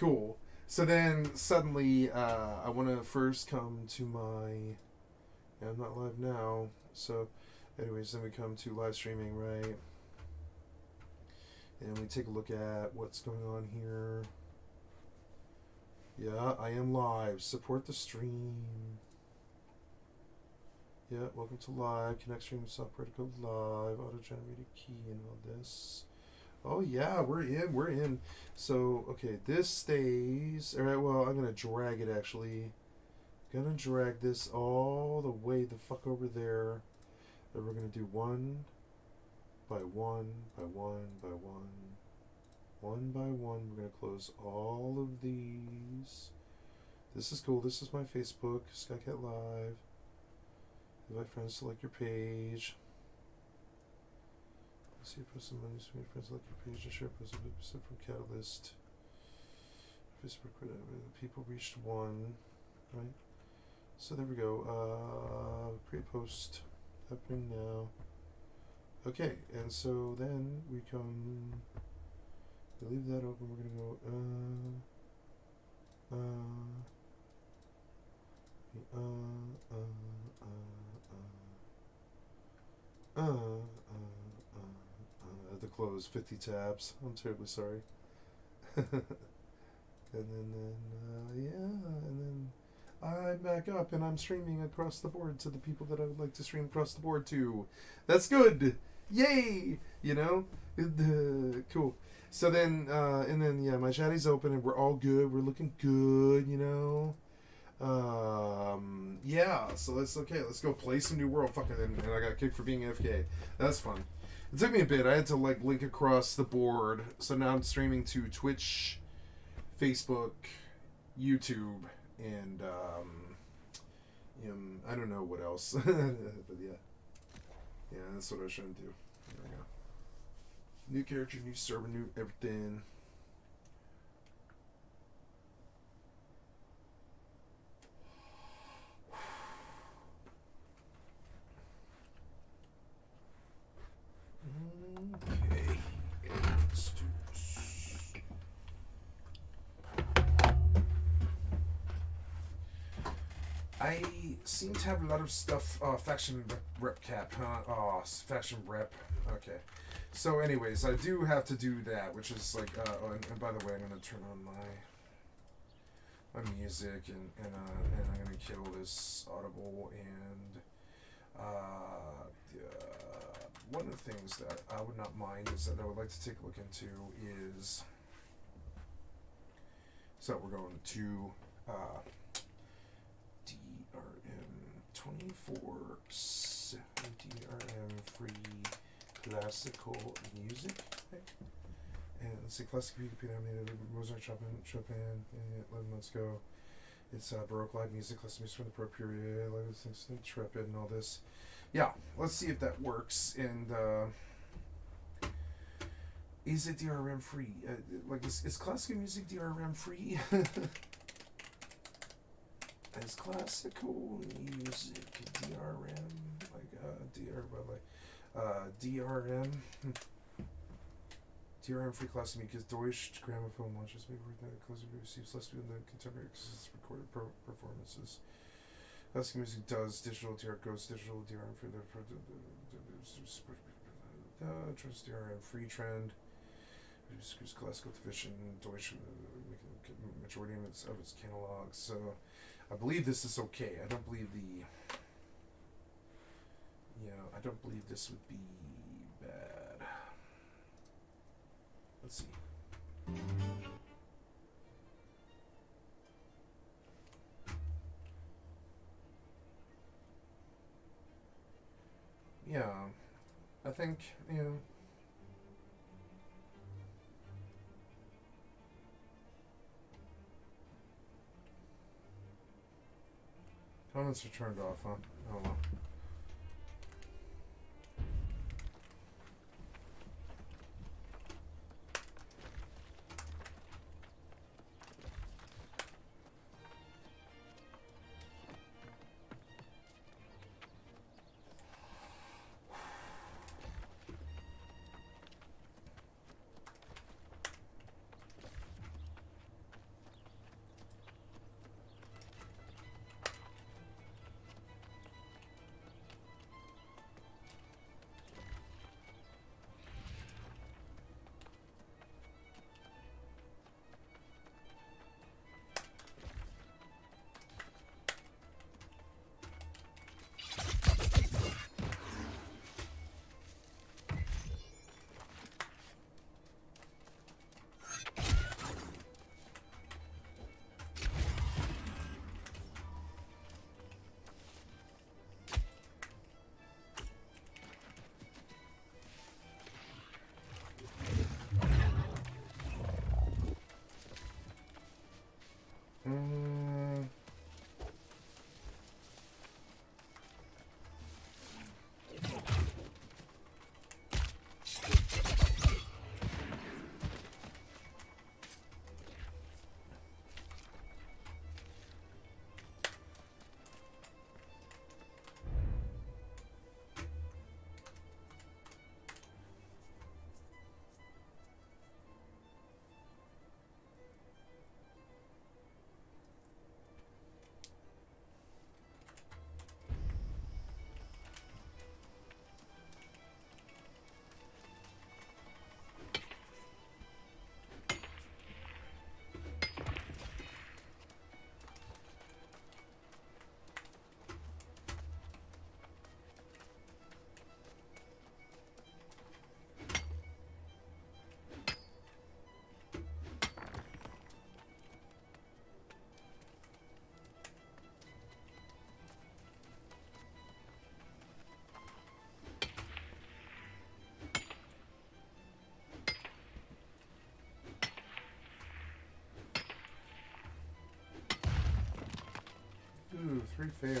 Cool. So then suddenly, I want to first come to my. Yeah, I'm not live now. So, anyways, then we come to live streaming, right? And we take a look at what's going on here. Yeah, I am live. Support the stream. Yeah, welcome to live. Connect stream software to go live. Auto-generated key and all this. Oh yeah, we're in. So, okay, this stays. Alright, well, I'm gonna drag it actually. Gonna drag this all the way the fuck over there. And we're gonna do one by one by one by one. One by one, we're gonna close all of these. This is cool. This is my Facebook, Skycat Live. Invite friends to like your page. See you post some money, so your friends like your page and share post a percent from Catalyst. Facebook, people reached one, right? So there we go. Create post happening now. Okay, and so then we come. We leave that open. We're gonna go. I had to close 50 tabs. I'm terribly sorry. and then I'm back up and I'm streaming across the board to the people that I would like to stream across the board to. That's good. Yay! You know? Cool. So then, and then, yeah, my chatty's open and we're all good. We're looking good, you know? Yeah, so let's go play some New World. Fucking, and I got kicked for being AFK. That's fun. It took me a bit. I had to, like, link across the board. So now I'm streaming to Twitch, Facebook, YouTube, and, I don't know what else. But yeah. Yeah, that's what I was trying to do. There we go. New character, new server, new everything. Okay, let's do this. I seem to have a lot of stuff. Faction rep cap, huh? Oh, faction rep. Okay. So, anyways, I do have to do that, which is like. And by the way, I'm gonna turn on my music and I'm gonna kill this audible and one of the things that I would not mind is that I would like to take a look into is. So we're going to DRM 24/7 DRM free classical music. Okay. And let's see, classic computer animated Mozart, Chopin, and 11 months ago. It's Baroque live music, classic music from the Pro period, live things, Intrepid, and all this. Yeah, let's see if that works. And is it DRM free? Is classical music DRM free? Is classical music DRM DRM? DRM free classical music is Deutsche Grammophon launches maybe closer receives less than contemporary recorded performances. Classical music does digital DR goes digital DRM for the trust DRM free trend. Classical division Deutsche majority of its catalogs. So I believe this is okay. I don't believe I don't believe this would be bad. Let's see. Yeah, I think, comments are turned off, huh? Oh well. Mm. Ooh, 3 fair.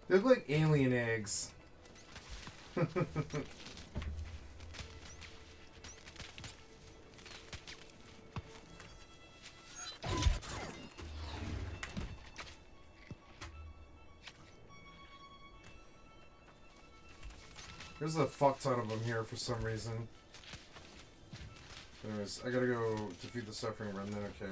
They look like alien eggs. There's a fuck ton of them here for some reason. Anyways, I gotta go defeat the suffering remnant, okay.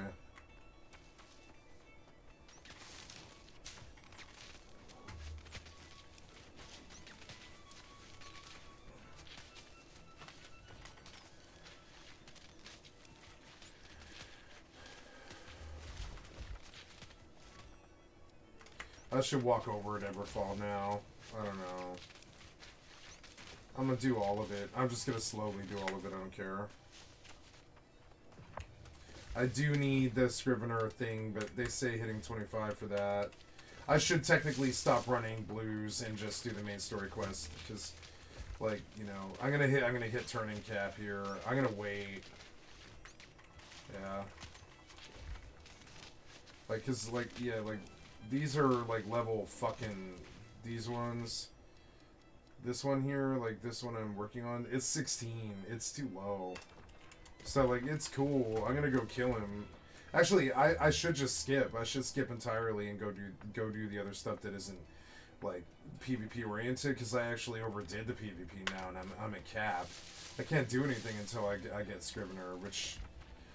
I should walk over at Everfall now. I don't know. I'm gonna do all of it. I'm just gonna slowly do all of it, I don't care. I do need the Scrivener thing, but they say hitting 25 for that. I should technically stop running blues and just do the main story quest, because, like, you know, I'm gonna hit turning cap here. I'm gonna wait. Yeah. Like, cause, like, yeah, like, these are, like, level fucking, these ones. This one here, like, this one I'm working on, it's 16. It's too low. So, like, it's cool. I'm gonna go kill him. Actually, I should just skip. I should skip entirely and go do the other stuff that isn't, like, PvP oriented, because I actually overdid the PvP now, and I'm at cap. I can't do anything until I get Scrivener, which...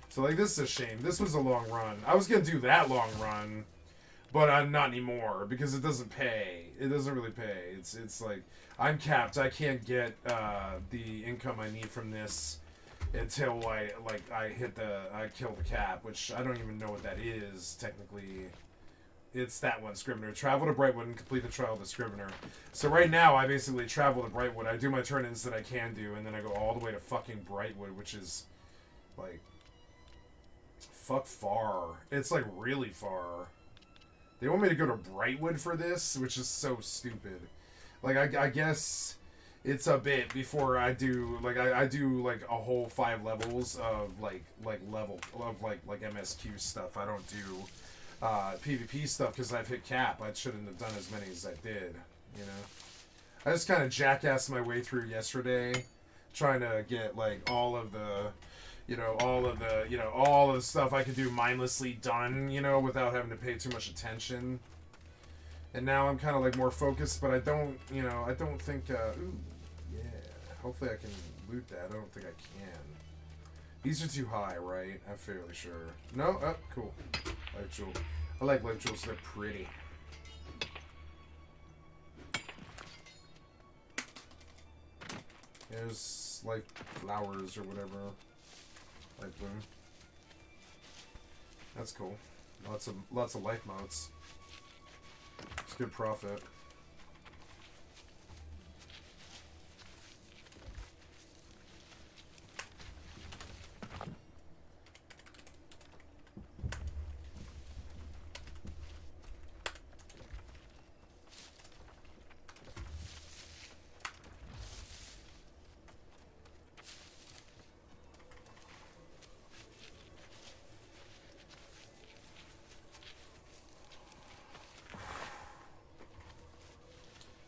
So, like, this is a shame. This was a long run. I was gonna do that long run, but I'm not anymore, because it doesn't pay. It doesn't really pay. It's like, I'm capped. I can't get the income I need from this until I kill the cap, which I don't even know what that is, technically. It's that one, Scrivener. Travel to Brightwood and complete the trial of the Scrivener. So right now, I basically travel to Brightwood. I do my turn-ins that I can do, and then I go all the way to fucking Brightwood, which is, like, fuck far. It's, like, really far. They want me to go to Brightwood for this, which is so stupid. Like, I guess it's a bit before I do, like, I do, like, a whole 5 levels of, like MSQ stuff. I don't do PvP stuff because I've hit cap. I shouldn't have done as many as I did, you know? I just kind of jackassed my way through yesterday, trying to get, like, all of the stuff I could do mindlessly done, you know, without having to pay too much attention. And now I'm kind of, like, more focused, but I don't think, ooh, yeah, hopefully I can loot that. I don't think I can. These are too high, right? I'm fairly sure. No? Oh, cool. Light jewel. I like light jewels, they're pretty. There's, like, flowers or whatever. Light bloom. That's cool. Lots of life motes. It's good profit.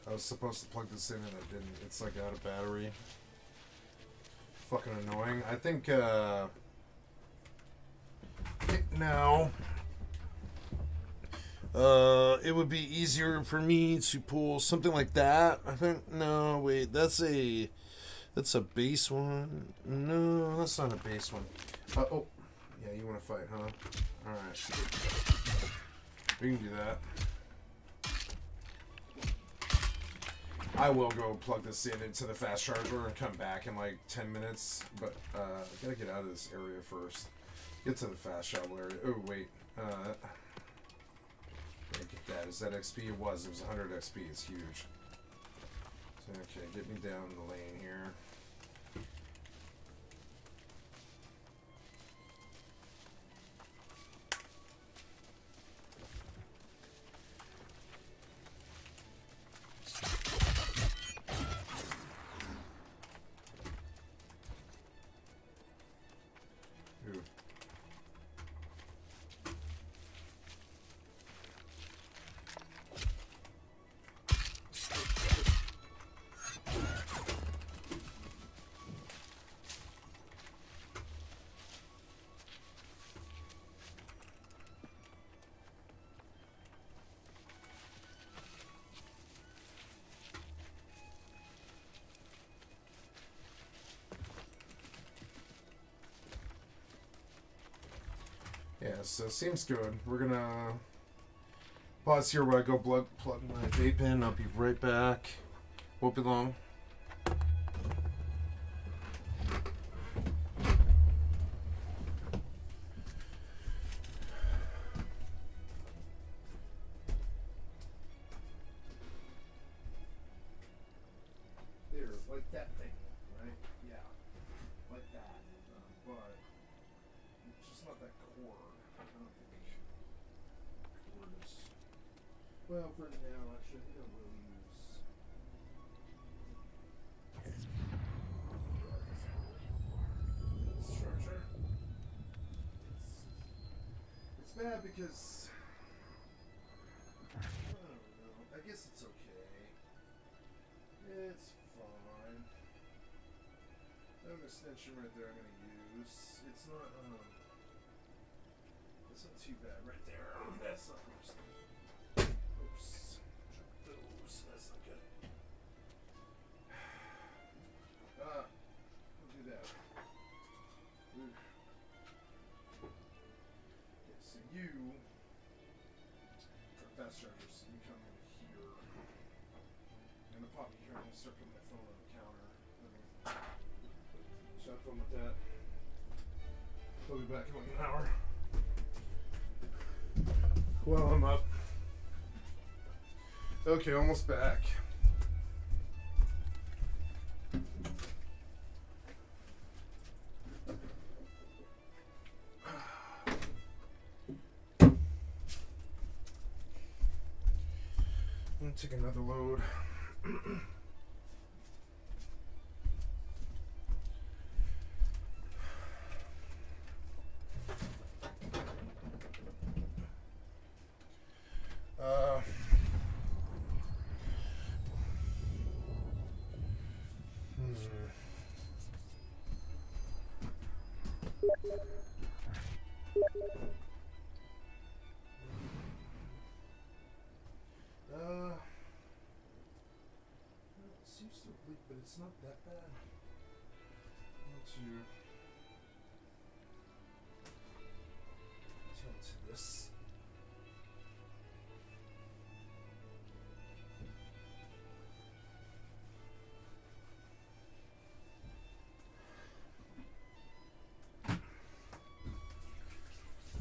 I was supposed to plug this in and I didn't. It's like out of battery. Fucking annoying. I think now it would be easier for me to pull something like that. I think no, wait, that's a base one. No, that's not a base one. Oh, yeah, you want to fight, huh? All right, we can do that. I will go plug this in into the fast charger and come back in like 10 minutes, but I gotta get out of this area first. Get to the fast travel area. Oh, wait. Get that. Is that XP? It was 100 XP. It's huge. So, okay, get me down the lane here. Yeah, so it seems good. We're gonna pause here while I go plug my vape in. I'll be right back. Won't be long. There, like that thing, right? Yeah, like that. But it's just not that cord. I don't think cord is. Well, for now, actually, I think I will use. Structure. bad because I don't know. I guess it's okay. It's fine. I have an extension right there I'm gonna use. It's not too bad right there. That's not much. Oops. Drop those. That's not good. We'll do that. Oof. Okay, so you for fast chargers, you come in here. I'm gonna pop you here. I'm gonna start putting my phone on the counter. So have fun with that. I'll be back in like an hour. Well, I'm up. Okay, almost back. I'm gonna take another load. It seems to leak, but it's not that bad. Once you tend to this.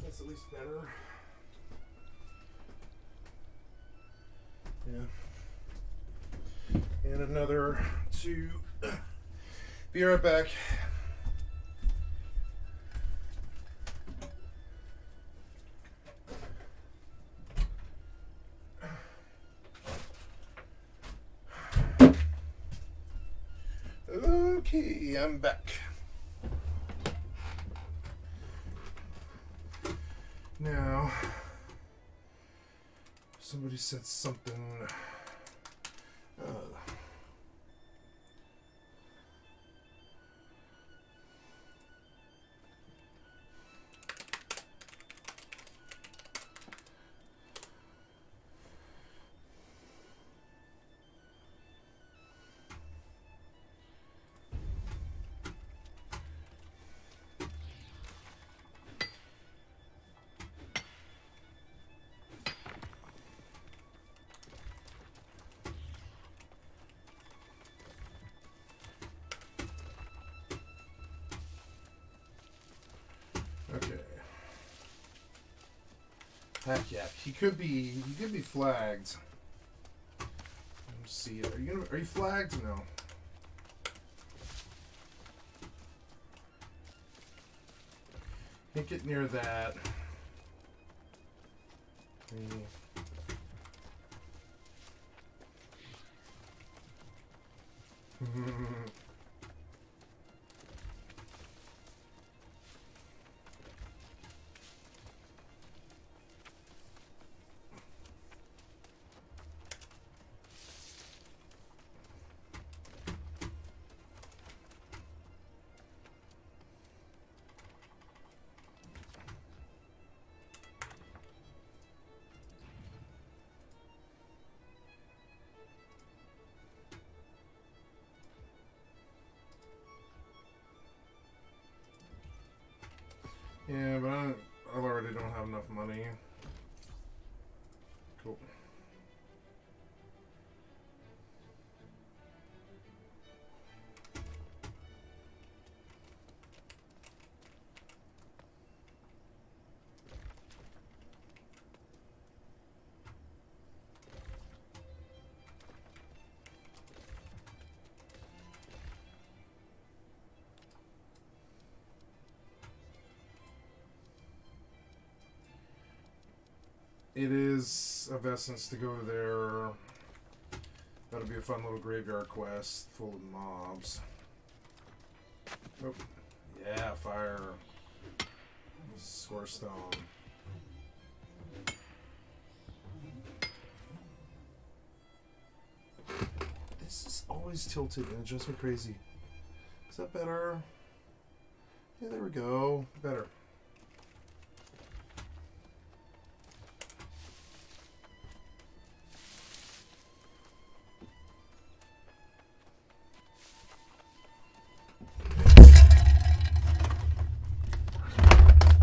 That's at least better. Yeah. And another two. Be right back. Okay, I'm back. Now, somebody said something. Okay. Heck yeah, he could be flagged. Let's see. Are you flagged? No. Can't get near that. Yeah, but I already don't have enough money. Cool. It is of essence to go there. That'll be a fun little graveyard quest full of mobs. Oh, yeah, fire. Scorestone. always tilted and it drives me crazy. Is that better? Yeah, there we go. Better.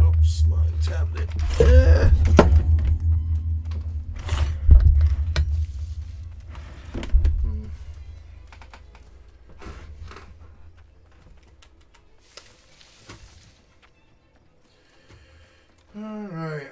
Oops, my tablet. All right.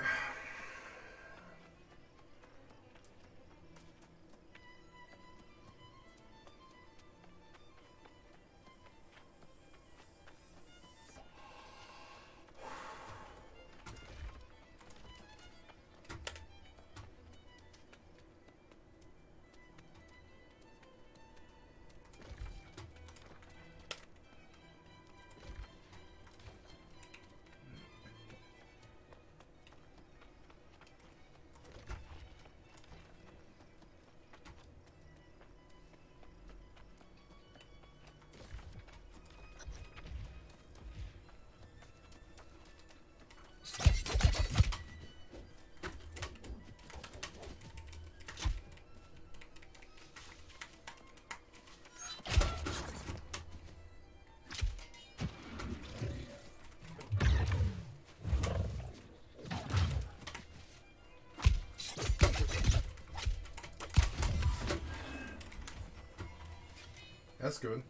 That's good.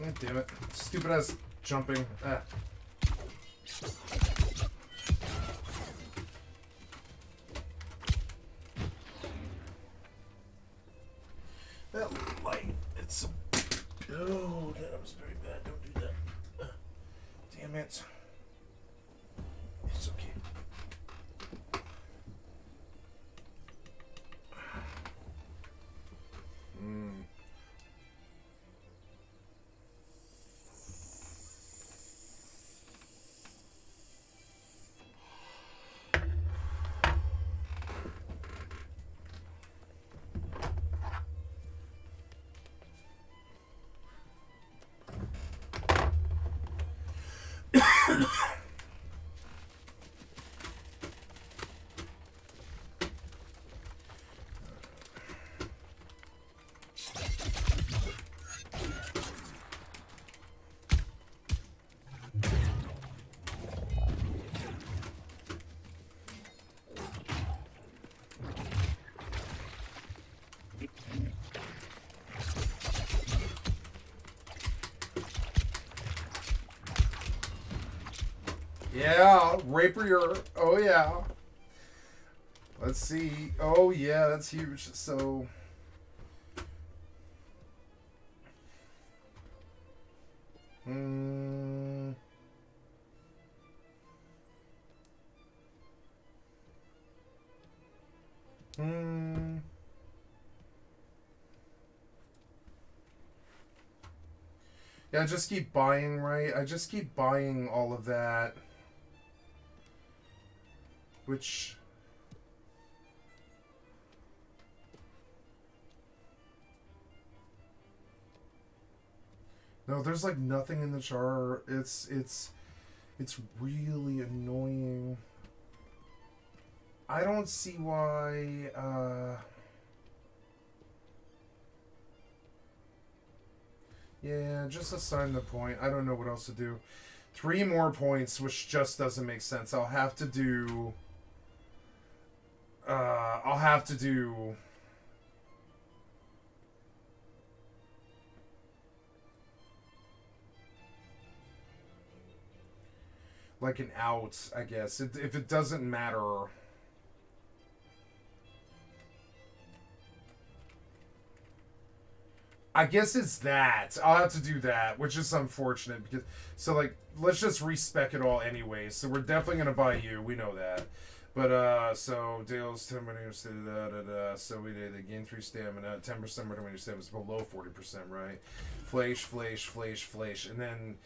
Oh, damn it. Stupid ass jumping. Ah. That light, it's... Oh, that was very bad. Don't do that. Damn it. It's okay. Yeah, Rapier. Oh, yeah. Let's see. Oh, yeah, that's huge. So... Yeah, I just keep buying, right? I just keep buying all of that. Which... No, there's like nothing in the char. It's really annoying. I don't see why, yeah, just assign the point. I don't know what else to do. 3 more points, which just doesn't make sense. I'll have to do... like an out, I guess. If it doesn't matter... I guess it's that. I'll have to do that, which is unfortunate because... So, like, let's just respec it all anyway. So we're definitely going to buy you. We know that. But so Dale's 10 minutes, so we did gain 3 stamina, 10% more when your stamina is below 40%, right? Flash, and then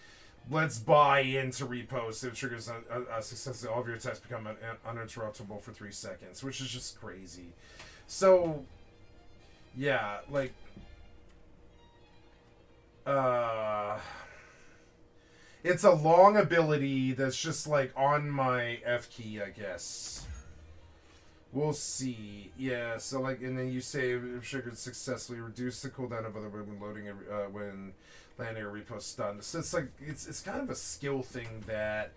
let's buy into repost. It triggers a success. All of your attacks become uninterruptible for 3 seconds, which is just crazy. So, yeah, like, it's a long ability that's just like on my F key, I guess. We'll see. Yeah, so like, and then you say if triggered successfully, reduce the cooldown of other when loading when landing a repost stun. So it's like it's kind of a skill thing that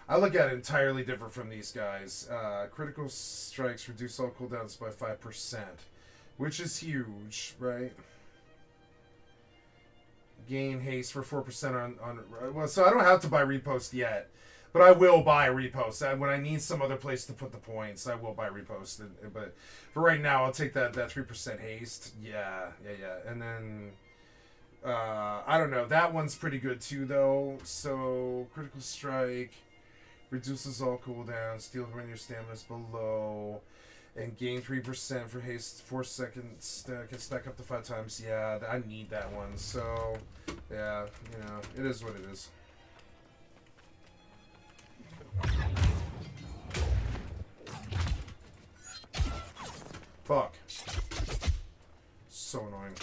I look at entirely different from these guys. Critical strikes reduce all cooldowns by 5%, which is huge, right? Gain haste for 4% on well, so I don't have to buy repost yet. But I will buy repost. When I need some other place to put the points, I will buy repost. But for right now, I'll take that 3% haste. Yeah. And then, I don't know. That one's pretty good too, though. So, critical strike reduces all cooldowns. Steal when your stamina is below. And gain 3% for haste 4 seconds. Can stack up to 5 times. Yeah, I need that one. So, yeah, it is what it is. Fuck. So annoying.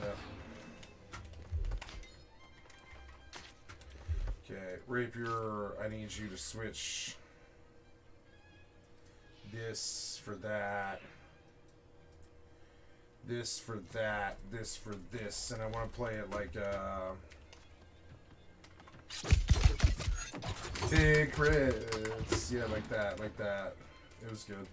Yeah. Okay, Rapier, I need you to switch this for that. This for that. This for this. And I want to play it like, big crits. Yeah, like that. It was good.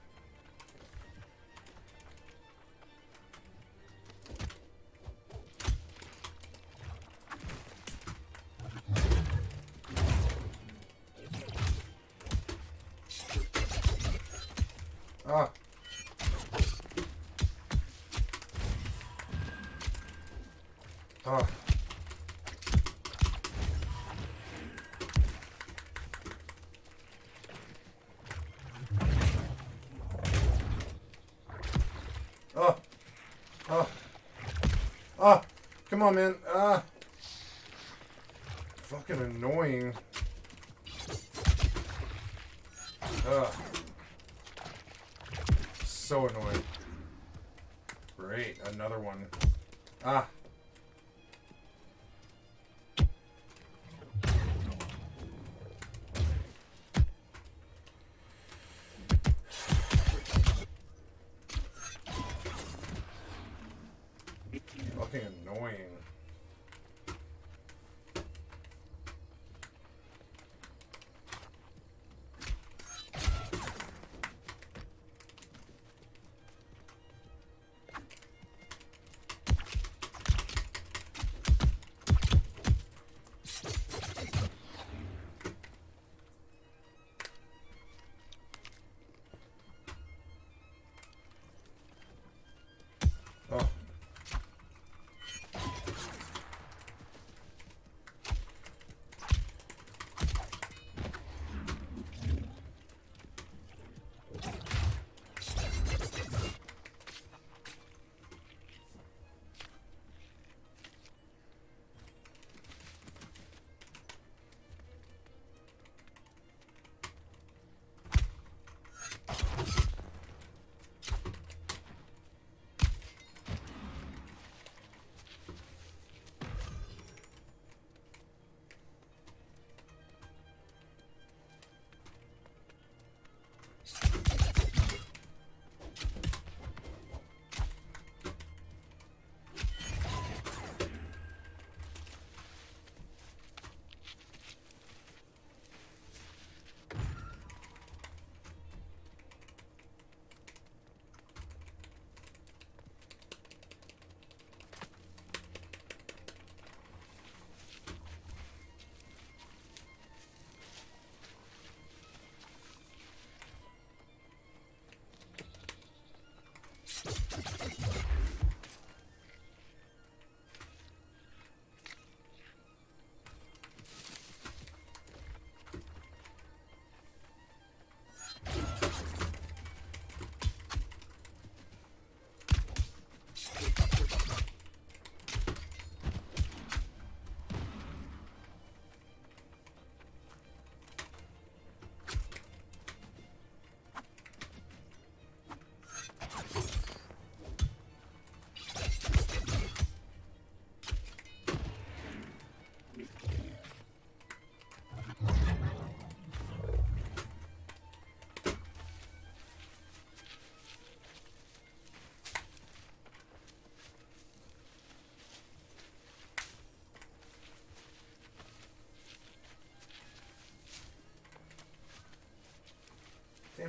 Ah. Ah. Oh. Oh. Oh. Come on, man. Ah. Fucking annoying. Ugh. So annoying. Great. Another one. Ah. Fucking annoying.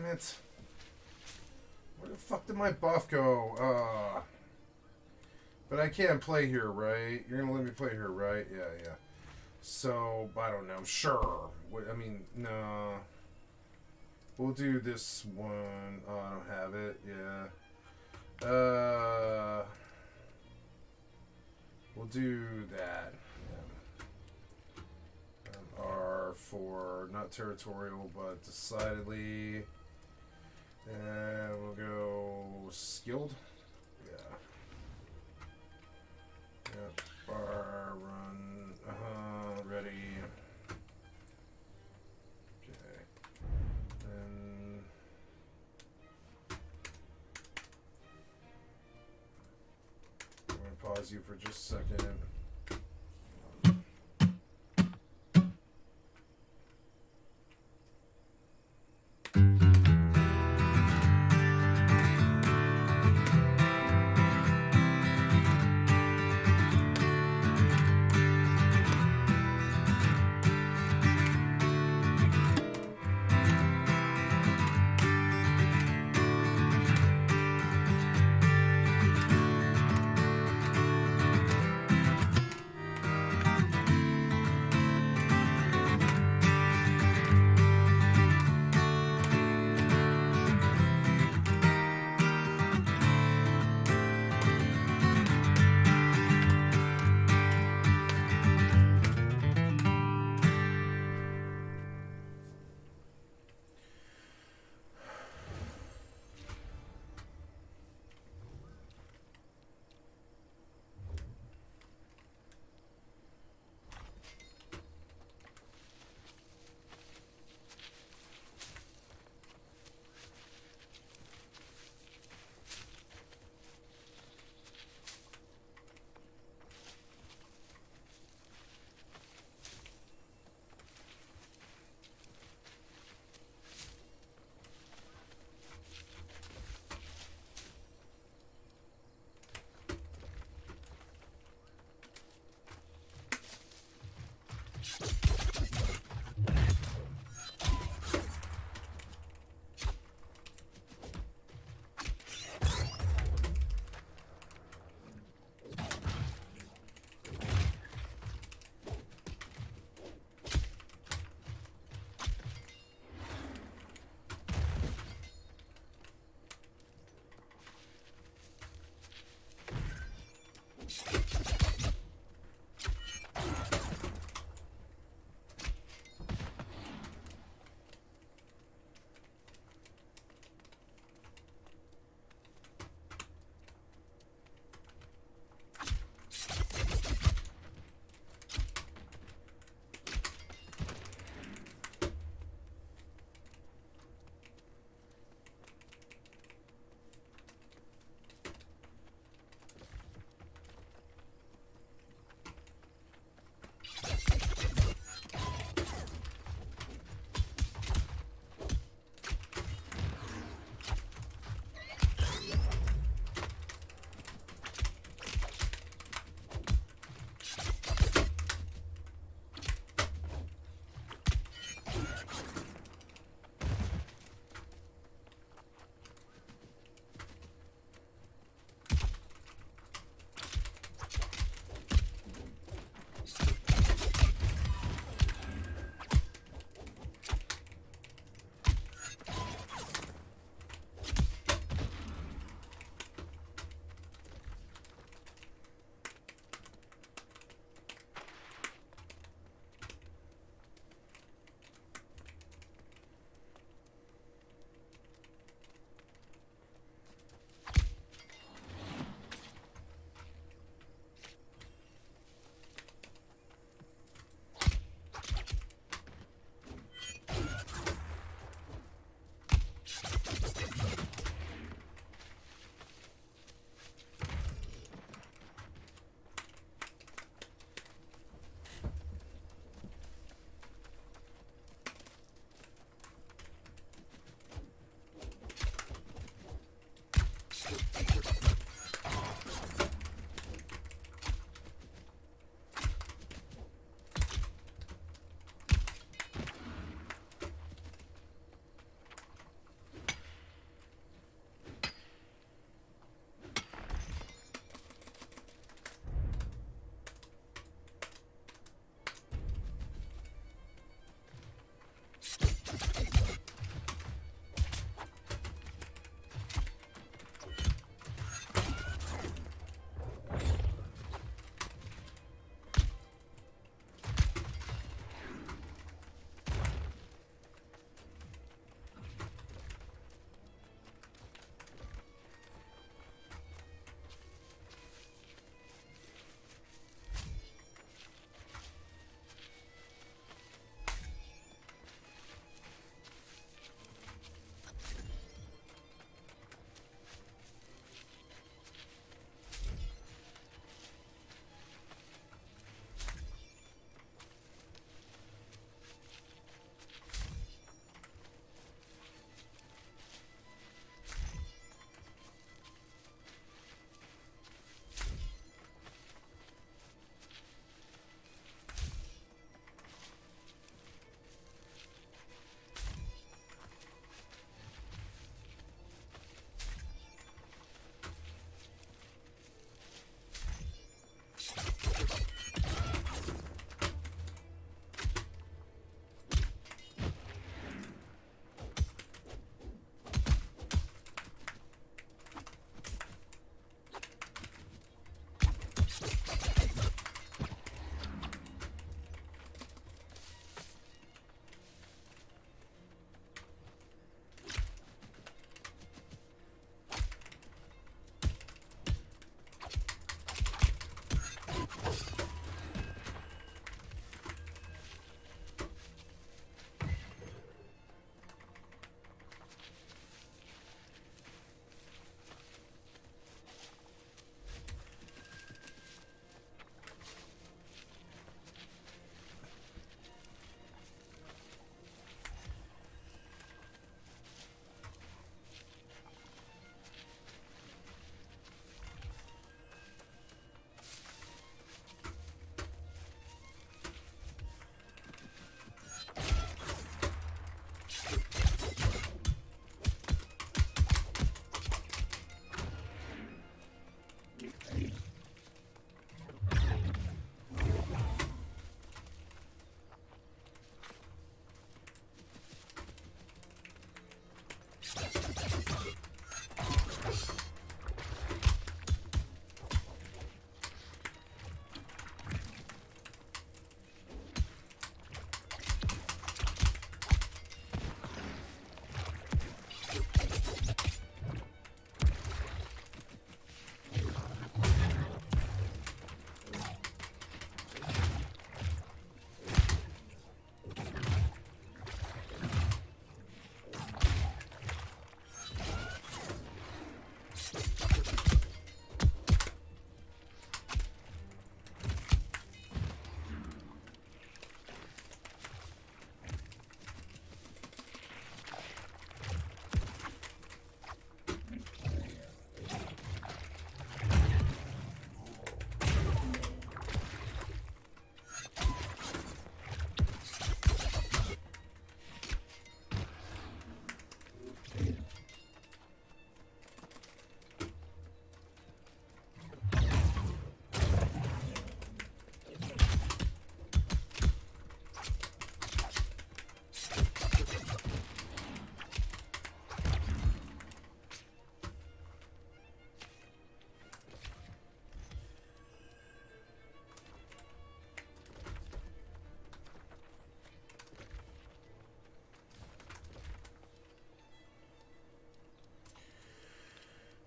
it. Where the fuck did my buff go? But I can't play here, right? You're gonna let me play here, right? Yeah. So, I don't know. Sure. I mean, no. We'll do this one. Oh, I don't have it. Yeah. We'll do that. Yeah. R for not territorial, but decidedly. And we'll go skilled. Yeah. Yep. Bar run. Ready. Okay. Then I'm gonna pause you for just a second.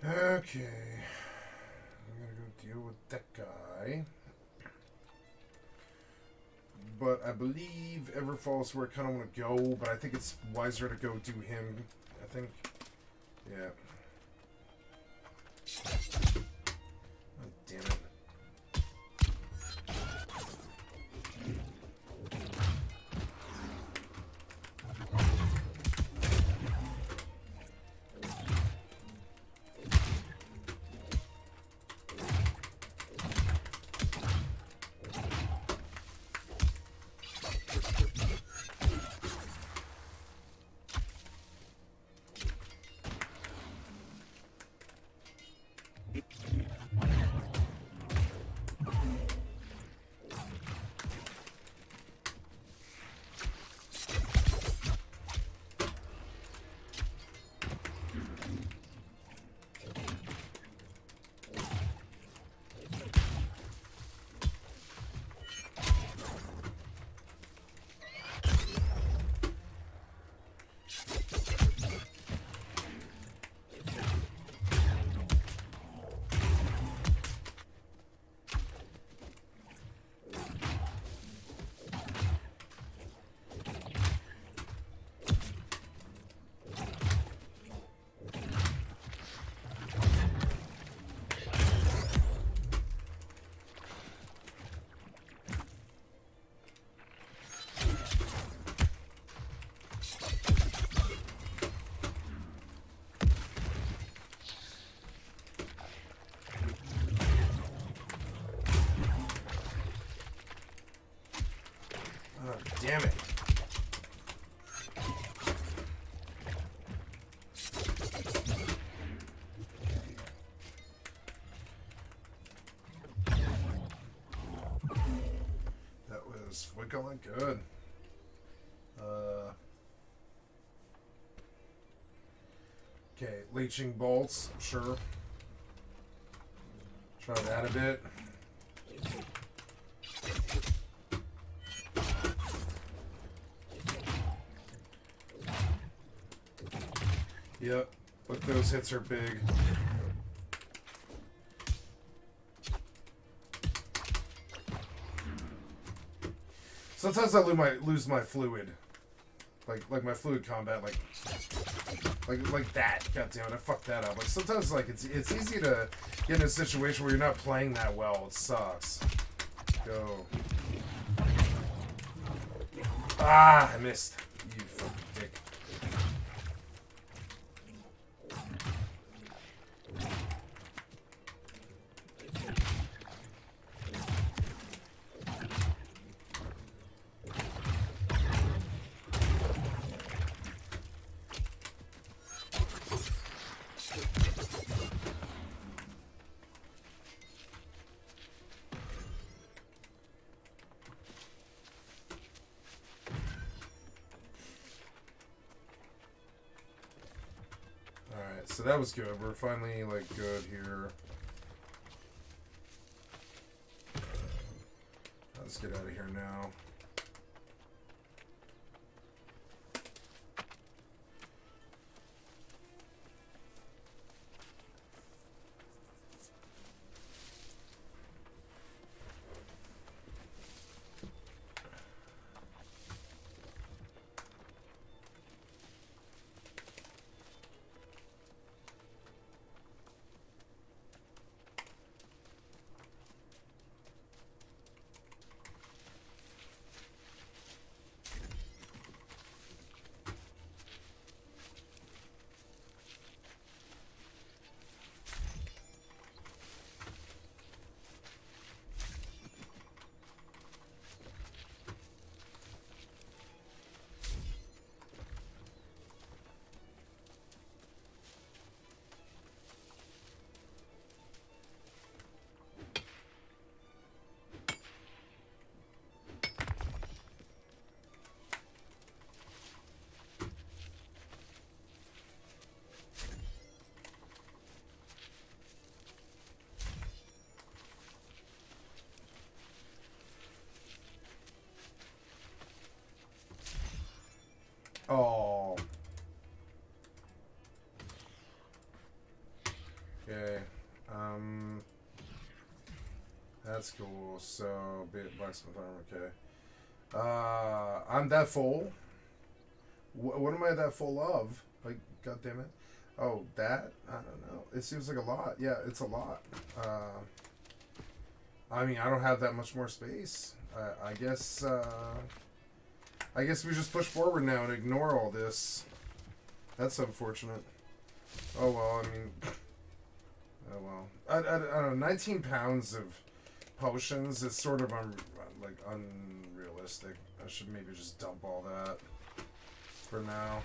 Okay. I'm gonna go deal with that guy. But I believe Everfall's where I kind of want to go, but I think it's wiser to go do him. I think. Yeah. Oh, damn it. Damn it. That was wiggling good. Okay, leeching bolts, sure. Try that a bit. Yep, but those hits are big. Sometimes I lose my fluid, like my fluid combat, like that. God damn it, I fucked that up. Like sometimes, like it's easy to get in a situation where you're not playing that well. It sucks. Go. Ah, I missed. You fucking dick. so that was good. We're finally, like, good here. Let's get out of here now. Oh. Okay. That's cool. So, blacksmith armor. Okay. I'm that full. What am I that full of? Like, god damn it. Oh, that? I don't know. It seems like a lot. Yeah, it's a lot. I mean, I don't have that much more space. I guess we just push forward now and ignore all this. That's unfortunate. Oh well, I mean... Oh well. I don't know, 19 pounds of potions is sort of unrealistic. I should maybe just dump all that for now.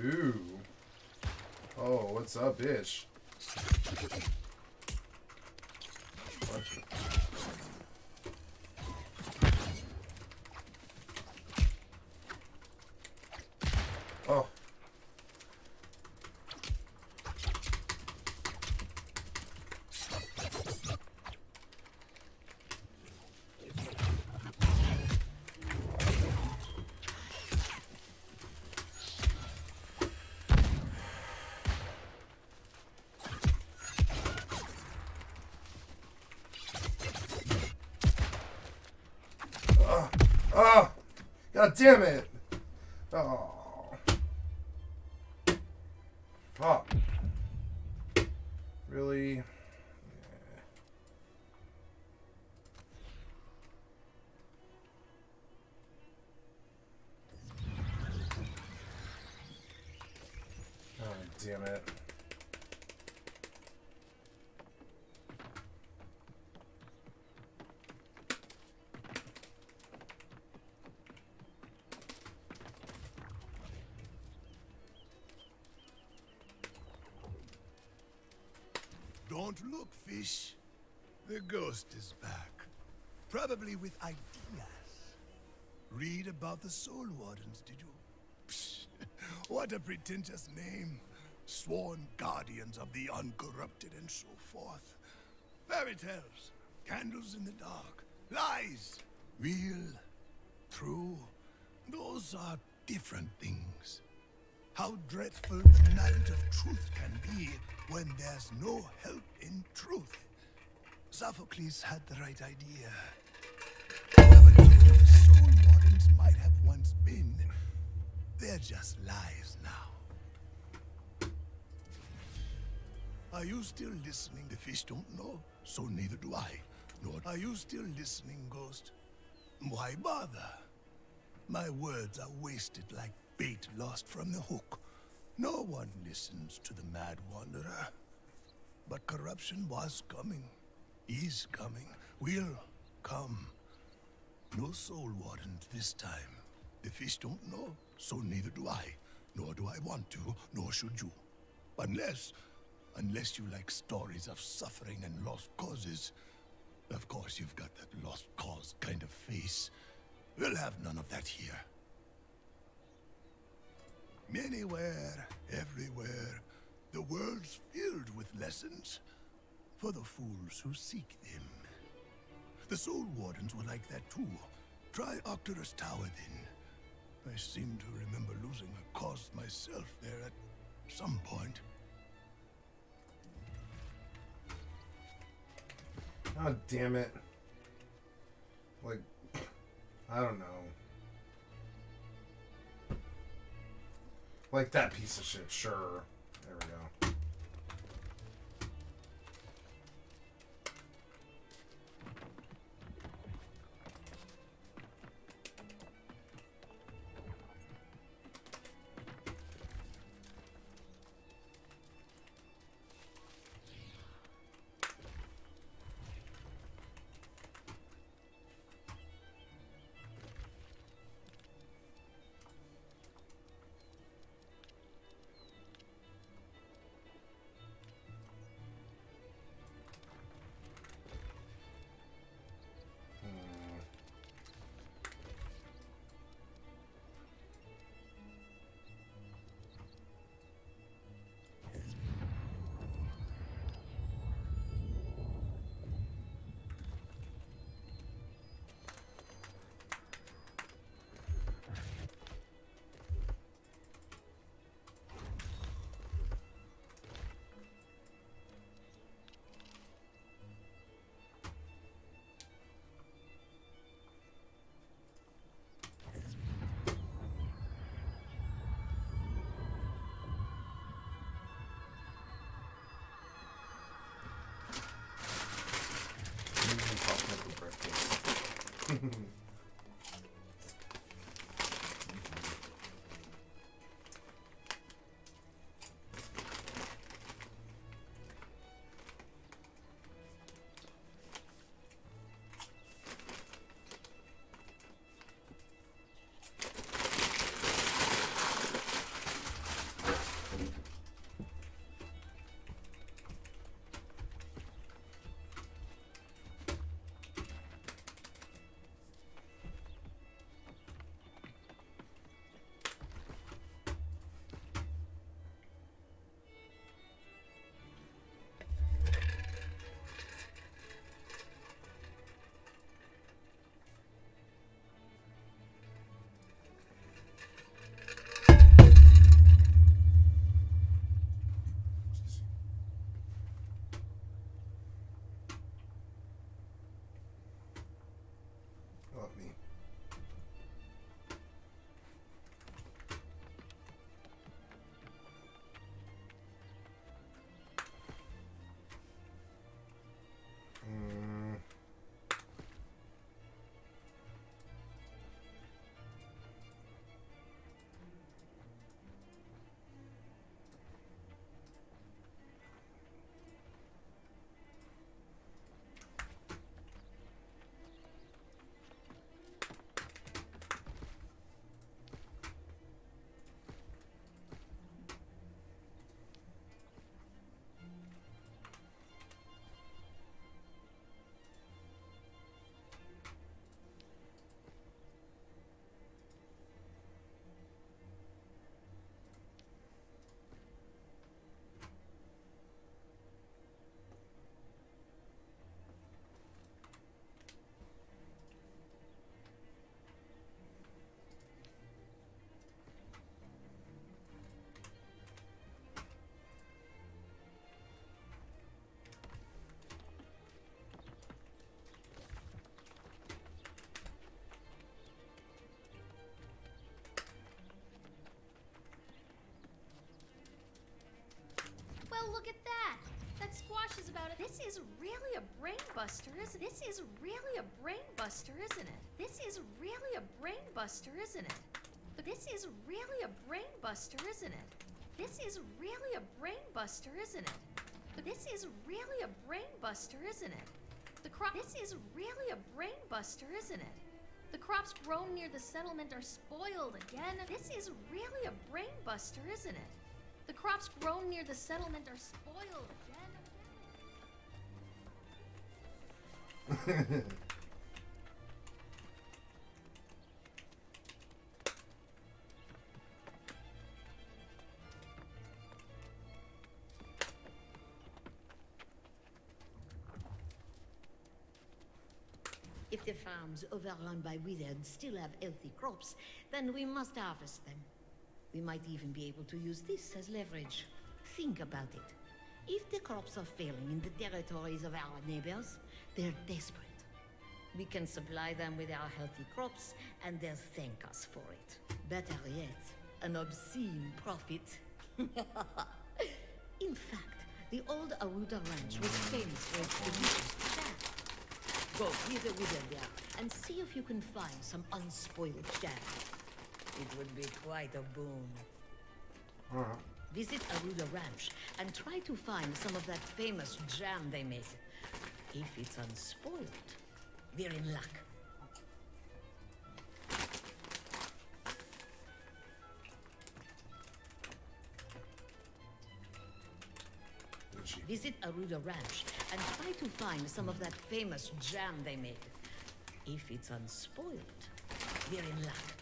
Ooh. Oh, what's up, bitch? What? Oh. Oh, god damn it! Oh, fuck! Really? Yeah. Oh, damn it! Don't look, fish. The ghost is back. Probably with ideas. Read about the Soul Wardens, did you? Psh, what a pretentious name. Sworn guardians of the uncorrupted and so forth. Fairy tales, candles in the dark, lies, real, true. Those are different things. How dreadful the night of truth can be when there's no help in truth. Sophocles had the right idea. Whatever the Soul Wardens might have once been, they're just lies now. Are you still listening? The fish don't know, so neither do I. Nor are you still listening, Ghost? Why bother? My words are wasted like bait lost from the hook. No one listens to the mad wanderer. But corruption was coming, is coming, will come. No Soul Wardens this time. The fish don't know, so neither do I. nor do I want to, nor should you. Unless you like stories of suffering and lost causes. Of course, you've got that lost cause kind of face. We'll have none of that here. Anywhere, everywhere, the world's filled with lessons for the fools who seek them. The Soul Wardens were like that too. Try Octorus Tower then. I seem to remember losing a cause myself there at some point. Oh, damn it. Like, I don't know. Like that piece of shit, sure. There we go. Not me. Well, look at that. That squash is about it. This is really a brain buster, isn't it? This is really a brain buster, isn't it? This is really a brain buster, isn't it? This is really a brain buster, isn't it? This is really a brain buster, isn't it? This is really a brain buster, isn't it? This is really a brain buster, isn't it? The crops grown near the settlement are spoiled again. This is really a brain buster, isn't it? The crops grown near the settlement are spoiled again. If the farms overrun by wizards still have healthy crops, then we must harvest them. We might even be able to use this as leverage. Think about it. If the crops are failing in the territories of our neighbors, they're desperate. We can supply them with our healthy crops, and they'll thank us for it. Better yet, an obscene profit. In fact, the old Aruda Ranch was famous for its delicious char. Go near the wizard there, and see if you can find some unspoiled char. It would be quite a boon. Alright. Visit Aruda Ranch and try to find some of that famous jam they make. If it's unspoiled, we're in luck. Visit Aruda Ranch and try to find some of that famous jam they make. If it's unspoiled, we're in luck.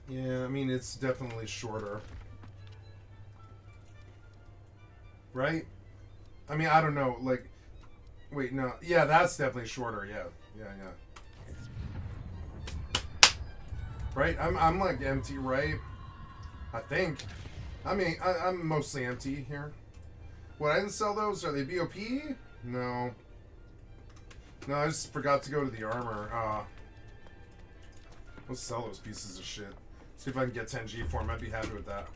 Yeah, I mean, it's definitely shorter. Right? I mean, I don't know, like... Wait, no. Yeah, that's definitely shorter, yeah. Yeah. Right? I'm like empty, right? I think. I mean, I'm mostly empty here. What, I didn't sell those? Are they BOP? No. No, I just forgot to go to the armor. Let's sell those pieces of shit. See if I can get 10G for them. I'd be happy with that.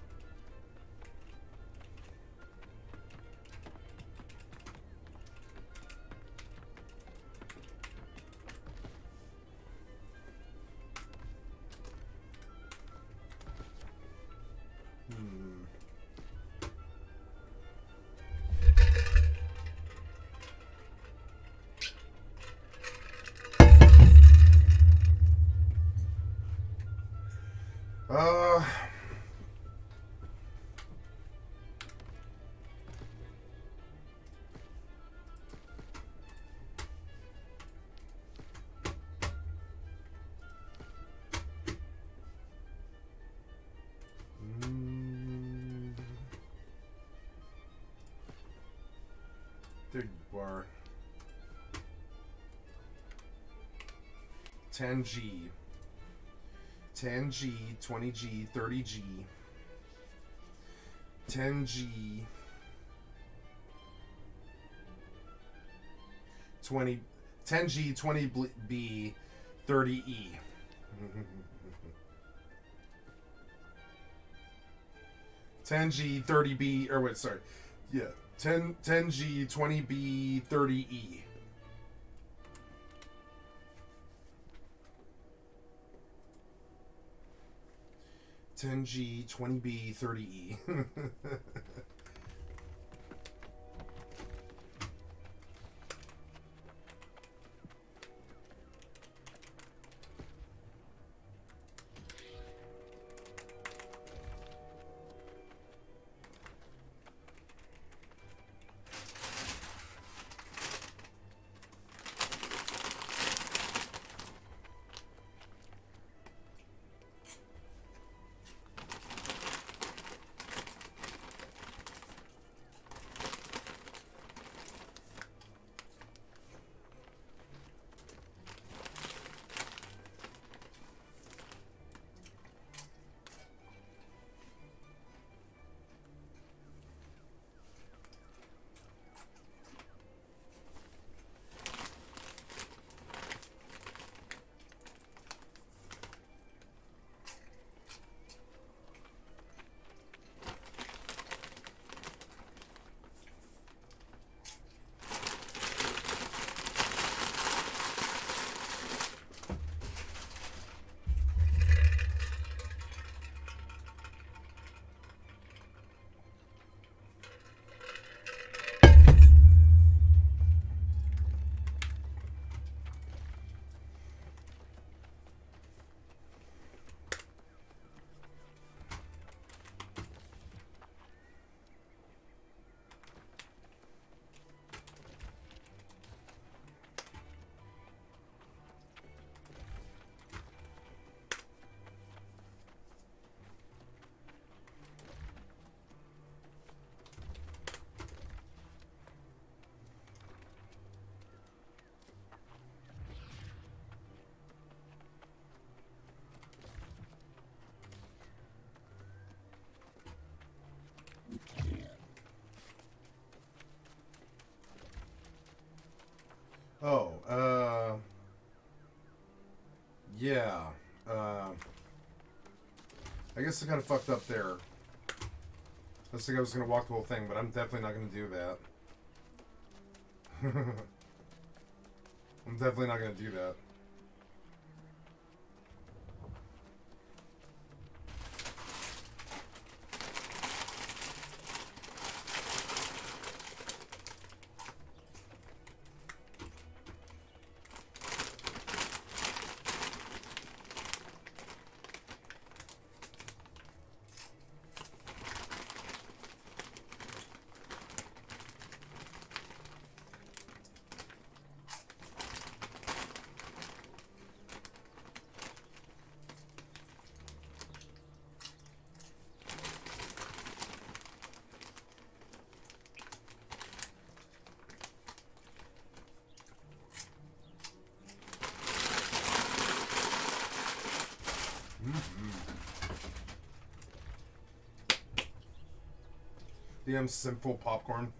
There you are. 10G. 10G, 20G, 30G. 10G. 20, 10G, 20B, 30E. 10G, 30B, or wait, sorry. Yeah, 10G, 20B, 30E. $10G, 20B, 30E. yeah. I guess I kind of fucked up there. I think I was going to walk the whole thing, but I'm definitely not going to do that. I'm definitely not going to do that. Damn simple popcorn.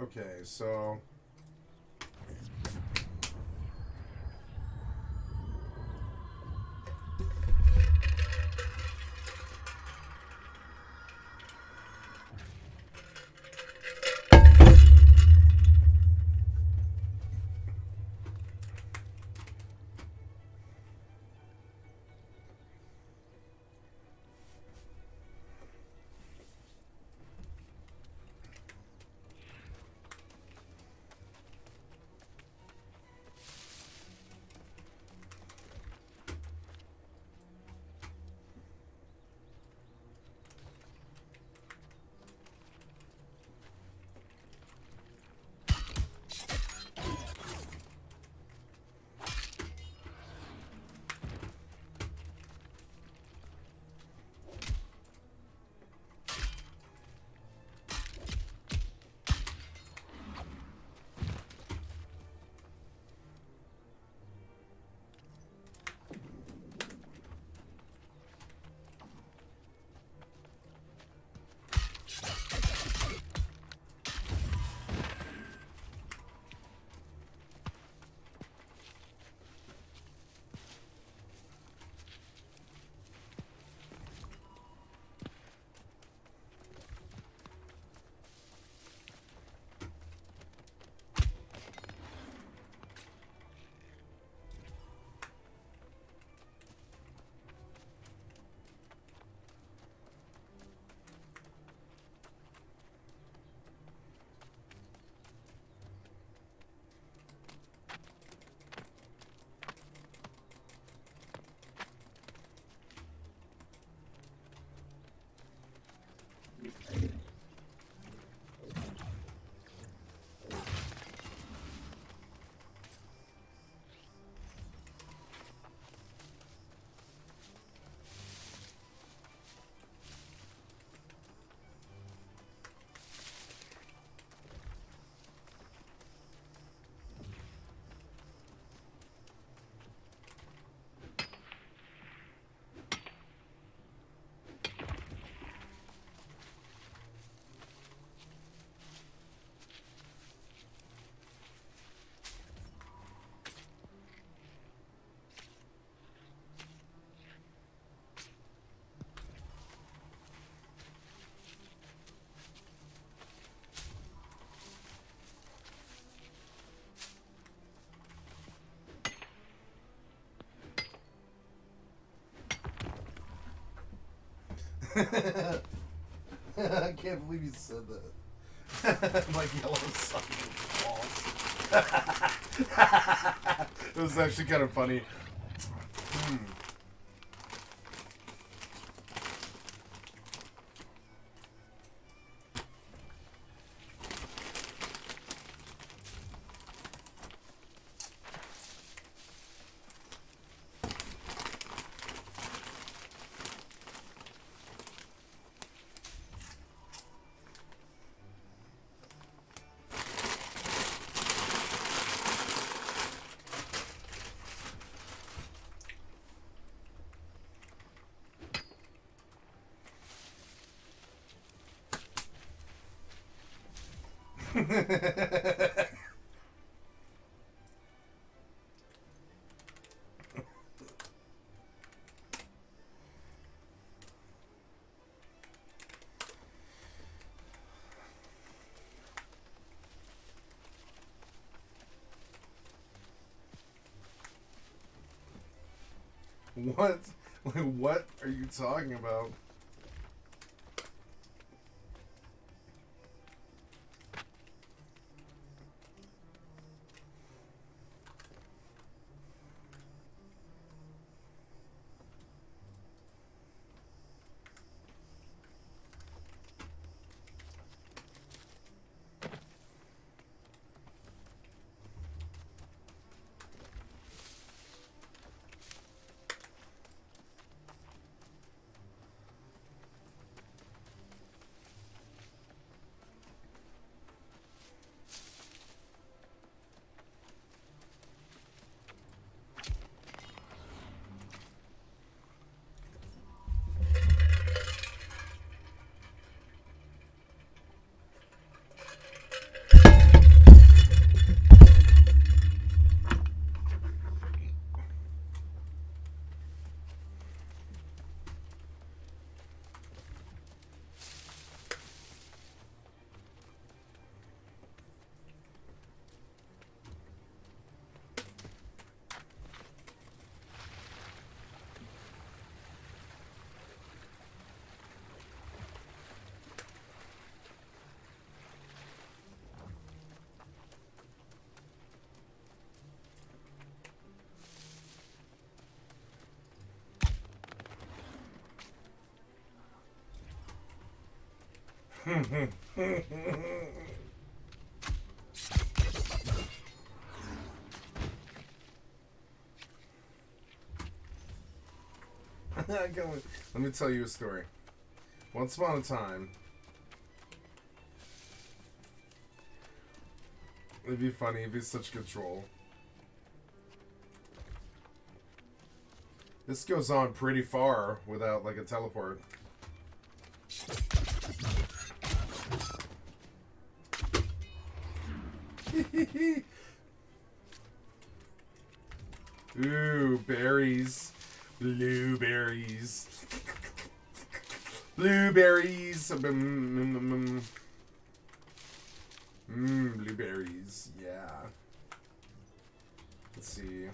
Okay, so I can't believe you said that. Like yellow sucking balls. It was actually kind of funny. What? Like, what are you talking about? Let me tell you a story. Once upon a time, it'd be funny if he's such a good troll. This goes on pretty far without like a teleport. Ooh, berries. Blueberries. Blueberries. Blueberries. Yeah. Let's see.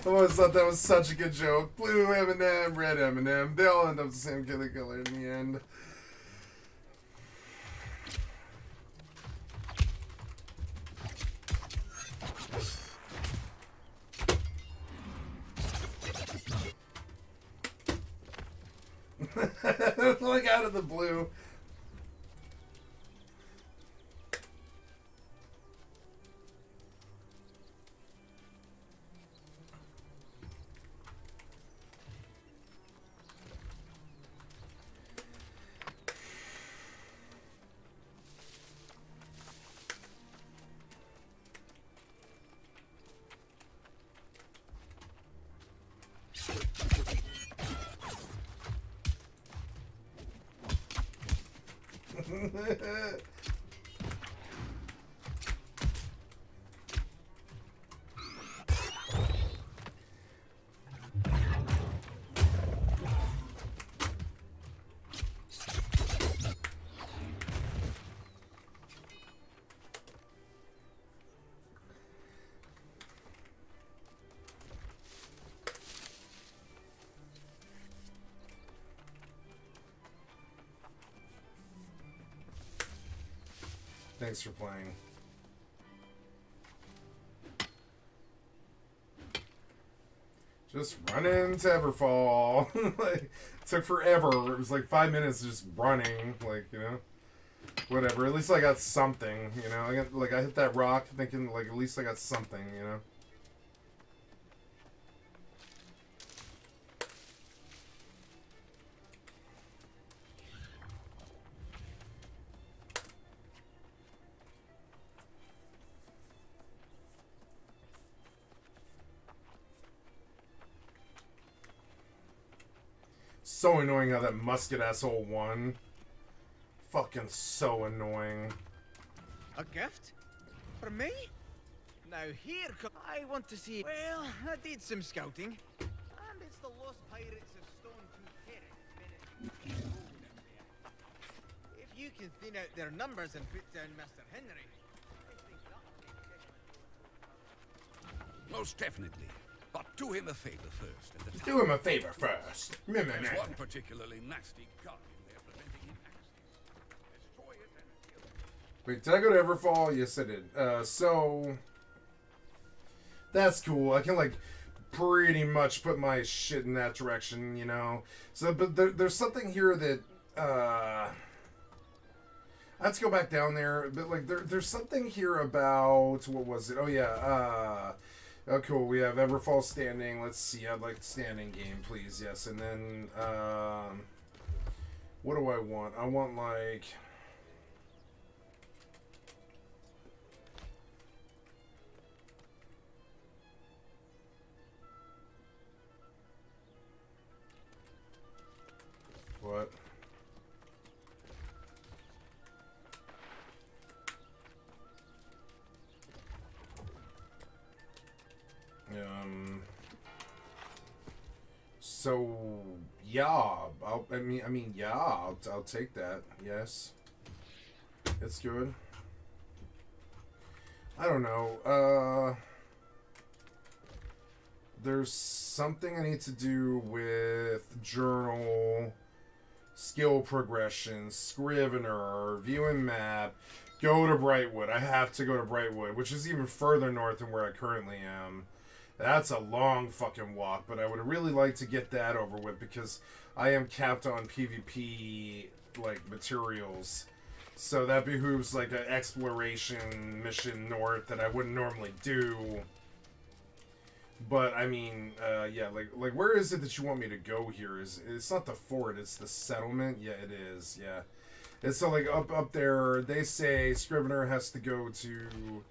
I always thought that was such a good joke. Blue M&M, red M&M. They all end up the same color in the end. Like out of the blue. Thanks for playing. Just running to Everfall. Like, it took forever. It was like 5 minutes just running. Like, you know, whatever. At least I got something. You know, I hit that rock thinking like at least I got something. You know. so annoying how that musket asshole won. Fucking so annoying. A gift? For me? Now here I want to see. Well, I did some scouting. And it's the Lost Pirates of Stone Tooth Terrace. If you can thin out their numbers and put down Mr. Henry, I think that'll Most definitely. But do him a favor first. At the Do him a favor first. There's one particularly nasty guardian there preventing him access. Destroy it and kill it. Wait, did I go to Everfall? Yes, I did. So that's cool. I can like pretty much put my shit in that direction, you know. So, but there's something here that I have to go back down there. But like, there's something here about what was it? Oh yeah. Oh cool. We have Everfall standing. Let's see. I'd like standing game, please. Yes, and then what do I want? I want like. What? So yeah, I mean, yeah, I'll take that. Yes, it's good. I don't know. There's something I need to do with journal, skill progression, Scrivener, viewing map, go to Brightwood. I have to go to Brightwood, which is even further north than where I currently am. That's a long fucking walk, but I would really like to get that over with because I am capped on PvP like materials. So that behooves like an exploration mission north that I wouldn't normally do. But I mean, yeah, like where is it that you want me to go here? It's not the fort, it's the settlement. Yeah, it is. Yeah, it's so like up there. They say Scrivener has to go to,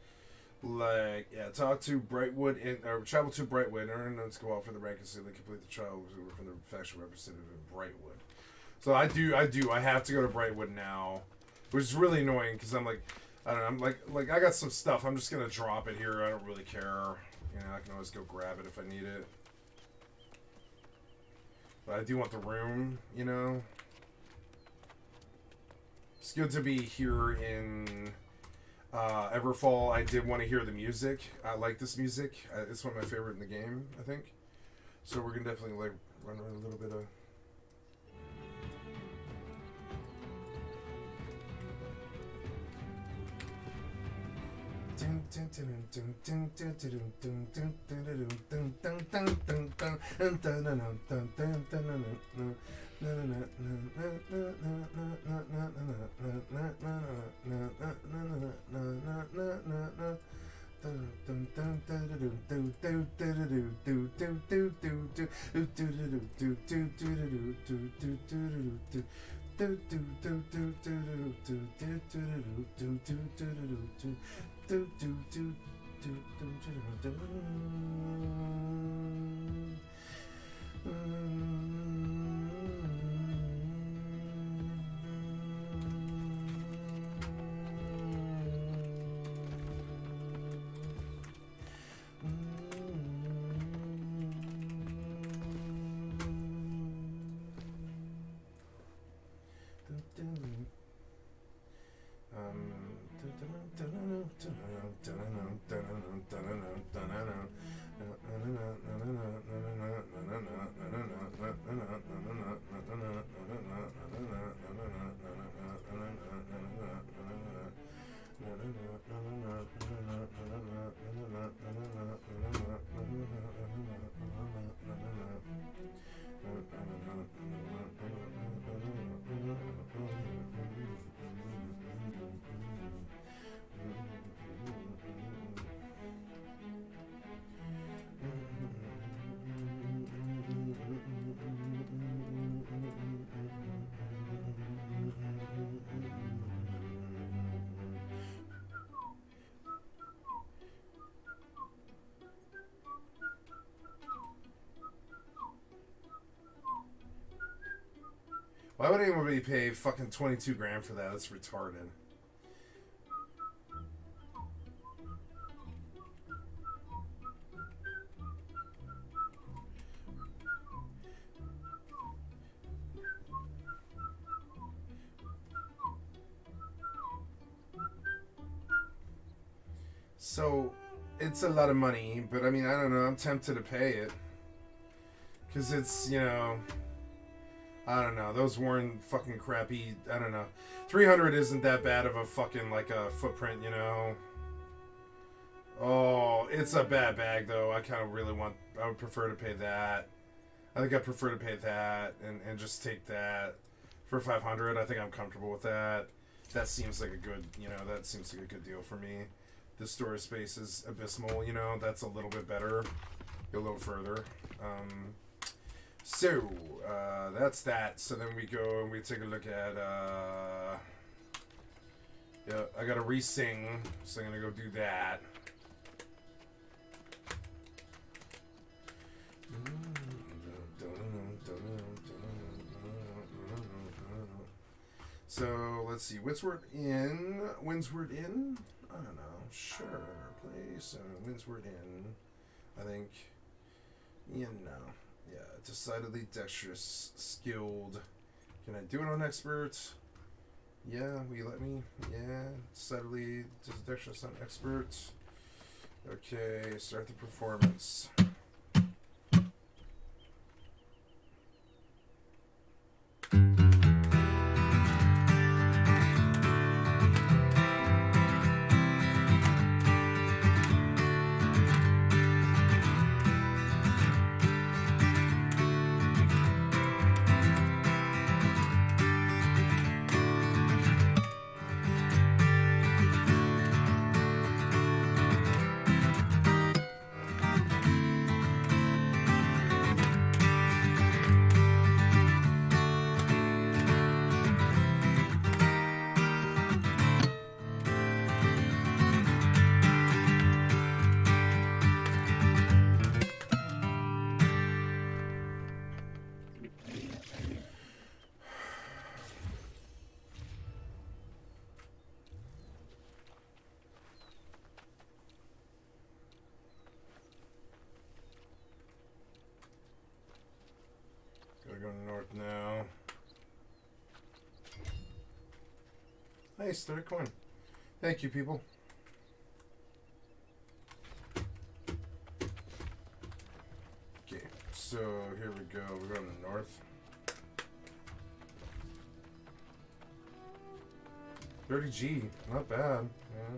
like, yeah, talk to Brightwood or travel to Brightwood. Earn notes go out for the rank and so they complete the trial from the faction representative in Brightwood. So I have to go to Brightwood now, which is really annoying because I'm like, I don't know, I'm like I got some stuff. I'm just gonna drop it here. I don't really care. You know, I can always go grab it if I need it. But I do want the room, you know. It's good to be here in Everfall. I did want to hear the music. I like this music. It's one of my favorite in the game, I think. So we're gonna definitely like run a little bit of. Why would anybody pay fucking 22 grand for that? That's retarded. So, it's a lot of money, but I mean, I don't know. I'm tempted to pay it. Because it's, you know, I don't know. Those weren't fucking crappy. I don't know. 300 isn't that bad of a fucking, like, a footprint, you know. Oh, it's a bad bag, though. I kind of really want, I would prefer to pay that. I think I prefer to pay that and just take that for 500. I think I'm comfortable with that. That seems like a good, you know, that seems like a good deal for me. The storage space is abysmal, you know, that's a little bit better. Go a little further. So, that's that. So then we go and we take a look at, yeah, I gotta re-sing, so I'm gonna go do that. So, let's see, Windsward Inn? I don't know. Sure, place Windsward Inn. I think, you know, yeah, decidedly dexterous, skilled. Can I do it on expert? Yeah, will you let me? Yeah, decidedly dexterous on expert. Okay, start the performance. Gotta go north now. Hey, start a coin. Thank you, people. Okay, so here we go. We're going north. 30G, not bad. Yeah.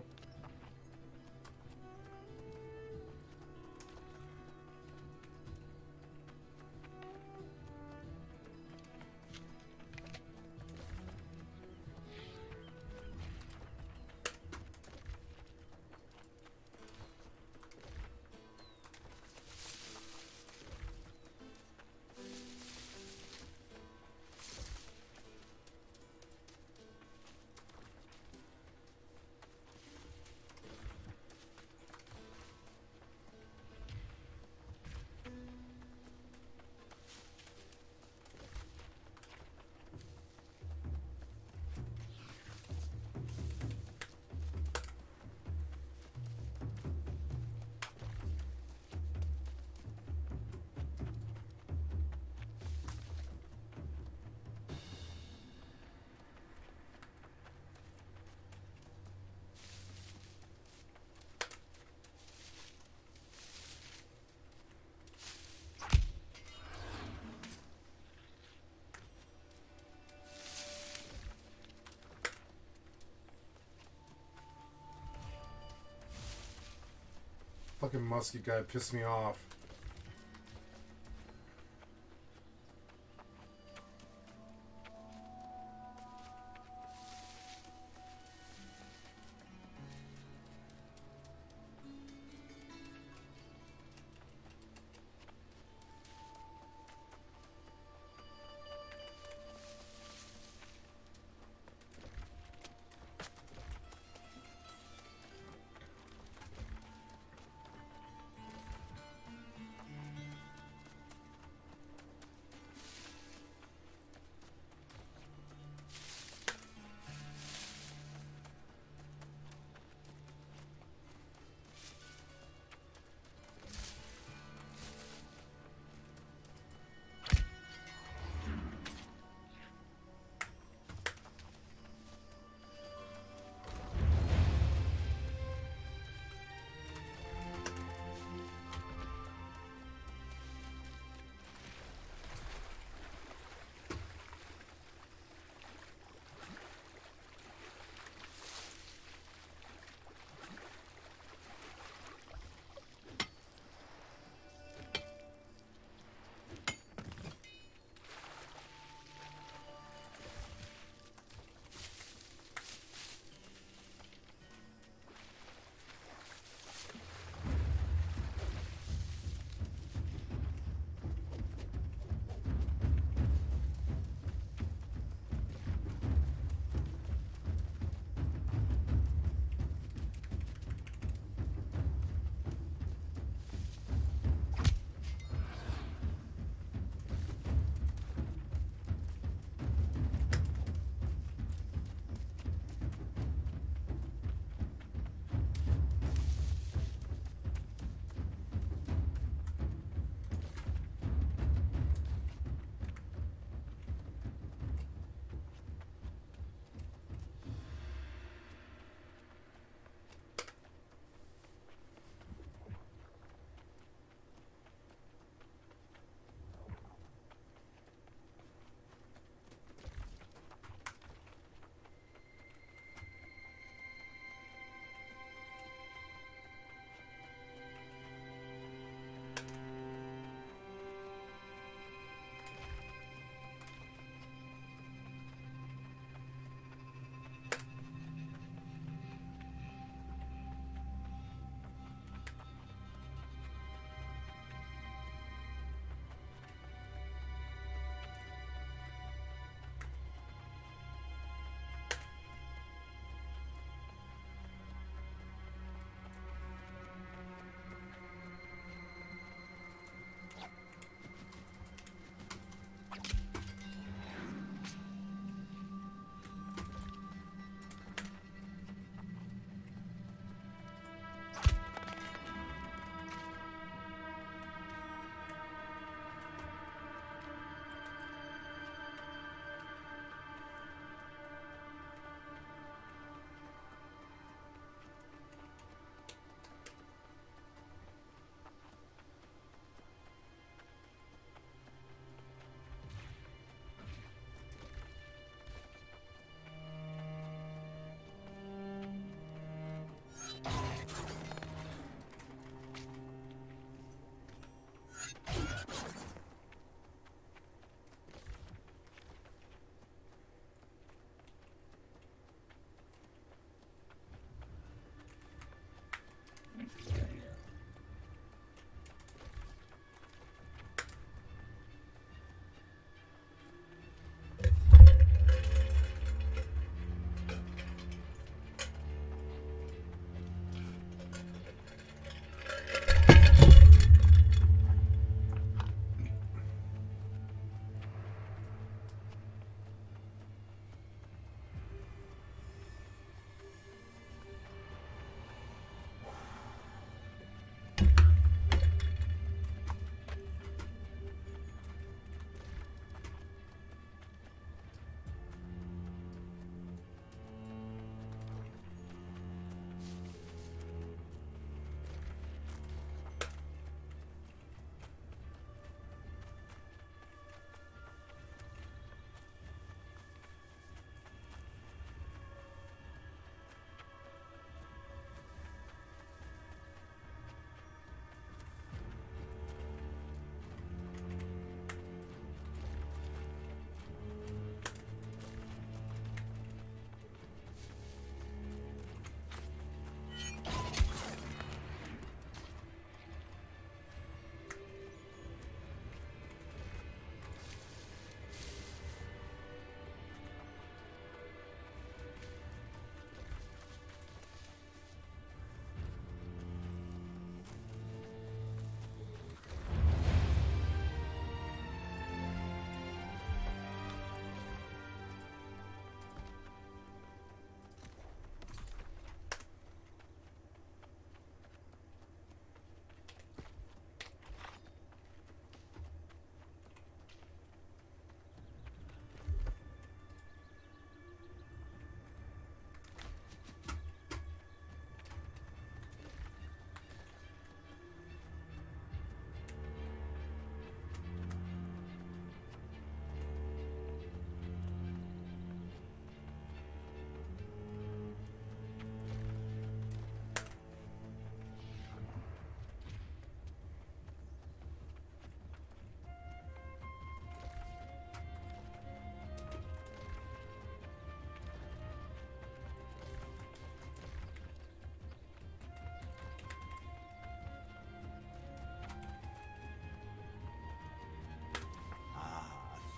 Fucking musket guy pissed me off.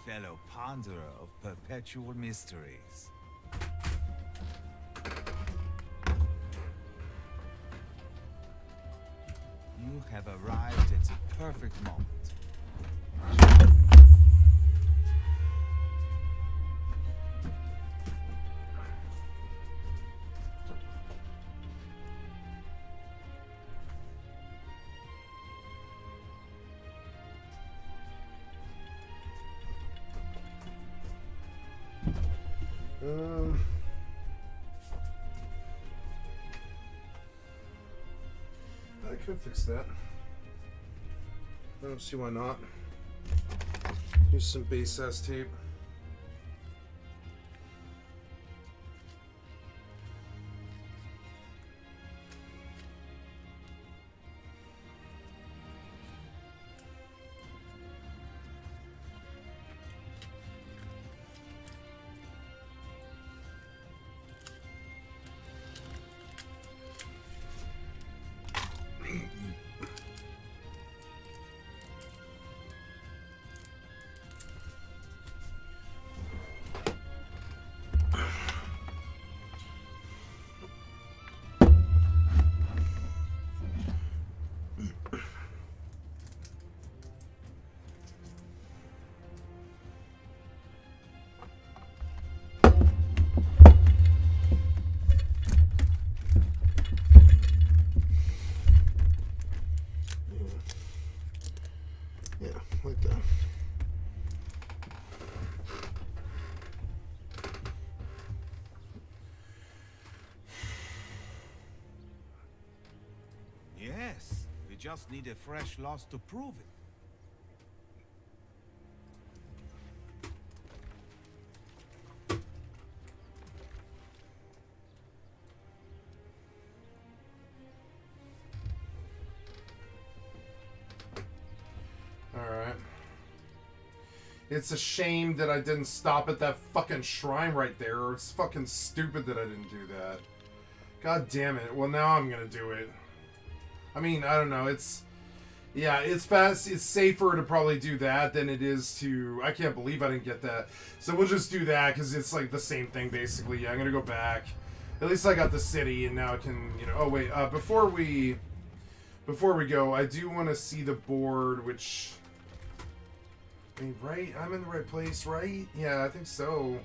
fellow ponderer of perpetual mysteries. You have arrived at the perfect moment. I could fix that. I don't see why not. Use some base ass tape. Yeah, like that. Yes, we just need a fresh loss to prove it. Alright. It's a shame that I didn't stop at that fucking shrine right there. It's fucking stupid that I didn't do that. God damn it. Well, now I'm gonna do it. I mean, I don't know. It's... Yeah, it's fast. It's safer to probably do that than it is to... I can't believe I didn't get that. So we'll just do that, because it's like the same thing, basically. Yeah, I'm gonna go back. At least I got the city, and now I can, you know... Oh, wait. Before we go, I do want to see the board, which... I mean, right? I'm in the right place, right? Yeah, I think so.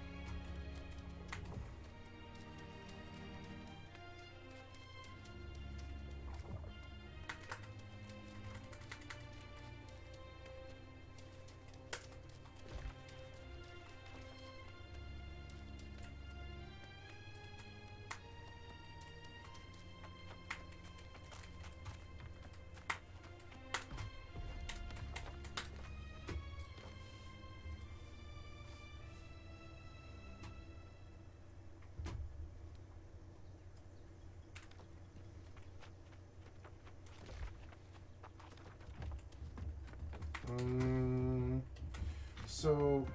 So...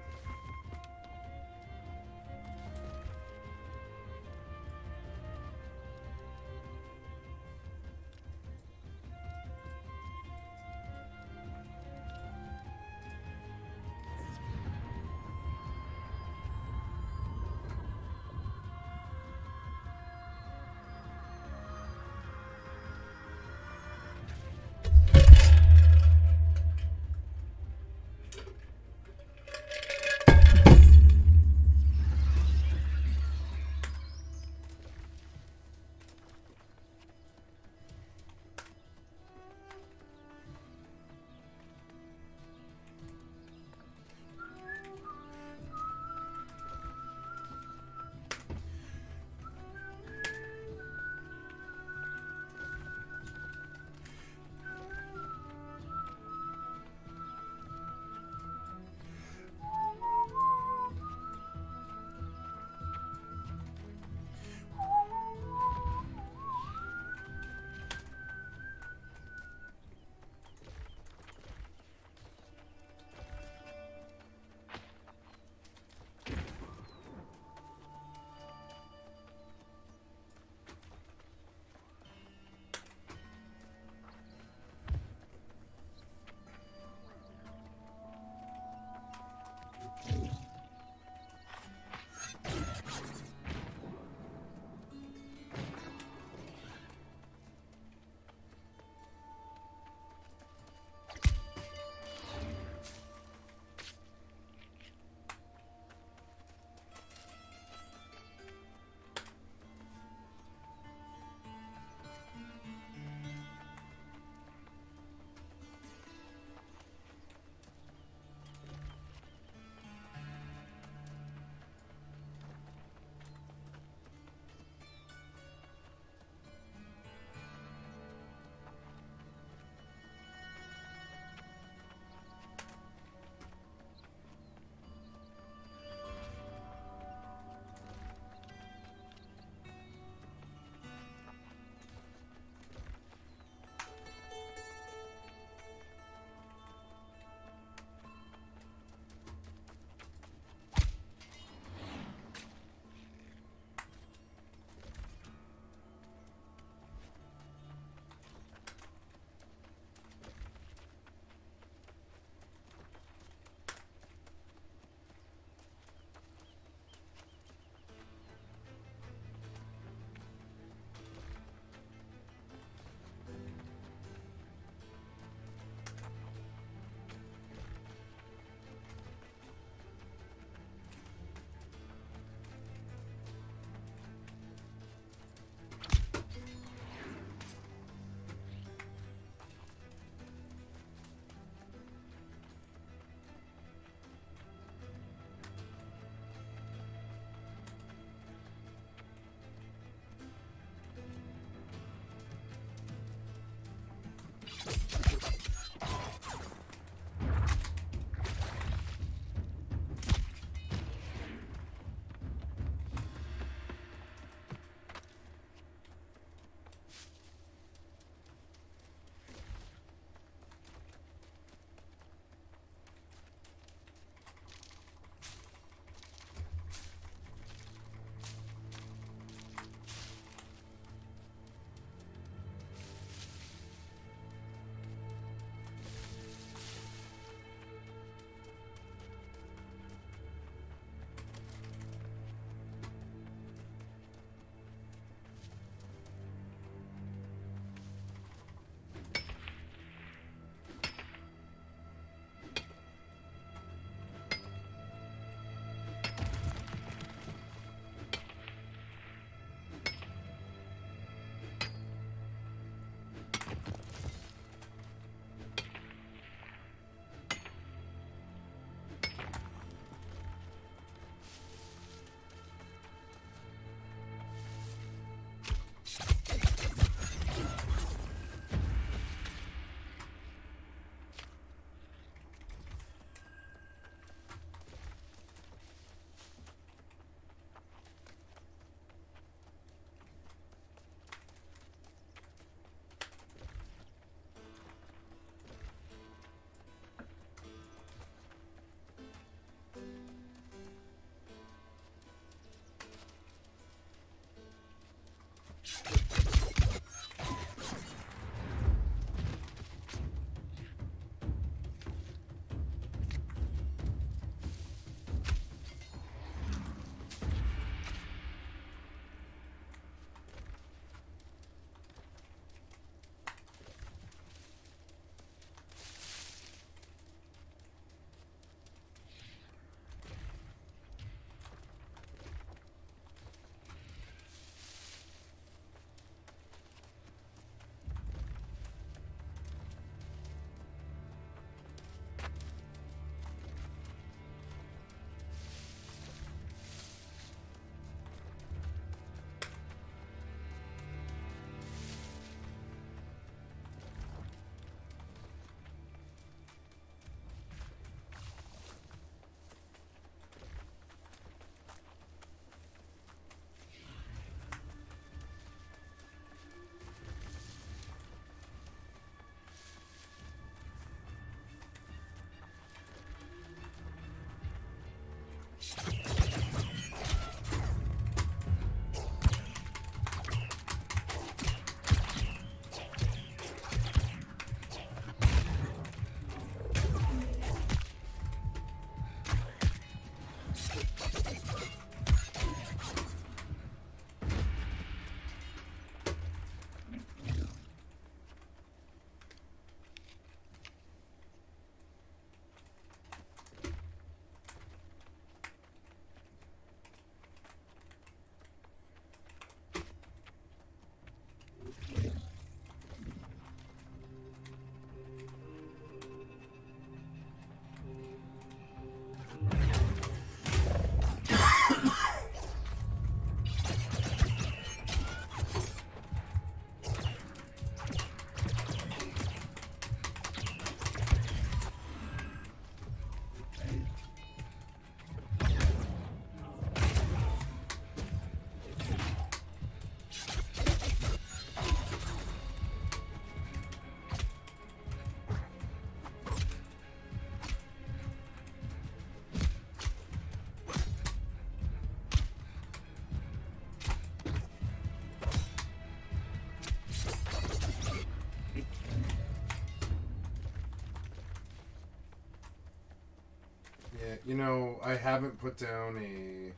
Okay, you know, I haven't put down a...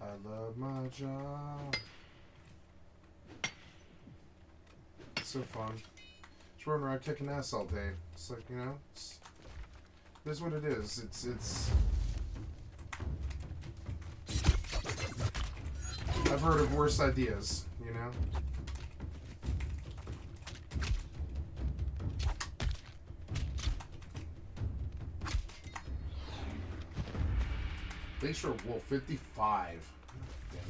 I love my job. It's so fun. Just running around kicking ass all day. It's like, you know, it is what it is. It's I've heard of worse ideas, you know? Glacier Wolf 55. Damn it.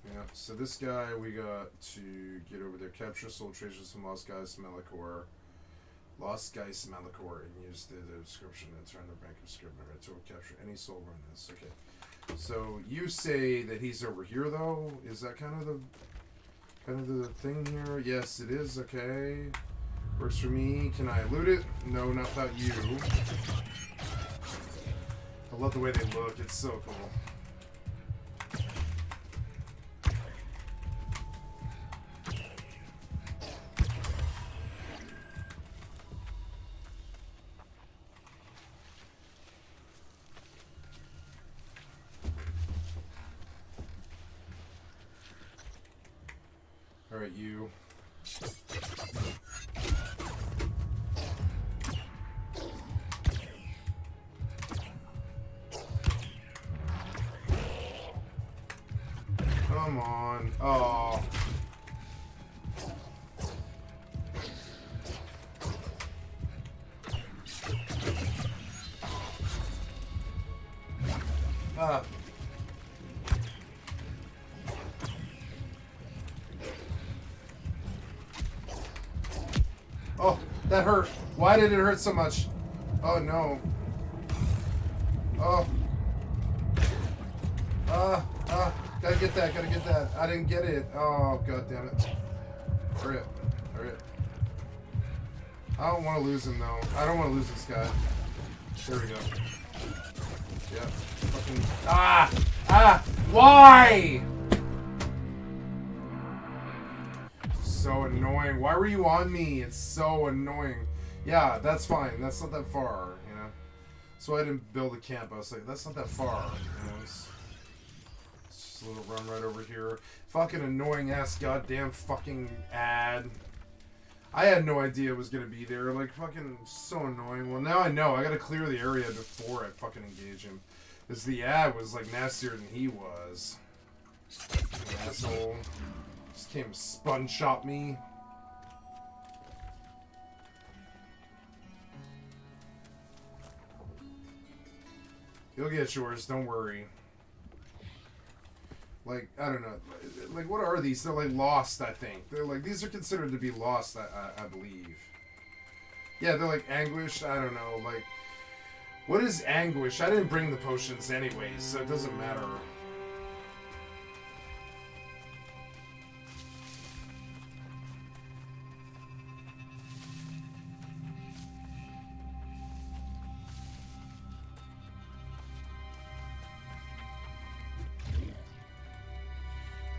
Yeah, so this guy we got to get over there, capture soul treasures from Lost Guys Melikor. Lost Guys Melikor, and use the description to turn the bank of scrivener to capture any soul run this. Okay. So you say that he's over here though? Is that kind of the thing here? Yes, it is. Okay. Works for me. Can I loot it? No, not without you. I love the way they look. It's so cool. All right, you. Come on. Oh. Ah. Oh, that hurt. Why did it hurt so much? Oh, no. Oh. Gotta get that, gotta get that. I didn't get it. Oh, god damn it. Hurry up. Hurry up. I don't want to lose him, though. I don't want to lose this guy. There we go. Yeah. Fucking... Ah! Ah! Why? So annoying. Why were you on me? It's so annoying. Yeah, that's fine. That's not that far, you know? So I didn't build a camp. I was like, that's not that far, you know? It's just a little run right over here. Fucking annoying ass goddamn fucking ad. I had no idea it was gonna be there. Like, fucking so annoying. Well, now I know. I gotta clear the area before I fucking engage him. Because the ad was, like, nastier than he was. Asshole. Just came sponge shot me. You'll get yours, don't worry. Like, I don't know. Like, what are these? They're like lost, I think. They're like, these are considered to be lost, I believe. Yeah, they're like anguished. I don't know. Like, what is anguish? I didn't bring the potions anyways, so it doesn't matter.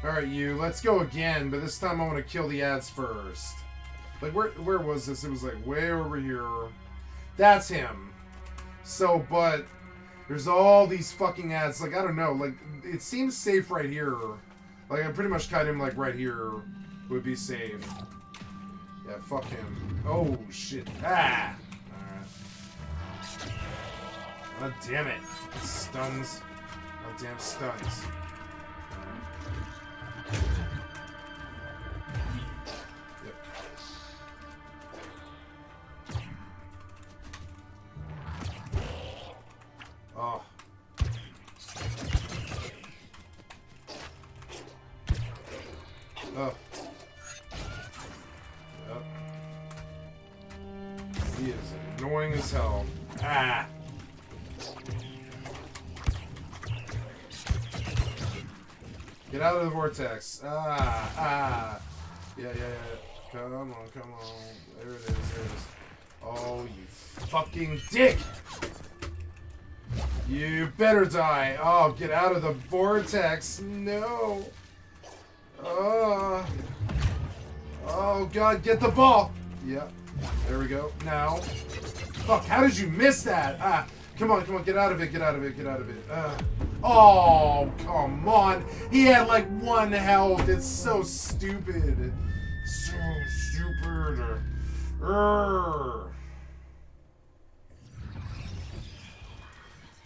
Alright, you. Let's go again, but this time I want to kill the ads first. Like, where was this? It was, like, way over here. That's him. So, but there's all these fucking ads. Like, I don't know. Like, it seems safe right here. Like, I pretty much cut him, like, right here would be safe. Yeah, fuck him. Oh, shit. Ah! Alright. God damn it. It stuns. God damn stuns. Yep. Oh. Oh. Yep. He is annoying as hell. Ah! Get out of the vortex. Yeah. Come on. There it is. Oh, you fucking dick! You better die. Oh, get out of the vortex. No. Oh, God, get the ball. Yeah. There we go. Now. Fuck, how did you miss that? Come on, get out of it. Oh, come on. He had like 1 health. It's so stupid. So stupid.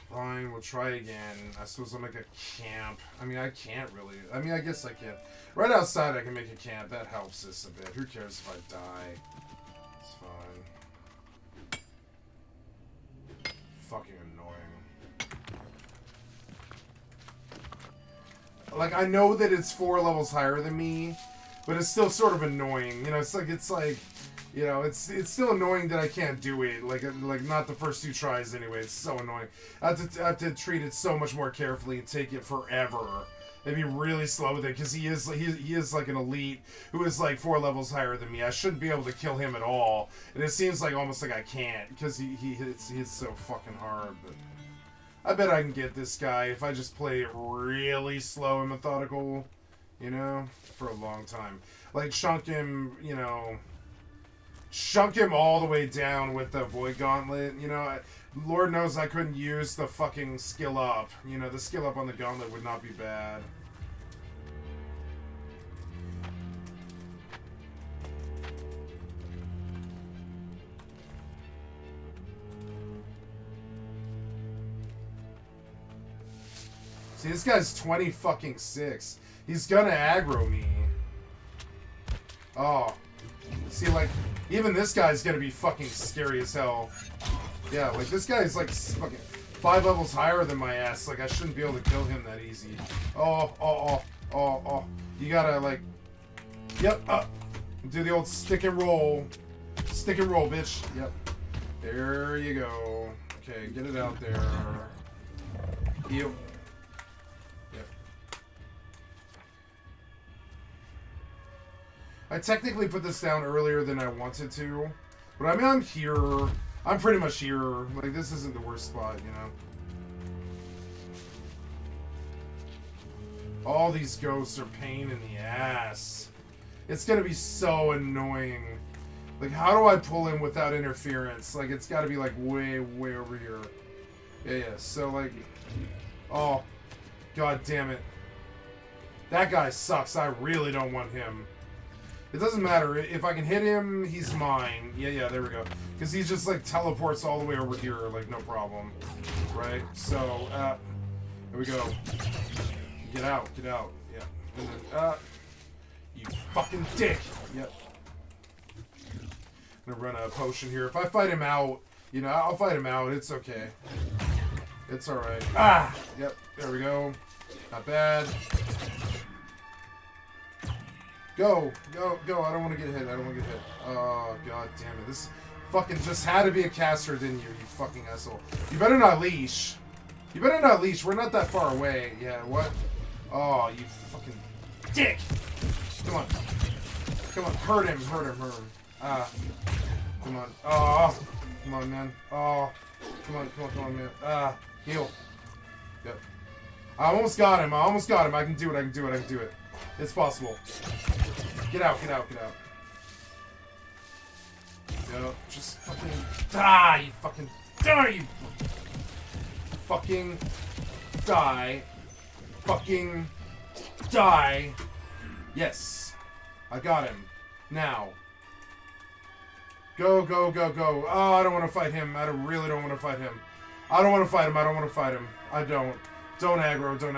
Fine, we'll try again. I suppose I'll make a camp. I mean, I can't really. I mean, I guess I can. Right outside, I can make a camp. That helps us a bit. Who cares if I die? It's fine. Fucking annoying. Like, I know that it's 4 levels higher than me, but it's still sort of annoying. You know, it's like, you know, it's still annoying that I can't do it. Like not the first 2 tries anyway. It's so annoying. I have to treat it so much more carefully and take it forever. And be really slow with it because he is like an elite who is like 4 levels higher than me. I shouldn't be able to kill him at all, and it seems like almost like I can't because he's so fucking hard. But I bet I can get this guy if I just play it really slow and methodical, you know, for a long time. Like chunk him, you know. Chunk him all the way down with the Void Gauntlet, you know. Lord knows I couldn't use the fucking skill up. You know, the skill up on the Gauntlet would not be bad. See, this guy's 20 fucking 6. He's gonna aggro me. Oh. See, like, even this guy's gonna be fucking scary as hell. Yeah, like, this guy's, like, fucking 5 levels higher than my ass. Like, I shouldn't be able to kill him that easy. Oh. You gotta, like... Yep, do the old stick and roll. Stick and roll, bitch. Yep. There you go. Okay, get it out there. Heal. Yep. I technically put this down earlier than I wanted to. But I mean, I'm here. I'm pretty much here. Like, this isn't the worst spot, you know? All these ghosts are pain in the ass. It's gonna be so annoying. Like, how do I pull him without interference? Like, it's gotta be, like, way over here. Yeah, so, like... Oh. God damn it. That guy sucks. I really don't want him. It doesn't matter. If I can hit him, he's mine. Yeah, there we go. Because he just, like, teleports all the way over here, like, no problem. Right? So, here we go. Get out. Yeah. And then, you fucking dick! Yep. I'm gonna run a potion here. If I fight him out, you know, I'll fight him out. It's okay. It's alright. Yep. There we go. Not bad. Go. I don't want to get hit. Oh, god damn it. This fucking just had to be a caster, didn't you? You fucking asshole. You better not leash. We're not that far away. Yeah, what? Oh, you fucking dick. Come on. Hurt him. Come on. Oh. Come on, man. Oh. Come on, man. Heal. Yep. I almost got him. I can do it. It's possible. Get out. Go. Just fucking die, you fucking die, you fucking die. Fucking die. Yes. I got him. Now. Go. Oh, I don't want to fight him. I really don't want to fight him. I don't want to fight him. I don't. Don't aggro him.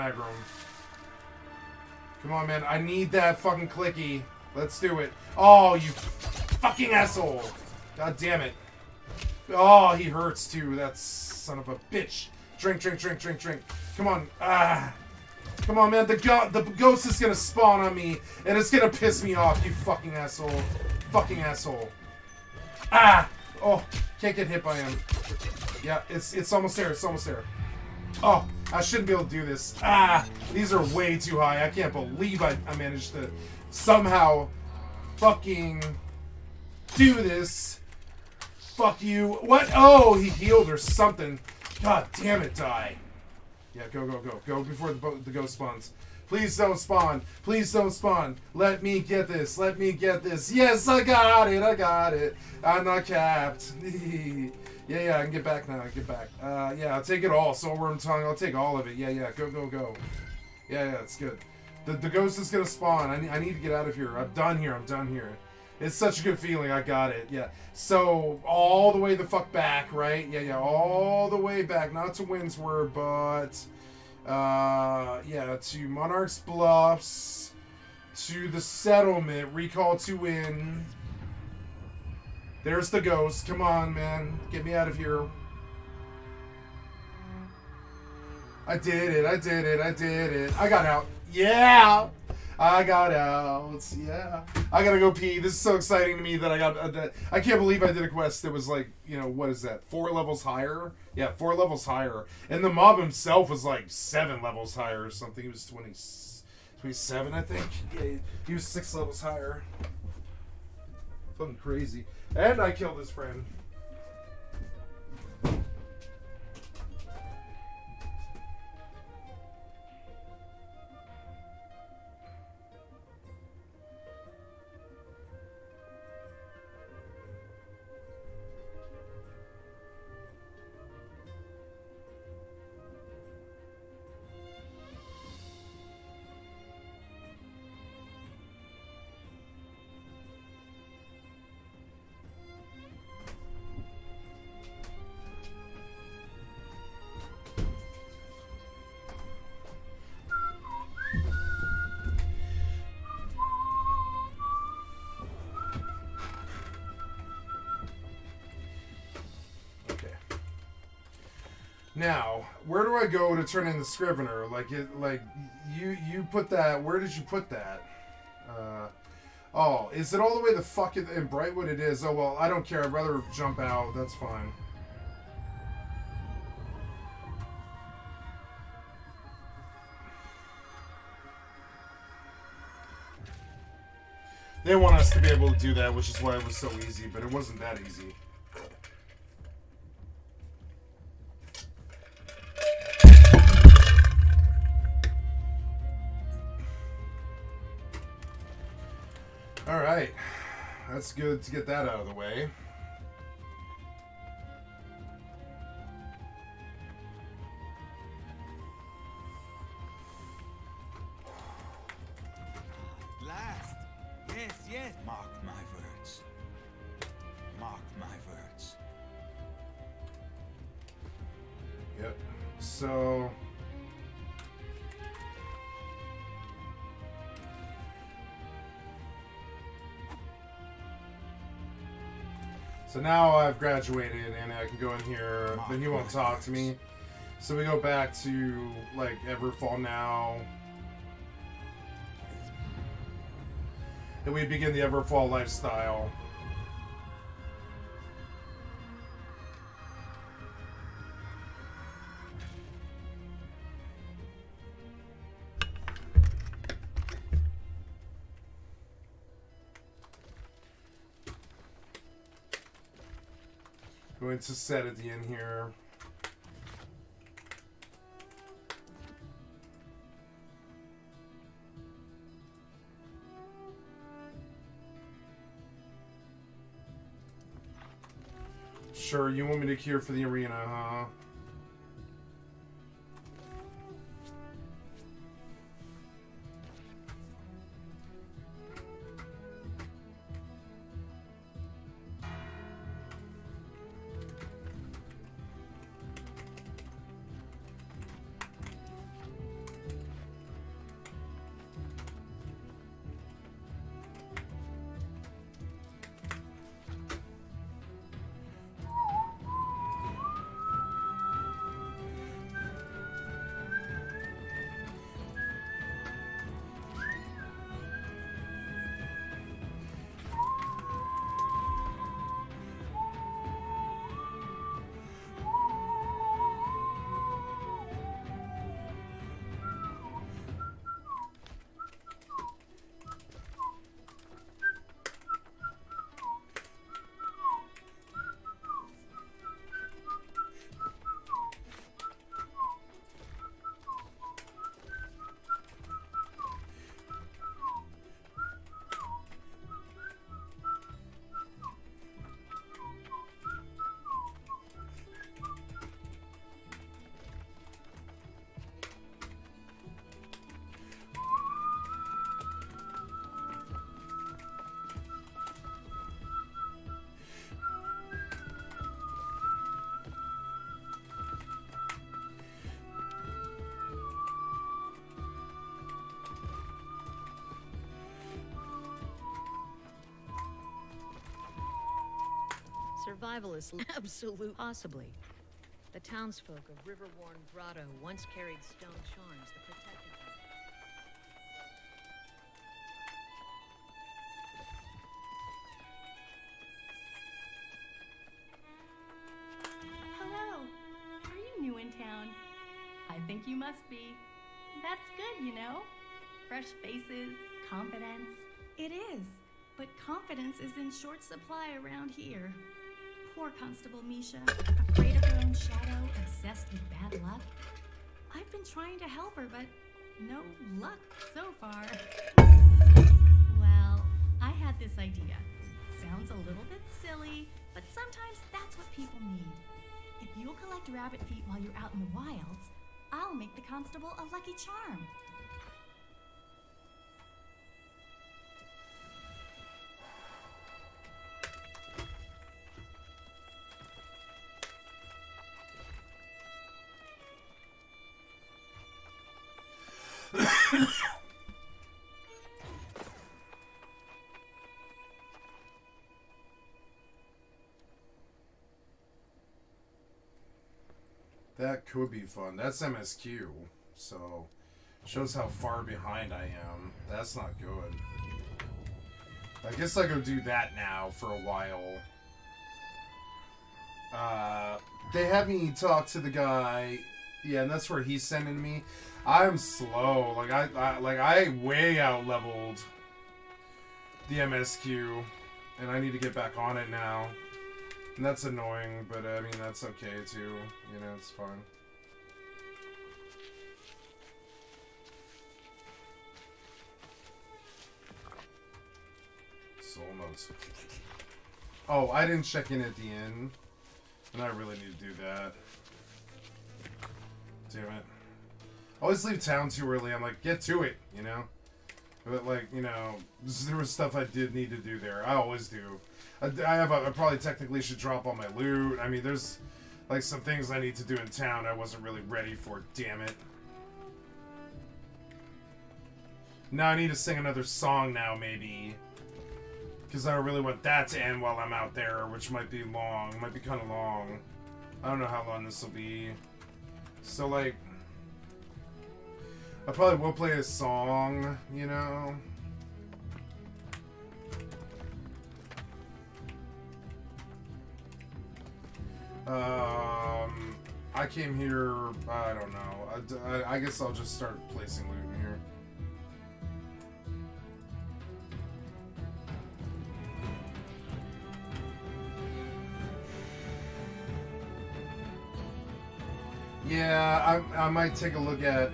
Come on, man. I need that fucking clicky. Let's do it. Oh, you fucking asshole. God damn it. Oh, he hurts too. That son of a bitch. Drink. Come on. Come on, man. The ghost is gonna spawn on me, and it's gonna piss me off, you fucking asshole. Oh, can't get hit by him. Yeah, it's almost there. Oh, I shouldn't be able to do this. Ah, these are way too high. I can't believe I managed to somehow fucking do this. Fuck you. What? Oh, he healed or something. God damn it, die. Yeah, go, go, go. Go before the ghost spawns. Please don't spawn. Please don't spawn. Let me get this. Let me get this. Yes, I got it. I got it. I'm not capped. Yeah, I can get back now. I can get back. Yeah, I'll take it all. Soulworm tongue. I'll take all of it. Yeah. Go, go, go. Yeah, it's good. The ghost is gonna spawn. I need to get out of here. I'm done here. I'm done here. It's such a good feeling. I got it. Yeah. So all the way the fuck back, right? Yeah. All the way back. Not to Windsward, but yeah, to Monarch's Bluffs, to the settlement. Recall to win. There's the ghost. Come on, man. Get me out of here. I did it. I did it. I did it. I got out. Yeah. I got out. Yeah. I gotta go pee. This is so exciting to me that I got. I can't believe I did a quest that was like, you know, what is that? 4 levels higher? Yeah, 4 levels higher. And the mob himself was like 7 levels higher or something. He was 27, I think. Yeah, he was 6 levels higher. Something crazy. And I killed his friend. Now, where do I go to turn in the Scrivener? Like you put that. Where did you put that? Oh, is it all the way the fuck in Brightwood? It is. Oh well, I don't care. I'd rather jump out. That's fine. They want us to be able to do that, which is why it was so easy, but it wasn't that easy. Alright, that's good to get that out of the way. Last. Yes. Mark my words. Mark my words. Yep, so... So now I've graduated and I can go in here, but he won't talk to me. So we go back to, like, Everfall now. And we begin the Everfall lifestyle. Going to set at the end here. Sure, you want me to cure for the arena, huh? survivalist. Absolute. Possibly. The townsfolk of Riverworn Grotto once carried stone charms that protected them. Hello. Are you new in town? I think you must be. That's good, you know. Fresh faces, confidence. It is, but confidence is in short supply around here. Poor Constable Misha, afraid of her own shadow, obsessed with bad luck. I've been trying to help her, but no luck so far. Well, I had this idea. Sounds a little bit silly, but sometimes that's what people need. If you'll collect rabbit feet while you're out in the wilds, I'll make the constable a lucky charm. That could be fun. That's MSQ, so shows how far behind I am. That's not good. I guess I go do that now for a while. They had me talk to the guy. Yeah, and that's where he's sending me. I'm slow. Like I way out leveled the MSQ, and I need to get back on it now. And that's annoying, but I mean, that's okay too. You know, it's fine. Soul notes. Oh, I didn't check in at the inn. And I really need to do that. Damn it. I always leave town too early. I'm like, get to it, you know? But like, you know, there was stuff I did need to do there. I always do. I probably technically should drop all my loot. I mean, there's like some things I need to do in town I wasn't really ready for, damn it. Now I need to sing another song now, maybe. Because I don't really want that to end while I'm out there, which might be long. Might be kind of long. I don't know how long this will be. So, like, I probably will play a song, you know? I came here, I don't know. I guess I'll just start placing loot in here. Yeah, I might take a look at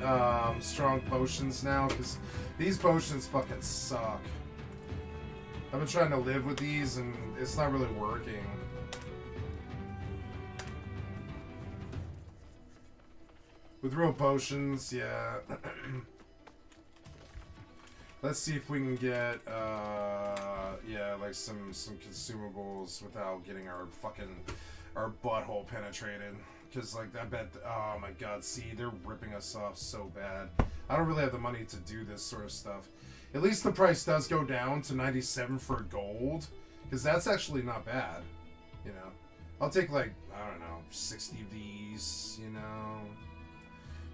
strong potions now, because these potions fucking suck. I've been trying to live with these, and it's not really working. With real potions, yeah. Let's see if we can get, yeah, like some consumables without getting our butthole penetrated. Because, like, I bet, oh my god, see, they're ripping us off so bad. I don't really have the money to do this sort of stuff. At least the price does go down to 97 for gold. Because that's actually not bad, you know. I'll take, like, I don't know, 60 of these, you know.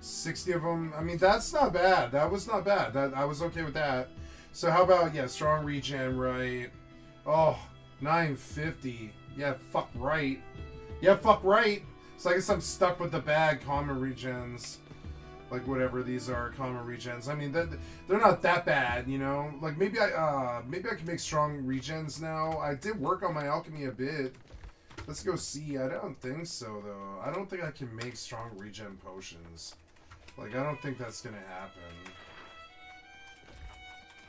60 of them. I mean, that's not bad. That was not bad. I was okay with that. So how about, yeah, strong regen, right? Oh, 950. Yeah, fuck right. Yeah, fuck right. So I guess I'm stuck with the bad common regens. Like, whatever these are, common regens. I mean, they're not that bad, you know? Like, maybe I can make strong regens now. I did work on my alchemy a bit. Let's go see. I don't think so, though. I don't think I can make strong regen potions. Like, I don't think that's gonna happen.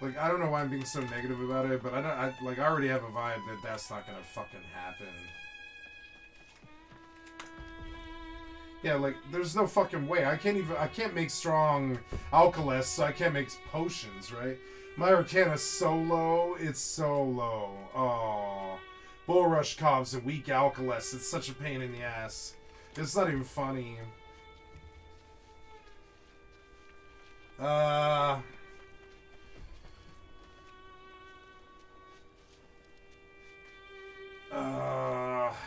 Like, I don't know why I'm being so negative about it, but I already have a vibe that that's not gonna fucking happen. Yeah, like, there's no fucking way. I can't make strong alkalists, so I can't make potions, right? My Arcana's so low, it's so low. Oh, Bull Rush Cobs and weak alkalists, it's such a pain in the ass. It's not even funny.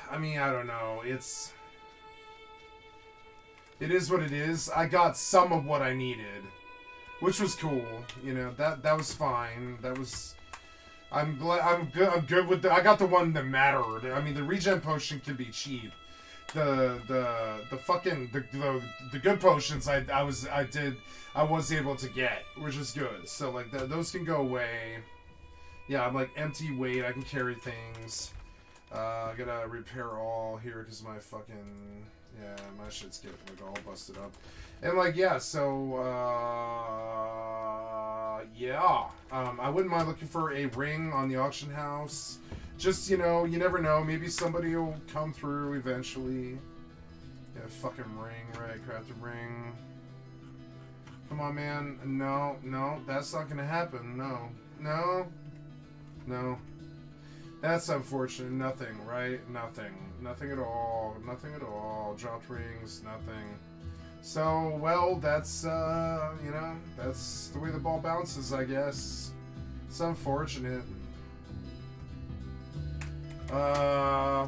I mean, I don't know. It is what it is. I got some of what I needed, which was cool. You know, that was fine. That was. I'm glad. I'm good with the. I got the one that mattered. I mean, the regen potion can be cheap. The good potions I was able to get, which is good. So like those can go away. Yeah, I'm like empty weight. I can carry things. I gotta repair all here because my fucking my shit's getting like all busted up. And like so I wouldn't mind looking for a ring on the auction house. Just, you know, you never know. Maybe somebody will come through eventually. Yeah, fucking ring, right? Craft a ring. Come on, man. No, that's not gonna happen. No. That's unfortunate. Nothing, right? Nothing. Nothing at all. Nothing at all. Dropped rings, nothing. So, well, that's, you know, that's the way the ball bounces, I guess. It's unfortunate. I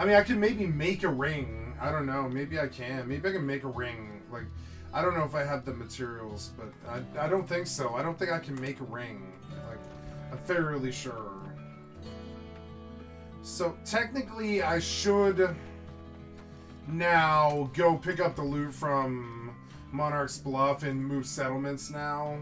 mean, I can maybe make a ring. I don't know. Maybe I can. Maybe I can make a ring. Like, I don't know if I have the materials, but I don't think so. I don't think I can make a ring. Like, I'm fairly sure. So, technically, I should now go pick up the loot from Monarch's Bluff and move settlements now.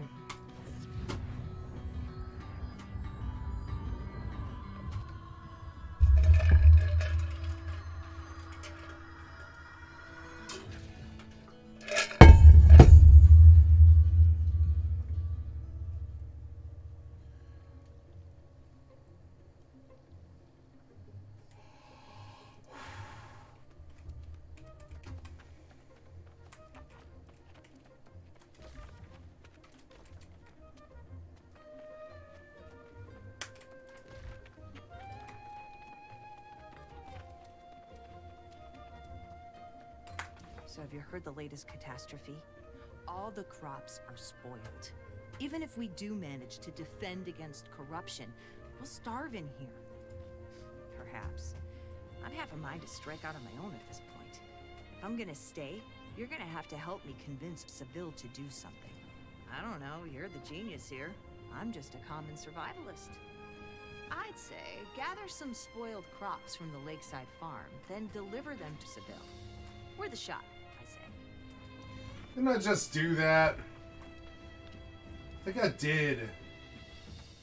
So have you heard the latest catastrophe? All the crops are spoiled. Even if we do manage to defend against corruption, we'll starve in here. Perhaps. I'd have a mind to strike out on my own at this point. If I'm gonna stay, you're gonna have to help me convince Seville to do something. I don't know, you're the genius here. I'm just a common survivalist. I'd say gather some spoiled crops from the lakeside farm, then deliver them to Seville. Worth a shot, I say. Didn't I just do that? I think I did.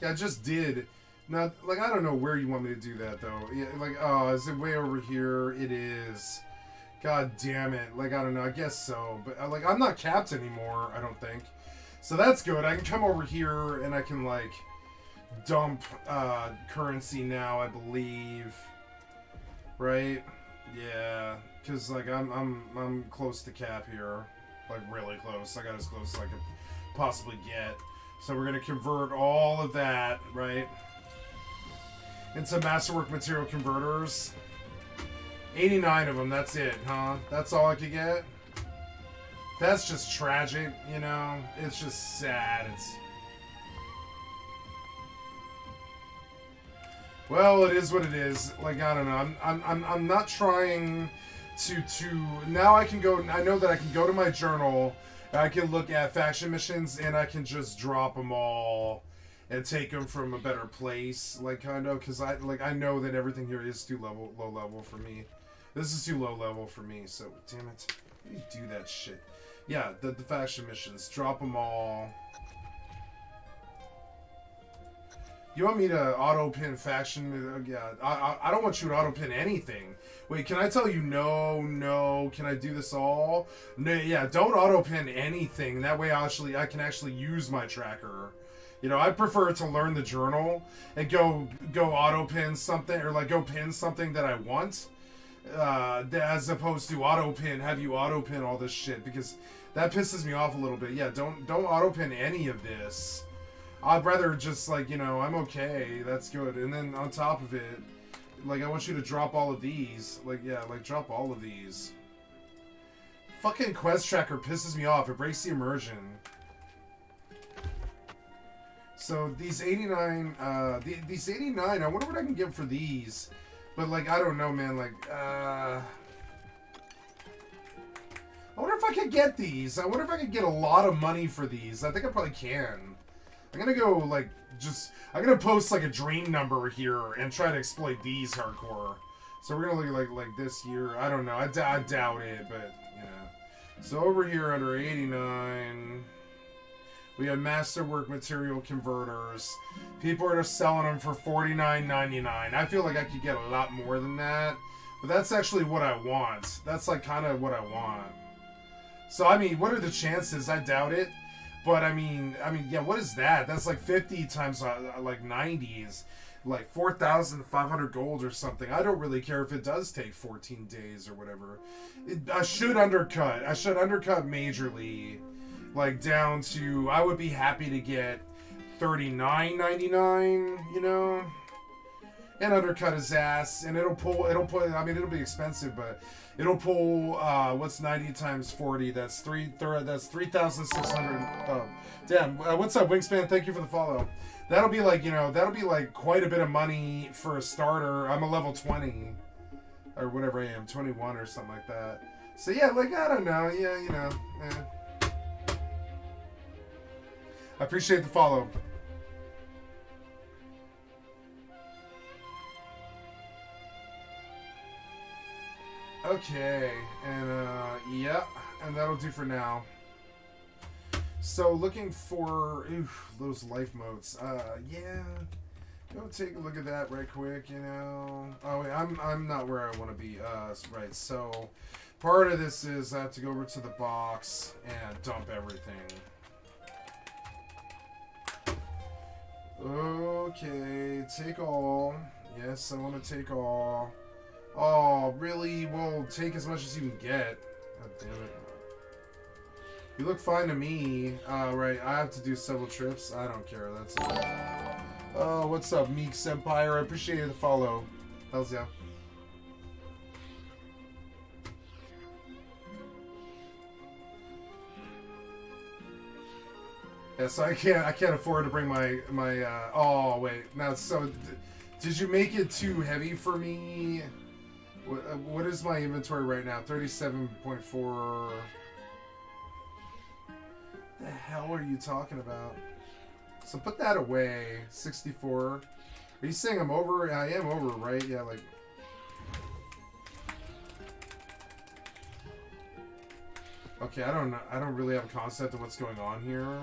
Yeah, I just did. Now, like, I don't know where you want me to do that, though. Yeah, like, oh, is it way over here? It is. God damn it. Like, I don't know. I guess so. But, like, I'm not capped anymore, I don't think. So that's good. I can come over here and I can, like, dump currency now, I believe. Right? Yeah. Because, like, I'm close to cap here. Like, really close. I got as close as I could possibly get. So we're going to convert all of that, right, into masterwork material converters. 89 of them, that's it, huh? That's all I could get? That's just tragic, you know? It's just sad. Well, it is what it is. Like, I don't know. I'm not trying to now I can go. I know that I can go to my journal. I can look at faction missions and I can just drop them all and take them from a better place, like, kind of, because I know that everything here is too low level for me. This is too low level for me. So damn it, how do you do that shit? Yeah, the faction missions, drop them all. You want me to auto pin faction? Yeah, I don't want you to auto pin anything. Wait, can I tell you no? Can I do this all? No, yeah, don't auto pin anything. That way, I can actually use my tracker. You know, I prefer to learn the journal and go auto pin something, or like go pin something that I want, as opposed to have you auto pin all this shit, because that pisses me off a little bit. Yeah, don't auto pin any of this. I'd rather just, like, you know, I'm okay, that's good. And then on top of it, like, I want you to drop all of these. Like, yeah, like, drop all of these. Fucking quest tracker pisses me off. It breaks the immersion. So, these 89, I wonder what I can get for these. But, like, I don't know, man. Like, I wonder if I could get these. I wonder if I could get a lot of money for these. I think I probably can. I'm gonna go, like, I'm gonna post, like, a dream number here and try to exploit these hardcore. So we're gonna look like this here. I don't know. I doubt it, but, you know. So over here under 89, we have masterwork material converters. People are selling them for $49.99. I feel like I could get a lot more than that. But that's actually what I want. That's, like, kind of what I want. So, I mean, what are the chances? I doubt it. But, I mean, yeah, what is that? That's like 50 times, like, 90s. Like, 4,500 gold or something. I don't really care if it does take 14 days or whatever. I should undercut. I should undercut majorly. Like, down to, I would be happy to get $39.99, you know? And undercut his ass. And it'll pull, I mean, it'll be expensive, but it'll pull, what's 90 times 40? That's 3,600. Oh, damn. What's up, Wingspan? Thank you for the follow. That'll be like, you know, that'll be like quite a bit of money for a starter. I'm a level 20. Or whatever I am, 21 or something like that. So yeah, like, I don't know. Yeah, you know. I appreciate the follow. Okay, and yeah, and that'll do for now. So looking for those life modes. Yeah, go take a look at that right quick. You know. Oh wait, I'm not where I want to be. Right. So part of this is I have to go over to the box and dump everything. Okay, take all. Yes, I want to take all. Oh, really? Well, take as much as you can get. God damn it. You look fine to me. Right, I have to do several trips. I don't care. That's it. Oh, what's up, Meek Senpai? I appreciate the follow. Hells yeah. Yeah, so I can't afford to bring my oh wait, now so did you make it too heavy for me? What is my inventory right now? 37.4. The hell are you talking about? So put that away. 64. Are you saying I'm over? I am over, right? Yeah, like. Okay, I don't know. I don't really have a concept of what's going on here.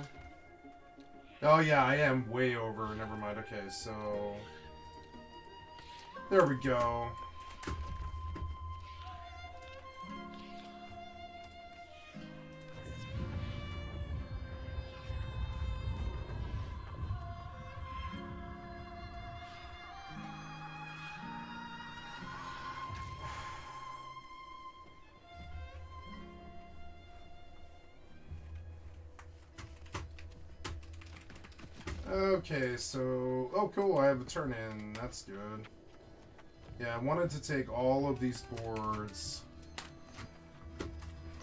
Oh yeah, I am way over. Never mind. Okay, so there we go. Okay, so... Oh, cool, I have a turn-in. That's good. Yeah, I wanted to take all of these boards.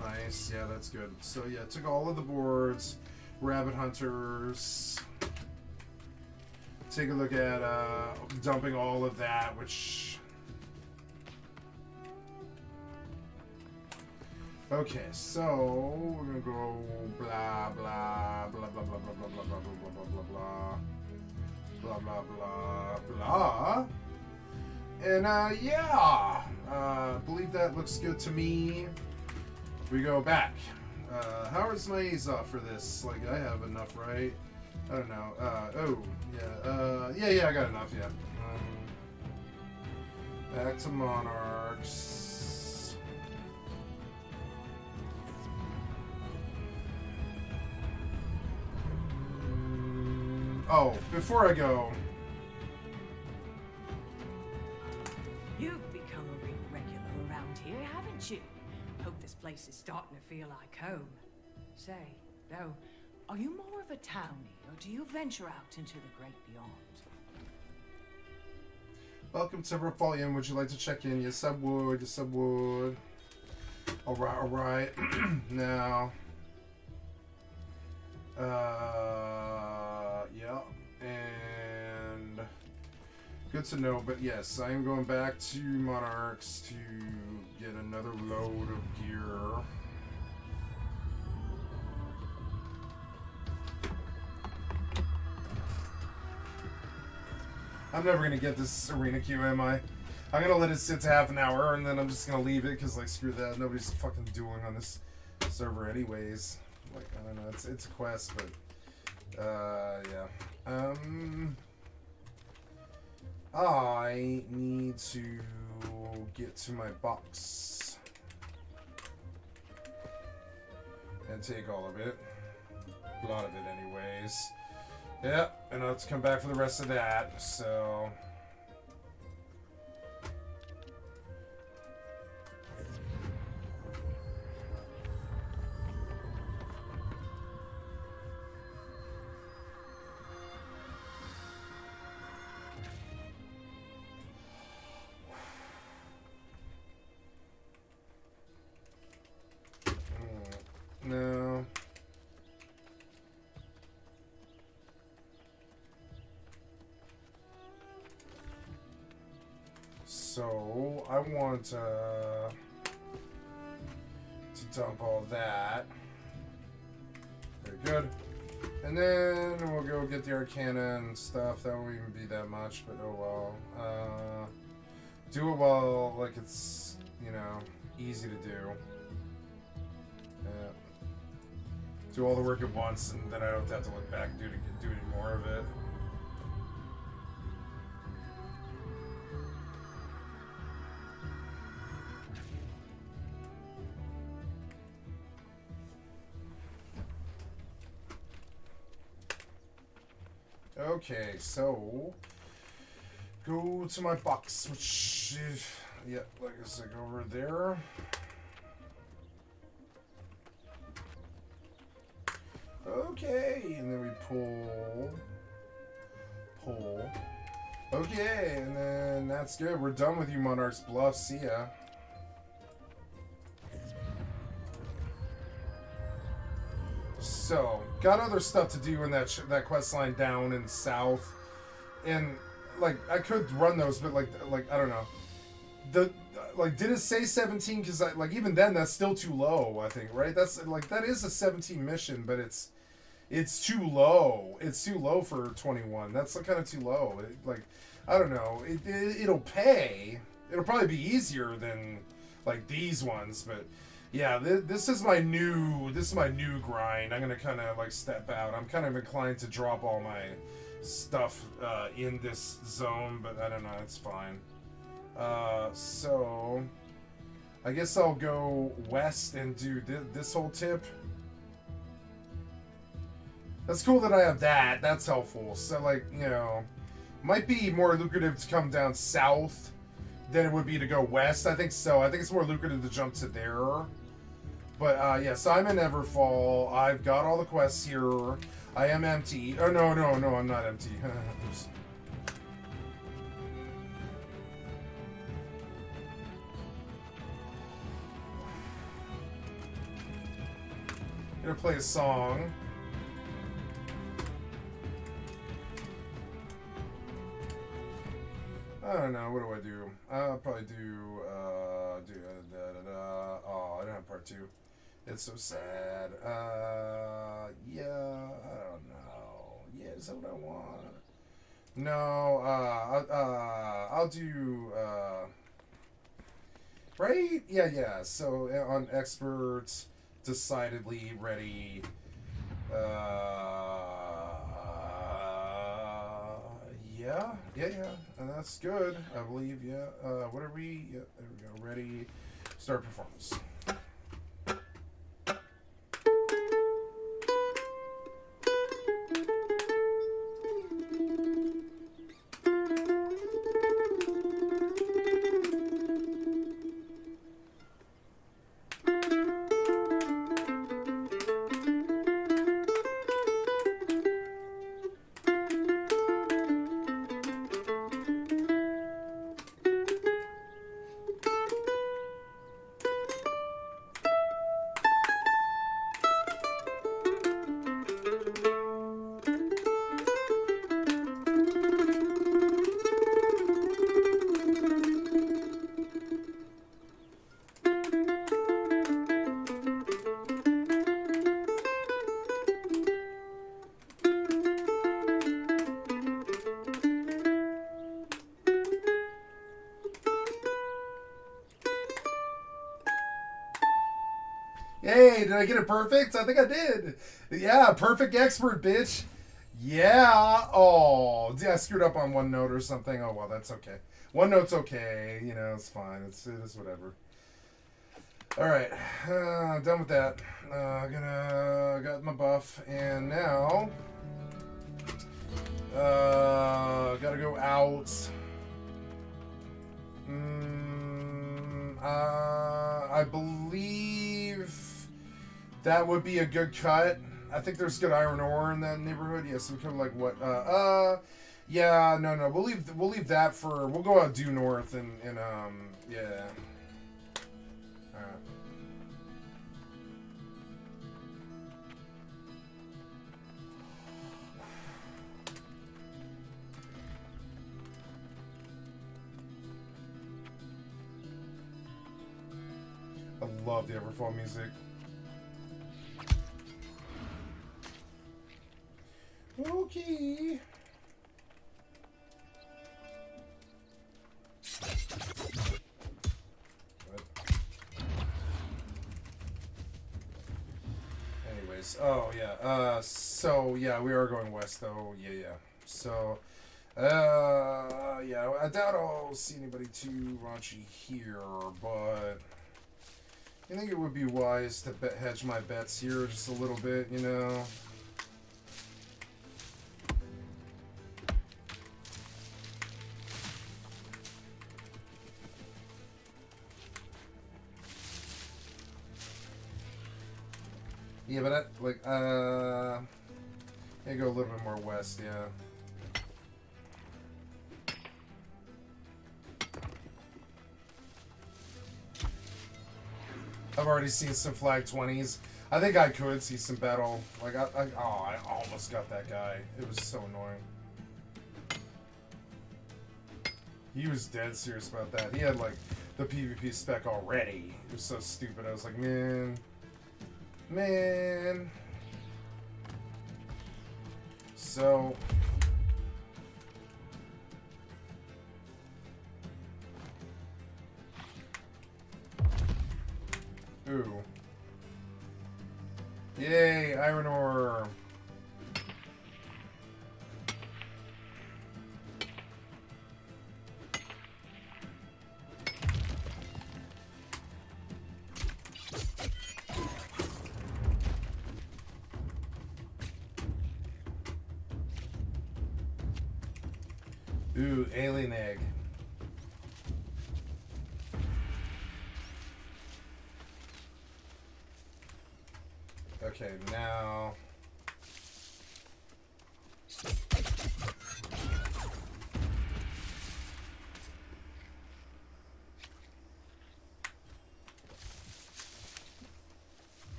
Nice, yeah, that's good. So, yeah, took all of the boards. Rabbit Hunters. Take a look at dumping all of that, which... Okay, so we're gonna go blah blah blah blah blah blah blah blah blah blah blah blah blah blah blah. And yeah, I believe that looks good to me. We go back. How is my A's off for this? Like I have enough, right? I don't know. Oh yeah. Yeah, I got enough. Yeah. Back to Monarchs. Oh, before I go... You've become a real regular around here, haven't you? Hope this place is starting to feel like home. Say, though, are you more of a townie, or do you venture out into the great beyond? Welcome to Refolium. Would you like to check in? Yes, I would. Yes, I would. Alright, alright. Now... yeah, and Good to know, but yes, I am going back to Monarchs to get another load of gear. I'm never gonna get this arena queue, am I? I'm gonna let it sit to half an hour, and then I'm just gonna leave it, because, like, screw that. Nobody's fucking doing on this server anyways. Like, I don't know, it's a quest, but, yeah. I need to get to my box and take all of it. A lot of it anyways. Yeah, and I'll have to come back for the rest of that, so... No. So, I want to dump all that. Very good. And then we'll go get the Arcana and stuff. That won't even be that much, but oh well. Do it while, like, it's, you know, easy to do. Yeah. Do all the work at once, and then I don't have to look back and do any more of it. Okay, so go to my box, which is, yeah, like I said, go over there. Okay, and then we pull. Okay, and then that's good. We're done with you, Monarch's Bluff. See ya. So, got other stuff to do in that quest line down in south, and like I could run those, but like I don't know. Did it say 17? Because like even then that's still too low. I think, right? That's like that is a 17 mission, but it's too low. It's too low for 21. That's kind of too low. Like I don't know. It'll pay. It'll probably be easier than like these ones, but. Yeah, this is my new grind. I'm gonna kind of like step out. I'm kind of inclined to drop all my stuff in this zone, but I don't know. It's fine. So I guess I'll go west and do this whole tip. That's cool that I have that. That's helpful. So like might be more lucrative to come down south than it would be to go west. I think so. I think it's more lucrative to jump to there. But, yeah, so I'm in Everfall. I've got all the quests here. I am empty. Oh, no, I'm not empty. Oops. I'm gonna play a song. I don't know, what do I do? I'll probably do, oh, I don't have part 2. It's so sad. Yeah, I don't know. Yeah, is that what I want? No, I'll do, right? Yeah, so on experts, decidedly ready, yeah, and that's good, I believe, yeah. What are we? Yeah, there we go, ready, start performance. Hey, did I get it perfect? I think I did. Yeah, perfect expert, bitch. Yeah. Oh, yeah, I screwed up on one note or something. Oh, well, that's okay. One note's okay. You know, it's fine. It is whatever. All right, done with that. Got my buff, and now gotta go out. I believe that would be a good cut. I think there's good iron ore in that neighborhood. Yeah, so we could like what? Yeah, no. We'll leave that for. We'll go out due north and yeah. All right. I love the Everfall music. Okay. Anyways, oh yeah. So yeah, we are going west though. Yeah. So, yeah. I doubt I'll see anybody too raunchy here, but I think it would be wise to hedge my bets here just a little bit, you know. Yeah, but I, like, yeah, go a little bit more west, yeah. I've already seen some flag 20s. I think I could see some battle. Like, I almost got that guy. It was so annoying. He was dead serious about that. He had, like, the PvP spec already. It was so stupid. I was like, man. So... Ooh. Yay, iron ore. Ooh, alien egg. Okay, now...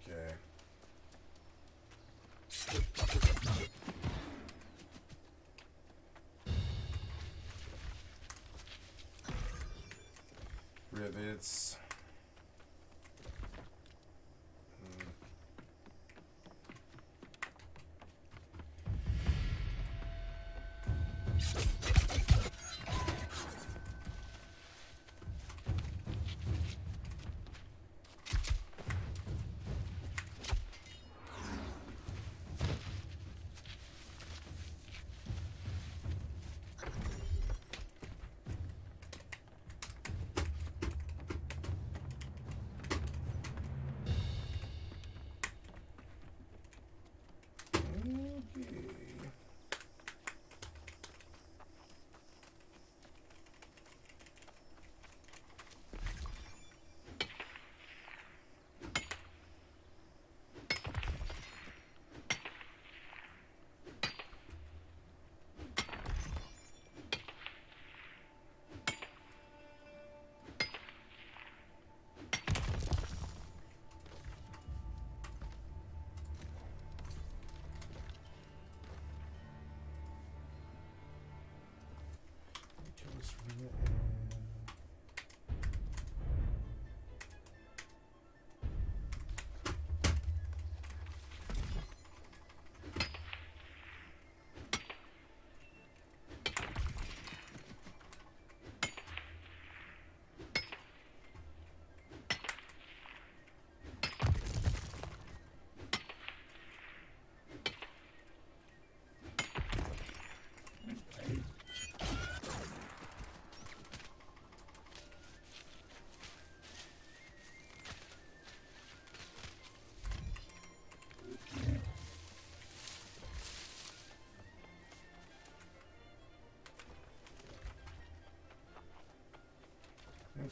Okay. Rivets.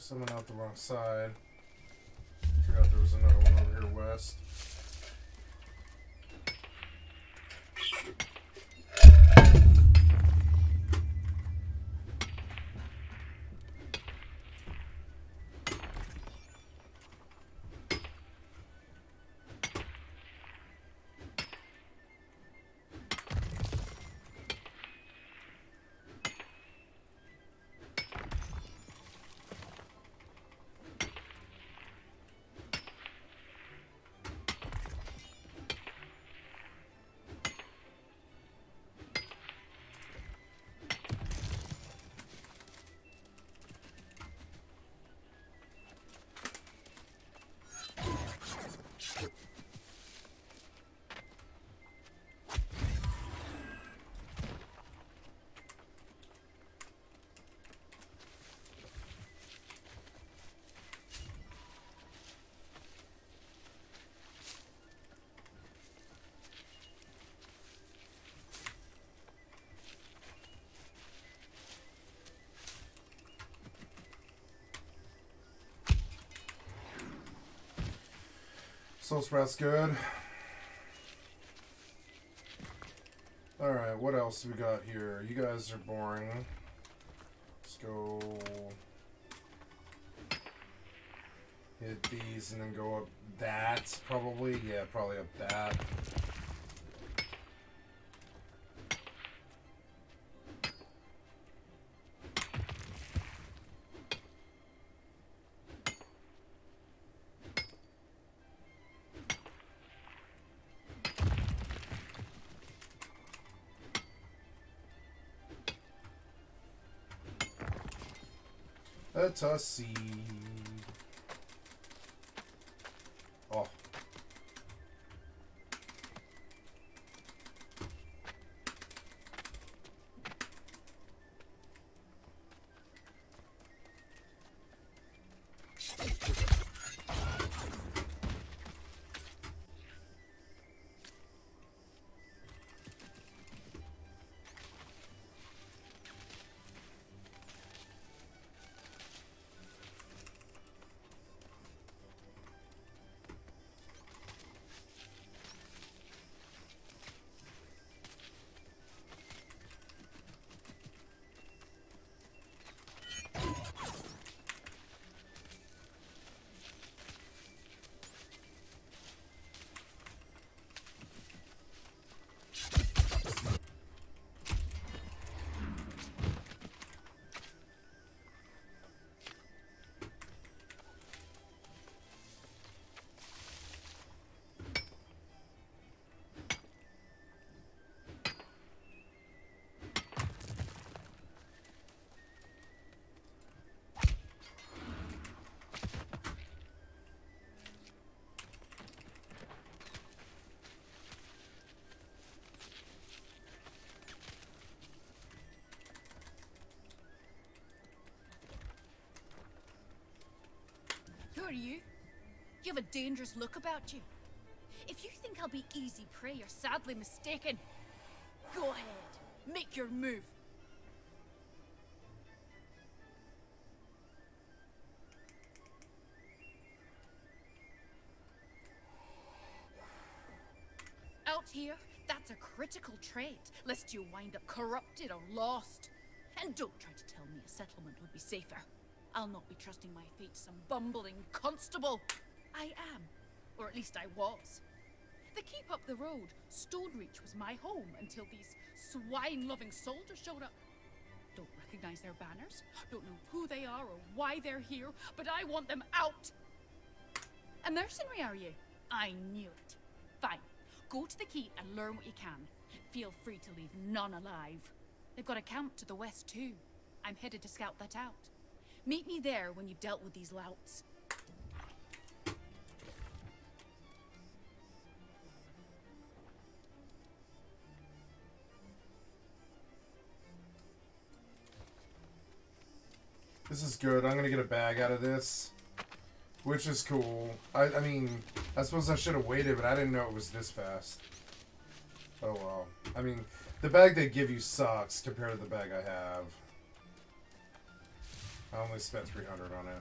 Someone out the wrong side. Forgot there was another one over here west. Soul Sprout's good. Alright, what else we got here? You guys are boring. Let's go hit these and then go up that, probably. Yeah, probably up that. Let us see. Oh. Who are you? You have a dangerous look about you. If you think I'll be easy prey, you're sadly mistaken. Go ahead, make your move. Out here, that's a critical trait, lest you wind up corrupted or lost. And don't try to tell me a settlement would be safer. I'll not be trusting my fate to some bumbling constable. I am, or at least I was. The keep up the road, Stonereach was my home until these swine-loving soldiers showed up. Don't recognize their banners, don't know who they are or why they're here, but I want them out. A mercenary, are you? I knew it. Fine, go to the keep and learn what you can. Feel free to leave none alive. They've got a camp to the west too. I'm headed to scout that out. Meet me there when you've dealt with these louts. This is good. I'm gonna get a bag out of this, which is cool. I mean, I suppose I should have waited, but I didn't know it was this fast. Oh well. I mean, the bag they give you sucks compared to the bag I have. I only spent 300 on it.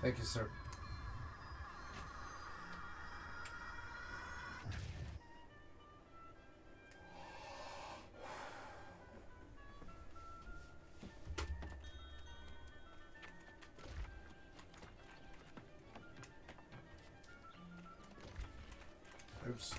Thank you, sir. Oops.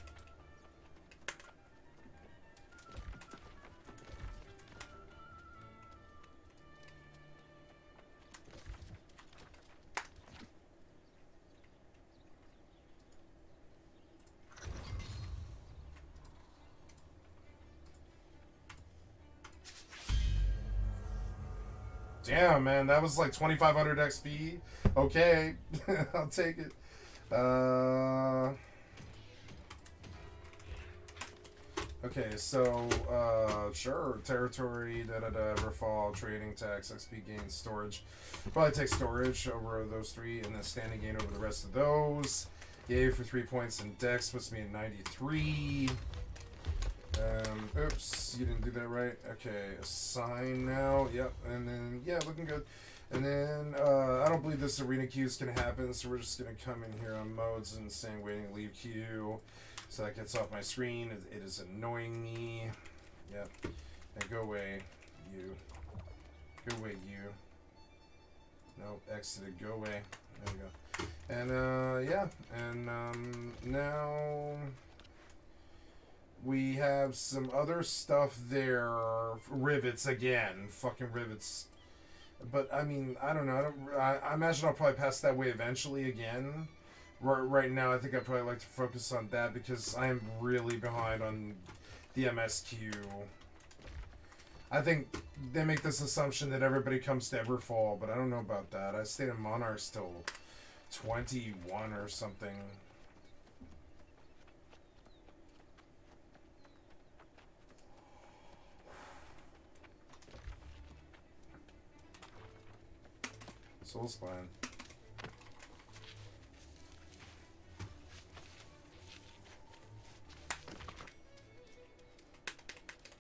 Damn, man, that was like 2,500 XP. Okay, I'll take it. Okay, so, sure, territory, Everfall, trading tax, XP gain, storage. Probably take storage over those three, and then standing gain over the rest of those. Yay for 3 points, and Dex puts me at 93. Oops, you didn't do that right. Okay, assign now. Yep, and then, yeah, looking good. And then, I don't believe this arena queue is going to happen, so we're just going to come in here on modes and saying waiting, leave queue. So that gets off my screen. It is annoying me. Yep. And go away, you. Go away, you. Nope, exited. Go away. There we go. And, yeah. And, now we have some other stuff there. Rivets again. Fucking rivets. But, I mean, I don't know. I imagine I'll probably pass that way eventually again. Right now, I think I'd probably like to focus on that because I am really behind on the MSQ. I think they make this assumption that everybody comes to Everfall, but I don't know about that. I stayed in Monarchs till 21 or something. Soulspine.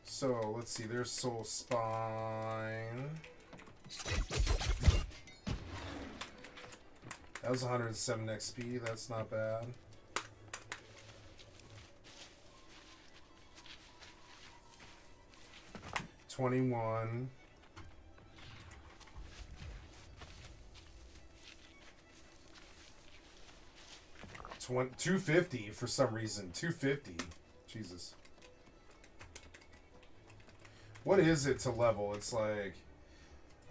So, let's see, there's Soul Spine. That was 107 XP, that's not bad. $21. 250 for some reason. 250. Jesus. What is it to level? It's like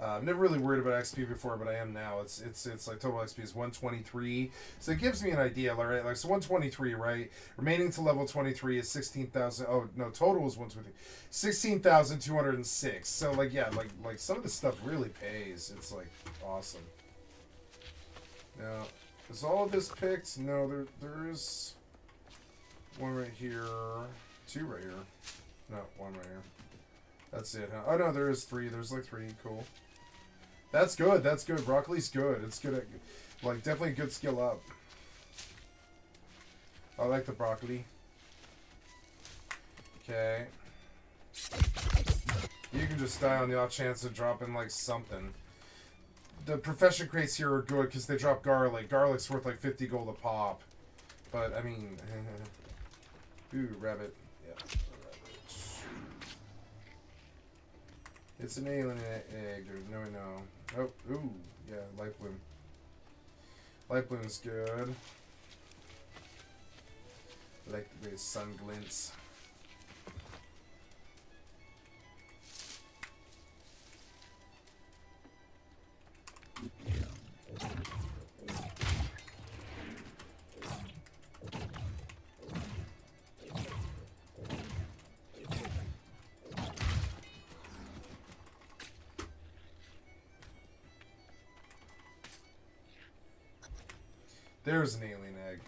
I've never really worried about XP before, but I am now. It's like total XP is 123, so it gives me an idea, right? Like so 123, right? Remaining to level 23 is 16,000. Oh no, total is 123, 16,206. So like yeah, like some of this stuff really pays. It's like awesome. Now, is all of this picked? No, there's one right here, two right here. No, one right here. That's it, huh? Oh no, there is three. There's like three. Cool. That's good. That's good. Broccoli's good. It's good at, like, definitely a good skill up. I like the broccoli. Okay. You can just die on the off chance of dropping, like, something. The profession crates here are good because they drop garlic. Garlic's worth, like, 50 gold a pop. But, I mean... Ooh, rabbit. Yeah, rabbit. It's an alien egg. There's no no. Oh, ooh, yeah, light bloom. Light bloom's good. I like the way the sun glints. There's an alien egg.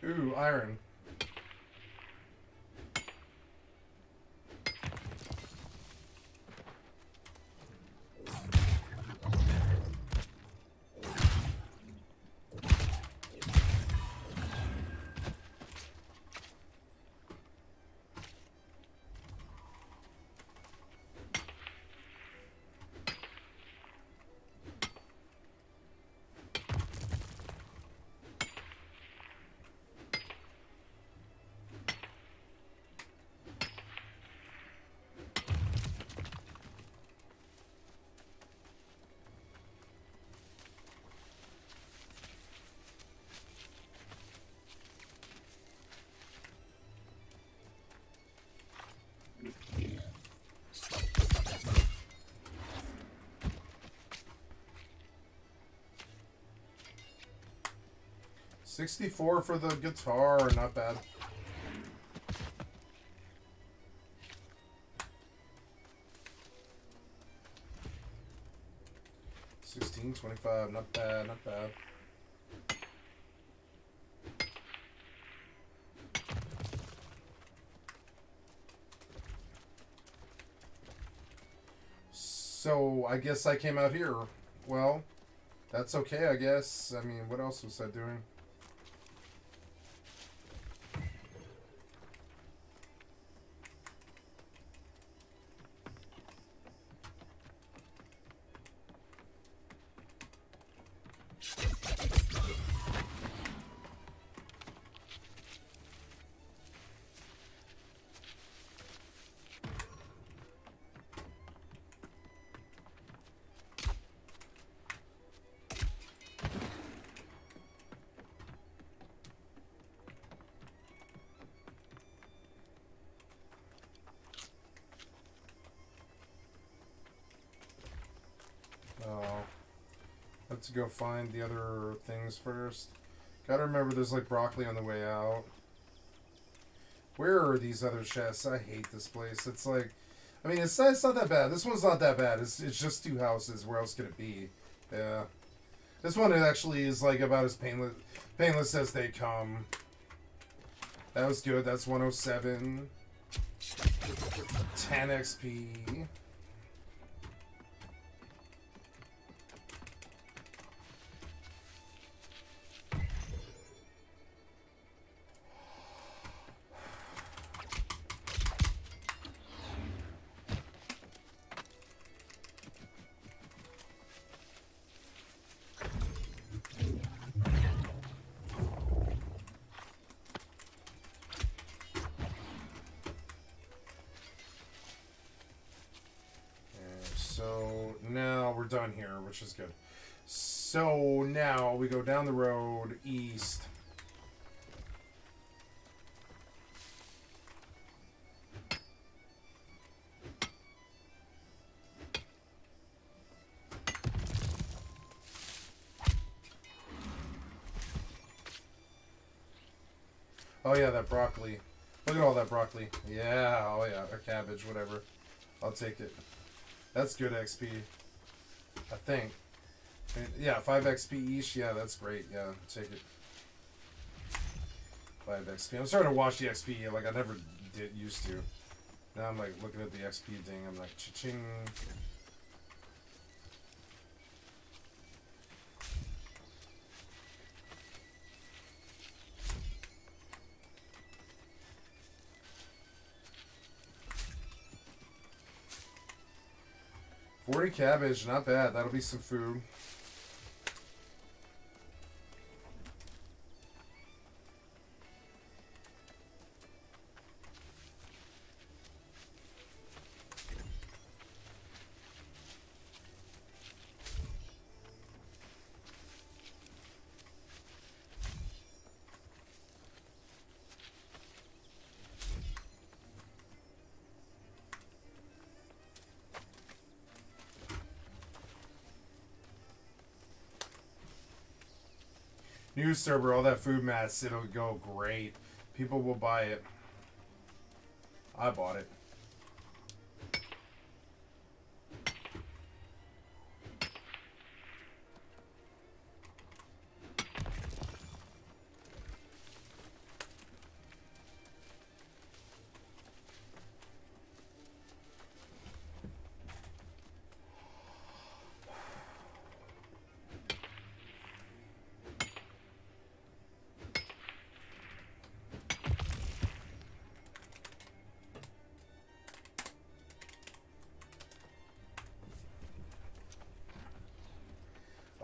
Ooh, iron. $64 for the guitar, not bad. $16.25, not bad, not bad. So I guess I came out here. Well, that's okay, I guess. I mean, what else was I doing? To go find the other things first. Gotta remember there's like broccoli on the way out. Where are these other chests? I hate this place. It's like, I mean, it's not that bad. This one's not that bad. It's just 2 houses. Where else could it be? Yeah. This one actually is like about as painless as they come. That was good. That's 107. 10 XP. So now we're done here, which is good. So now we go down the road east. Oh yeah, that broccoli. Look at all that broccoli. Yeah, oh yeah, or cabbage, whatever. I'll take it. That's good XP. I think. Yeah, 5 XP each. Yeah, that's great. Yeah, take it. 5 XP. I'm starting to watch the XP like I never used to. Now I'm like looking at the XP thing. I'm like, cha-ching. $40 cabbage, not bad. That'll be some food. New server, all that food mats, it'll go great. People will buy it. I bought it.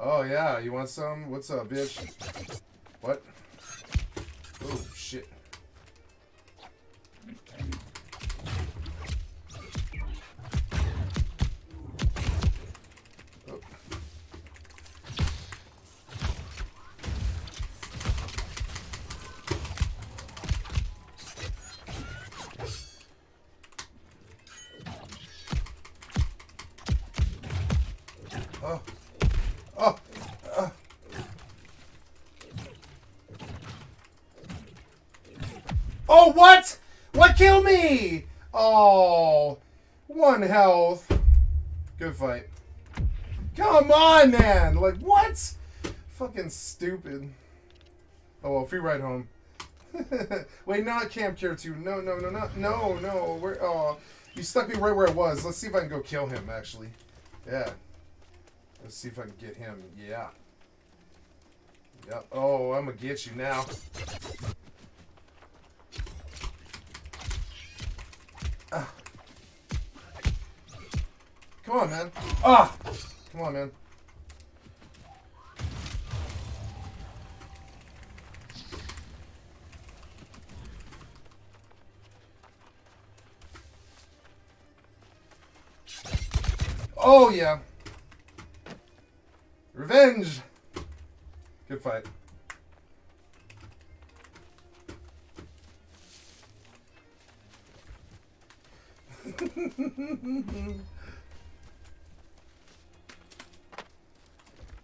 Oh yeah, you want some? What's up, bitch? What? Oh shit. Oh. Oh. Oh! Oh, what? What killed me? Oh, 1 health. Good fight. Come on, man. Like, what? Fucking stupid. Oh, well, free ride home. Wait, not Camp Care 2. No. Where? Oh, you stuck me right where I was. Let's see if I can go kill him, actually. Yeah. Let's see if I can get him. Yeah. Yep. Oh, I'm gonna get you now. Come on, man. Ah! Come on, man. Oh, yeah. Revenge! Good fight.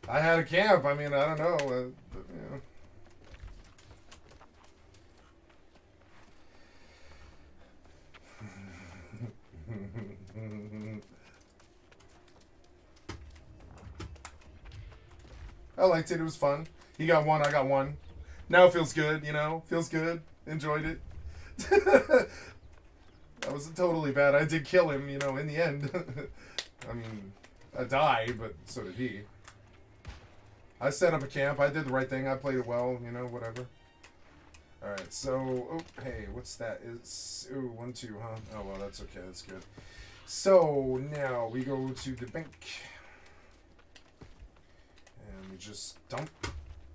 I had a camp. I mean, I don't know. But, you know. I liked it. It was fun. He got one. I got one. Now it feels good. You know, feels good. Enjoyed it. That wasn't totally bad. I did kill him. You know, in the end. I mean, I died, but so did he. I set up a camp. I did the right thing. I played it well. You know, whatever. Alright, so, oh, hey, what's that? It's, ooh, 1, 2, huh? Oh, well, that's okay, that's good. So, now we go to the bank. And we just dump,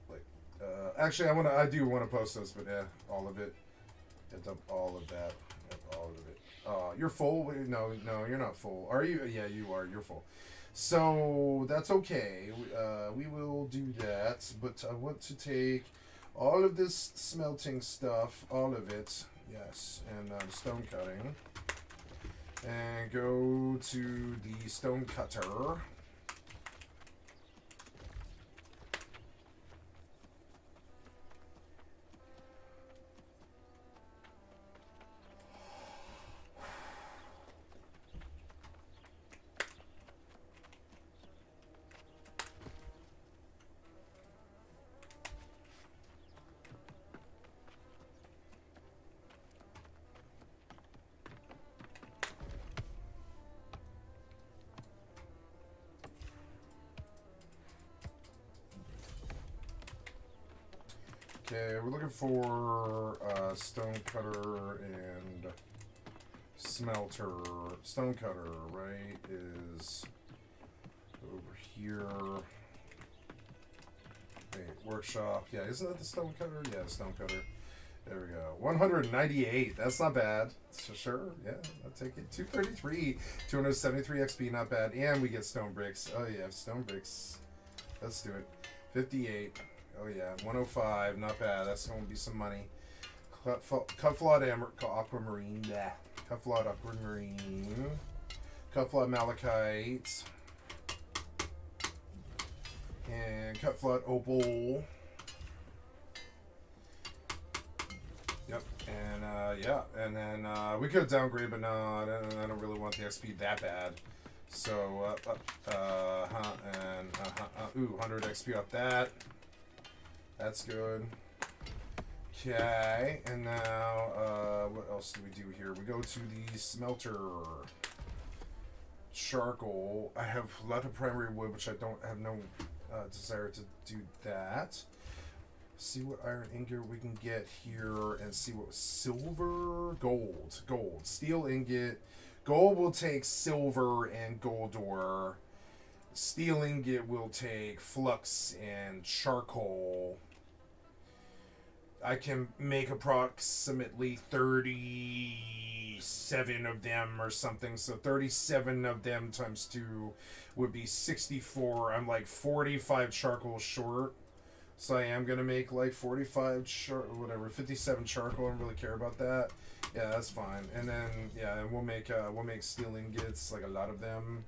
like, actually, I do want to post this, but yeah, all of it. Yeah, dump all of that. Yep, all of it. You're full? No, you're not full. Are you? Yeah, you are, you're full. So, that's okay. We will do that, but I want to take all of this smelting stuff, all of it, yes, and stone cutting, and go to the stone cutter. Okay, we're looking for stone cutter and smelter. Stone cutter, right, is over here. Wait, workshop. Yeah, isn't that the stone cutter? Yeah, the stone cutter. There we go. 198. That's not bad. So sure, yeah, I'll take it. 233. 273 XP, not bad. And we get stone bricks. Oh yeah, stone bricks. Let's do it. 58. Oh yeah, 105, not bad. That's going to be some money. Cufflot aquamarine, yeah. Cufflot aquamarine. Cufflot malachite. And Cufflot opal. Yep, and yeah, and then we could downgrade, but no, I don't really want the XP that bad. So, ooh, 100 XP off that. That's good. Okay, and now, what else do we do here? We go to the smelter. Charcoal. I have a lot of primary wood, which I don't have no desire to do that. See what iron ingot we can get here, and see what silver, gold, steel ingot. Gold will take silver and gold ore. Steel ingot will take flux and charcoal. I can make approximately 37 of them or something. So 37 of them times 2 would be 64. I'm like 45 charcoal short. So I am going to make like 57 charcoal. I don't really care about that. Yeah, that's fine. And then, yeah, and we'll make steel ingots, like a lot of them.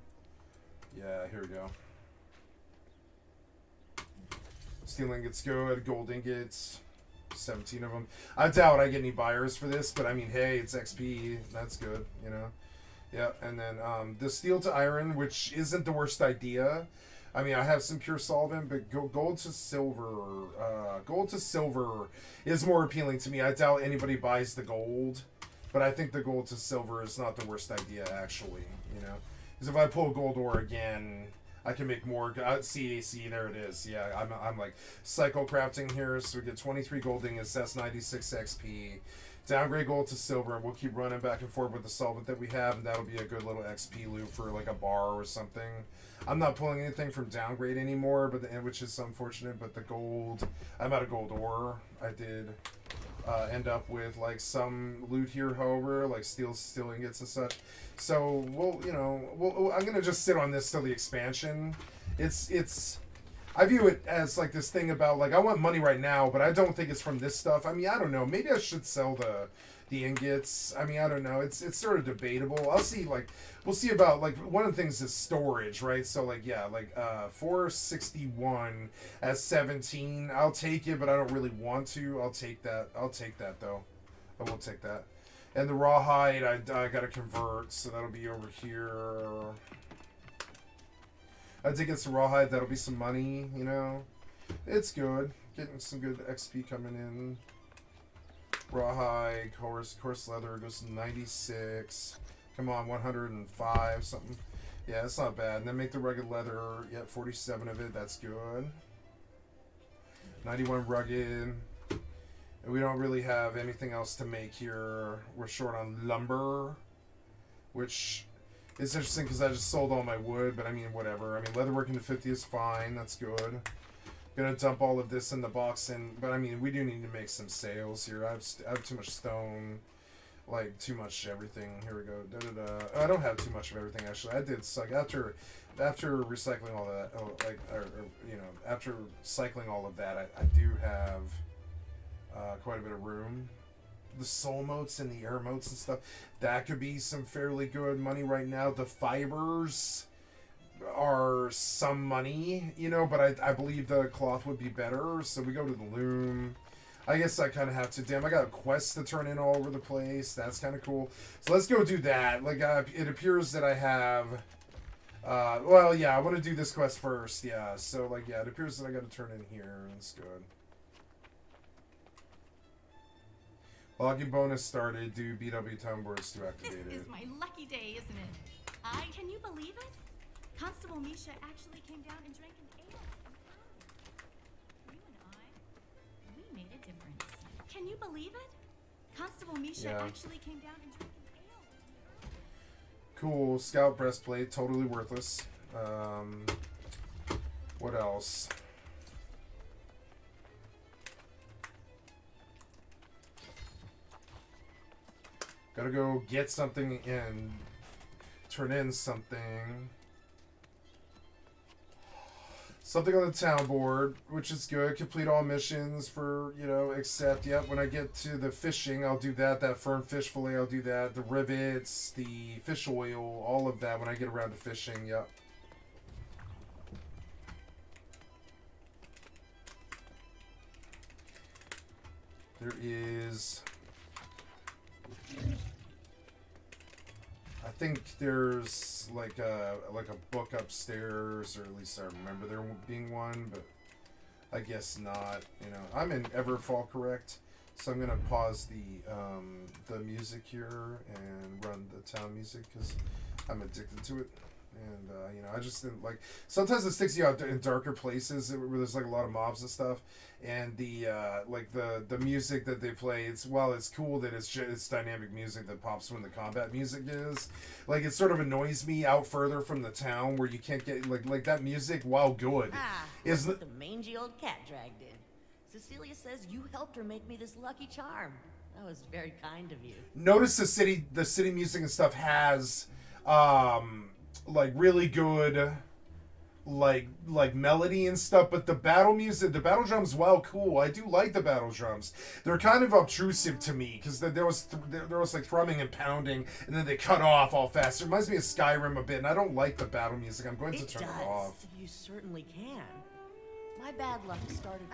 Yeah, here we go. Steel ingots good. Gold ingots. 17 of them. I doubt I get any buyers for this, but I mean, hey, it's XP. That's good, you know. Yeah, and then the steel to iron, which isn't the worst idea. I mean, I have some pure solvent, but gold to silver is more appealing to me. I doubt anybody buys the gold, but I think the gold to silver is not the worst idea, actually, you know. Because if I pull gold ore again, I can make more. CAC, there it is. Yeah, I'm like cycle crafting here, so we get 23 gold ingots. That's 96 XP. Downgrade gold to silver, and we'll keep running back and forth with the solvent that we have, and that'll be a good little XP loop for like a bar or something. I'm not pulling anything from downgrade anymore, which is unfortunate. But the gold, I'm out of gold ore. I did end up with like some loot here, however, like steel ingots and such. So I'm gonna just sit on this till the expansion. I view it as like this thing about like I want money right now, but I don't think it's from this stuff. I mean, I don't know. Maybe I should sell the ingots. I mean, I don't know. It's sort of debatable. I'll see. Like we'll see about like one of the things is storage, right? So like 461 as 17. I'll take it, but I don't really want to. I'll take that though. I will take that. And the rawhide, I gotta convert, so that'll be over here. I did get some rawhide, that'll be some money, you know. It's good. Getting some good XP coming in. Rawhide, coarse leather goes to 96. Come on, 105 something. Yeah, it's not bad. And then make the rugged leather. Yeah, 47 of it. That's good. 91 rugged. And we don't really have anything else to make here. We're short on lumber, which is interesting because I just sold all my wood, but I mean, whatever. I mean, leatherwork into 50 is fine. That's good. Gonna dump all of this in the box, but I mean, we do need to make some sales here. I have too much stone, like too much everything. Here we go. I don't have too much of everything actually. I did suck after recycling all that. After cycling all of that, I do have quite a bit of room. The soul motes and the air motes and stuff, that could be some fairly good money right now. The fibers are some money, but I believe the cloth would be better, so we go to the loom. I guess I kind of have to. Damn, I got quests to turn in all over the place. That's kind of cool. So let's go do that. Like, it appears that I have... well, yeah, I want to do this quest first, yeah. So, like, yeah, it appears that I got to turn in here. That's good. Logging bonus started. Do BW time boards to activate This it. is my lucky day, isn't it? Can you believe it? Constable Misha actually came down and drank an ale. You and I, we made a difference. Can you believe it? Constable Misha actually came down and drank an ale. Cool. Scout breastplate, totally worthless. What else? Gotta go get something and turn in something. Something on the town board, which is good. Complete all missions for, except, when I get to the fishing, I'll do that. That firm fish fillet, I'll do that. The rivets, the fish oil, all of that when I get around to fishing, yep. There is... I think there's like a book upstairs, or at least I remember there being one, but I guess not. I'm in Everfall, correct? So I'm gonna pause the music here and run the town music because I'm addicted to it. And I just didn't like. Sometimes it sticks you out in darker places where there's like a lot of mobs and stuff, and the music that they play. It's cool that it's dynamic music that pops when the combat music is. Like, it sort of annoys me out further from the town where you can't get like that music. While good, is the mangy old cat dragged in. Cecilia says you helped her make me this lucky charm. That was very kind of you. Notice the city music and stuff has like really good like melody and stuff, but the battle music, the battle drums, while cool, I do like the battle drums. They're kind of obtrusive to me because there was like thrumming and pounding, and then they cut off all fast. It reminds me of Skyrim a bit, and I don't like the battle music. I'm going to turn it off. You certainly can. My bad luck started.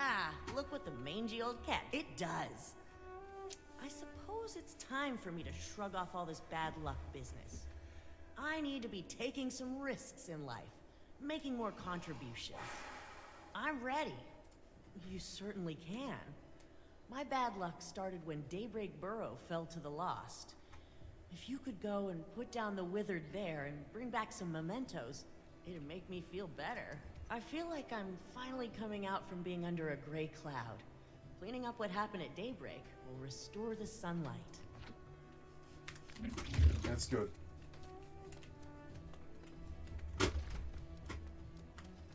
Look what the mangy old cat. It does. I suppose it's time for me to shrug off all this bad luck business. I need to be taking some risks in life, making more contributions. I'm ready. You certainly can. My bad luck started when Daybreak Burrow fell to the Lost. If you could go and put down the Withered there and bring back some mementos, it'd make me feel better. I feel like I'm finally coming out from being under a gray cloud. Cleaning up what happened at Daybreak will restore the sunlight. That's good.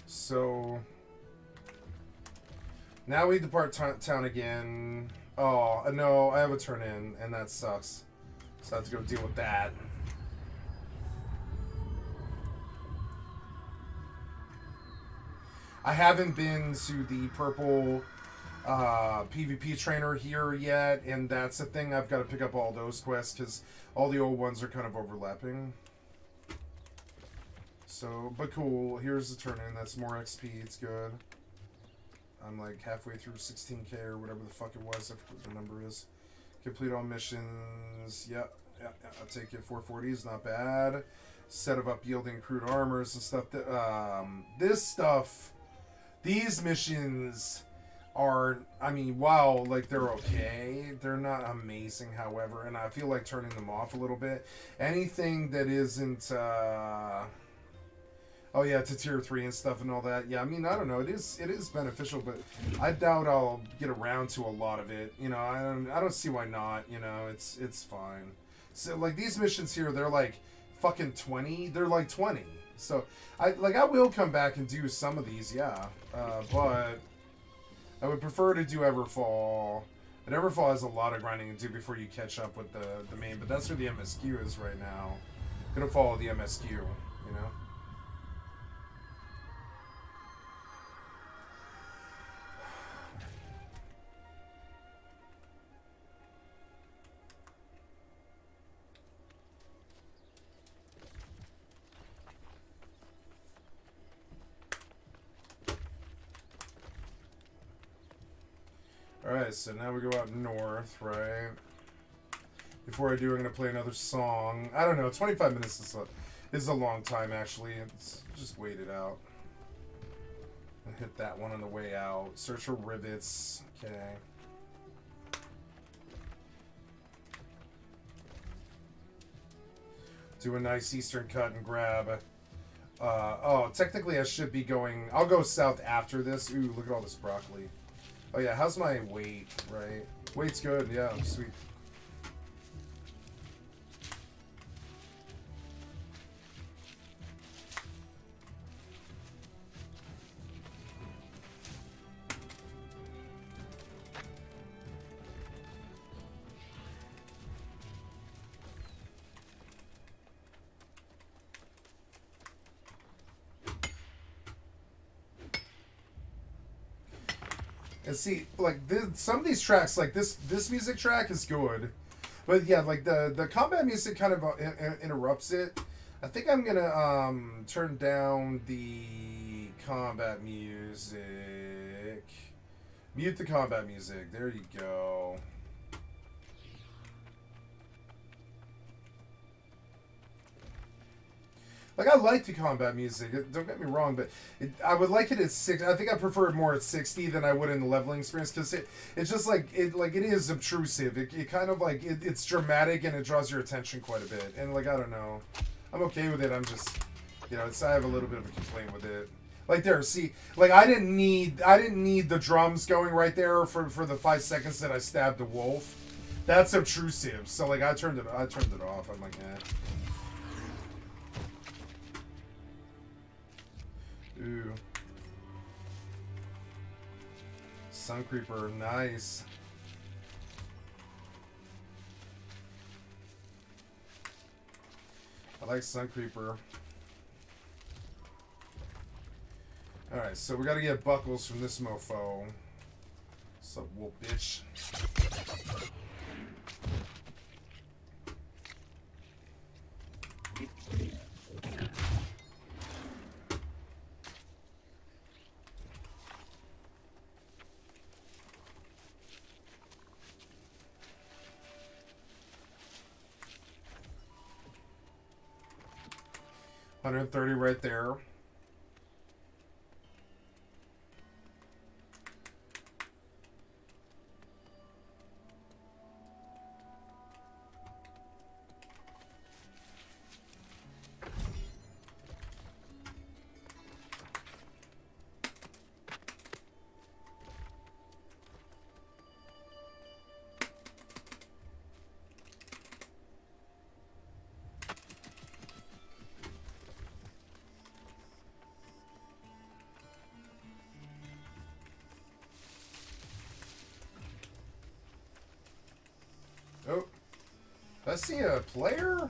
So now we depart town again. Oh no, I have a turn in, and that sucks. So I have to go deal with that. I haven't been to the purple PvP trainer here yet, and that's the thing. I've got to pick up all those quests because all the old ones are kind of overlapping. So, but cool. Here's the turn in. That's more XP. It's good. I'm like halfway through 16k or whatever the fuck it was. I forget what the number is. Complete all missions. Yep. Yeah, I'll take it. 440 is not bad. Set of up yielding crude armors and stuff. This stuff These missions are, I mean, wow, like they're okay. They're not amazing, however, and I feel like turning them off a little bit. Anything that isn't, oh yeah, to tier 3 and stuff and all that. Yeah, I mean, I don't know. It is beneficial, but I doubt I'll get around to a lot of it. You know, I don't see why not. You know, it's fine. So like these missions here, they're like fucking 20. They're like 20. So I will come back and do some of these, yeah. But I would prefer to do Everfall. And Everfall has a lot of grinding to do before you catch up with the main. But that's where the MSQ is right now. Gonna follow the MSQ, you know. Alright, so now we go out north, right? Before I do, I'm going to play another song. I don't know, 25 minutes is a long time, actually. It's just wait it out. I'll hit that one on the way out. Search for rivets. Okay. Do a nice eastern cut and grab. Oh, technically I should be going... I'll go south after this. Ooh, look at all this broccoli. Oh yeah, how's my weight, right? Weight's good, yeah, sweet. And see, like some of these tracks, like this music track is good, but yeah, like the combat music kind of interrupts it. I think I'm gonna turn down the combat music, mute the combat music. There you go. Like, I like the combat music, don't get me wrong, but I would like it at 6. I think I prefer it more at 60 than I would in the leveling experience, because it's just like, it is obtrusive. It kind of like, it's dramatic and it draws your attention quite a bit. And like, I don't know. I'm okay with it, I'm just, you know, I have a little bit of a complaint with it. Like there, see, like I didn't need the drums going right there for the 5 seconds that I stabbed the wolf. That's obtrusive. So like I turned it off. I'm like, eh. Ooh. Sun Creeper, nice. I like Sun Creeper. Alright, so we gotta get buckles from this mofo. Sup, wolf bitch. $130 right there. Oh, I see a player?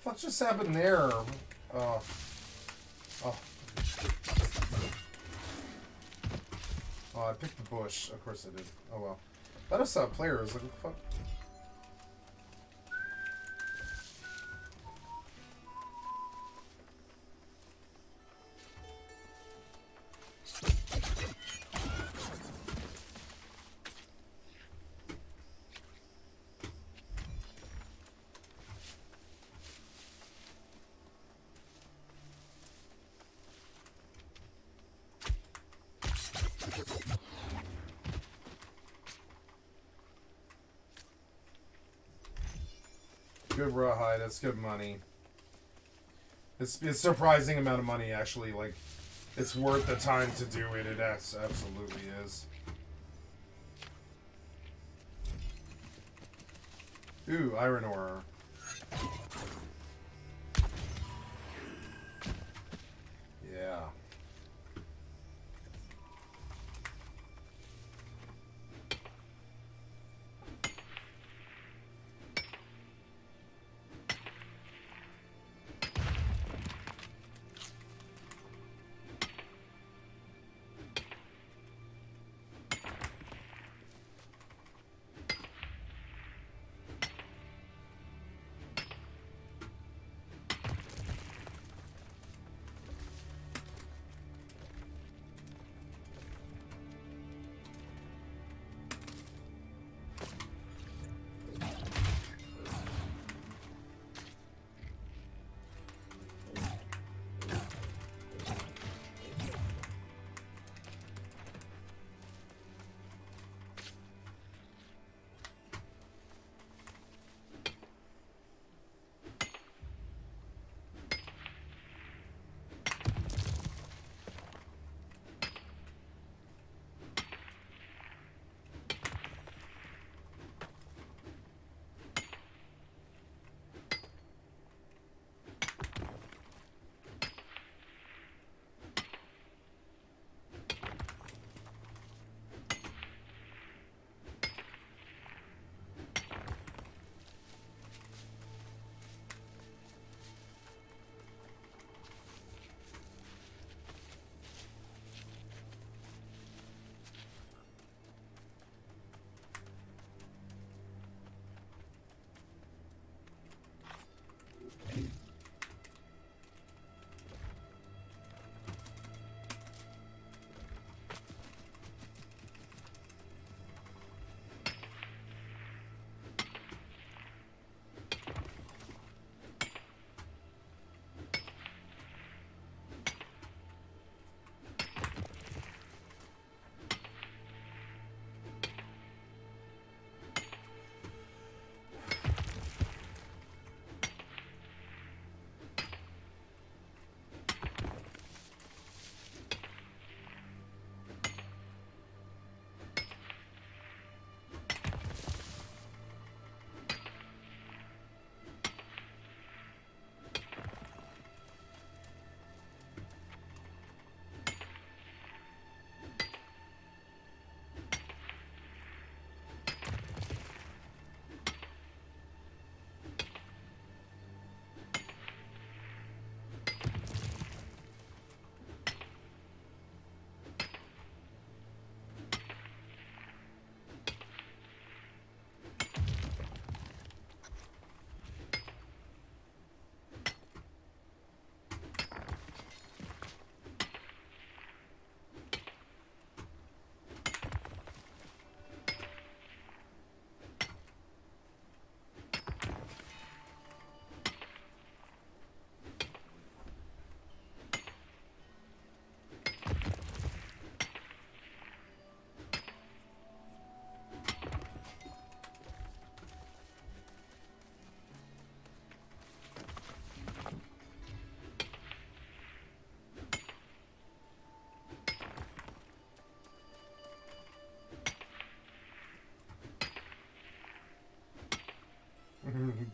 What just happened there? Oh. Oh, I picked the bush. Of course I did. Oh well. Thought I saw a player. I was like, what the fuck? Good rawhide. That's good money. It's surprising amount of money, actually. Like, it's worth the time to do it. It absolutely is. Ooh, iron ore. Yeah.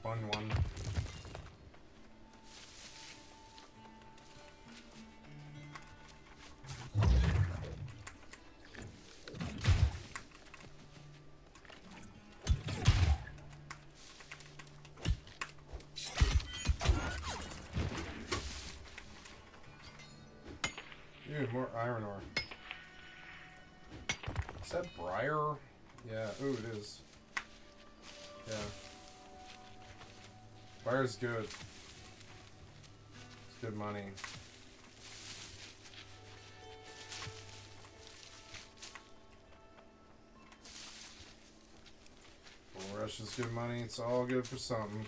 Fun one. Ooh, more iron ore. Is that briar? Yeah, ooh, it is. Yeah. Briar's good. It's good money. Bull rush is good money. It's all good for something.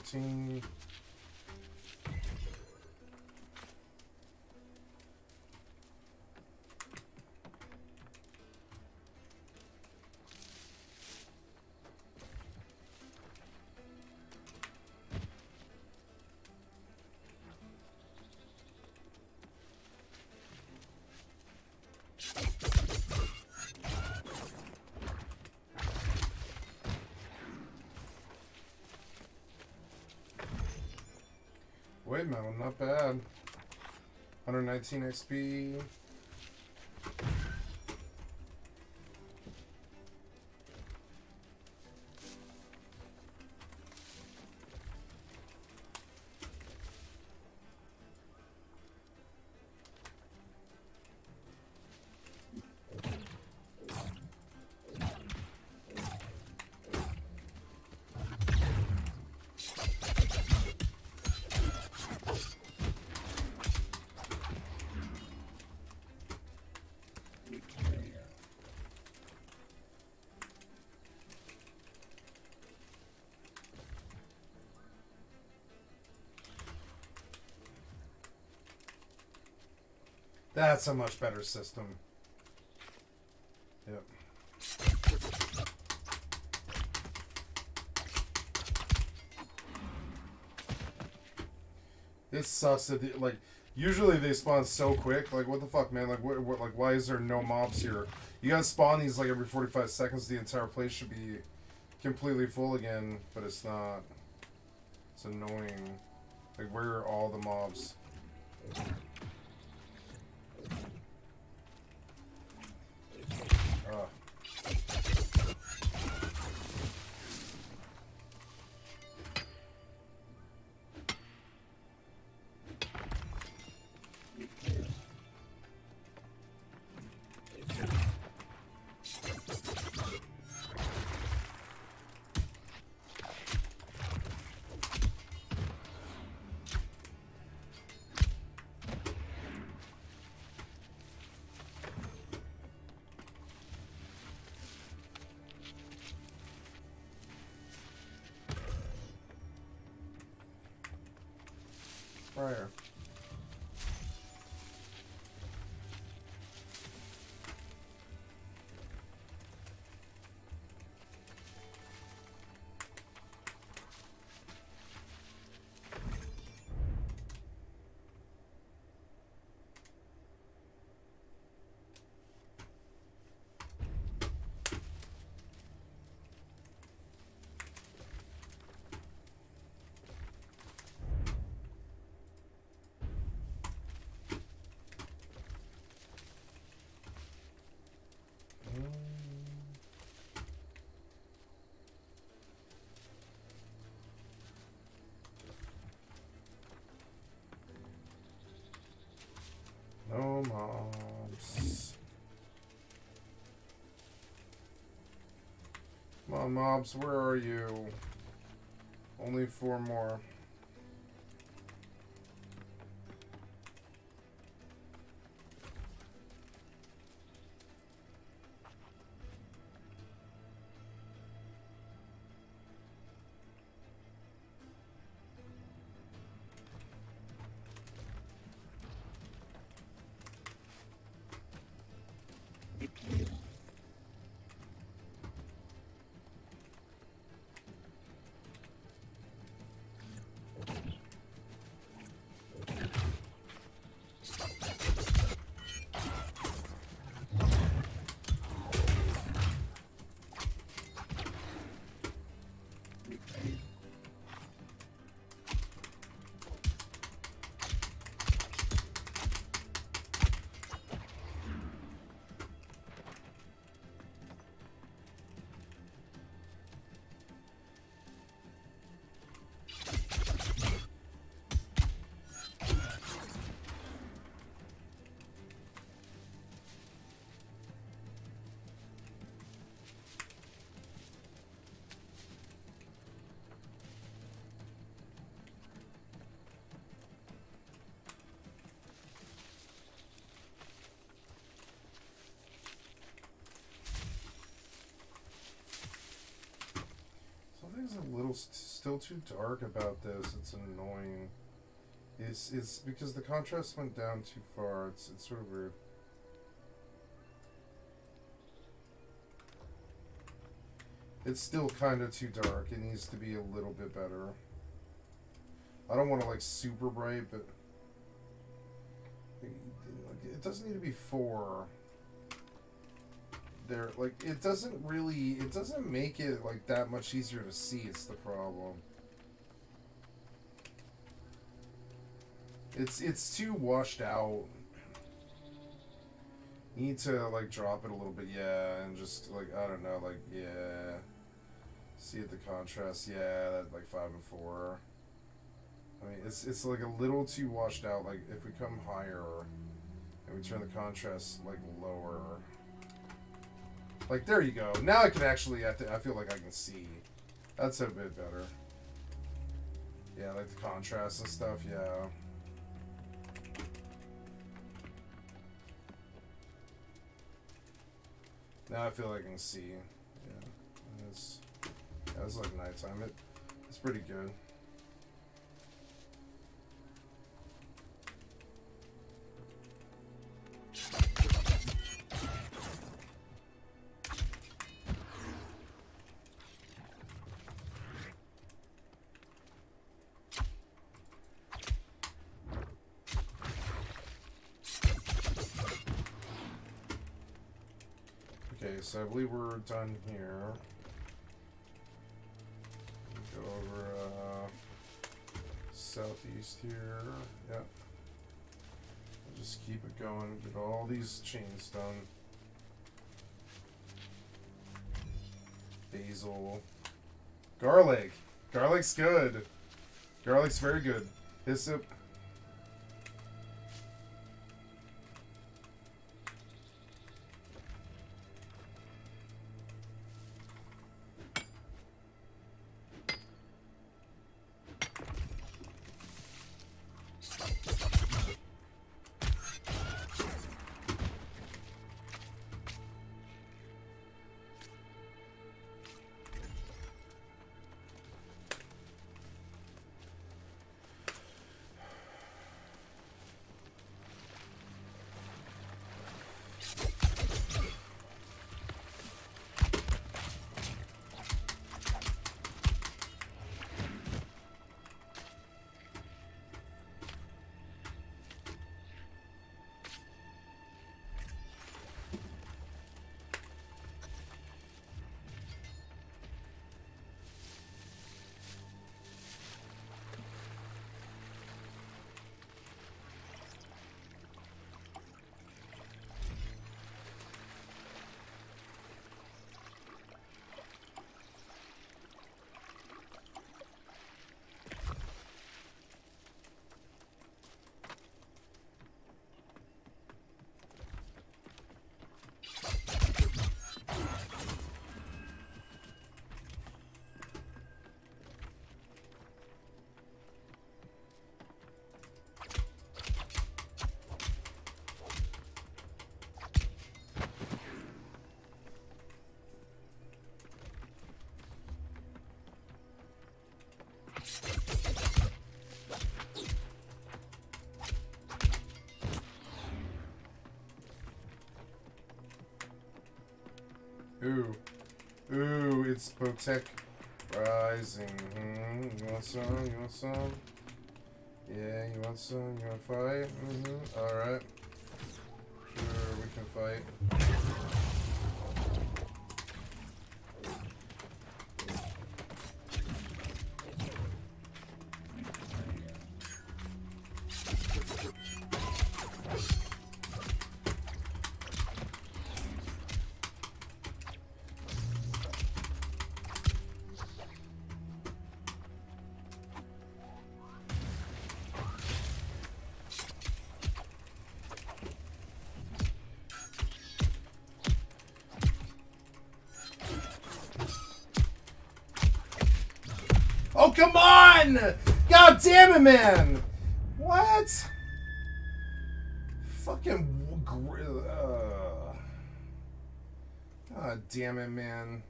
119. Wait, metal, not bad. 119 XP. That's a much better system. Yep. It sucks that like usually they spawn so quick. Like what the fuck, man? Like what like why is there no mobs here? You gotta spawn these like every 45 seconds. The entire place should be completely full again, but it's not. It's annoying. Like where are all the mobs? Fire. No mobs. Come on, mobs, where are you? Only 4 more. still too dark about this. It's annoying. It's because the contrast went down too far. It's sort of weird. It's still kind of too dark. It needs to be a little bit better. I don't want to like super bright, but it doesn't need to be 4. There, like, it doesn't make it like that much easier to see. It's the problem. It's too washed out. You need to like drop it a little bit, yeah, and just like, I don't know, like, yeah. See the contrast, yeah, that like 5 and 4. I mean, it's like a little too washed out. Like if we come higher and we turn the contrast like lower, like there you go. Now I can actually, I feel like I can see. That's a bit better. Yeah, like the contrast and stuff. Yeah. Now I feel like I can see. Yeah, it's like nighttime. It's pretty good. Okay, so I believe we're done here. Go over southeast here. Yep. We'll just keep it going. Get all these chains done. Basil. Garlic. Garlic's good. Garlic's very good. Hyssop. Ooh. Ooh, it's Botech Rising. You want some? You want some? Yeah, you want some? You want to fight? Alright. Sure, we can fight. Oh, come on! God damn it, man! What? Fucking... God damn it, man.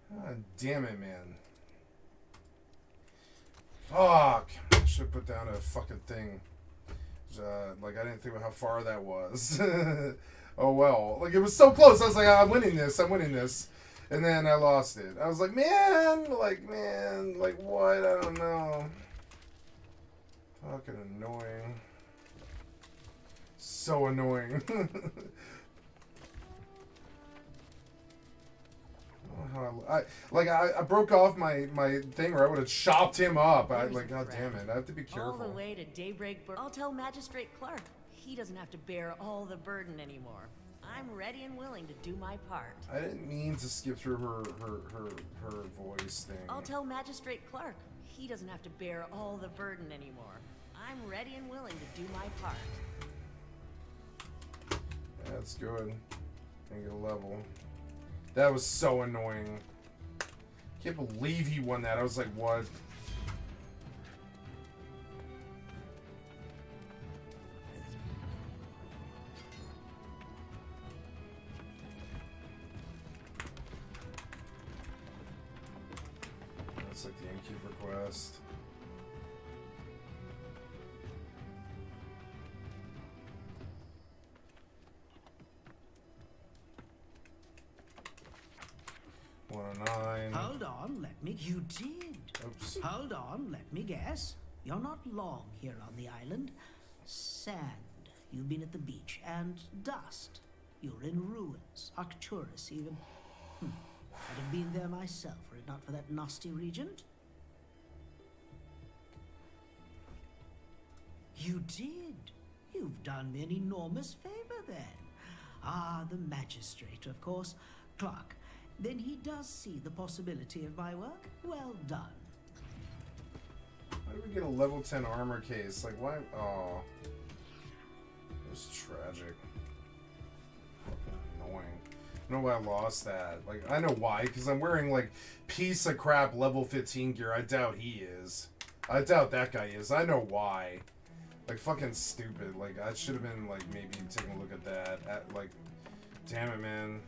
God damn it, man. Fuck. I should have put down a fucking thing. Like, I didn't think about how far that was. Oh, well. Like, it was so close. I was like, I'm winning this. I'm winning this. And then I lost it. I was like, man, what? I don't know. Fucking annoying. So annoying. I broke off my thing, or I would have chopped him up. God damn it. I have to be careful. All the way to Daybreak. I'll tell Magistrate Clark. He doesn't have to bear all the burden anymore. I'm ready and willing to do my part. I didn't mean to skip through her voice thing. I'll tell Magistrate Clark. He doesn't have to bear all the burden anymore. I'm ready and willing to do my part. That's good. Can get a level. That was so annoying. Can't believe he won that. I was like, what? That's like the innkeeper quest. Hold on, let me. You did. Oops. Hold on, let me guess. You're not long here on the island. Sand. You've been at the beach. And dust. You're in ruins. Arcturus, even. I'd have been there myself, were it not for that nasty regent. You did. You've done me an enormous favor then. Ah, the magistrate, of course. Clark. Then he does see the possibility of my work. Well done. Why did we get a level 10 armor case? Like, why? Oh. It's tragic. Fucking annoying. I don't know why I lost that. Like, I know why. Because I'm wearing, like, piece of crap level 15 gear. I doubt he is. I doubt that guy is. I know why. Like, fucking stupid. Like, I should have been, like, maybe taking a look at that. Damn it, man.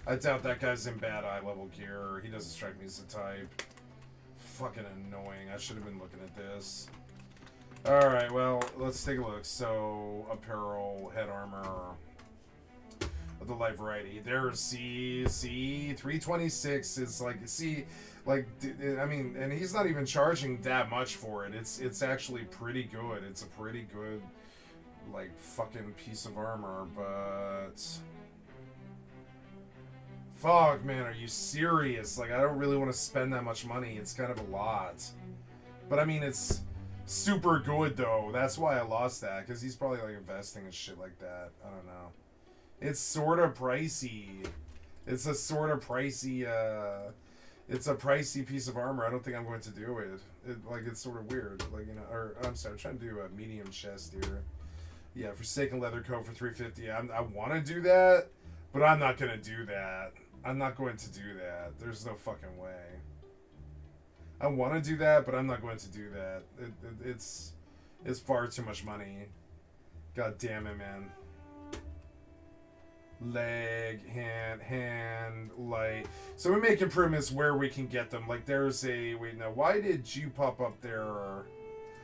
I doubt that guy's in bad eye level gear. He doesn't strike me as the type. Fucking annoying. I should have been looking at this. Alright, well, let's take a look. So, apparel, head armor, of the light variety. There's, see, 326 is like, I mean, and he's not even charging that much for it. It's actually pretty good. It's a pretty good, like, fucking piece of armor, but... Fuck, man, are you serious? Like, I don't really want to spend that much money. It's kind of a lot. But, I mean, it's super good, though. That's why I lost that, because he's probably, like, investing and shit like that. I don't know. It's sort of pricey. It's a sort of pricey, it's a pricey piece of armor. I don't think I'm going to do it. It's sort of weird. Like, you know, or, I'm sorry, I'm trying to do a medium chest here. Yeah, Forsaken leather coat for $350. I want to do that, but I'm not going to do that. I'm not going to do that. There's no fucking way. I want to do that, but I'm not going to do that. It's far too much money. God damn it, man. Leg, hand, light. So we make improvements where we can get them. Like, there's a... Wait, now, why did you pop up there?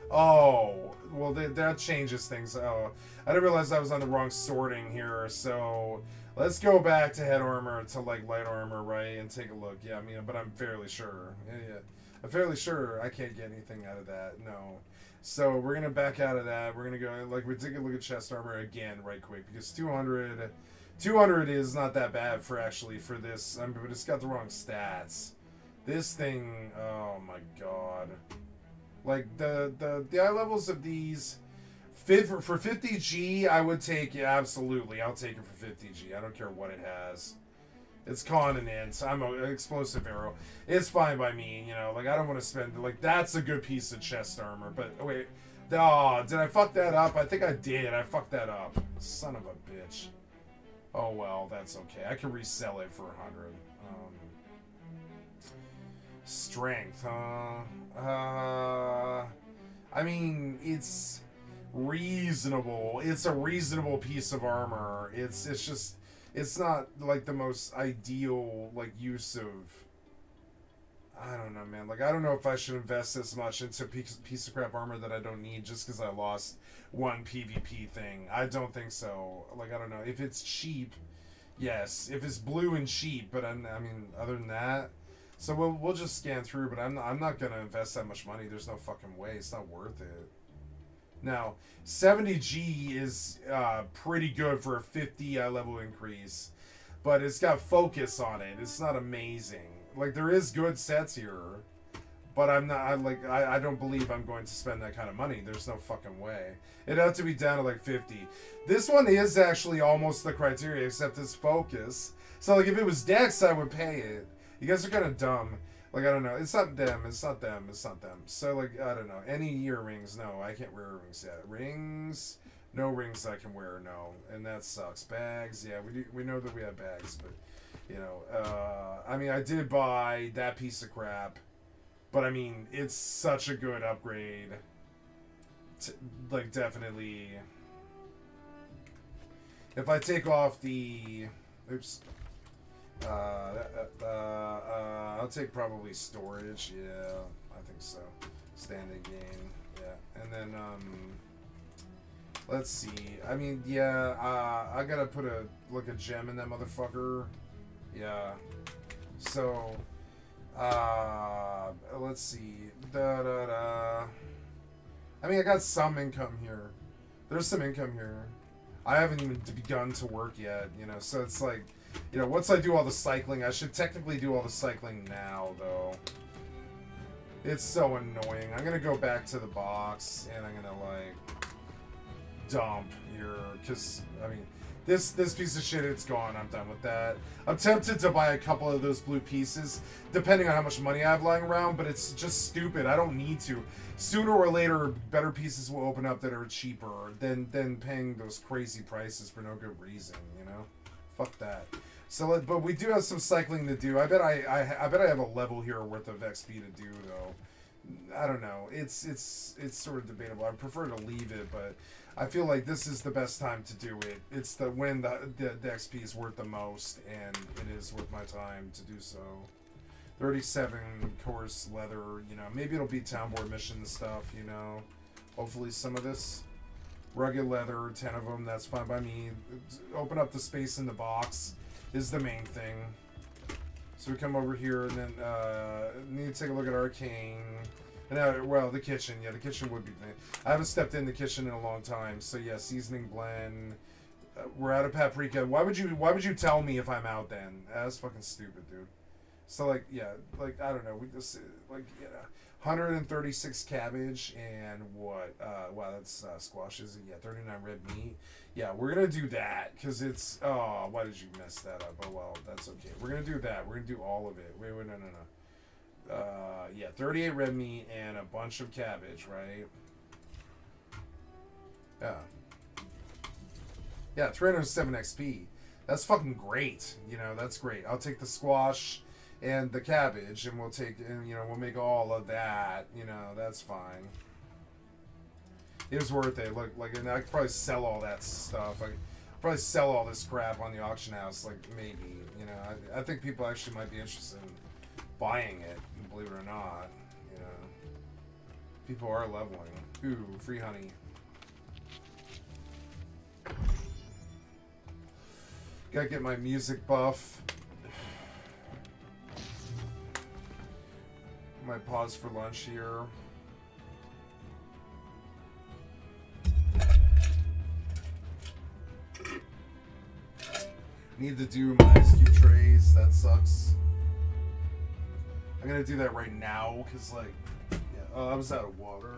Oh, well, that changes things. Oh, I didn't realize I was on the wrong sorting here, so... Let's go back to head armor to, like, light armor, right? And take a look. Yeah, I mean, but I'm fairly sure. Yeah. I'm fairly sure I can't get anything out of that. No. So we're going to back out of that. We're going to go, like, we take a look at chest armor again right quick. Because 200 is not that bad for this. I mean, but it's got the wrong stats. This thing, oh my god. Like, the eye levels of these... For 50G, I would take it, absolutely. I'll take it for 50G. I don't care what it has. It's continents. I'm an explosive arrow. It's fine by me, you know. Like, I don't want to spend... Like, that's a good piece of chest armor. But, wait. Oh, did I fuck that up? I think I did. I fucked that up. Son of a bitch. Oh, well, that's okay. I can resell it for 100. Strength, huh? I mean, it's... reasonable. It's a reasonable piece of armor. It's just, it's not like the most ideal like use of, I don't know, man. Like, I don't know if I should invest this much into piece of crap armor that I don't need just because I lost one PvP thing. I don't think so. Like, I don't know. If it's cheap, yes. If it's blue and cheap, but I mean, other than that, so we'll just scan through. But I'm not gonna invest that much money. There's no fucking way. It's not worth it. Now, 70G is pretty good for a 50 level increase, but it's got focus on it. It's not amazing. Like, there is good sets here, but I don't believe I'm going to spend that kind of money. There's no fucking way. It'd have to be down to like 50. This one is actually almost the criteria, except it's focus. So like, if it was Dex, I would pay it. You guys are kind of dumb. Like, I don't know. It's not them. It's not them. It's not them. So like, I don't know. Any earrings? No, I can't wear earrings yet. Rings? No rings I can wear. No, and that sucks. Bags? Yeah, we know that we have bags, but. You know, I mean, I did buy that piece of crap, but I mean, it's such a good upgrade. Like, definitely. If I take off the, oops, I'll take probably storage. Yeah, I think so. Standing gain. Yeah, and then let's see. I mean, yeah, I gotta put a gem in that motherfucker. Yeah. So, let's see. I mean, I got some income here. There's some income here. I haven't even begun to work yet, you know, so it's like, you know, once I do all the cycling, I should technically do all the cycling now, though. It's so annoying. I'm gonna go back to the box, and I'm gonna, like, dump here, because, I mean... This piece of shit, it's gone. I'm done with that. I'm tempted to buy a couple of those blue pieces, depending on how much money I have lying around, but it's just stupid. I don't need to. Sooner or later, better pieces will open up that are cheaper than paying those crazy prices for no good reason, you know? Fuck that. So, but we do have some cycling to do. I bet I bet I have a level here worth of XP to do, though. I don't know. It's sort of debatable. I prefer to leave it, but... I feel like this is the best time to do it. It's when the XP is worth the most, and it is worth my time to do so. 37 course leather, you know, maybe it'll be town board mission stuff, you know. Hopefully some of this. Rugged leather, 10 of them, that's fine by me. Open up the space in the box is the main thing. So we come over here, and then need to take a look at Arcane. And well, the kitchen. Yeah, the kitchen would be... I haven't stepped in the kitchen in a long time. So yeah, seasoning blend. We're out of paprika. Why would you tell me if I'm out then? That's fucking stupid, dude. So like, yeah, like, I don't know. We just, like, you know, 136 cabbage and what? Wow, that's squashes. Yeah, 39 red meat. Yeah, we're gonna do that because it's... Oh, why did you mess that up? Oh, well, that's okay. We're gonna do that. We're gonna do all of it. Wait, no. Yeah, 38 red meat and a bunch of cabbage, right? Yeah. Yeah, 307 XP. That's fucking great. You know, that's great. I'll take the squash and the cabbage, and we'll make all of that. You know, that's fine. It was worth it. Like, and I could probably sell all that stuff. I could probably sell all this crap on the auction house. Like, maybe. You know, I think people actually might be interested in buying it, believe it or not, you know. People are leveling. Ooh, free honey. Gotta get my music buff. Might pause for lunch here. Need to do my ice cube trays. That sucks. I'm gonna do that right now, because, like, yeah, I was out of water.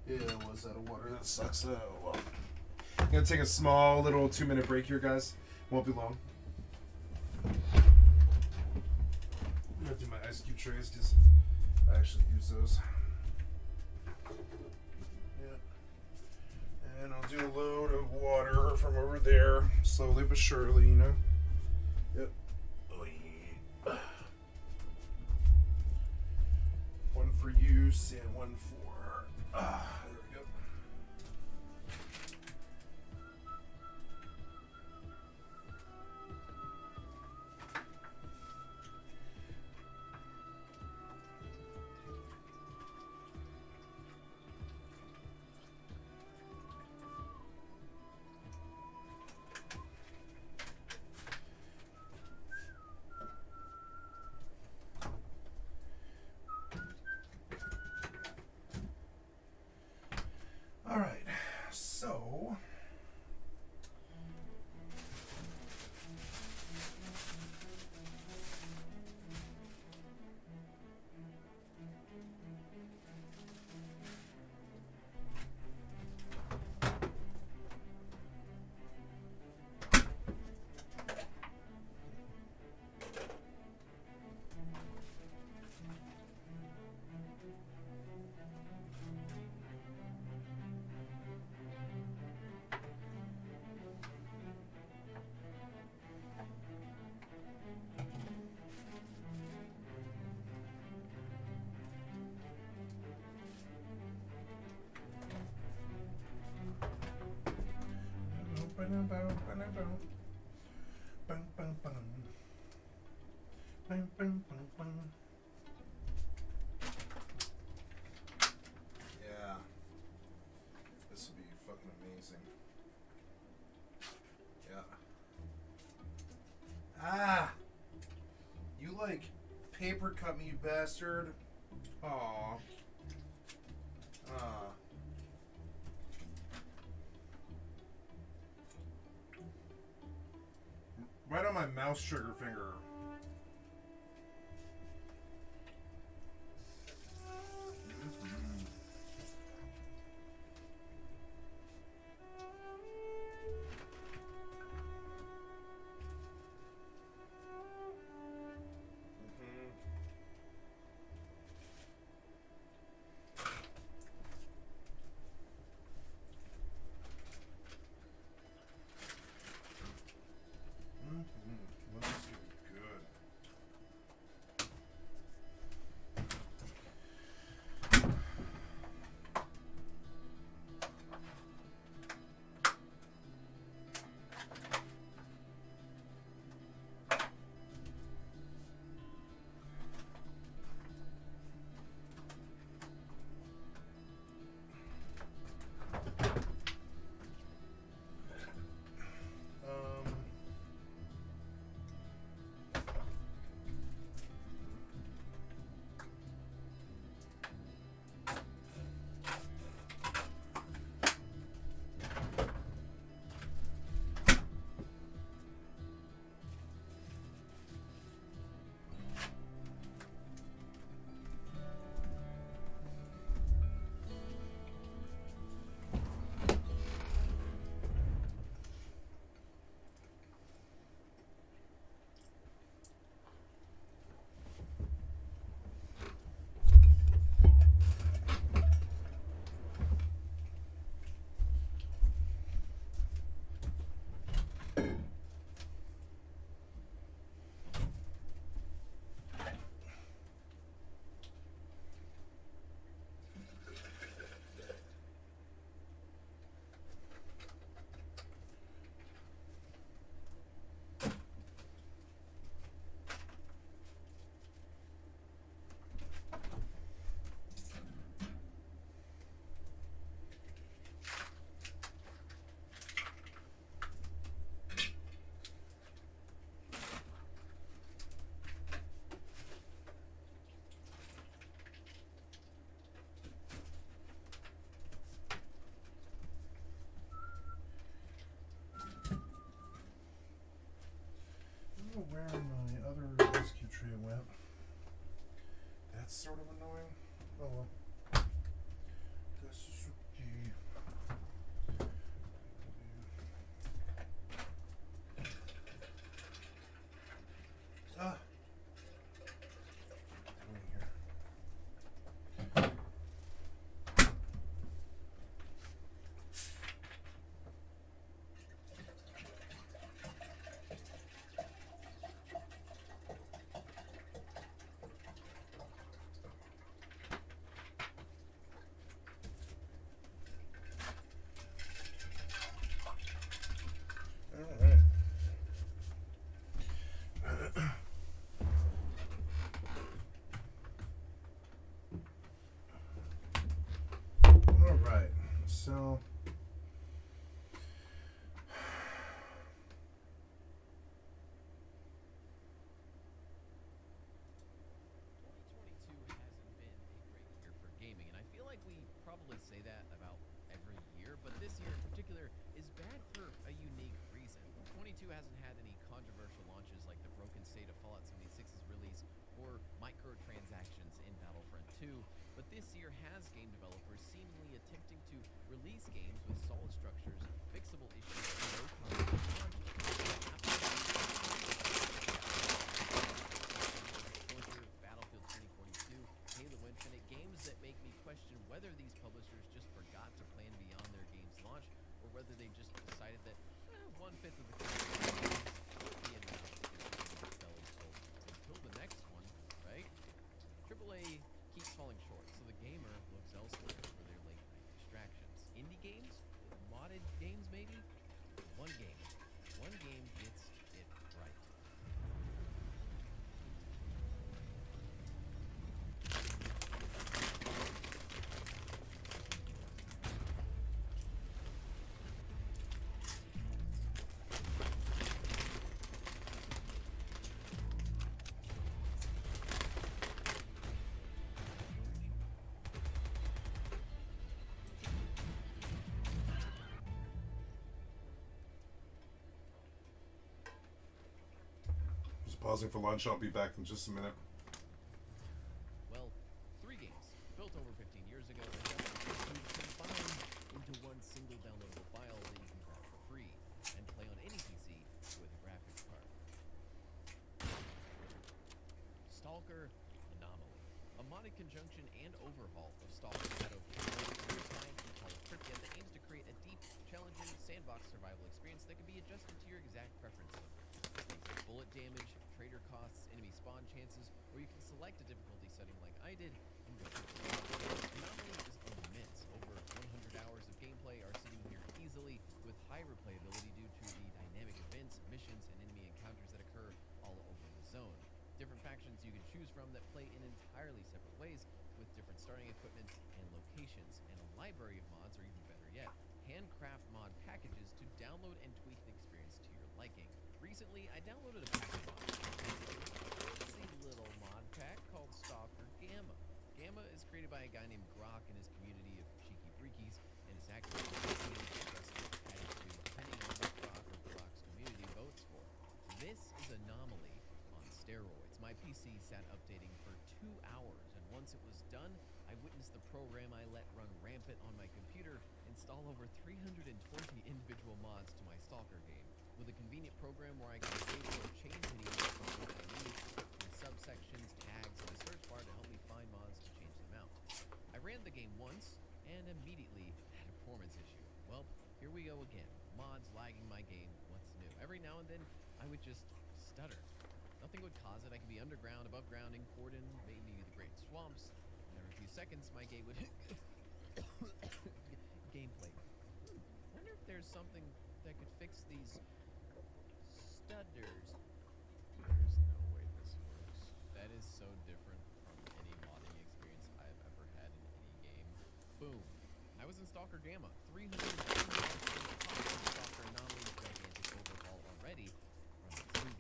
Yeah, I was out of water. That sucks. Oh, well. I'm gonna take a small little 2-minute break here, guys. Won't be long. I'm gonna do my ice cube trays, because I actually use those. Yeah. And I'll do a load of water from over there, slowly but surely, you know. Yep. Oh, yeah. One for use and one for... there we go. Yeah. This will be fucking amazing. Yeah. Ah! You like paper cut me, you bastard. Aw. Ah. Right on my mouse trigger finger. Looks good. I don't know where my other rescue tray went. That's sort of annoying. Oh well. That's okay. Ah. Doing here. Alright, so gaming, and I feel like we probably say that about every year, but this year in particular is bad for a unique reason. 22 hasn't had any controversial launches like the broken state of Fallout 76's release or microtransactions in Battlefront 2, but this year has game developers seemingly attempting to release games with solid structures, fixable issues, and no content. Battlefield 2042, Halo Infinite, games that make me question whether these publishers just forgot to plan beyond their game's launch, or whether they just decided that 1/5 of the content would be enough until the next one, right? AAA keeps falling short, so the gamer looks elsewhere for their late night distractions. Indie games, modded games maybe. One game pausing for lunch. I'll be back in just a minute. Well, 3 games built over 15 years ago and combined into one single downloadable file that you can grab for free and play on any PC with a graphics card. Stalker Anomaly, a modded conjunction and overhaul of Stalker Shadow Science and Call of Cryptia that aims to create a deep, challenging sandbox survival experience that can be adjusted to your exact preferences. Things like bullet damage, trader costs, enemy spawn chances, or you can select a difficulty setting like I did and go for it. Anomaly is immense. Over 100 hours of gameplay are sitting here easily with high replayability due to the dynamic events, missions, and enemy encounters that occur all over the zone. Different factions you can choose from that play in entirely separate ways with different starting equipment and locations, and a library of mods, or even better yet, handcraft mod packages to download and tweak the experience to your liking. Recently, I downloaded a pack of mods. It's a little mod pack called Stalker Gamma. Gamma is created by a guy named Grok and his community of cheeky breakies, and is actually added to depending on what Grok or Grok's community votes for. This is Anomaly on steroids. My PC sat updating for 2 hours, and once it was done, I witnessed the program I let run rampant on my computer install over 320 individual mods to my Stalker game, with a convenient program where I can save or change any mods that I need, with subsections, tags, and a search bar to help me find mods to change them out. I ran the game once, and immediately had a performance issue. Well, here we go again. Mods lagging my game, what's new? Every now and then, I would just stutter. Nothing would cause it. I could be underground, above ground, in Cordon, maybe the Great Swamps, and every few seconds, my game would gameplay. Wonder if there's something that could fix these stutters. There's no way this works. That is so different from any modding experience I've ever had in any game. Boom. I was in Stalker Gamma. 300 Stalker Anomaly's gigantic overhaul already from the movie.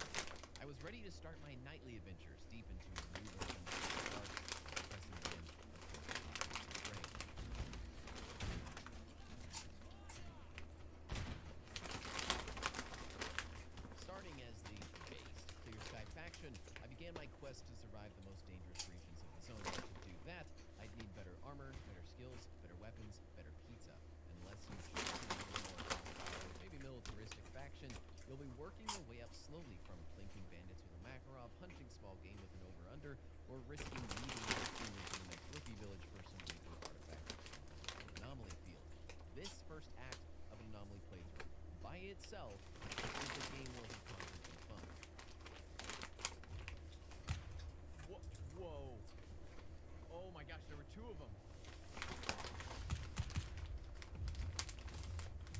I was ready to start my nightly adventures deep into a new version of the dark, depressing end of the brain. Starting as the based Clear Sky faction, I began my quest to survive the most dangerous regions of the zone. To do that, I'd need better armor, better skills, better weapons, better pizza. Unless you choose to be a more hostile, maybe militaristic faction, you'll be working your way up slowly from plinking bandits with a Makarov, hunting small game with an over-under, or risking leading your team into the next rookie village for some lethal artifacts from the Anomaly field. This first act of an Anomaly playthrough, by itself, is a game worth of content and fun. Whoa. Oh my gosh, there were 2 of them.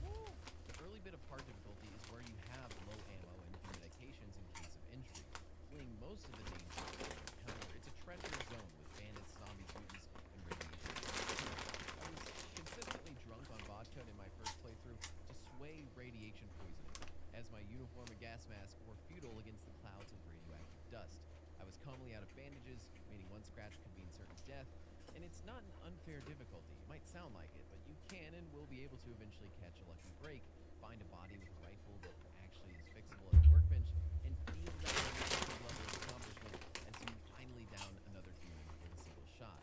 Woo. The early bit of hard difficulty is where you have low ammo and medications in case of injury, fleeing most of the danger you encounter. It's a treacherous zone with bandits, zombies, mutants, and radiation. I was consistently drunk on vodka in my first playthrough to sway radiation poisoning, as my uniform and gas mask were futile against the clouds of radioactive dust. I was calmly out of bandages, meaning one scratch could mean certain death, and it's not an unfair difficulty. It might sound like it, but you can and will be able to eventually catch a lucky break, find a body with a rifle that actually is fixable at a workbench, and feel that level of accomplishment as you finally down another human with a single shot.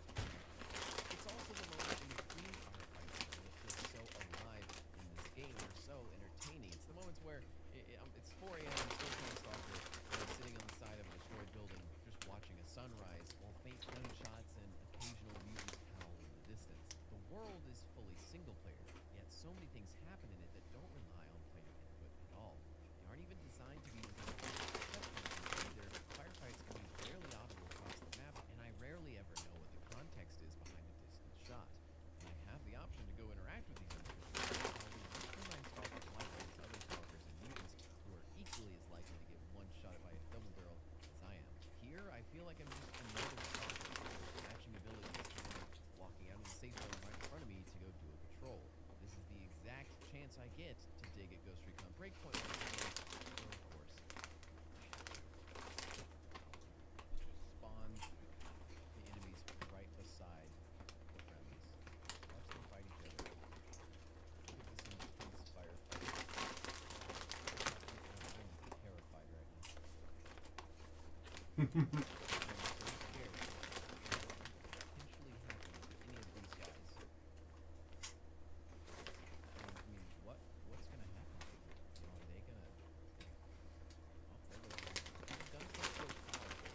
It's also the moment in between firefights that feels so alive in this game, or so entertaining. It's the moments where it's 4 a.m. I'm still playing Stalker, and I'm sitting on the side of a destroyed building, just watching a sunrise, while faint gunshots and occasional mutants howl in the distance. The world is fully single player, yet so many things happen in it that don't rely on player input at all. They aren't even designed to be either. Firefights can be barely audible across the map, and I rarely ever know what the context is behind a distant shot. And I have the option to go interact with these individuals, I'll be stalkers like these other stalkers and mutants who are equally as likely to get one-shotted by a double barrel as I am. Here, I feel like I'm just another stalker with matching abilities to one walking out of the safe zone right in front of me to go do a patrol. This is the exact chance I get to dig at Ghost Recon Breakpoint, or of course, spawn the enemies right beside the friendlies. Watch them fight each other. Look at this intense firefight. I'm terrified right now. I'm so scared of what could potentially happen to any of these guys. I mean, what's gonna happen to them? You know, are they gonna? Oh, there goes one. These guns are so powerful.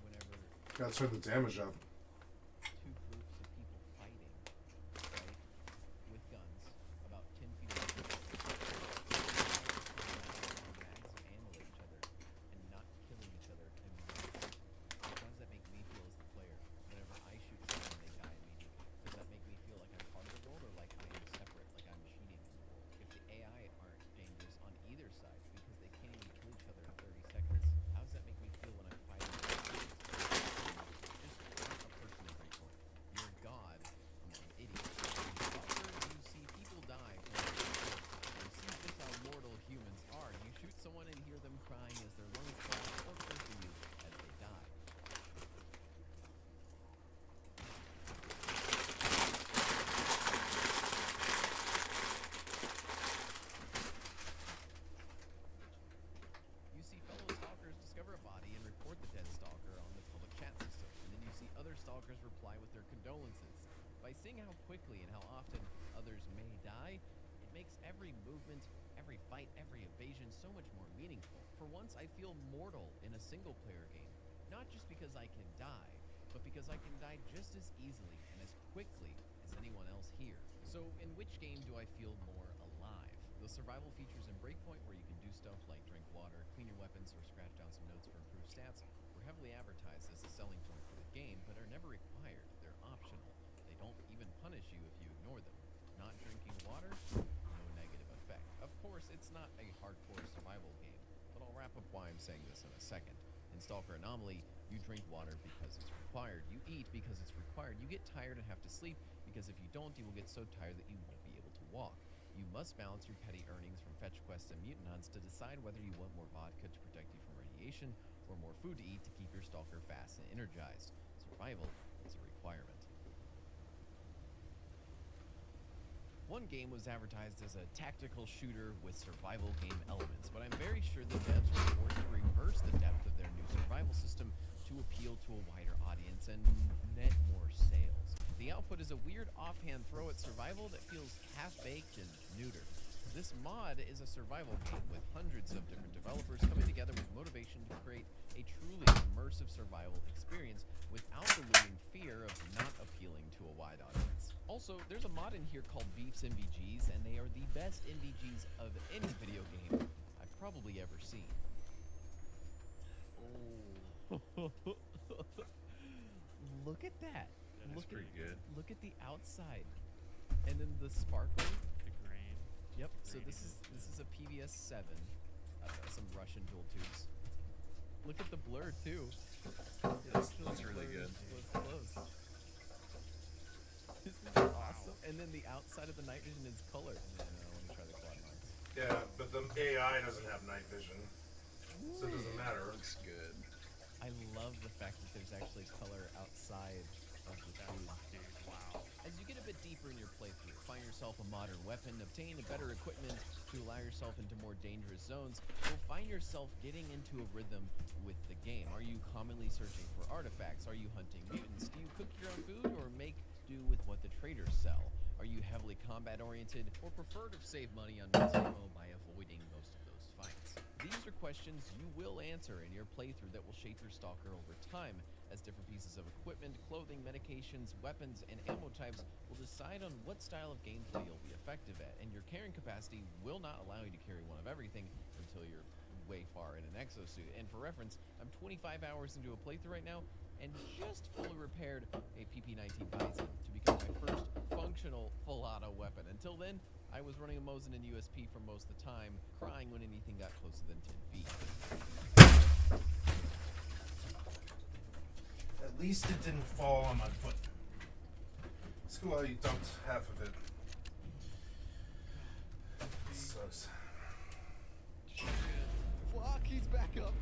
Whenever Gotta turn the damage up. two groups of people fighting, right, with guns, about 10 feet away, mags of ammo at each other and not killing each other immediately. How does that make me feel as the player? Whenever I shoot someone and they die immediately, does that make me feel like I'm part of the world or like I am separate, like I'm cheating in the world? If the AI aren't dangerous on either side because they can't even kill each other in 30 seconds, how does that make me feel when I'm fighting? Just aren't a person in Breakpoint. You're a god among idiots. Stalker, you see people die for no reason. You see just how mortal humans are. You shoot someone and hear them crying as their lungs blast or cursing you as they die. You see fellow stalkers discover a body and report the dead stalker on the public chat system, and then you see other stalkers reply with their condolences. By seeing how quickly and how often others may die, it makes every movement, every fight, every evasion so much more meaningful. For once, I feel mortal in a single-player game, not just because I can die, but because I can die just as easily and as quickly as anyone else here. So, in which game do I feel more alive? The survival features in Breakpoint, where you can do stuff like drink water, clean your weapons, or scratch down some notes for improved stats, were heavily advertised as a selling point for the game, but are never required. They're optional. They don't even punish you if you ignore them. Not drinking water? No negative effect. Of course, it's not a hardcore survival game, but I'll wrap up why I'm saying this in a second. In Stalker Anomaly, you drink water because it's required. You eat because it's required. You get tired and have to sleep because if you don't, you will get so tired that you won't be able to walk. You must balance your petty earnings from fetch quests and mutant hunts to decide whether you want more vodka to protect you from radiation or more food to eat to keep your stalker fast and energized. Survival is a requirement. One game was advertised as a tactical shooter with survival game elements, but I'm very sure the devs were forced to reverse the depth of their new survival system to appeal to a wider audience and net more sales. The output is a weird offhand throw at survival that feels half-baked and neutered. This mod is a survival game with hundreds of different developers coming together with motivation to create a truly immersive survival experience without the looming fear of not appealing to a wide audience. Also, there's a mod in here called Beef's MVGs, and they are the best MVGs of any video game I've probably ever seen. Oh. Look at that. That is pretty good. Look at the outside. And then the sparkling. The grain. Yep. So this is a PVS 7. Some Russian dual tubes. Look at the blur too. That's really good. Close. This is awesome. And then the outside of the night vision is color. And then I want to try the quad lines. Yeah, but the AI doesn't have night vision, so it doesn't matter. Looks good. I love the fact that there's actually color outside of the tube. Wow. As you get a bit deeper in your playthrough, find yourself a modern weapon, obtain a better equipment to allow yourself into more dangerous zones, you'll find yourself getting into a rhythm with the game. Are you commonly searching for artifacts? Are you hunting mutants? Do you cook your own food or make do with what the traders sell? Are you heavily combat oriented or prefer to save money on ammo by avoiding most of those fights? These are questions you will answer in your playthrough that will shape your stalker over time, as different pieces of equipment, clothing, medications, weapons, and ammo types will decide on what style of gameplay you'll be effective at, and your carrying capacity will not allow you to carry one of everything until you're way far in an exosuit. And for reference, I'm 25 hours into a playthrough right now, and just fully repaired a PP-19 Bison to become my first functional full-auto weapon. Until then, I was running a Mosin and USP for most of the time, crying when anything got closer than 10 feet. At least it didn't fall on my foot. It's cool how you dumped half of it. It sucks. Flock, he's back up.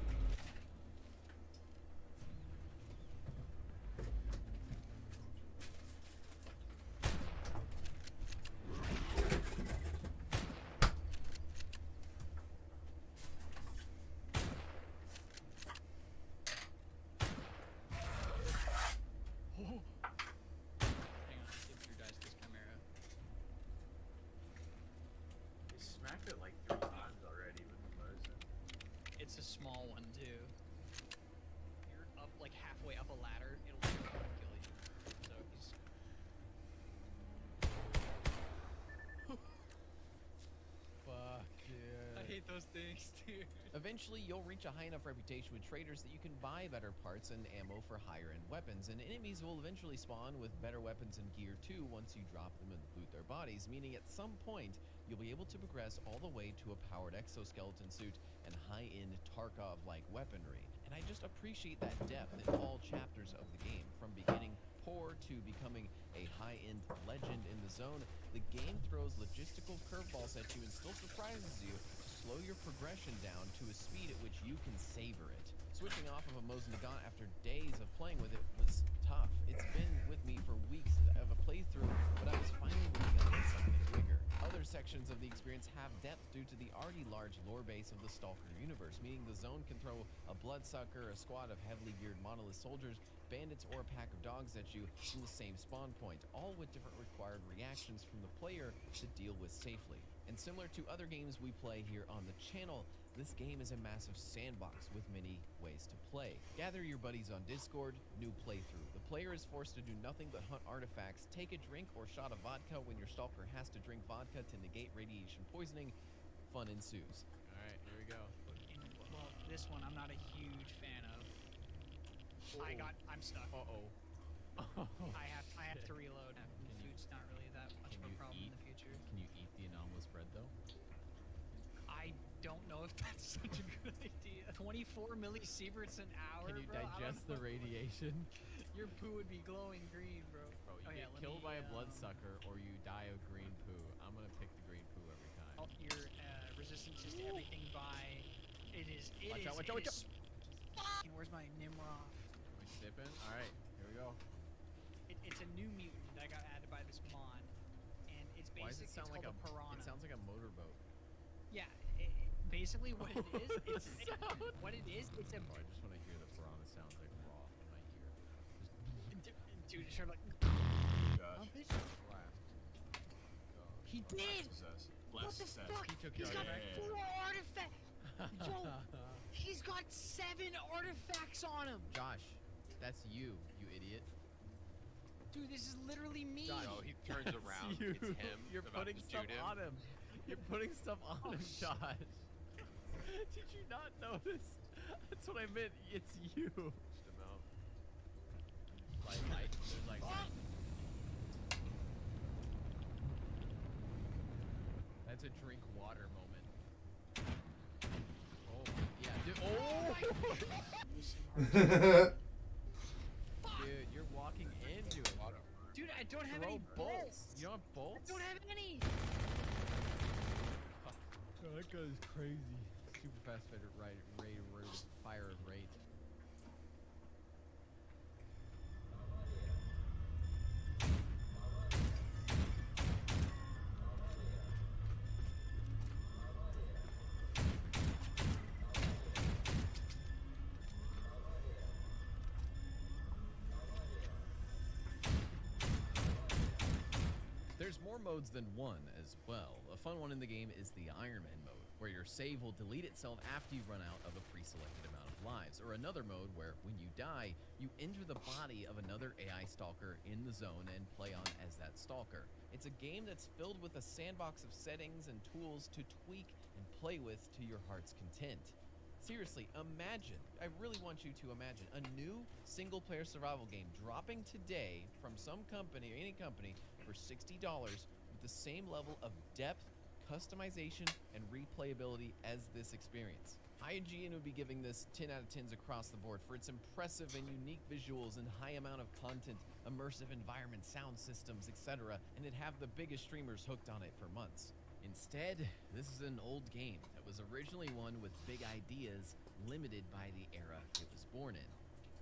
those things, dude. Eventually, you'll reach a high enough reputation with traders that you can buy better parts and ammo for higher-end weapons, and enemies will eventually spawn with better weapons and gear too once you drop them and loot their bodies, meaning at some point, you'll be able to progress all the way to a powered exoskeleton suit and high-end Tarkov-like weaponry. And I just appreciate that depth in all chapters of the game, from beginning poor to becoming a high-end legend in the zone. The game throws logistical curveballs at you and still surprises you to slow your progression down to a speed at which you can savor it. Switching off of a Mos Nagant after days of playing with it was tough. It's been with me for weeks of a playthrough, but I was finally moving on to something bigger. Other sections of the experience have depth due to the already large lore base of the Stalker universe, meaning the zone can throw a bloodsucker, a squad of heavily geared monolith soldiers, bandits, or a pack of dogs at you from the same spawn point, all with different required reactions from the player to deal with safely. And similar to other games we play here on the channel, this game is a massive sandbox with many ways to play. Gather your buddies on Discord, new playthrough. The player is forced to do nothing but hunt artifacts, take a drink or shot of vodka when your stalker has to drink vodka to negate radiation poisoning. Fun ensues. Alright, here we go. Well, this one I'm not a huge fan of. I'm stuck. I have to reload. Food's not really that much of a problem in the future. Can you eat the anomalous bread though? I don't know if that's such a good idea. 24 millisieverts an hour, Can you bro? digest the radiation? Your poo would be glowing green, bro. Bro, you get killed by a bloodsucker or you die of green poo. I'm gonna pick the green poo every time. Your resistance is to everything by... Watch out. Where's my Nimroth? Am I sipping? Alright, here we go. It's a new mutant that got added by this mod, and it's Why does it sound like a a piranha. It sounds like a motorboat. Yeah, basically what it is, it's a... Oh, I just want to hear the piranha sounds like raw in my ear. Dude, it's sort of like... Gosh. He did! What the fuck? He's got 4 artifacts! Yo, he's got 7 artifacts on him! Josh, that's you idiot. Dude, this is literally me! Josh, No, he turns around. You. It's him. You're about putting to stuff shoot him. on him. You're putting stuff on him, Josh. Did you not notice? That's what I meant. It's you. Pushed him out. Light. There's like... That's a drink water moment. Oh, yeah, dude. Oh! Dude, you're walking into it. Dude, I don't have Throw any bolts! You don't have bolts? I don't have any! Oh, that guy's crazy. Super fast fire rate. There's more modes than one as well. A fun one in the game is the Iron Man mode, where your save will delete itself after you run out of a pre-selected amount of lives, or another mode where when you die, you enter the body of another AI stalker in the zone and play on as that stalker. It's a game that's filled with a sandbox of settings and tools to tweak and play with to your heart's content. Seriously, imagine, I really want you to imagine, a new single-player survival game dropping today from some company, or any company, for $60 with the same level of depth, customization, and replayability as this experience. IGN would be giving this 10 out of 10s across the board for its impressive and unique visuals and high amount of content, immersive environment, sound systems, etc., and it'd have the biggest streamers hooked on it for months. Instead, this is an old game that was originally one with big ideas, limited by the era it was born in.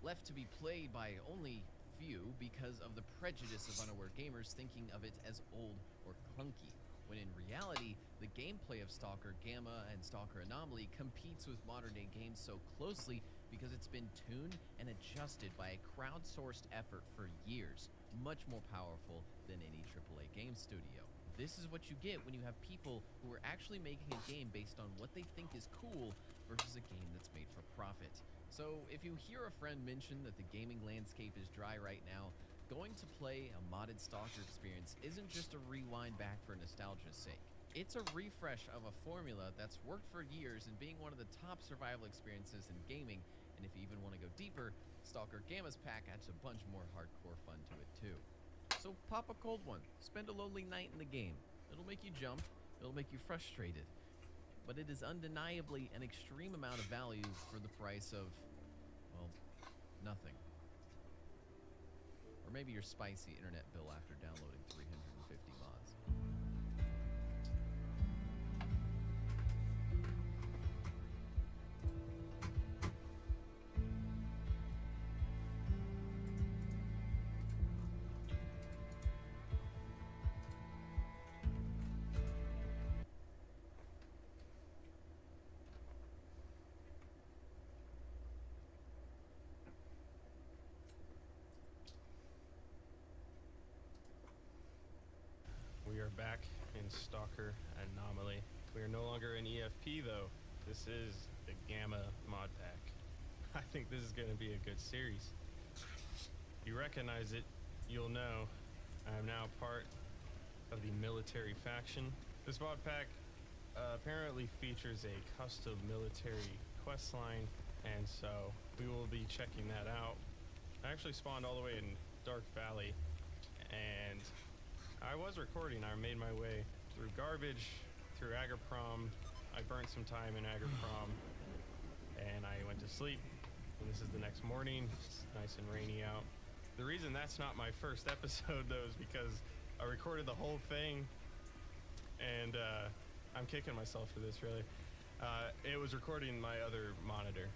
Left to be played by only few because of the prejudice of unaware gamers thinking of it as old or clunky, when in reality, the gameplay of Stalker Gamma and Stalker Anomaly competes with modern-day games so closely because it's been tuned and adjusted by a crowdsourced effort for years, much more powerful than any AAA game studio. This is what you get when you have people who are actually making a game based on what they think is cool versus a game that's made for profit. So if you hear a friend mention that the gaming landscape is dry right now, going to play a modded Stalker experience isn't just a rewind back for nostalgia's sake. It's a refresh of a formula that's worked for years and being one of the top survival experiences in gaming. And if you even want to go deeper, Stalker Gamma's pack adds a bunch more hardcore fun to it too. So pop a cold one, spend a lonely night in the game. It'll make you jump, it'll make you frustrated. But it is undeniably an extreme amount of value for the price of, well, nothing. Or maybe your spicy internet bill after downloading 350 mods. We are back in Stalker Anomaly. We are no longer in EFP though. This is the Gamma mod pack. I think this is going to be a good series. If you recognize it, you'll know I am now part of the military faction. This mod pack apparently features a custom military quest line, and so we will be checking that out. I actually spawned all the way in Dark Valley, and I was recording. I made my way through garbage, through Agroprom. I burnt some time in Agroprom, and I went to sleep. And this is the next morning. It's nice and rainy out. The reason that's not my first episode, though, is because I recorded the whole thing, and I'm kicking myself for this, really. It was recording my other monitor,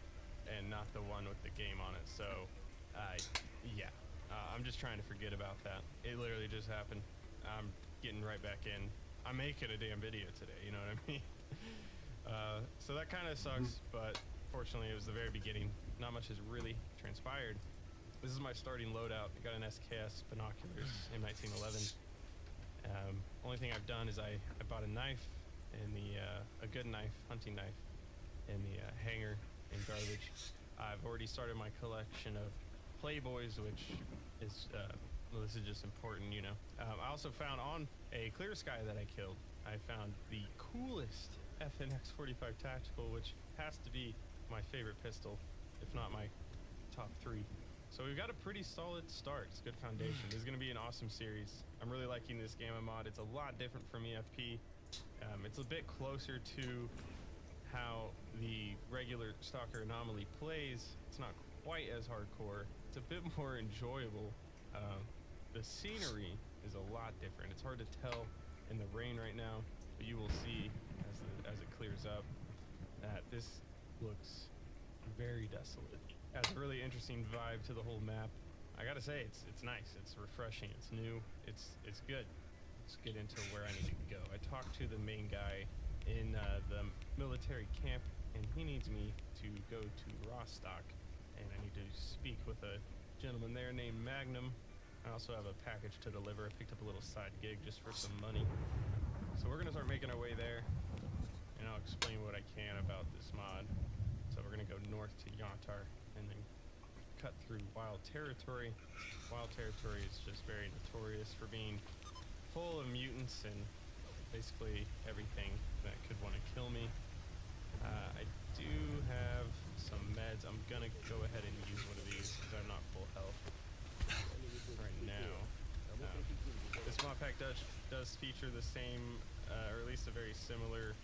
and not the one with the game on it. So, yeah, I'm just trying to forget about that. It literally just happened. I'm getting right back in. I'm making a damn video today, you know what I mean? So that kind of sucks, but fortunately it was the very beginning. Not much has really transpired. This is my starting loadout. I got an SKS binoculars in 1911. Only thing I've done is I bought a knife in the, a good knife, hunting knife, in the hangar in garbage. I've already started my collection of Playboys, which is, well, this is just important, you know. I also found on a clear sky that I killed, I found the coolest FNX 45 Tactical, which has to be my favorite pistol, if not my top 3. So we've got a pretty solid start. It's a good foundation. This is going to be an awesome series. I'm really liking this Gamma mod. It's a lot different from EFP. It's a bit closer to how the regular Stalker Anomaly plays. It's not quite as hardcore. It's a bit more enjoyable. The scenery is a lot different. It's hard to tell in the rain right now, but you will see as it clears up that this looks very desolate. Has a really interesting vibe to the whole map. I gotta say, it's nice. It's refreshing. It's new. It's good. Let's get into where I need to go. I talked to the main guy in the military camp, and he needs me to go to Rostock, and I need to speak with a gentleman there named Magnum. I also have a package to deliver. I picked up a little side gig just for some money. So we're gonna start making our way there, and I'll explain what I can about this mod. So we're gonna go north to Yontar and then cut through Wild Territory. Wild Territory is just very notorious for being full of mutants and basically everything that could want to kill me. I do have some meds. I'm gonna go ahead and use one of these because I'm not full health right now. This mod pack does feature the same, or at least a very similar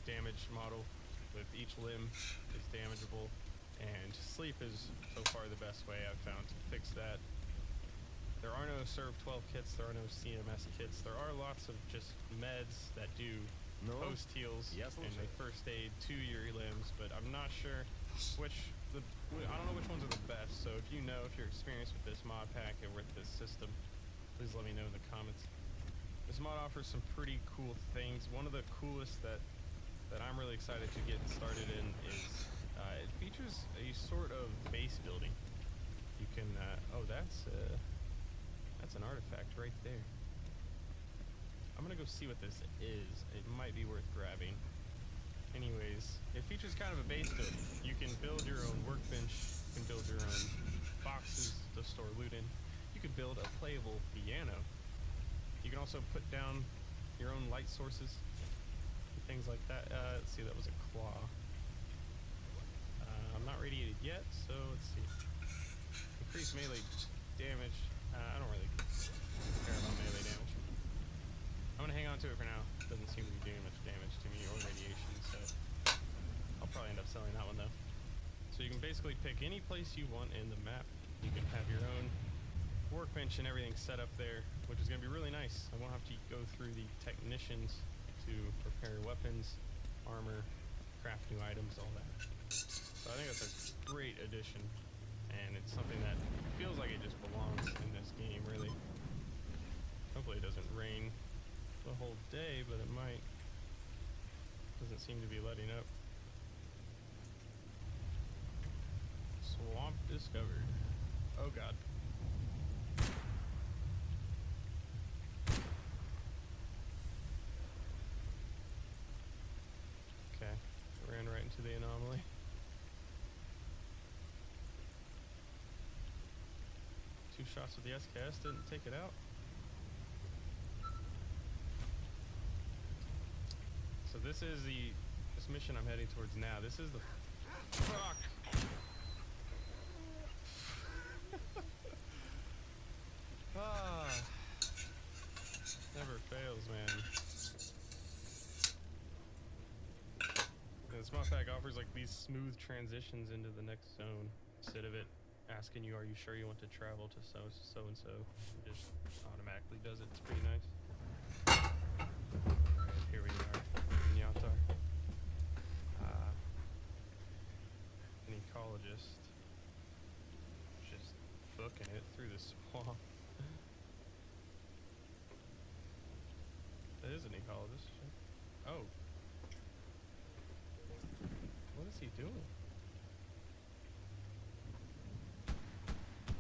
damage model, with each limb is damageable, and sleep is so far the best way I've found to fix that. There are no Serve 12 kits, there are no CMS kits, there are lots of just meds that do post heals and they first aid to your limbs, but I'm not sure I don't know which ones are the best. So if you know, if you're experienced with this mod pack or with this system, please let me know in the comments. This mod offers some pretty cool things. One of the coolest that I'm really excited to get started in is it features a sort of base building. You can oh, that's an artifact right there. I'm gonna go see what this is. It might be worth grabbing. Anyways, it features kind of a base building. You can build your own workbench, you can build your own boxes to store loot in. You could build a playable piano. You can also put down your own light sources, and things like that. Let's see, that was a claw. I'm not radiated yet, so let's see. Increase melee damage. I don't really care about melee damage. I'm gonna hang on to it for now. Doesn't seem to be doing much damage to me or radiation, so I'll probably end up selling that one though. So you can basically pick any place you want in the map. You can have your own workbench and everything set up there, which is gonna be really nice. I won't have to go through the technicians to repair weapons, armor, craft new items, all that. So I think that's a great addition, and it's something that feels like it just belongs in this game, really. Hopefully it doesn't rain the whole day, but it might. Doesn't seem to be letting up. Swamp discovered. Oh god. Okay, ran right into the anomaly. Two shots with the SKS didn't take it out. So this is this mission I'm heading towards now. This is the fuck. Never fails, man. And this mod pack offers like these smooth transitions into the next zone instead of it asking you, are you sure you want to travel to so and so? It just automatically does it. It's pretty nice. Alright, here we are in Yatar. An ecologist just booking it through the swamp. That is an ecologist. Oh. What is he doing?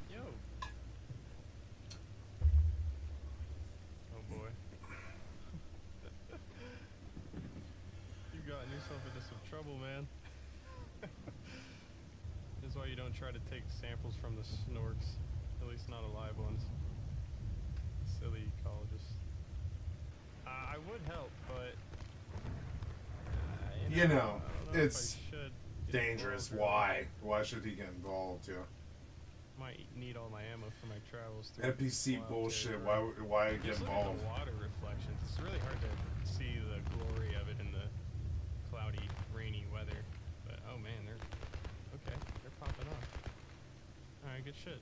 Yo. Oh boy. You've gotten yourself into some trouble, man. This is why you don't try to take samples from the snorks. At least not alive ones. Silly ecologist. I would help, but you know, I don't know it's if I should dangerous. involved or Why? Why should he get involved? Yeah. might need all my ammo for my travels through NPC wild bullshit. terror. Why get Just look involved? at the water reflections. It's really hard to see the glory of it in the cloudy, rainy weather. But oh man, they're popping off. All right, good shit.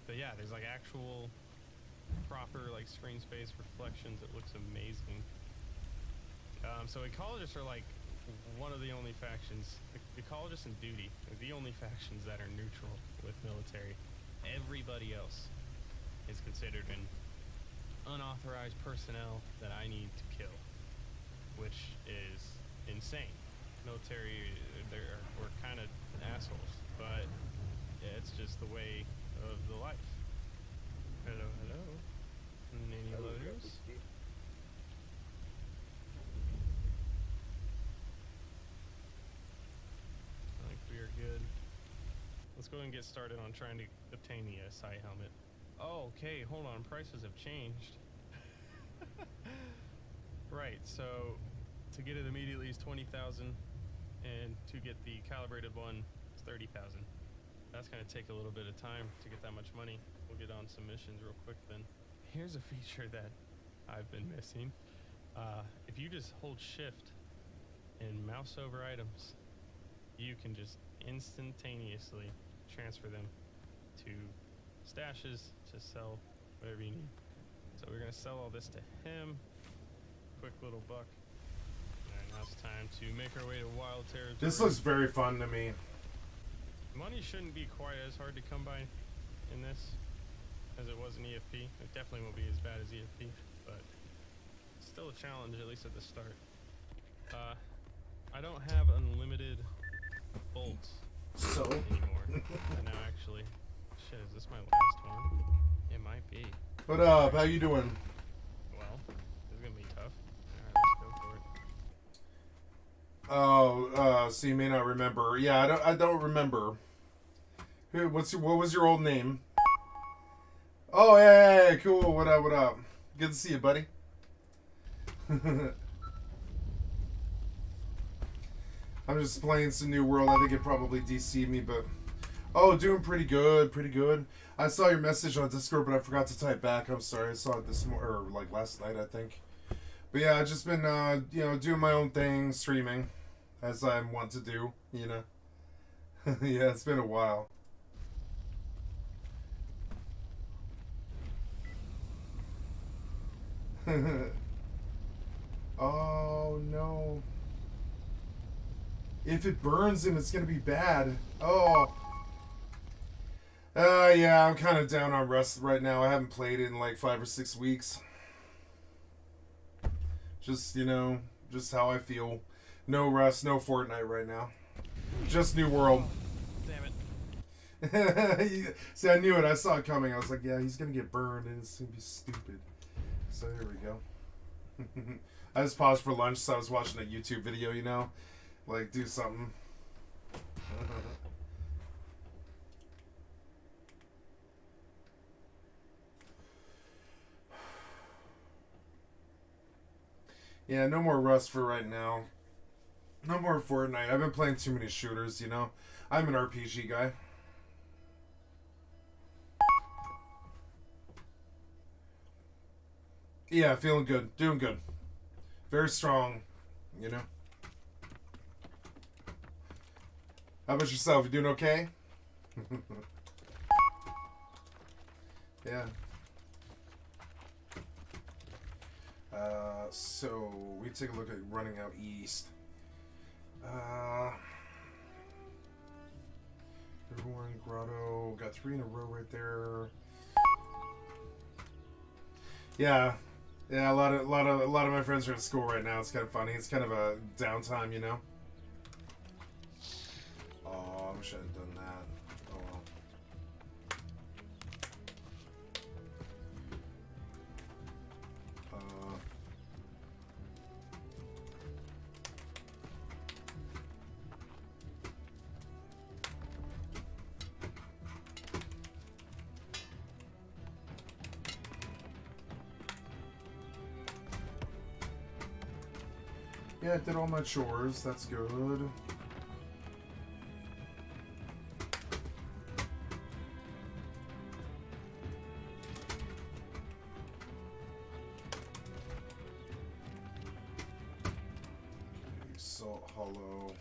But yeah, there's like actual proper like screen space reflections. It looks amazing. So ecologists are like one of the only factions. Ecologists and duty are the only factions that are neutral with military. Everybody else is considered an unauthorized personnel that I need to kill, which is insane. Military, we're kind of assholes, but it's just the way of the life. Hello, hello. Any loaders? I think we are good. Let's go and get started on trying to obtain the SI helmet. Oh, okay, hold on. Prices have changed. Right, so to get it immediately is 20,000, and to get the calibrated one is 30,000. That's gonna take a little bit of time to get that much money. We'll get on some missions real quick then. Here's a feature that I've been missing. If you just hold shift and mouse over items, you can just instantaneously transfer them to stashes to sell whatever you need. So we're gonna sell all this to him. Quick little buck. And now it's time to make our way to wild territory. This looks very fun to me. Money shouldn't be quite as hard to come by in this as it was in EFP. It definitely won't be as bad as EFP, but it's still a challenge, at least at the start. I don't have unlimited bolts anymore. And now actually, shit, is this my last one? It might be. What up? How you doing? Well, this is gonna be tough. Alright, let's go for it. Oh, so you may not remember. Yeah, I don't remember. What was your old name? Oh, yeah, cool. What up? Good to see you, buddy. I'm just playing some New World. I think it probably DC'd me, but... Oh, doing pretty good, pretty good. I saw your message on Discord, but I forgot to type back. I'm sorry. I saw it this morning, or like last night, I think. But yeah, I've just been, you know, doing my own thing, streaming, as I want to do, you know. Yeah, it's been a while. Oh, no. If it burns him, it's gonna be bad. Oh. Yeah, I'm kind of down on Rust right now. I haven't played it in like 5 or 6 weeks. Just, you know, just how I feel. No Rust, no Fortnite right now. Just New World. Damn it. See, I knew it. I saw it coming. I was like, yeah, he's gonna get burned and it's gonna be stupid. So here we go. I just paused for lunch, so I was watching a YouTube video, you know? Like, do something. Yeah, no more Rust for right now. No more Fortnite. I've been playing too many shooters, you know? I'm an RPG guy. Yeah, feeling good. Doing good. Very strong, you know? How about yourself? You doing okay? Yeah. So we take a look at running out east. Everyone, Grotto, got 3 in a row right there. Yeah, yeah. A lot of my friends are at school right now. It's kind of funny. It's kind of a downtime, you know. Oh, I wish I had done that. Oh well. Yeah, I did all my chores. That's good. Salt Hollow.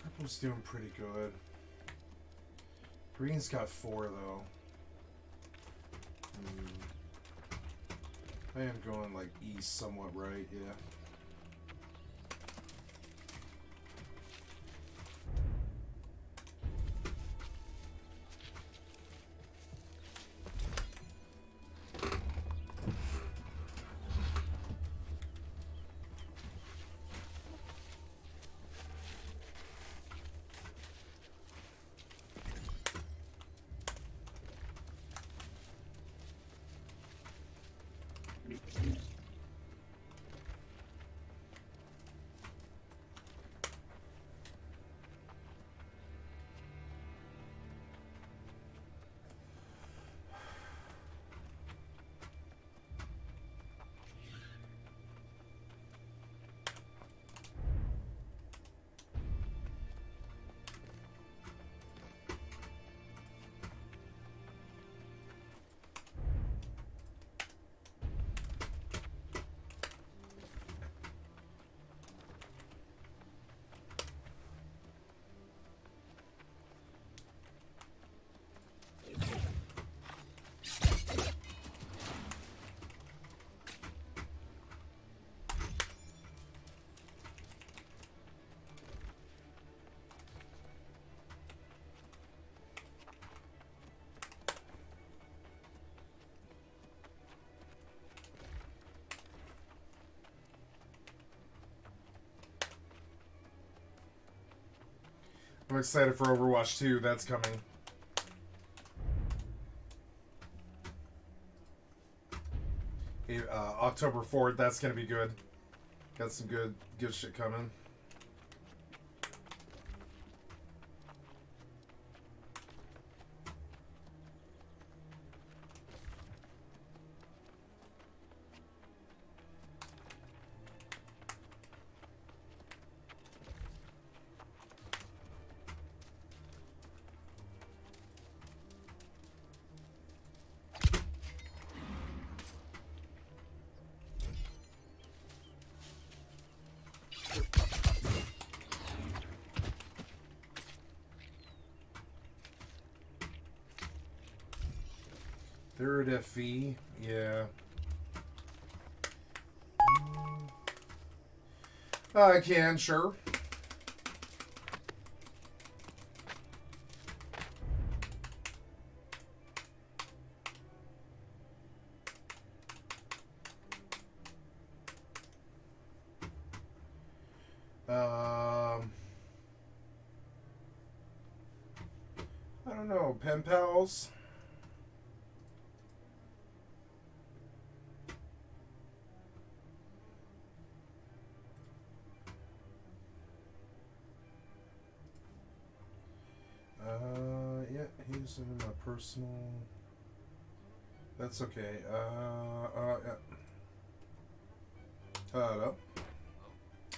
Purple's doing pretty good. Green's got 4 though. I am going like east somewhat, right? Yeah. I'm excited for Overwatch 2. That's coming. October 4th. That's gonna be good. Got some good shit coming. Third FV, yeah. I can, sure. I don't know, pen pals. Yeah, he's in my personal. That's okay. Yeah. Hello.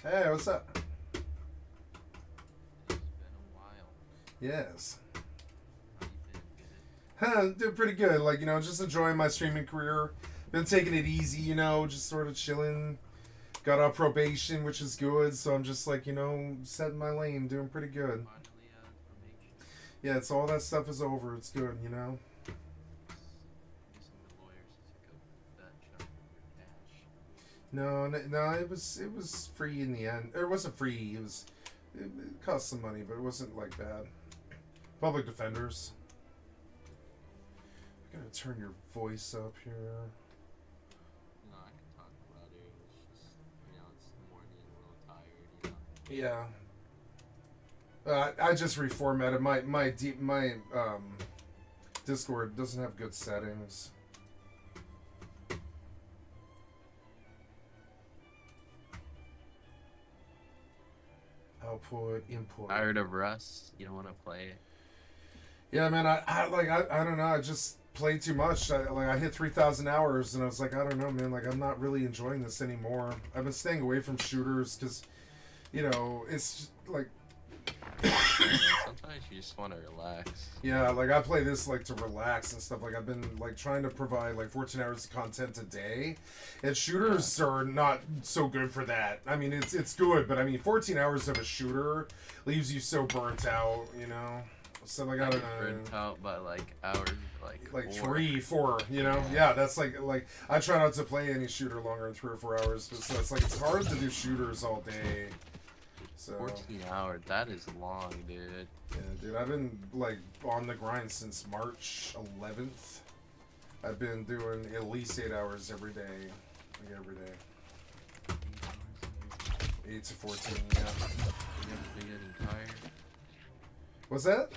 Hey, what's up? It's been a while. Yes. How you been? Good? Doing pretty good. Like, you know, just enjoying my streaming career. Been taking it easy, you know, just sort of chilling. Got off probation, which is good. So I'm just like, you know, setting my lane, doing pretty good. Finally out of probation. Yeah, it's all that stuff is over. It's good, you know. Guessing the lawyers took up that chunk of your cash. No, it was free in the end. It wasn't free. It cost some money, but it wasn't like bad. Public defenders. I'm gonna turn your voice up here. No, I can talk about it. It's just, you know, it's the morning, a little tired, you know. Yeah. I just reformatted my Discord doesn't have good settings. Output, input. Tired of Rust? You don't want to play it? Yeah, man. I don't know. I just played too much. I hit 3,000 hours, and I was like, I don't know, man. Like, I'm not really enjoying this anymore. I've been staying away from shooters because, you know, it's just, like. Sometimes you just want to relax. Yeah, like I play this like to relax and stuff. Like I've been like trying to provide like 14 hours of content a day, and shooters are not so good for that. I mean, it's good, but I mean, 14 hours of a shooter leaves you so burnt out, you know. So like I don't know. Burnt out by like hours, like four. 3, 4, you know. Yeah, that's like I try not to play any shooter longer than 3 or 4 hours, but so it's like it's hard to do shooters all day. So 14 hours, that is long, dude. Yeah, dude, I've been like on the grind since March 11th. I've been doing at least 8 hours every day, like every day. 8 to 14, yeah. You haven't been getting tired? What's that?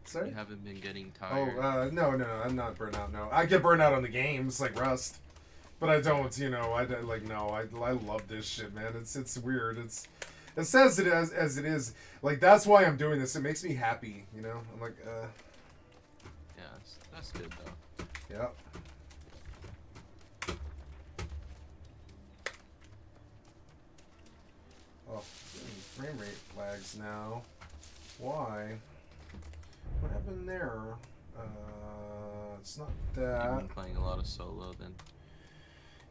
Sorry? You haven't been getting tired? Oh, no, I'm not burnt out, no. I get burnt out on the games, like Rust. But I don't, you know, I love this shit, man. It's weird. It says it as it is. Like, that's why I'm doing this. It makes me happy, you know? I'm like, Yeah, that's good, though. Yeah. Oh, frame rate lags now. Why? What happened there? It's not that. You've been playing a lot of solo, then?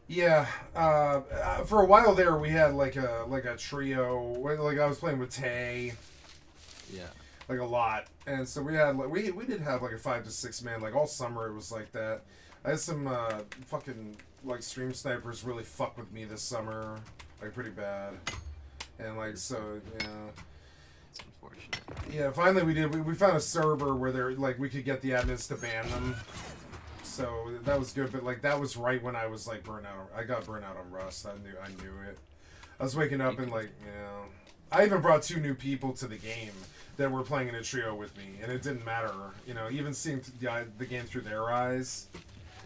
Yeah, for a while there we had like a trio. Like I was playing with Tay. Yeah. Like a lot, and so we had like we did have like a 5 to 6 man. Like all summer it was like that. I had some fucking like stream snipers really fuck with me this summer, like pretty bad, and like so yeah. It's unfortunate. Yeah, finally we found a server where they're like we could get the admins to ban them. So that was good, but like that was right when I was like burnt out. I got burnt out on Rust. I knew it. I was waking up and like, you know, I even brought 2 new people to the game that were playing in a trio with me, and it didn't matter. You know, even seeing the game through their eyes,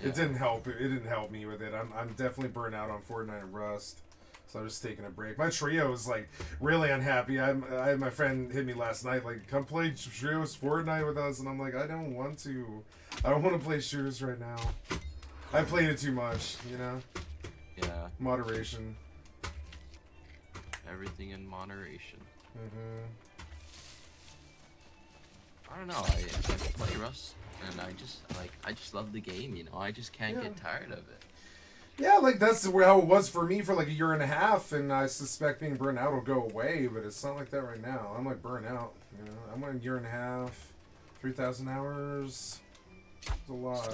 it didn't help. It didn't help me with it. I'm definitely burnt out on Fortnite and Rust. So I'm just taking a break. My trio is like really unhappy. I had my friend hit me last night like, come play trios Fortnite with us, and I'm like, I don't want to. I don't want to play shooters right now. I played it too much, you know. Yeah. Moderation. Everything in moderation. Mhm. I don't know. I play Rust, and I just love the game. You know, I just can't get tired of it. Yeah, like that's how it was for me for like a year and a half, and I suspect being burnt out will go away, but it's not like that right now. I'm like burnt out, you know. I'm like a year and a half, 3,000 hours. It's a lot.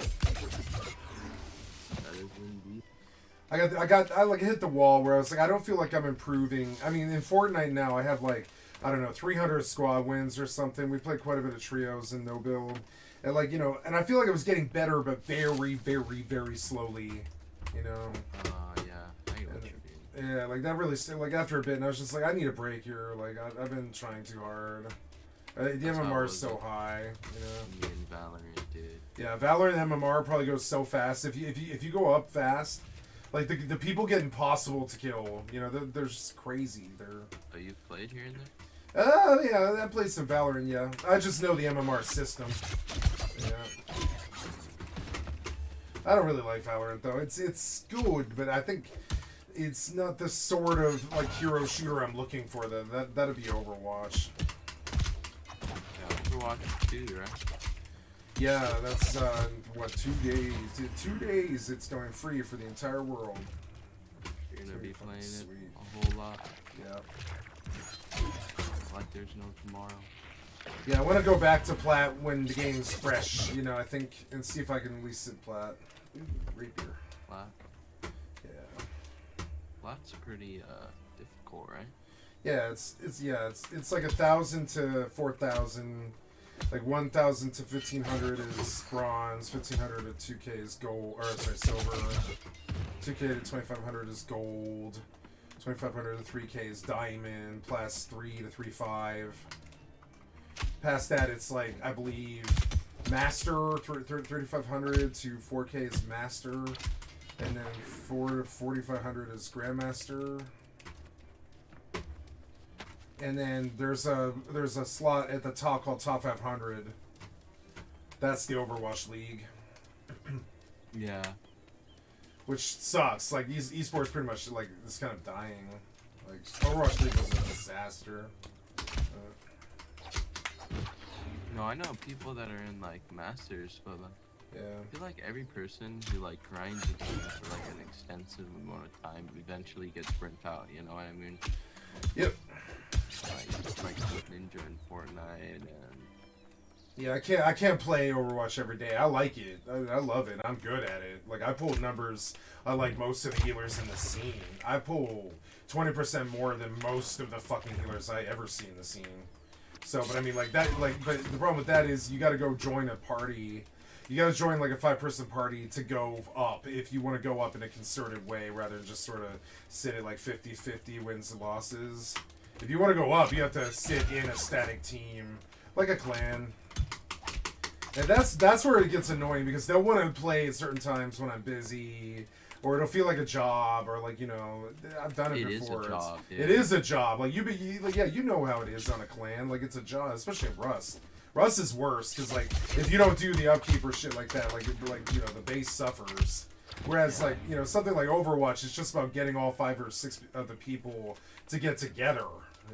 That is indeed. I like hit the wall where I was like, I don't feel like I'm improving. I mean, in Fortnite now, I have like, I don't know, 300 squad wins or something. We played quite a bit of trios and no build. And like, you know, and I feel like I was getting better, but very, very, very slowly, you know? Yeah. I get what you mean. Yeah, like that really, like after a bit, and I was just like, I need a break here. Like, I've been trying too hard. The MMR is so high, you know? Me and Valorant did. Yeah, Valorant and MMR probably goes so fast. If you go up fast, like the people get impossible to kill. You know, they're just crazy. They're. Oh, you've played here and there? Yeah, I played some Valorant. Yeah, I just know the MMR system. Yeah. I don't really like Valorant though. It's good, but I think it's not the sort of like hero shooter I'm looking for. That'd be Overwatch. Yeah, Overwatch 2, right? Yeah, that's what 2 days. 2 days. It's going free for the entire world. You're gonna be playing it a whole lot. Yeah. It's like there's no tomorrow. Yeah, I want to go back to Plat when the game's fresh. You know, I think, and see if I can at least sit Plat. Ooh, Rapier. Plat. Yeah. Plat's pretty difficult, right? Yeah, it's like 1,000 to 4,000. Like 1,000 to 1,500 is bronze, 1,500 to 2K is gold, or sorry, silver. 2K to 2,500 is gold. 2,500 to 3K is diamond. Plus 3 to 3.5. Past that, it's like I believe master 3,500 to 4K is master, and then 4 to 4,500 is grandmaster. And then there's a slot at the top called Top 500. That's the Overwatch League. Yeah. Which sucks. Like esports pretty much like it's kind of dying. Like Overwatch League was a disaster. No, I know people that are in like masters, but like, yeah. I feel like every person who like grinds a game for like an extensive amount of time eventually gets burnt out. You know what I mean? Yep. Like Ninja and Fortnite and. Yeah, I can't play Overwatch every day. I like it. I love it. I'm good at it. Like I pull numbers like most of the healers in the scene. I pull 20% more than most of the fucking healers I ever see in the scene. So, but I mean, like that, like, but the problem with that is you got to go join a party. You got to join like a 5-person party to go up if you want to go up in a concerted way rather than just sort of sit at like 50-50 wins and losses. If you want to go up, you have to sit in a static team, like a clan. And that's where it gets annoying because they'll want to play at certain times when I'm busy, or it'll feel like a job, or like, you know, I've done it before. It is a job. Yeah. It is a job. Like you know how it is on a clan. Like it's a job, especially in Rust. Rust is worse because like if you don't do the upkeep or shit like that, like you know the base suffers. Whereas like you know something like Overwatch is just about getting all 5 or 6 of the people to get together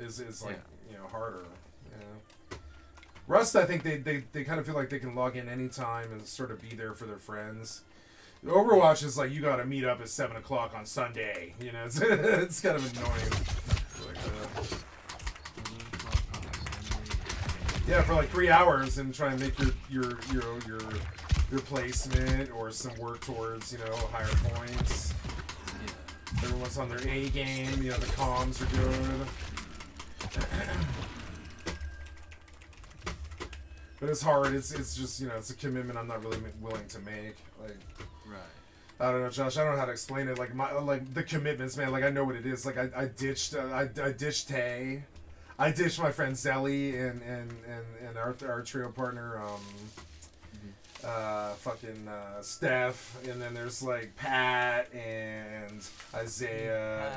is like you know harder. Yeah. Rust, I think they kind of feel like they can log in anytime and sort of be there for their friends. Overwatch is like you got to meet up at 7 o'clock on Sunday. You know, it's kind of annoying. Like, yeah, for like 3 hours and try and make your placement or some work towards higher points. Everyone's on their A game. You know the comms are good. But it's hard. It's just it's a commitment I'm not really willing to make. Like, right. I don't know, Josh. I don't know how to explain it. Like the commitments, man. Like I know what it is. Like I ditched Tay. I ditched my friend Zelly and our trio partner. Steph, and then there's like Pat and Isaiah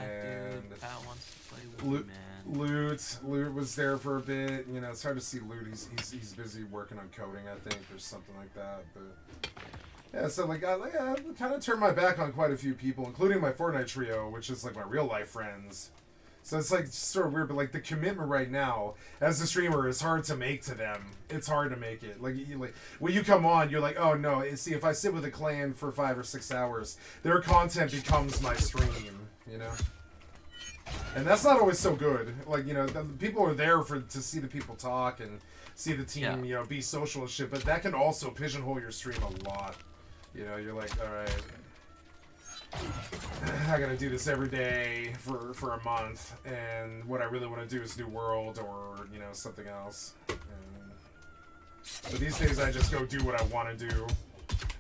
and Pat wants to play with me, man. Loot was there for a bit. It's hard to see Loot. He's busy working on coding, I think, or something like that. But yeah, so I kind of turned my back on quite a few people, including my Fortnite trio, which is like my real life friends. So it's like sort of weird, but like the commitment right now as a streamer is hard to make to them. It's hard to make it. Like when you come on, you're like, oh no. See, if I sit with a clan for 5 or 6 hours, their content becomes my stream. And that's not always so good. Like, you know, the people are there to see the people talk and see the team, you know, be social and shit. But that can also pigeonhole your stream a lot. You know, you're like, all right, I gotta do this every day for a month, and what I really want to do is New World or, you know, something else. But these days I just go do what I want to do.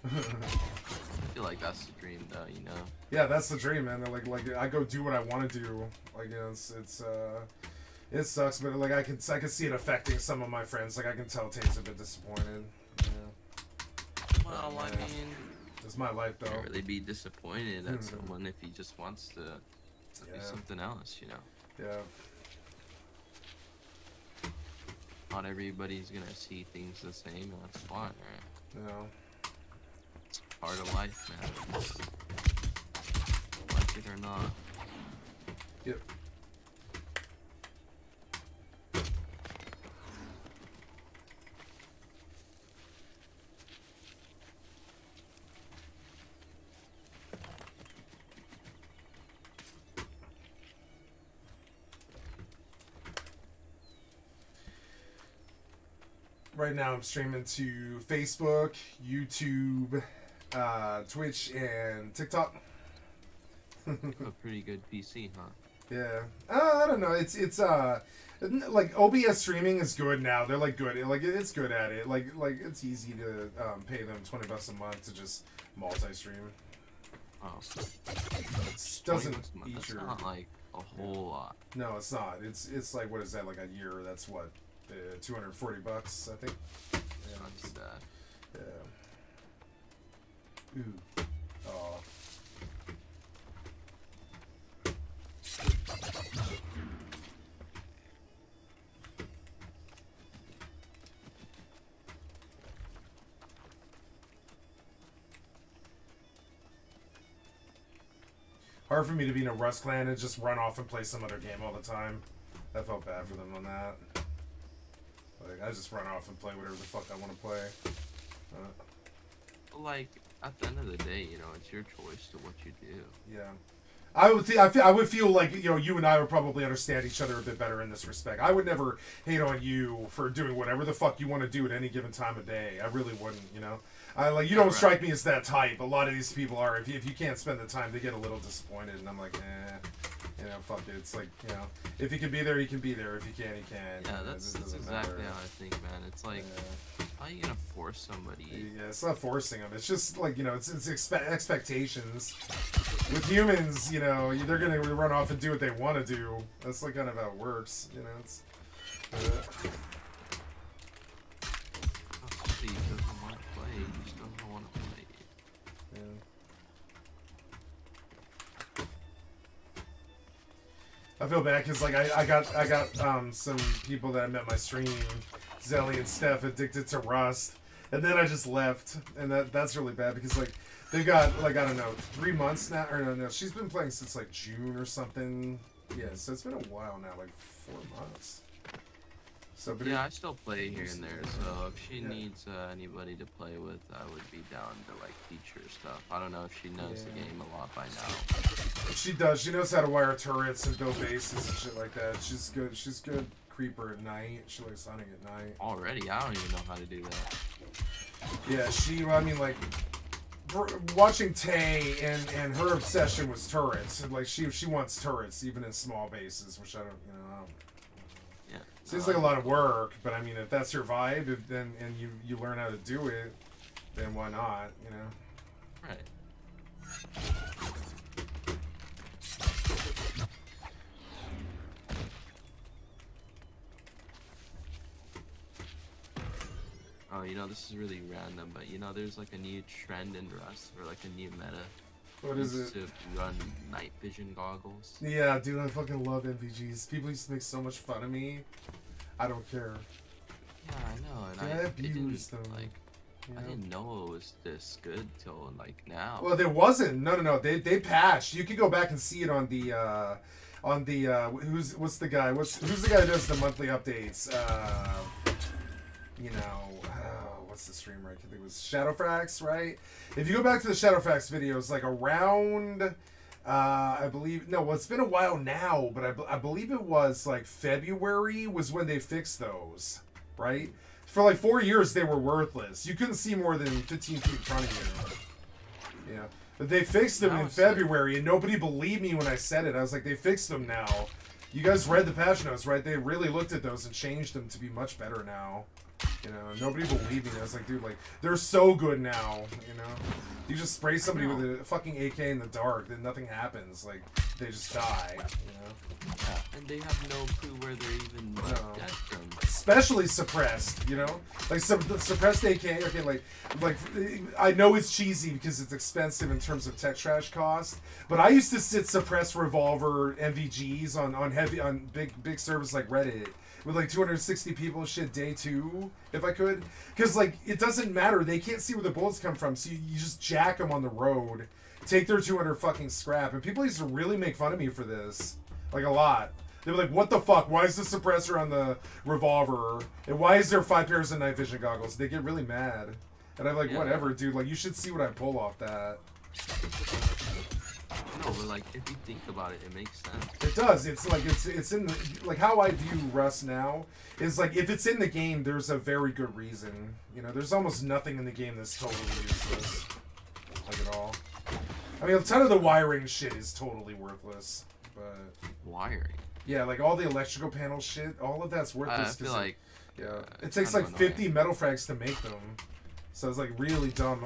I feel like that's the dream, though, you know? Yeah, that's the dream, man. Like I go do what I want to do. Like, you know, it sucks, but like I can see it affecting some of my friends. Like I can tell Tate's a bit disappointed. Yeah. Well, I mean, it's my life, though. Can't really be disappointed at someone if he just wants to do something else, you know? Yeah. Not everybody's gonna see things the same, and that's fine, right? No. It's part of life, man. Like it or not. Yep. Right now I'm streaming to Facebook, YouTube, Twitch, and TikTok. A pretty good PC, huh? Yeah. I don't know. It's like OBS streaming is good now. They're like good. Like it's good at it. Like it's easy to pay them $20 a month to just multi-stream. Oh. It doesn't eat That's your. not like a whole lot. No, it's not. It's like, what is that, like a year? That's what, $240, I think. Yeah, not too bad. Yeah. Ooh. Oh. Hard for me to be in a Rust clan and just run off and play some other game all the time. I felt bad for them on that. Like, I just run off and play whatever the fuck I want to play. Like, at the end of the day, you know, it's your choice to what you do. Yeah. I would feel like, you know, you and I would probably understand each other a bit better in this respect. I would never hate on you for doing whatever the fuck you want to do at any given time of day. I really wouldn't, you know. You don't strike me as that type. A lot of these people are. If you can't spend the time, they get a little disappointed, and I'm like, you know, fuck it. It's like, you know, if he can be there, he can be there. If he can't, he can't. Yeah, that's exactly how I think, man. It's like, how are you gonna force somebody? Yeah, it's not forcing them. It's just like, you know, it's expectations. With humans, you know, they're gonna run off and do what they want to do. That's like kind of how it works, you know. It's. He doesn't want to play. He just doesn't want to play. Yeah. I feel bad because like I got some people that I met my stream, Zelly and Steph, addicted to Rust, and then I just left, and that's really bad because like they got like, I don't know, 3 months now, or no, she's been playing since like June or something. Yeah, so it's been a while now, like 4 months. So, but yeah, I still play here and there, so if she needs anybody to play with, I would be down to like teach her stuff. I don't know if she knows the game a lot by now. She does. She knows how to wire turrets and build bases and shit like that. She's good. She's good creeper at night. She likes hunting at night. Already? I don't even know how to do that. Yeah, I mean, like, watching Tay and her obsession was turrets. And, like, she wants turrets even in small bases, which I don't. Yeah. Seems like a lot of work, but I mean, if that's your vibe, and you learn how to do it, then why not? You know. Right. Oh, you know, this is really random, but you know, there's like a new trend in Rust, or like a new meta. What is it? To run night vision goggles. Yeah, dude, I fucking love NVGs. People used to make so much fun of me. I don't care. Yeah, I know, and I abuse them. Like, I didn't know it was this good till like now. Well, there wasn't. No. They patched. You can go back and see it on the who's the guy that does the monthly updates? You know, what's the streamer? I think it was Shadowfax, right? If you go back to the Shadowfax videos, like around I believe no. Well, it's been a while now, but I believe it was like February was when they fixed those, right? For like 4 years, they were worthless. You couldn't see more than 15 feet in front of you. Yeah, but they fixed them in February, and nobody believed me when I said it. I was like, they fixed them now. You guys read the patch notes, right? They really looked at those and changed them to be much better now. You know, nobody believed me. I was like, dude, like, they're so good now, you know? You just spray somebody with a fucking AK in the dark, then nothing happens. Like, they just die, you know? Yeah, and they have no clue where they're even dead from. Especially suppressed, you know? Like, suppressed AK, okay, like, I know it's cheesy because it's expensive in terms of tech trash cost, but I used to sit suppressed revolver MVGs on big servers like Reddit, with like 260 people and shit day 2, if I could. Because, like, it doesn't matter. They can't see where the bullets come from, so you just jack them on the road, take their 200 fucking scrap. And people used to really make fun of me for this. Like, a lot. They were like, what the fuck? Why is the suppressor on the revolver? And why is there 5 pairs of night vision goggles? They get really mad. And I'm like, whatever, dude. Like, you should see what I pull off that. No, but like if you think about it, it makes sense. It does. It's like it's in the, like how I view Rust now is like if it's in the game, there's a very good reason. You know, there's almost nothing in the game that's totally useless, like at all. I mean, a ton of the wiring shit is totally worthless, but wiring. Yeah, like all the electrical panel shit, all of that's worthless. I feel like it takes like 50 metal frags to make them. So it's like really dumb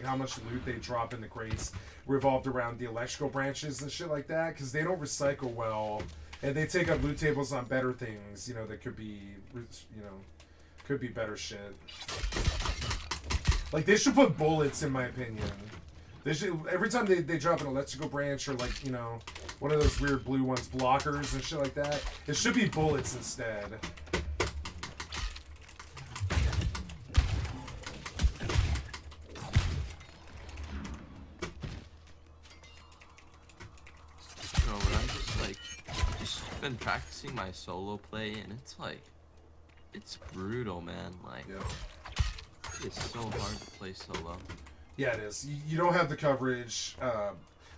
how much loot they drop in the crates revolved around the electrical branches and shit like that, because they don't recycle well, and they take up loot tables on better things, you know, that could be, you know, could be better shit. Like, they should put bullets, in my opinion. They should, every time they drop an electrical branch or, like, you know, one of those weird blue ones, blockers and shit like that, it should be bullets instead. Been practicing my solo play, and it's brutal, man. Like, it's so hard to play solo. Yeah, it is. You don't have the coverage.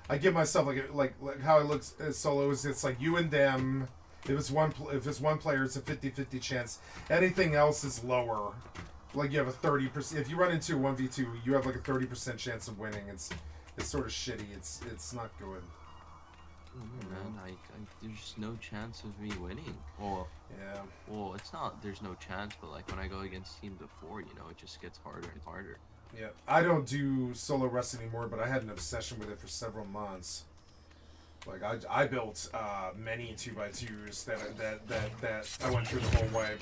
I give myself like how it looks as solos. It's like you and them. If it's one player, it's a 50-50 chance. Anything else is lower. Like you have a 30%. If you run into a 1v2, you have like a 30% chance of winning. It's sort of shitty. It's not good. Man, there's no chance of me winning. Well, yeah. Well, it's not. There's no chance, but like when I go against teams of 4, you know, it just gets harder and harder. Yeah, I don't do solo Rust anymore, but I had an obsession with it for several months. Like I built many 2x2s that I went through the whole way.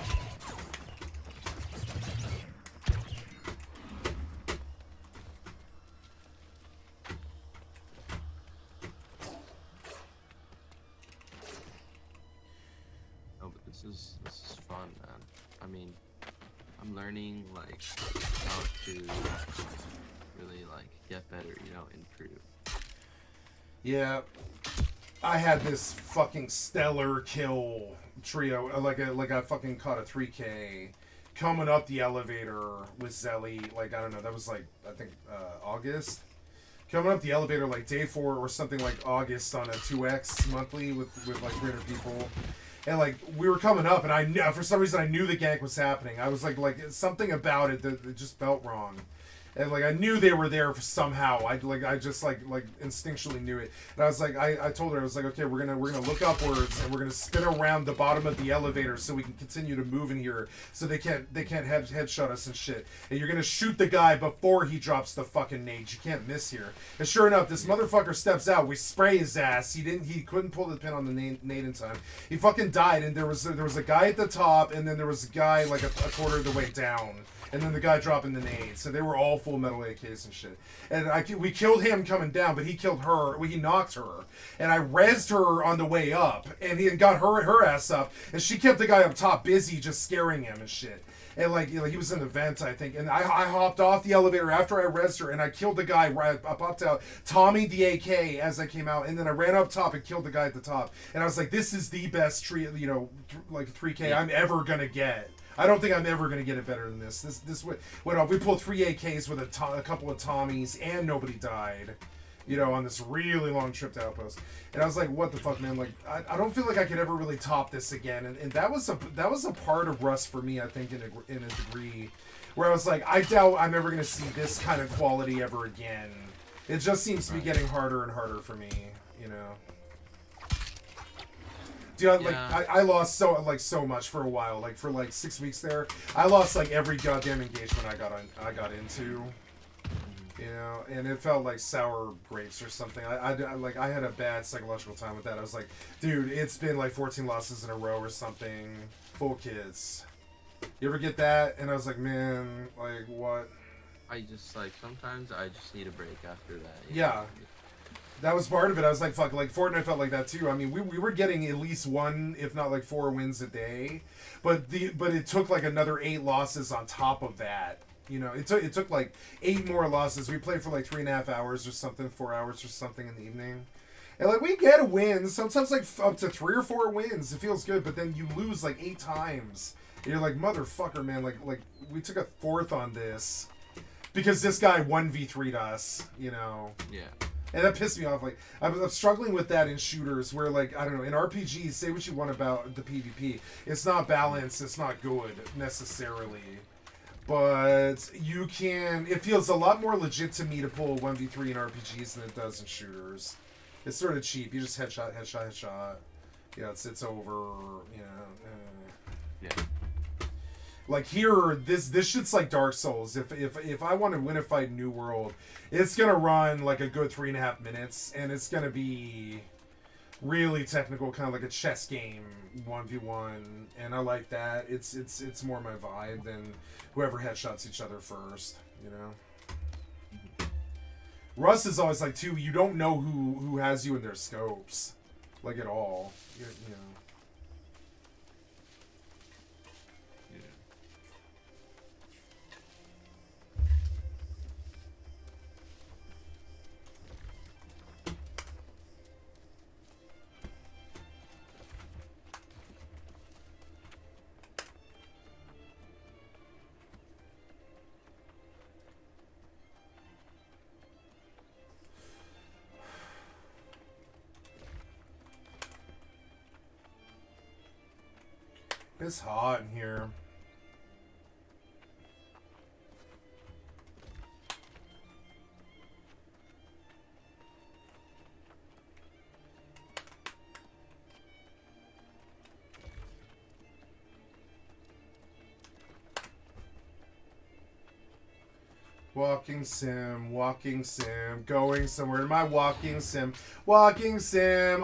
This is fun, man. I mean, I'm learning like how to really like get better, you know, improve. Yeah, I had this fucking stellar kill trio, like I fucking caught a 3K coming up the elevator with Zelly. Like I don't know, that was like I think August. Coming up the elevator like day 4 or something like August on a 2x monthly with like 300 people. And like we were coming up, and I knew, for some reason I knew the gank was happening. I was like something about it that just felt wrong, and like I knew they were there somehow. I just like instinctually knew it. And I was like, I told her, I was like, okay, we're gonna look upwards and we're gonna spin around the bottom of the elevator so we can continue to move in here, so they can't headshot us and shit. And you're gonna shoot the guy before he drops the fucking nade. You can't miss here. And sure enough, this motherfucker steps out. We spray his ass. He couldn't pull the pin on the nade in time. He fucking died. And there was a guy at the top, and then there was a guy like a quarter of the way down. And then the guy dropping the nade. So they were all full metal AKs and shit. And we killed him coming down, but he killed her. Well, he knocked her. And I rezzed her on the way up. And he got her ass up. And she kept the guy up top busy just scaring him and shit. And like, you know, he was in the vent, I think. And I hopped off the elevator after I rezzed her. And I killed the guy. I popped out, Tommy the AK as I came out. And then I ran up top and killed the guy at the top. And I was like, this is the best 3K I'm ever going to get. I don't think I'm ever going to get it better than this. Went off. We pulled 3 AKs with a couple of Tommies, and nobody died. you know, on this really long trip to Outpost. And I was like, what the fuck, man? Like, I don't feel like I could ever really top this again. And that was a part of Rust for me, I think, in a degree, where I was like, I doubt I'm ever going to see this kind of quality ever again. It just seems to be getting harder and harder for me, you know. Dude, like, I lost so much for a while. Like, for like 6 weeks there, I lost like every goddamn engagement I got into. You know, and it felt like sour grapes or something. I had a bad psychological time with that. I was like, dude, it's been like 14 losses in a row or something. Full kids. You ever get that? And I was like, man, like, what? I just, like, sometimes I just need a break after that. Yeah. That was part of it. I was like, fuck, like, Fortnite felt like that too. I mean, we were getting at least 1, if not like 4 wins a day. But it took like another 8 losses on top of that. You know, it took like 8 more losses. We played for like 3.5 hours or something, 4 hours or something in the evening. And like, we get a win, sometimes like up to 3 or 4 wins. It feels good, but then you lose like 8 times. And you're like, motherfucker, man, like we took a 4th on this because this guy 1v3'd us, you know. Yeah. And that pissed me off. Like, I'm struggling with that in shooters where, like, I don't know, in RPGs, say what you want about the PvP. It's not balanced, it's not good, necessarily. But you can... It feels a lot more legit to me to pull 1v3 in RPGs than it does in shooters. It's sort of cheap. You just headshot. Yeah, it's over, you know. Yeah. Like here, this shit's like Dark Souls. If I want to win a fight in New World, it's gonna run like a good 3.5 minutes, and it's gonna be really technical, kind of like a chess game, 1v1, and I like that. It's more my vibe than whoever headshots each other first, you know. Rust is always like too. You don't know who has you in their scopes, like at all. You know. It's hot in here. Walking sim, going somewhere in my walking sim,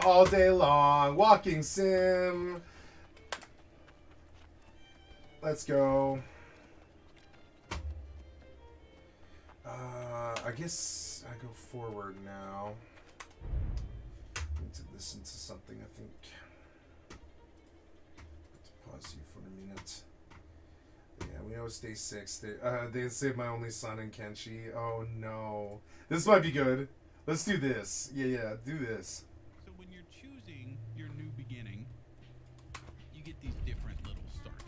all day long, walking sim. Let's go. I guess I go forward now. Need to listen to something, I think. Pause you for a minute. Yeah, we know it's day 6. They saved my only son in Kenshi. Oh no. This might be good. Let's do this. Yeah, do this. So when you're choosing your new beginning, you get these different little starts.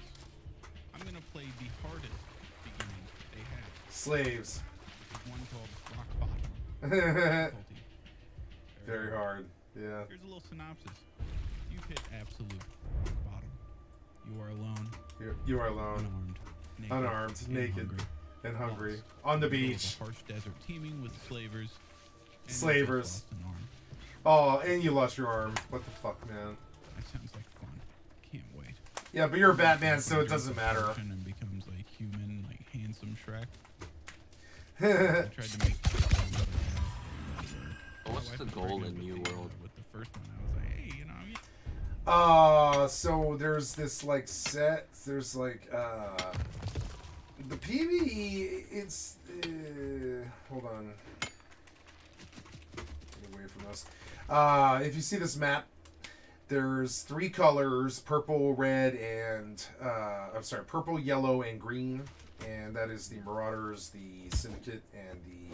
I'm going to play the hardest beginning they have. Slaves. There's one called Rock Bottom. Very hard. Yeah. Here's a little synopsis. You've hit absolute rock bottom. You are alone. You are alone. Unarmed, naked, and hungry. On the beach. A harsh desert teeming with slavers. Slavers. Oh, and you lost your arm. What the fuck, man? That sounds like fun. Can't wait. Yeah, but you're a Batman, so it doesn't matter. And becomes like human, like handsome Shrek. I tried to make. What's the goal in New World? With the first one, I was like, hey, you know. So there's this like set. There's like the PvE. It's hold on. Get away from this. If you see this map, there's 3 colors: purple, red, and purple, yellow, and green. And that is the Marauders, the Syndicate, and the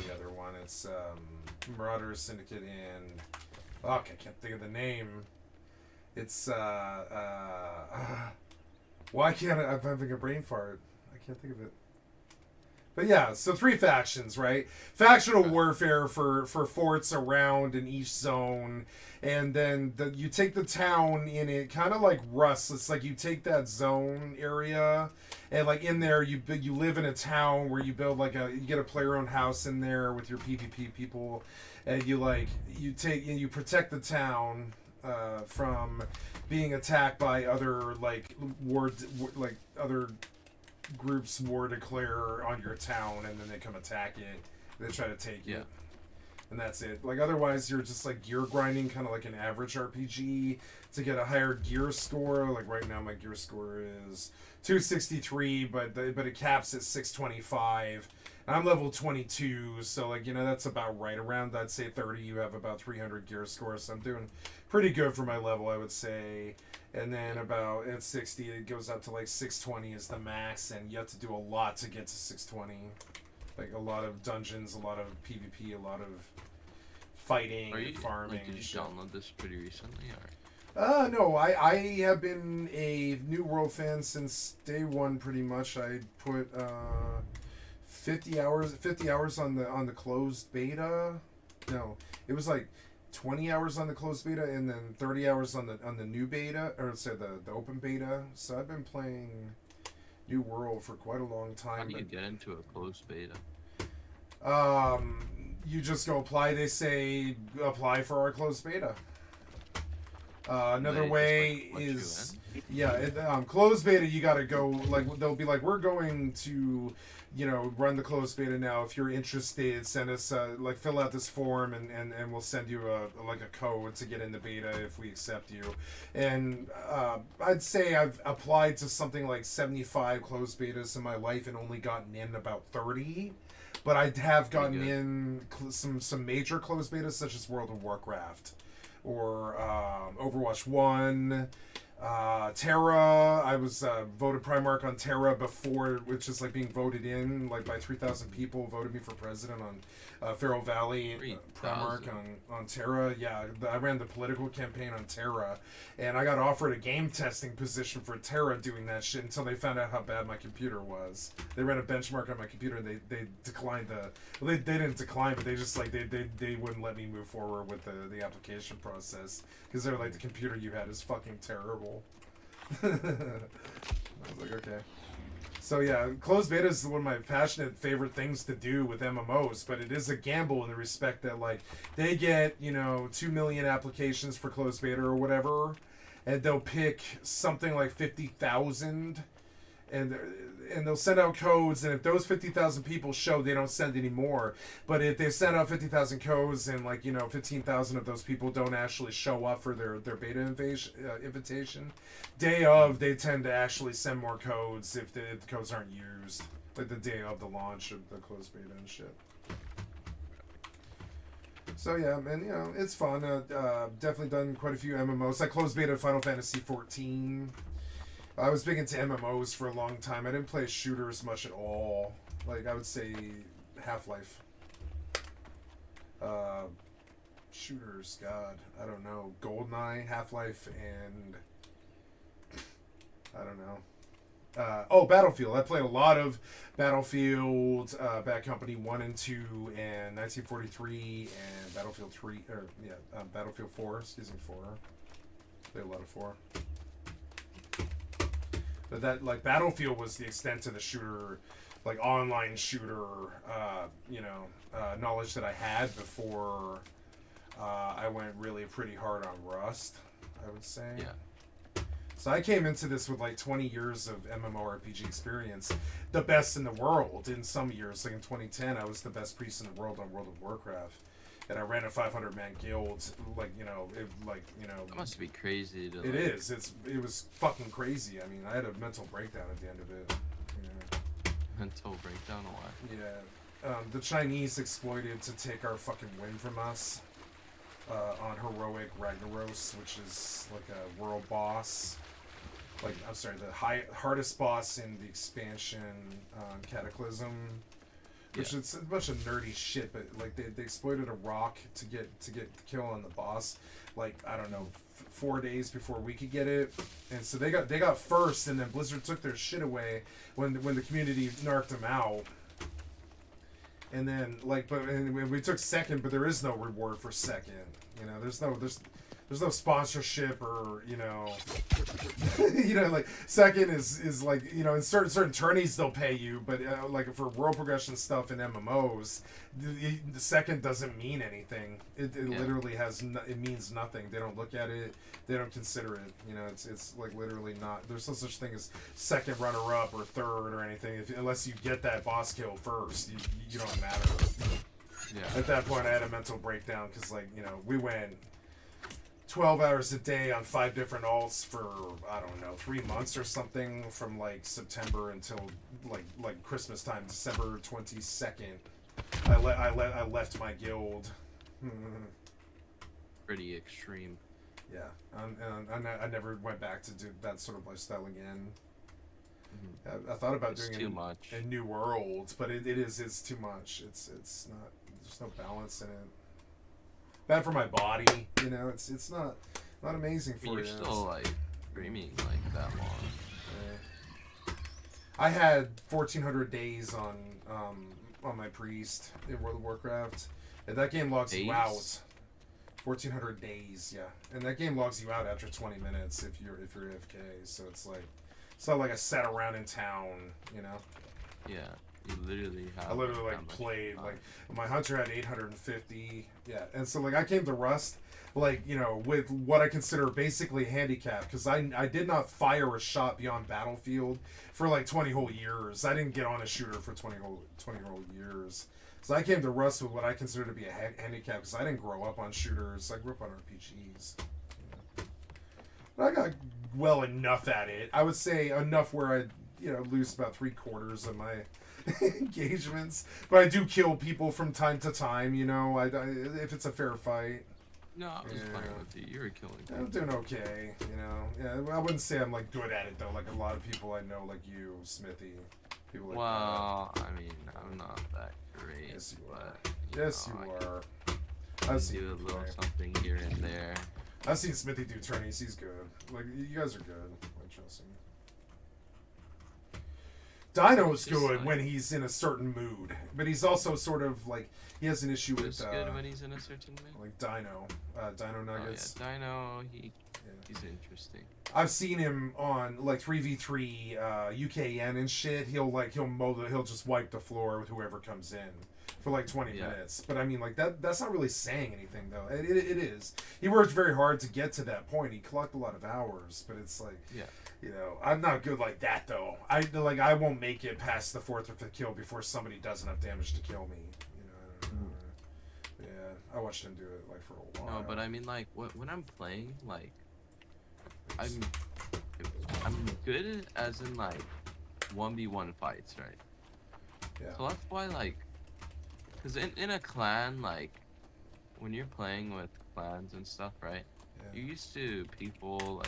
the other one. It's Marauders, Syndicate, and fuck, I can't think of the name. It's why can't I'm having a brain fart? I can't think of it. But yeah, so 3 factions, right? Factional warfare for forts around in each zone, and then you take the town in it, kind of like Rust. It's like you take that zone area, and like in there you live in a town where you build like you get a player-owned house in there with your PvP people, and you protect the town from being attacked by other like other groups war declare on your town, and then they come attack it. They try to take it, and that's it. Like otherwise, you're just like gear grinding, kind of like an average RPG to get a higher gear score. Like right now, my gear score is 263, but it caps at 625. I'm level 22, so like that's about right around. I'd say 30. You have about 300 gear score, so I'm doing pretty good for my level, I would say. And then about at 60, it goes up to like 620 is the max, and you have to do a lot to get to 620. Like a lot of dungeons, a lot of PvP, a lot of fighting, and farming. Like, did you download this pretty recently, or? No, I have been a New World fan since day one, pretty much. I put 50 hours on the closed beta. No, it was like 20 hours on the closed beta, and then 30 hours on the new beta, or say the open beta. So I've been playing New World for quite a long time. How do you get into a closed beta? You just go apply. They say apply for our closed beta. Another way is closed beta. You got to go, like, they'll be like, we're going to run the closed beta now. If you're interested, send us fill out this form, and we'll send you a code to get in the beta if we accept you. And I'd say I've applied to something like 75 closed betas in my life and only gotten in about 30. But I have gotten in some major closed betas, such as World of Warcraft or Overwatch 1. Terra, I was voted Primarch on Terra before, which is like being voted in like by 3,000 people voted me for president on Feral Valley. Primarch on Terra. Yeah, I ran the political campaign on Terra, and I got offered a game testing position for Terra doing that shit until they found out how bad my computer was. They ran a benchmark on my computer, and they declined they didn't decline, but they just like they wouldn't let me move forward with the application process because they were like, the computer you had is fucking terrible. I was like, okay. So yeah, closed beta is one of my passionate favorite things to do with MMOs, but it is a gamble in the respect that like they get 2 million applications for closed beta or whatever, and they'll pick something like 50,000, and they'll send out codes, and if those 50,000 people show, they don't send any more. But if they send out 50,000 codes and 15,000 of those people don't actually show up for their beta invitation, day of they tend to actually send more codes if the codes aren't used, like the day of the launch of the closed beta and shit. So yeah, and it's fun. Definitely done quite a few MMOs. I closed beta Final Fantasy 14. I was big into MMOs for a long time. I didn't play shooters much at all. Like, I would say Half-Life. Shooters, God, I don't know. GoldenEye, Half-Life, and I don't know. Battlefield. I played a lot of Battlefield, Bad Company 1 and 2, and 1943, and Battlefield 3, Battlefield 4, 4. Played a lot of 4. But that Battlefield was the extent of the shooter, like online shooter, knowledge that I had before I went really pretty hard on Rust, I would say. Yeah. So I came into this with like 20 years of MMORPG experience, the best in the world in some years. Like in 2010, I was the best priest in the world on World of Warcraft. And I ran a 500-man guild, That must be crazy. It was fucking crazy. I mean, I had a mental breakdown at the end of it. Yeah. Mental breakdown? Why? Yeah. The Chinese exploited to take our fucking win from us on Heroic Ragnaros, which is like a world boss. The hardest boss in the expansion Cataclysm. Which it's a bunch of nerdy shit, but like they exploited a rock to get the kill on the boss, like I don't know, 4 days before we could get it, and so they got first, and then Blizzard took their shit away when the community narked them out, And then and we took second, but there is no reward for second. You know, there's no sponsorship or like second is like in certain tourneys they'll pay you, but like for world progression stuff in MMOs, the second doesn't mean anything. It literally it means nothing. They don't look at it. They don't consider it. It's like literally not. There's no such thing as second runner up or third or anything unless you get that boss kill first. You don't matter. Yeah. At that point, I had a mental breakdown because we went 12 hours a day on 5 different alts for, I don't know, 3 months or something from like September until like Christmas time, December 22nd. I left my guild. Pretty extreme. Yeah, I never went back to do that sort of lifestyle again. I thought about doing too much in New World, but it's too much. It's not. There's no balance in it. Bad for my body, it's not amazing for you. You're still like streaming like that long. Yeah. I had 1,400 days on my priest in World of Warcraft, and that game logs you out. 1,400 days, yeah, and that game logs you out after 20 minutes if you're AFK. So it's not like I sat around in town, Yeah. You literally have. I literally played my hunter had 850, yeah, and so I came to Rust with what I consider basically handicap because I did not fire a shot beyond Battlefield for 20 whole years. I didn't get on a shooter for 20 whole years, so I came to Rust with what I consider to be a handicap because I didn't grow up on shooters. I grew up on RPGs. But I got well enough at it. I would say enough where I lose about 3/4 of my engagements, but I do kill people from time to time. If it's a fair fight. No, I was playing with you. You were killing people. I'm doing okay. Yeah, I wouldn't say I'm good at it though. Like a lot of people I know, like you, Smithy, people like that. I mean, I'm not that great. Yes, you are. But, Yes, you are. I've seen do a little something here and there. I've seen Smithy do tourneys. He's good. You guys are good. I trust him. Dino's good when he's in a certain mood, but he's also sort of he has an issue with. Good when he's in a certain mood. Like Dino Nuggets. Oh, yeah, Dino, he's interesting. I've seen him on 3v3 UKN and shit. He'll just wipe the floor with whoever comes in for 20 minutes. But I mean that's not really saying anything though. It is. He worked very hard to get to that point. He collected a lot of hours, but it's I'm not good like that though. I won't make it past the 4th or 5th kill before somebody does enough damage to kill me. Yeah, I watched him do it for a while. No, but I mean when I'm playing I'm good as in 1v1 fights, right? Yeah. So that's why because in a clan when you're playing with clans and stuff, right? Yeah. You're used to people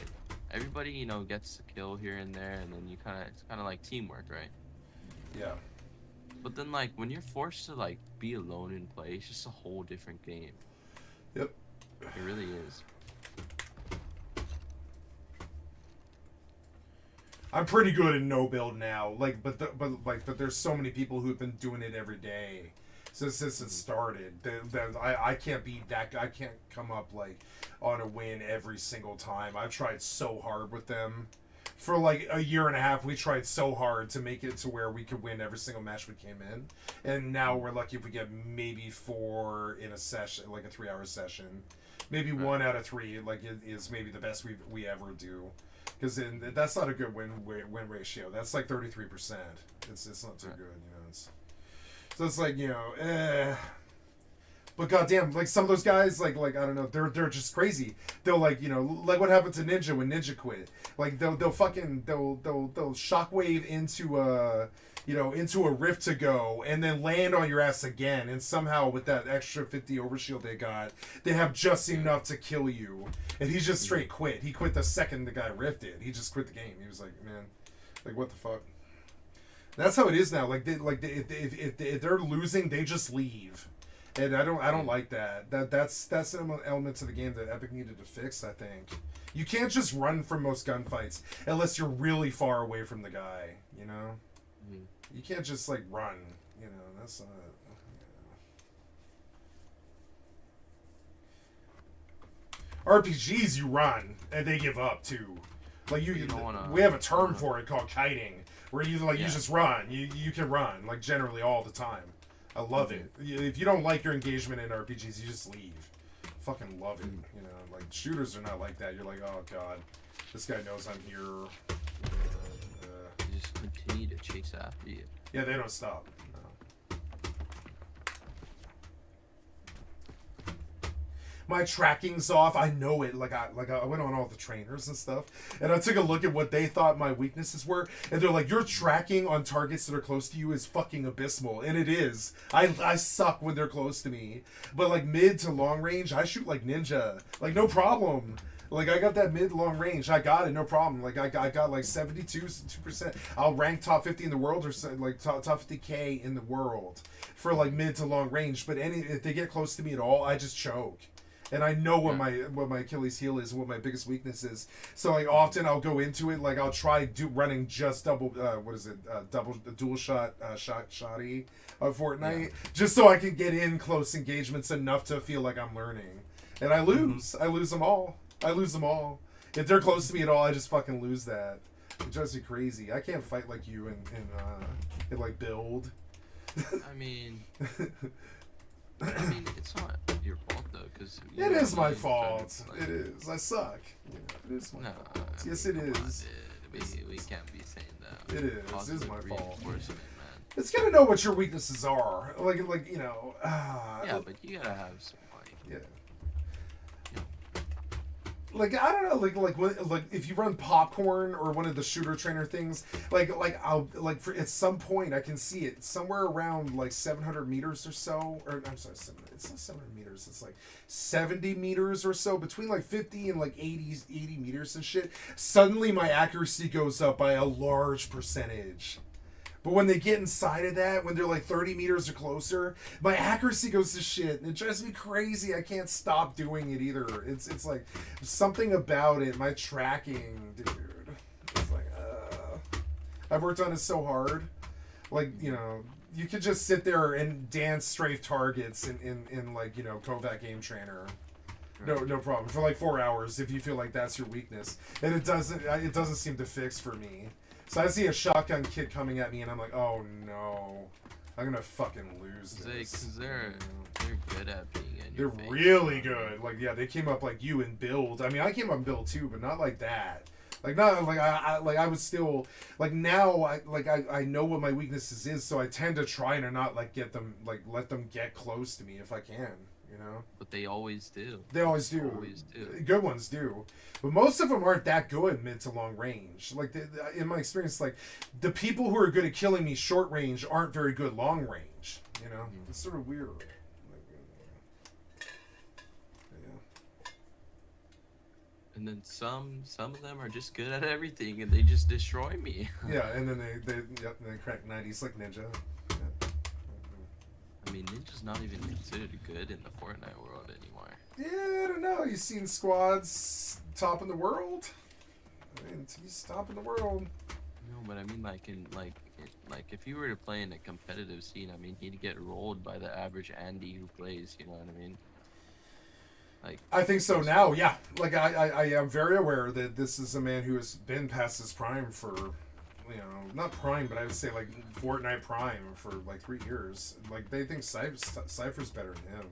everybody gets a kill here and there, and then it's kind of like teamwork, right? Yeah. But then when you're forced to be alone and play, it's just a whole different game. Yep. It really is. I'm pretty good in no build now. But there's so many people who've been doing it every day since it started. I can't beat that. I can't come up on a win every single time. I've tried so hard with them. For a year and a half, we tried so hard to make it to where we could win every single match we came in. And now we're lucky if we get maybe 4 in a session, a 3-hour session. Maybe 1 out of 3 is maybe the best we ever do. Because that's not a good win ratio. That's 33%. It's not too good, So it's But goddamn, some of those guys, I don't know, they're just crazy. They'll what happened to Ninja when Ninja quit? They'll shockwave into a rift to go and then land on your ass again, and somehow with that extra 50 overshield they got, they have just enough to kill you. And he just straight quit. He quit the second the guy rifted. He just quit the game. He was like, man, what the fuck? That's how it is now. If they're losing, they just leave. And I don't like that. That's an element to the game that Epic needed to fix, I think. You can't just run from most gunfights unless you're really far away from the guy, You can't just run, that's RPGs, you run and they give up too. Like you don't wanna, we have a term for it called kiting, where you like you Yeah. just run. You can run like generally all the time. I love it. If you don't like your engagement in RPGs, you just leave. Fucking love it. You know, like shooters are not like that. You're like, oh god, this guy knows I'm here. You just continue to chase after you. Yeah, they don't stop. My tracking's off. I know it. Like I went on all the trainers and stuff, and I took a look at what they thought my weaknesses were, and they're like, your tracking on targets that are close to you is fucking abysmal, and it is. I suck when they're close to me, but like mid to long range, I shoot like ninja, like no problem. Like I got that mid long range, I got it, no problem. Like I got like 72%. I'll rank top 50 in the world, or like top 50K in the world for like mid to long range. But if they get close to me at all, I just choke. And I know what my Achilles heel is and what my biggest weakness is. So like often I'll go into it, like I'll try running just double dual shotty of Fortnite, just so I can get in close engagements enough to feel like I'm learning. And I lose. I lose them all. If they're close to me at all, I just fucking lose that. It drives me crazy. I can't fight like you and like build. I mean, it's not your fault though, because it is my fault. It is. I suck. You know, it is my fault. Yes, it is. We can't be saying that. It is. It is my fault. Man. It's gotta know what your weaknesses are. Like you know. Yeah, but you gotta have some like. Yeah. Like I don't know, like if you run popcorn or one of the shooter trainer things, I'll at some point I can see it somewhere around like 700 meters or so, or I'm sorry, it's not 700 meters, it's like 70 meters or so, between like 50 and like 80 meters and shit. Suddenly my accuracy goes up by a large percentage. But when they get inside of that, when they're like 30 meters or closer, my accuracy goes to shit. And it drives me crazy. I can't stop doing it either. It's like something about it. My tracking, dude. It's like, I've worked on it so hard. Like, you know, you could just sit there and dance strafe targets in like, you know, Kovac Game Trainer. No problem. For like 4 hours if you feel like that's your weakness. And it doesn't seem to fix for me. So I see a shotgun kid coming at me, and I'm like, oh no, I'm gonna fucking lose this. Because they're good at being in your face. Really good. Like, yeah, they came up like you in build. I mean, I came up in build too, but not like that. Like, not like I was still like now. I know what my weaknesses is, so I tend to try and not like let them get close to me if I can. You know. But they always do. They always do. Good ones do. But most of them aren't that good mid to long range. Like, in my experience, like, the people who are good at killing me short range aren't very good long range. You know? It's sort of weird. And then some of them are just good at everything, and they just destroy me. Yeah, and then they crack 90s like Ninja. I mean, Ninja's not even considered good in the Fortnite world anymore. Yeah, I don't know. You've seen squads top in the world. I mean, he's top in the world. No, but I mean, like if you were to play in a competitive scene, I mean, he'd get rolled by the average Andy who plays. You know what I mean? Like, I think so now. Yeah, like I am very aware that this is a man who has been past his prime for, you know, not prime, but I would say like Fortnite prime for like 3 years. Like they think Cypher's better than him.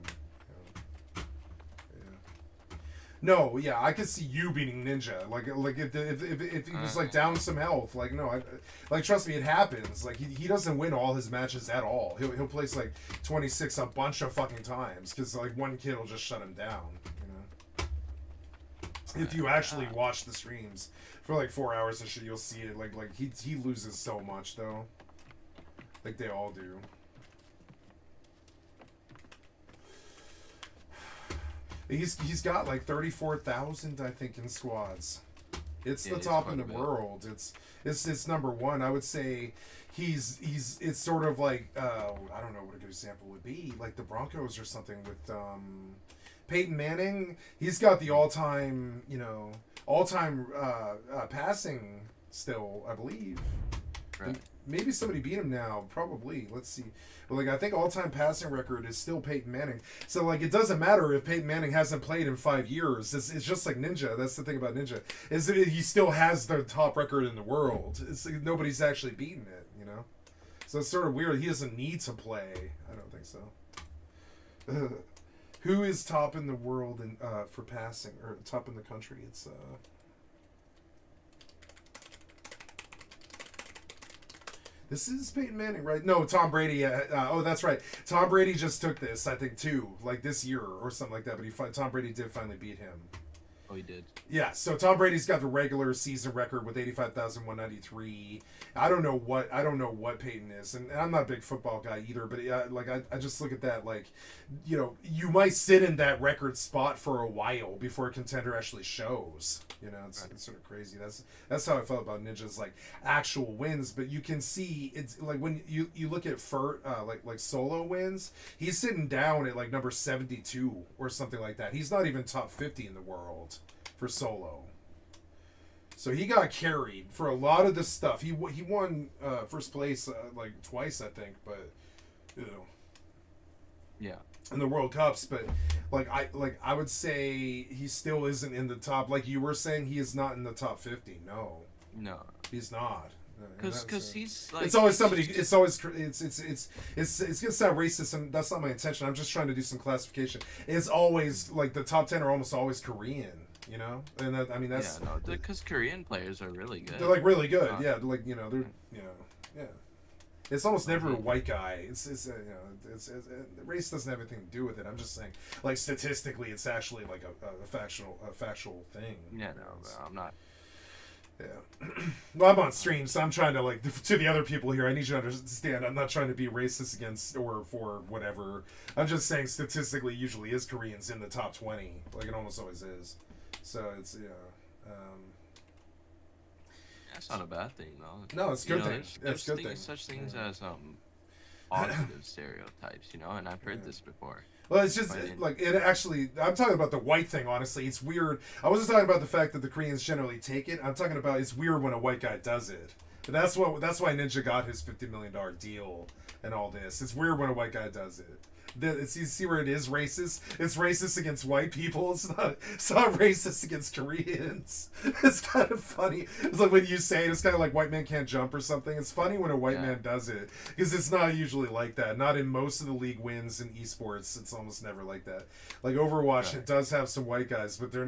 No, yeah, I could see you beating Ninja. Like if he was like down some health, like no, like trust me, it happens. Like he doesn't win all his matches at all. He'll place like 26 a bunch of fucking times because like one kid will just shut him down. You know, if you actually watch the streams for like 4 hours and shit, you'll see it. Like he loses so much though. Like they all do. He's got like 34,000, I think, in squads. It's the top in the world. It's number one. I would say it's sort of like I don't know what a good example would be, like the Broncos or something with Peyton Manning. He's got the all-time passing still, I believe. Right. maybe somebody beat him now. Probably. Let's see. But like I think all-time passing record is still Peyton Manning. So like it doesn't matter if Peyton Manning hasn't played in 5 years. It's just like Ninja. That's the thing about Ninja is that he still has the top record in the world. It's like nobody's actually beaten it. You know. So it's sort of weird. He doesn't need to play. I don't think so. Who is top in the world in for passing or top in the country? It's This is Peyton Manning, right? No, Tom Brady. Oh, that's right. Tom Brady just took this, I think, too, like this year or something like that. But Tom Brady did finally beat him. Oh, he did. Yeah, so Tom Brady's got the regular season record with 85,193. I don't know what Peyton is, and I'm not a big football guy either. But I just look at that like, you know, you might sit in that record spot for a while before a contender actually shows. You know, it's sort of crazy. That's how I felt about Ninja's like actual wins. But you can see it's like when you look at like solo wins, he's sitting down at like number 72 or something like that. He's not even top 50 in the world for solo. So he got carried for a lot of this stuff. He won first place like twice, I think, but you know, yeah, in the World Cups. But I would say he still isn't in the top. Like you were saying, he is not in the top 50. No, he's not. Because he's like, it's always somebody. It's always it's gonna sound racist, and that's not my intention. I'm just trying to do some classification. It's always like the top 10 are almost always Korean. You know, and that, I mean that's because Korean players are really good. They're like really good, yeah. Like you know, they're yeah. It's almost never a white guy. It's race doesn't have anything to do with it. I'm just saying, like statistically, it's actually like a factual thing. Yeah, no, I'm not. Yeah. Well, I'm on stream, so I'm trying to like to the other people here. I need you to understand. I'm not trying to be racist against or for whatever. I'm just saying statistically, usually is Koreans in the top 20. Like it almost always is. So it's that's not a bad thing though. No, it's a good thing. There's good thing. such things as positive stereotypes, you know, and I've heard this before. Well, it's just like it actually. I'm talking about the white thing. Honestly, it's weird. I wasn't talking about the fact that the Koreans generally take it. I'm talking about it's weird when a white guy does it. But that's why Ninja got his $50 million deal and all this. It's weird when a white guy does it. You see where it is racist? It's racist against white people. It's not racist against Koreans. It's kind of funny. It's like when you say it, it's kind of like white man can't jump or something. It's funny when a white man does it because it's not usually like that. Not in most of the league wins in esports. It's almost never like that. Like Overwatch, it does have some white guys, but they're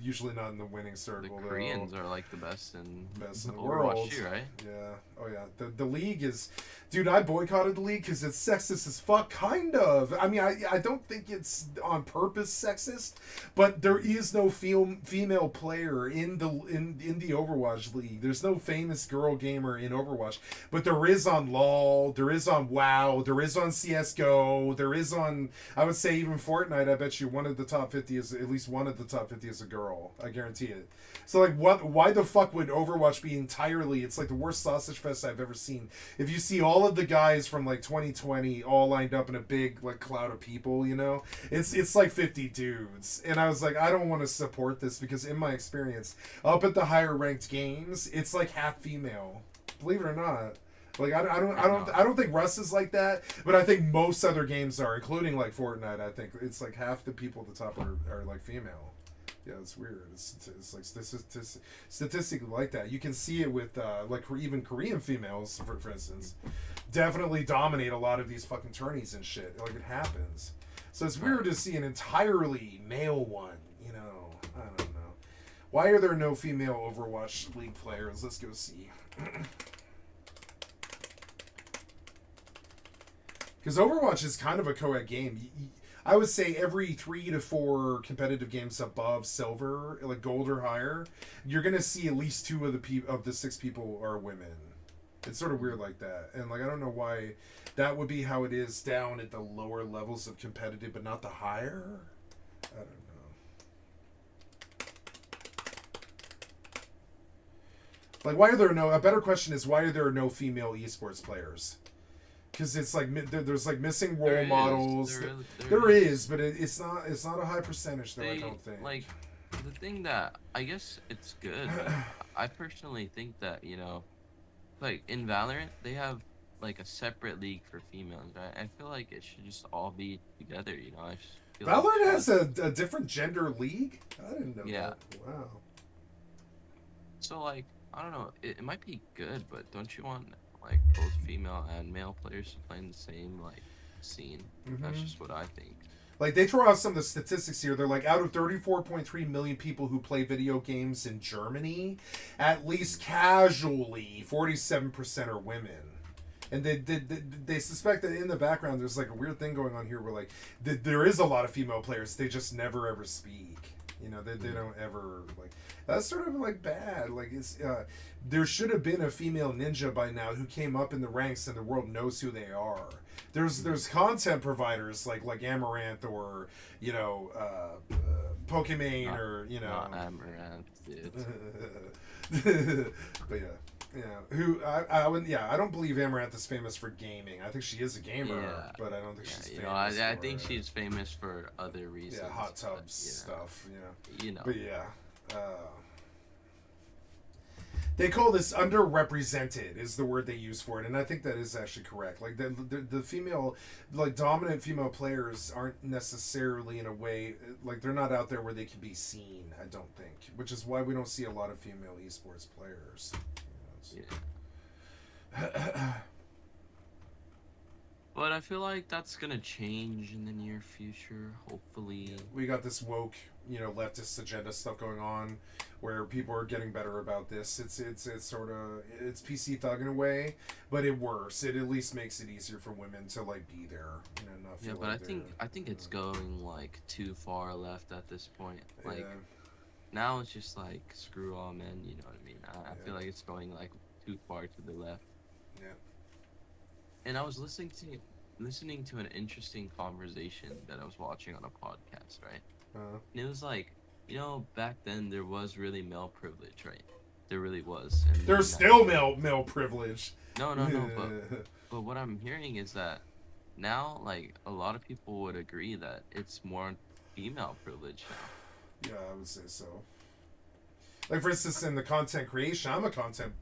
usually not in the winning circle. The Koreans are like the best in the Overwatch world, too, right? Yeah. Oh yeah. The league is, dude. I boycotted the league because it's sexist as fuck. Kind of. I mean, I don't think it's on purpose sexist, but there is no female player in the Overwatch league. There's no famous girl gamer in Overwatch, but there is on LoL. There is on WoW. There is on CS:GO. There is on, I would say, even Fortnite. I bet you one of the top 50 is at least one of the top 50 is a girl. I guarantee it. So like, why the fuck would Overwatch be entirely? It's like the worst sausage fest I've ever seen. If you see all of the guys from like 2020 all lined up in a big like cloud of people, you know, it's like 50 dudes, and I was like, I don't want to support this because in my experience, up at the higher ranked games, it's like half female. Believe it or not. Like I don't think Rust is like that, but I think most other games are, including like Fortnite. I think it's like half the people at the top are like female. Yeah, it's weird. It's like statistically like that. You can see it with like even Korean females, for instance, definitely dominate a lot of these fucking tourneys and shit. Like it happens. So it's weird to see an entirely male one. You know, I don't know. Why are there no female Overwatch League players? Let's go see. Because Overwatch is kind of a co-ed game. I would say every 3 to 4 competitive games above silver, like gold or higher, you're gonna see at least 2 of the 6 people are women. It's sort of weird like that, and like I don't know why that would be how it is down at the lower levels of competitive, but not the higher. I don't know. Like, why are there no? A better question is, why are there no female esports players? Because it's like there's like missing role models. There is, but it's not a high percentage though. I don't think. Like the thing that I guess it's good. I personally think that, you know, like in Valorant, they have like a separate league for females, right? I feel like it should just all be together, you know. I just feel like Valorant it has should- a different gender league? I didn't know Yeah. that. Wow. So like I don't know, it might be good, but don't you want like both female and male players to play in the same like scene? That's Mhm. just what I think. Like, they throw out some of the statistics here. They're like, out of 34.3 million people who play video games in Germany, at least casually, 47% are women. And they suspect that in the background there's like a weird thing going on here where like there is a lot of female players. They just never ever speak. You know, they don't ever like. That's sort of like bad. Like it's there should have been a female ninja by now who came up in the ranks and the world knows who they are. There's content providers like Amaranth or you know Pokimane Not- or you know not Amaranth, dude. but who I wouldn't I don't believe Amaranth is famous for gaming. I think she is a gamer, Yeah. but I don't think she's You famous. know, I for, think she's famous for other reasons. yeah, hot tub but, you know, stuff. Yeah, You know. but yeah. They call this underrepresented is the word they use for it, and I think that is actually correct. Like the female, like dominant female players aren't necessarily in a way like they're not out there where they can be seen. I don't think, which is why we don't see a lot of female esports players. You know, But I feel like that's gonna change in the near future, hopefully. we got this woke, leftist agenda stuff going on, where people are getting better about this. It's sort of it's PC thug in a way, but it works. It at least makes it easier for women to like be there, not feel Yeah, but like I think it's going like too far left at this point. Like Yeah. now it's just like screw all men, you know what I mean? I feel like it's going like too far to the left. Yeah. And I was listening to an interesting conversation that I was watching on a podcast, right? And it was like, back then there was really male privilege, right? There really was. And There's now- still male privilege. No, but what I'm hearing is that now, like, a lot of people would agree that it's more female privilege now. Yeah, I would say so. Like, for instance, in the content creation, I'm a content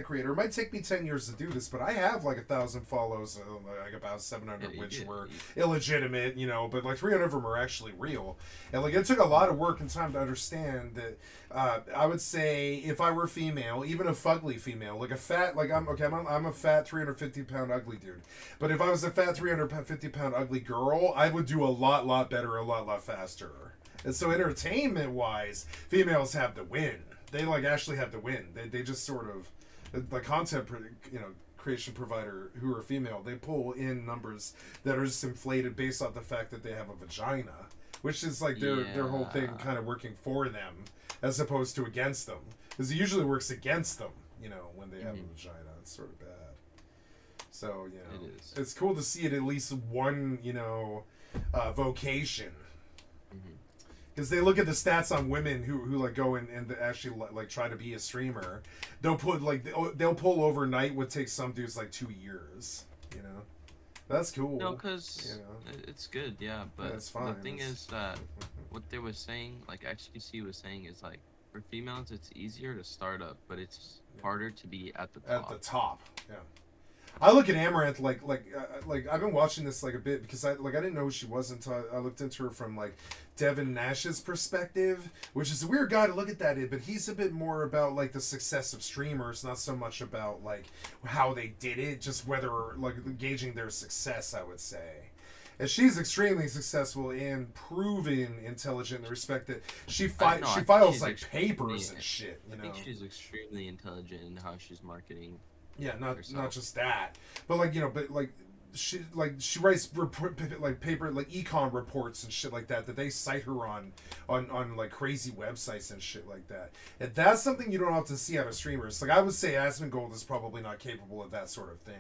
creator. It might take me 10 years to do this, but I have like 1,000 follows, like about 700, Yeah, which yeah, were illegitimate, but like 300 of them are actually real. And like, it took a lot of work and time to understand that. I would say if I were female, even a fugly female, like a fat, like I'm a fat 350-pound ugly dude. But if I was a fat 350-pound ugly girl, I would do a lot better, a lot faster. And so entertainment-wise, females have the win. They like actually have the win. They just sort of, like content, creation provider who are female, they pull in numbers that are just inflated based off the fact that they have a vagina, which is like their whole thing kind of working for them as opposed to against them. Because it usually works against them, when they have a vagina. It's sort of bad. So It is. it's cool to see it at least one vocation. Because they look at the stats on women who like go and actually like try to be a streamer. They'll pull overnight what takes some dudes like 2 years. That's cool. No, because it's good, yeah. But it's fine. the thing is that what they were saying, like XQC was saying, is like for females it's easier to start up, but it's harder to be at the top. At the top, yeah. I look at Amaranth like I've been watching this like a bit because I didn't know who she was until I looked into her from like Devin Nash's perspective, which is a weird guy to look at that in, but he's a bit more about like the success of streamers, not so much about like how they did it, just whether like gauging their success, I would say. And she's extremely successful and proven intelligent in the respect that she files like papers and shit. I think she's extremely intelligent in how she's marketing. Yeah, not herself. just that, but she writes paper like econ reports and shit like that they cite her on like crazy websites and shit like that. And that's something you don't often see out of streamers. Like I would say Asmongold is probably not capable of that sort of thing.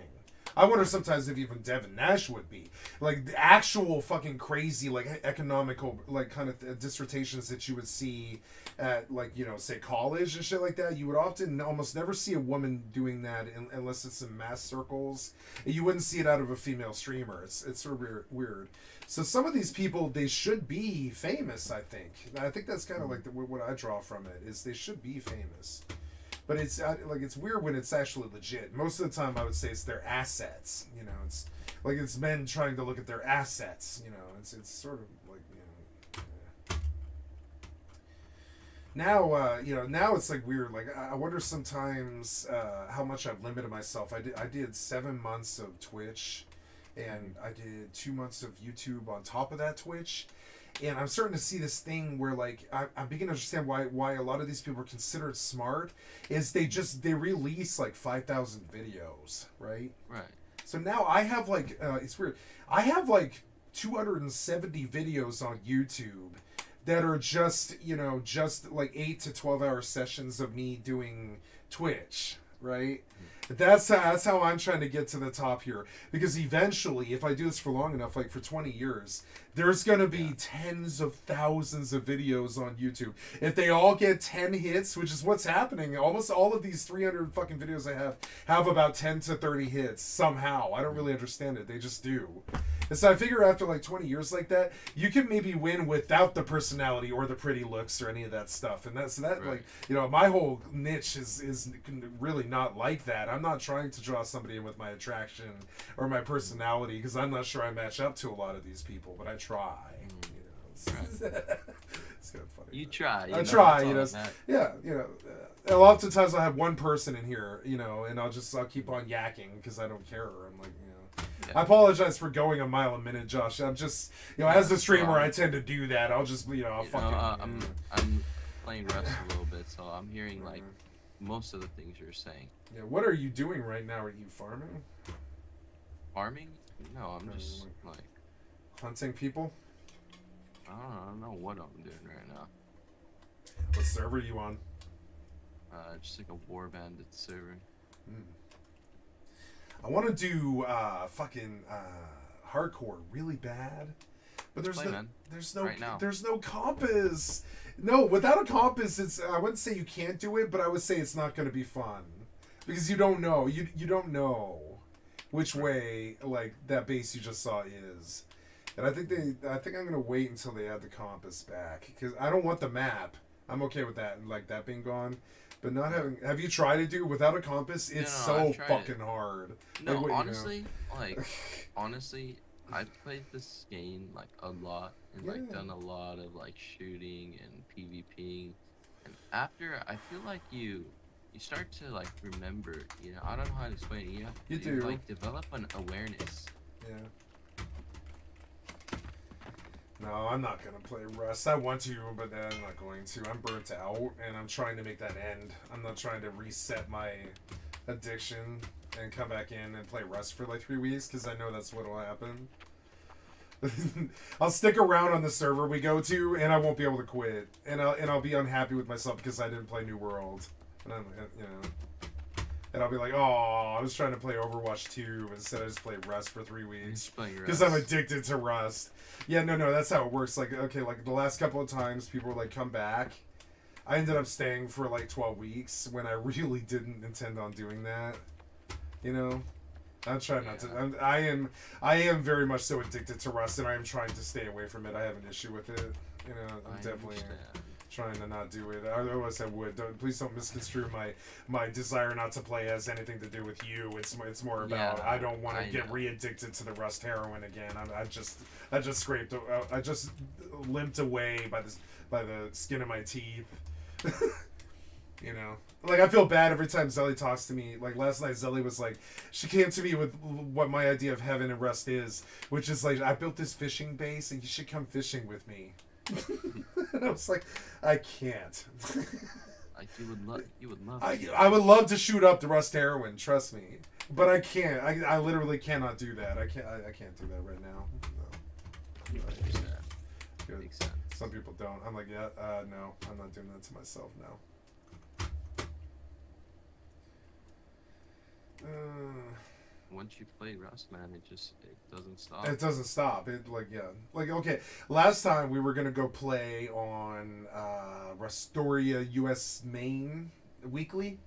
I wonder sometimes if even Devin Nash would be. Like the actual fucking crazy like economical like kind of dissertations that you would see at like say college and shit like that. You would often almost never see a woman doing that unless it's in mass circles. You wouldn't see it out of a female streamer. It's sort of weird. So some of these people, they should be famous, I think. I think that's kind of like what I draw from it is they should be famous. But it's like it's weird when it's actually legit. Most of the time, I would say it's their assets. You know, it's like it's men trying to look at their assets. You know, it's sort of like now now it's like weird. Like I wonder sometimes how much I've limited myself. I did 7 months of Twitch, and I did 2 months of YouTube on top of that Twitch. And I'm starting to see this thing where, like, I'm beginning to understand why a lot of these people are considered smart. Is they release like 5,000 videos, right? Right. So now I have like it's weird. I have like 270 videos on YouTube that are just like 8 to 12 hour sessions of me doing Twitch, right? That's how I'm trying to get to the top here, because eventually, if I do this for long enough, like for 20 years, there's gonna be tens of thousands of videos on YouTube. If they all get 10 hits, which is what's happening, almost all of these 300 fucking videos I have about 10 to 30 hits somehow. I don't really understand it. They just do. And so I figure after like 20 years like that, you can maybe win without the personality or the pretty looks or any of that stuff. And that's right. Like, you know, my whole niche is really not like that. I'm not trying to draw somebody in with my attraction or my personality, because I'm not sure I match up to a lot of these people, but I try. You know, it's kind of funny. You try. I try. You know, yeah. You know, a lot of times I have one person in here, you know, and I'll keep on yakking because I don't care. I'm like, you know. I apologize for going a mile a minute, Josh. I'm just, you know, as a streamer, I tend to do that. I'll just, you know, I'll fucking. I'm playing Rust a little bit, so I'm hearing like most of the things you're saying. Yeah. What are you doing right now? Are you farming? Farming? No, I'm just like hunting people. I don't know what I'm doing right now. What server are you on? Just like a War Bandit server. I want to do fucking hardcore really bad, but there's no compass. No, without a compass, it's I wouldn't say you can't do it, but I would say it's not going to be fun, because you don't know you don't know which way like that base you just saw is, and I think I'm going to wait until they add the compass back, because I don't want the map. I'm okay with that, like that being gone. But not having... Have you tried to do without a compass? It's so fucking hard. No, like, honestly, honestly, I've played this game, like, a lot. And, like, done a lot of, like, shooting and PvPing. And after, I feel like you start to, like, remember, you know, I don't know how to explain it. You have to, like, develop an awareness. Yeah. No, I'm not gonna play Rust. I want to, but I'm not going to. I'm burnt out, and I'm trying to make that end. I'm not trying to reset my addiction and come back in and play Rust for like 3 weeks, because I know that's what'll happen. I'll stick around on the server we go to, and I won't be able to quit, and I'll be unhappy with myself because I didn't play New World, and I'm, you know. And I'll be like, oh, I was trying to play Overwatch 2 instead I just played Rust for 3 weeks. Because I'm addicted to Rust. Yeah, no, that's how it works. Like, okay, like the last couple of times people were like, come back. I ended up staying for like 12 weeks when I really didn't intend on doing that. You know? I'm trying not to. I am very much so addicted to Rust, and I am trying to stay away from it. I have an issue with it. You know, I'm definitely trying to not do it. Otherwise, I would. Please don't misconstrue my desire not to play has anything to do with you. It's more about I don't want to get re-addicted to the Rust heroin again. I just scraped. I just limped away by the skin of my teeth. You know, like I feel bad every time Zelly talks to me. Like last night, Zelly was like, she came to me with what my idea of heaven and Rust is, which is like, I built this fishing base and you should come fishing with me. And I was like, I can't. Like you would love. I would love to shoot up the Rust heroin. Trust me, but I can't. I literally cannot do that. I can't do that right now. No. Good. Makes sense. Some people don't. I'm like, no, I'm not doing that to myself now. Once you play Rust, man, it doesn't stop. It doesn't stop. Okay. Last time we were gonna go play on Rustoria US main weekly,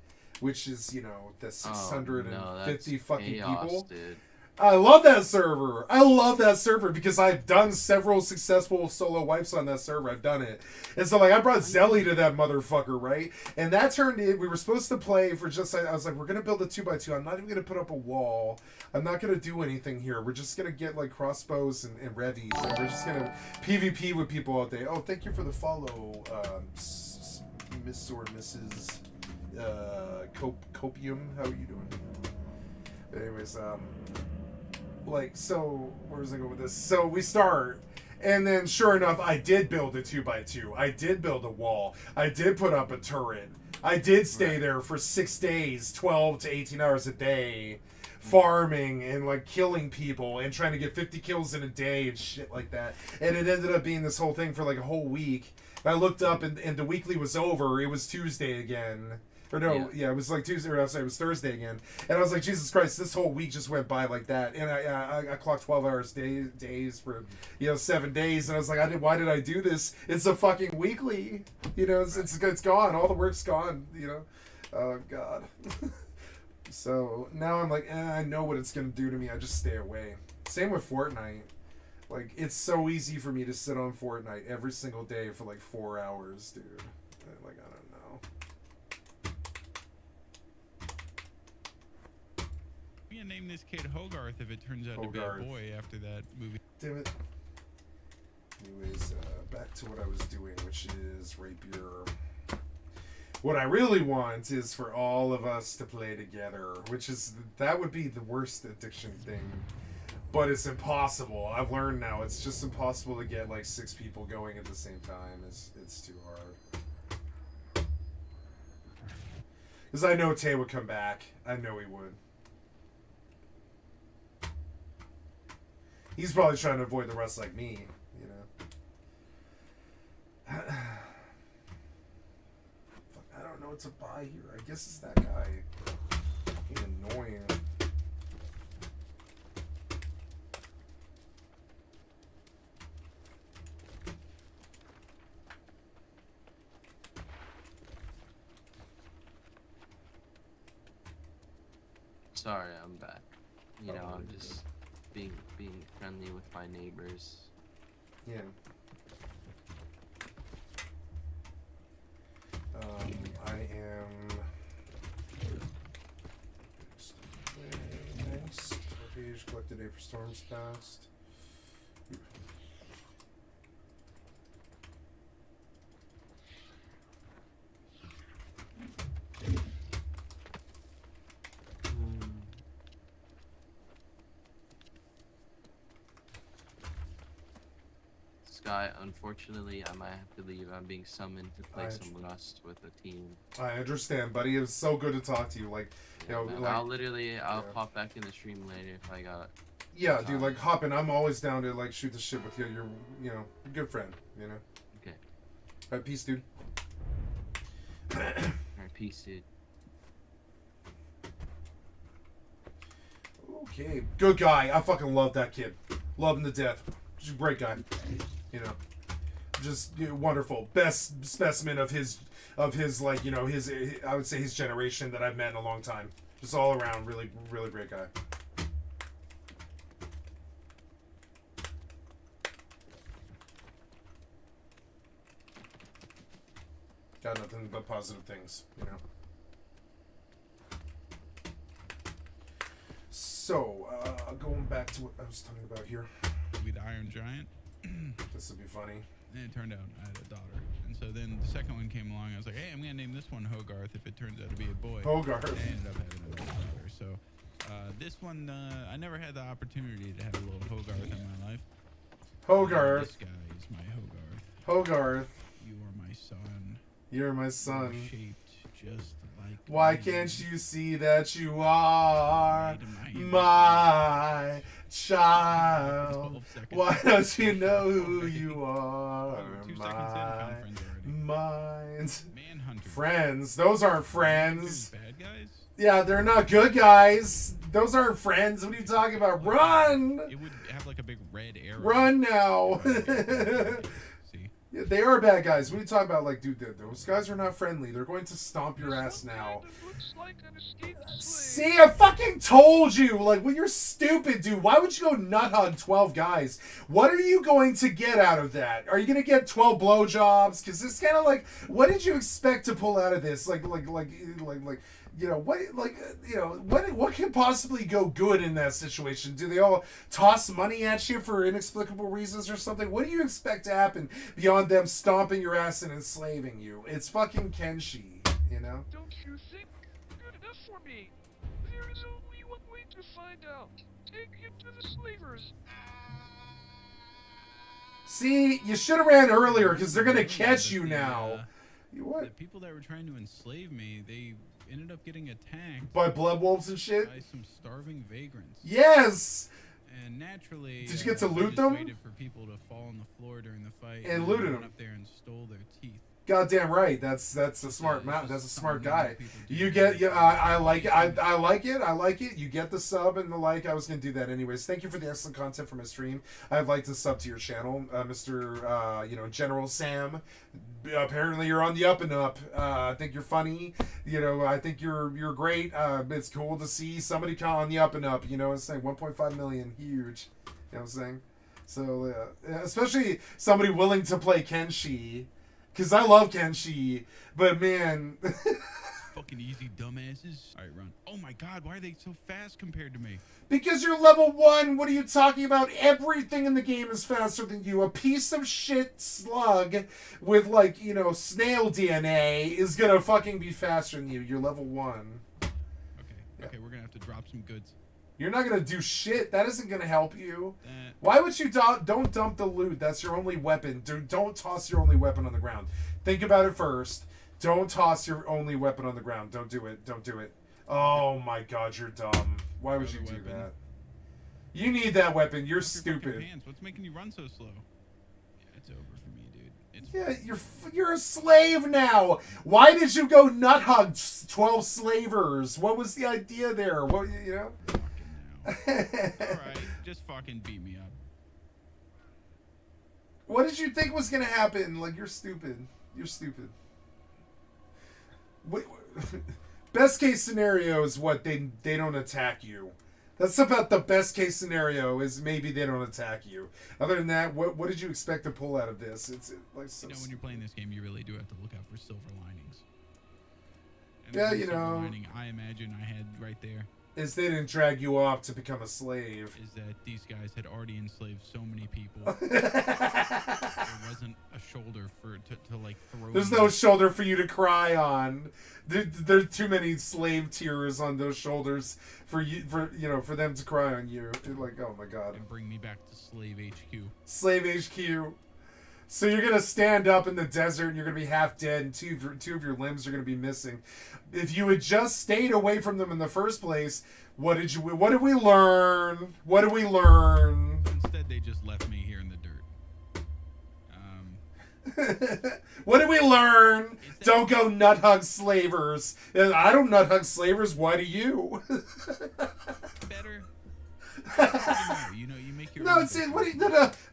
which is the 650 fucking chaos, people. Dude. I love that server. I love that server because I've done several successful solo wipes on that server. I've done it. And so, like, I brought Zelly to that motherfucker, right? And that turned in, we were supposed to play for just, I was like, we're going to build a 2x2. I'm not even going to put up a wall. I'm not going to do anything here. We're just going to get, like, crossbows and revies. And we're just going to PvP with people all day. Oh, thank you for the follow, Miss or Mrs. Copium. How are you doing? Anyways, like, so, where was I going with this? So we start, and then sure enough, I did build a 2x2. I did build a wall. I did put up a turret. I did stay there for 6 days, 12 to 18 hours a day, farming and, like, killing people and trying to get 50 kills in a day and shit like that. And it ended up being this whole thing for, like, a whole week. I looked up, and the weekly was over. It was Tuesday again. Or no, yeah, it was like Tuesday, or it was Thursday again. And I was like, Jesus Christ, this whole week just went by like that. And I clocked 12 hours days for, 7 days. And I was like, why did I do this? It's a fucking weekly. It's gone. All the work's gone, Oh, God. So now I'm like, I know what it's going to do to me. I just stay away. Same with Fortnite. Like, it's so easy for me to sit on Fortnite every single day for like 4 hours, dude. Like, I don't know. I'm gonna name this kid Hogarth if it turns out to be a boy after that movie. Damn it. Anyways, back to what I was doing, which is rapier. What I really want is for all of us to play together, that would be the worst addiction thing. But it's impossible. I've learned now it's just impossible to get like 6 people going at the same time. It's too hard. Because I know Tay would come back. I know he would. He's probably trying to avoid the rest like me, I don't know what to buy here. I guess it's that guy. Fucking annoying. Sorry, I'm back. I'm just being friendly with my neighbors. Yeah. I am. Nice. Page collected A for storms past. Sky, unfortunately, I might have to leave. I'm being summoned to play some Rust with a team. I understand, buddy. It was so good to talk to you. Like, man, I'll pop back in the stream later if I got. Yeah, dude. Like, hop in. I'm always down to like shoot the shit with you. You're, a good friend. Okay. All right, peace, dude. All right, peace, dude. Okay, good guy. I fucking love that kid. Love him to death. He's a great guy. Just wonderful. Best specimen of his like, his I would say his generation that I've met in a long time. Just all around really, really great guy. Got nothing but positive things, So, going back to what I was talking about here. Be the Iron Giant. This would be funny. And it turned out I had a daughter. And so then the second one came along. I was like, hey, I'm going to name this one Hogarth if it turns out to be a boy. Hogarth. And I ended up having a daughter. So this one, I never had the opportunity to have a little Hogarth in my life. Hogarth. This guy is my Hogarth. Hogarth. You are my son. You're my son. You're shaped just like Why me. can't you see that you are my child? Why don't you know who you are? Mine. Friends. Those aren't friends. Bad guys? Yeah, they're not good guys. Those aren't friends. What are you talking about? Run! It would have like a big red arrow. Run now. See? Yeah, they are bad guys. What are you talking about? Like, dude, those guys are not friendly. They're going to stomp your ass now. See, I fucking told you. Like, well, you're stupid, dude. Why would you go nut hug 12 guys? What are you going to get out of that? Are you going to get 12 blowjobs? Because it's kind of like, what did you expect to pull out of this? Like, you know, what can possibly go good in that situation? Do they all toss money at you for inexplicable reasons or something? What do you expect to happen beyond them stomping your ass and enslaving you? It's fucking Kenshi, you know? Don't you think good enough for me? There is only one way to find out. Take him to the slavers. See, you should have ran earlier because they're gonna catch you now. The people that were trying to enslave me, they ended up getting attacked by blood wolves and shit. By some starving vagrants. Yes. And naturally, did you get to I loot just them? Waited for people to fall on the floor during the fight and looted went them. Up there and stole their teeth. Goddamn right. That's a smart man. That's a smart guy. You get I like it. I like it. I like it. You get the sub and the like. I was gonna do that anyways. Thank you for the excellent content from my stream. I'd like to sub to your channel, Mr. General Sam. Apparently you're on the up and up. I think you're funny. I think you're great. It's cool to see somebody on the up and up. You know what I'm saying? 1.5 million, huge. You know what I'm saying? So especially somebody willing to play Kenshi. Because I love Kenshi, but man... Fucking easy dumbasses. Alright, run. Oh my god, why are they so fast compared to me? Because you're level 1, what are you talking about? Everything in the game is faster than you. A piece of shit slug with, snail DNA is gonna fucking be faster than you. You're level 1. Okay, we're gonna have to drop some goods. You're not gonna do shit. That isn't gonna help you. Why would you don't dump the loot? That's your only weapon. Don't toss your only weapon on the ground. Think about it first. Don't toss your only weapon on the ground. Don't do it. Don't do it. Oh my god, you're dumb. Why would you do that? You need that weapon. You're stupid. What's making you run so slow? Yeah, it's over for me, dude. Yeah, you're a slave now. Why did you go nut hug 12 slavers? What was the idea there? What Alright, just fucking beat me up. What did you think was gonna happen? Like, you're stupid. You're stupid. Best case scenario is what? They don't attack you. That's about the best case scenario is maybe they don't attack you. Other than that, what did you expect to pull out of this? It's like so. When you're playing this game, you really do have to look out for silver linings. And yeah, the silver lining I imagine I had right there is they didn't drag you off to become a slave. Is that these guys had already enslaved so many people. There wasn't a shoulder to throw. There's no shoulder for you to cry on. There's too many slave tears on those shoulders for them to cry on you. Like, oh my god. And bring me back to Slave HQ. Slave HQ. So you're gonna stand up in the desert and you're gonna be half dead and two of your limbs are gonna be missing. If you had just stayed away from them in the first place, what did we learn? What did we learn? Instead, they just left me here in the dirt. What did we learn? Don't go nut hug slavers. I don't nut hug slavers. Why do you? Better. You make your no,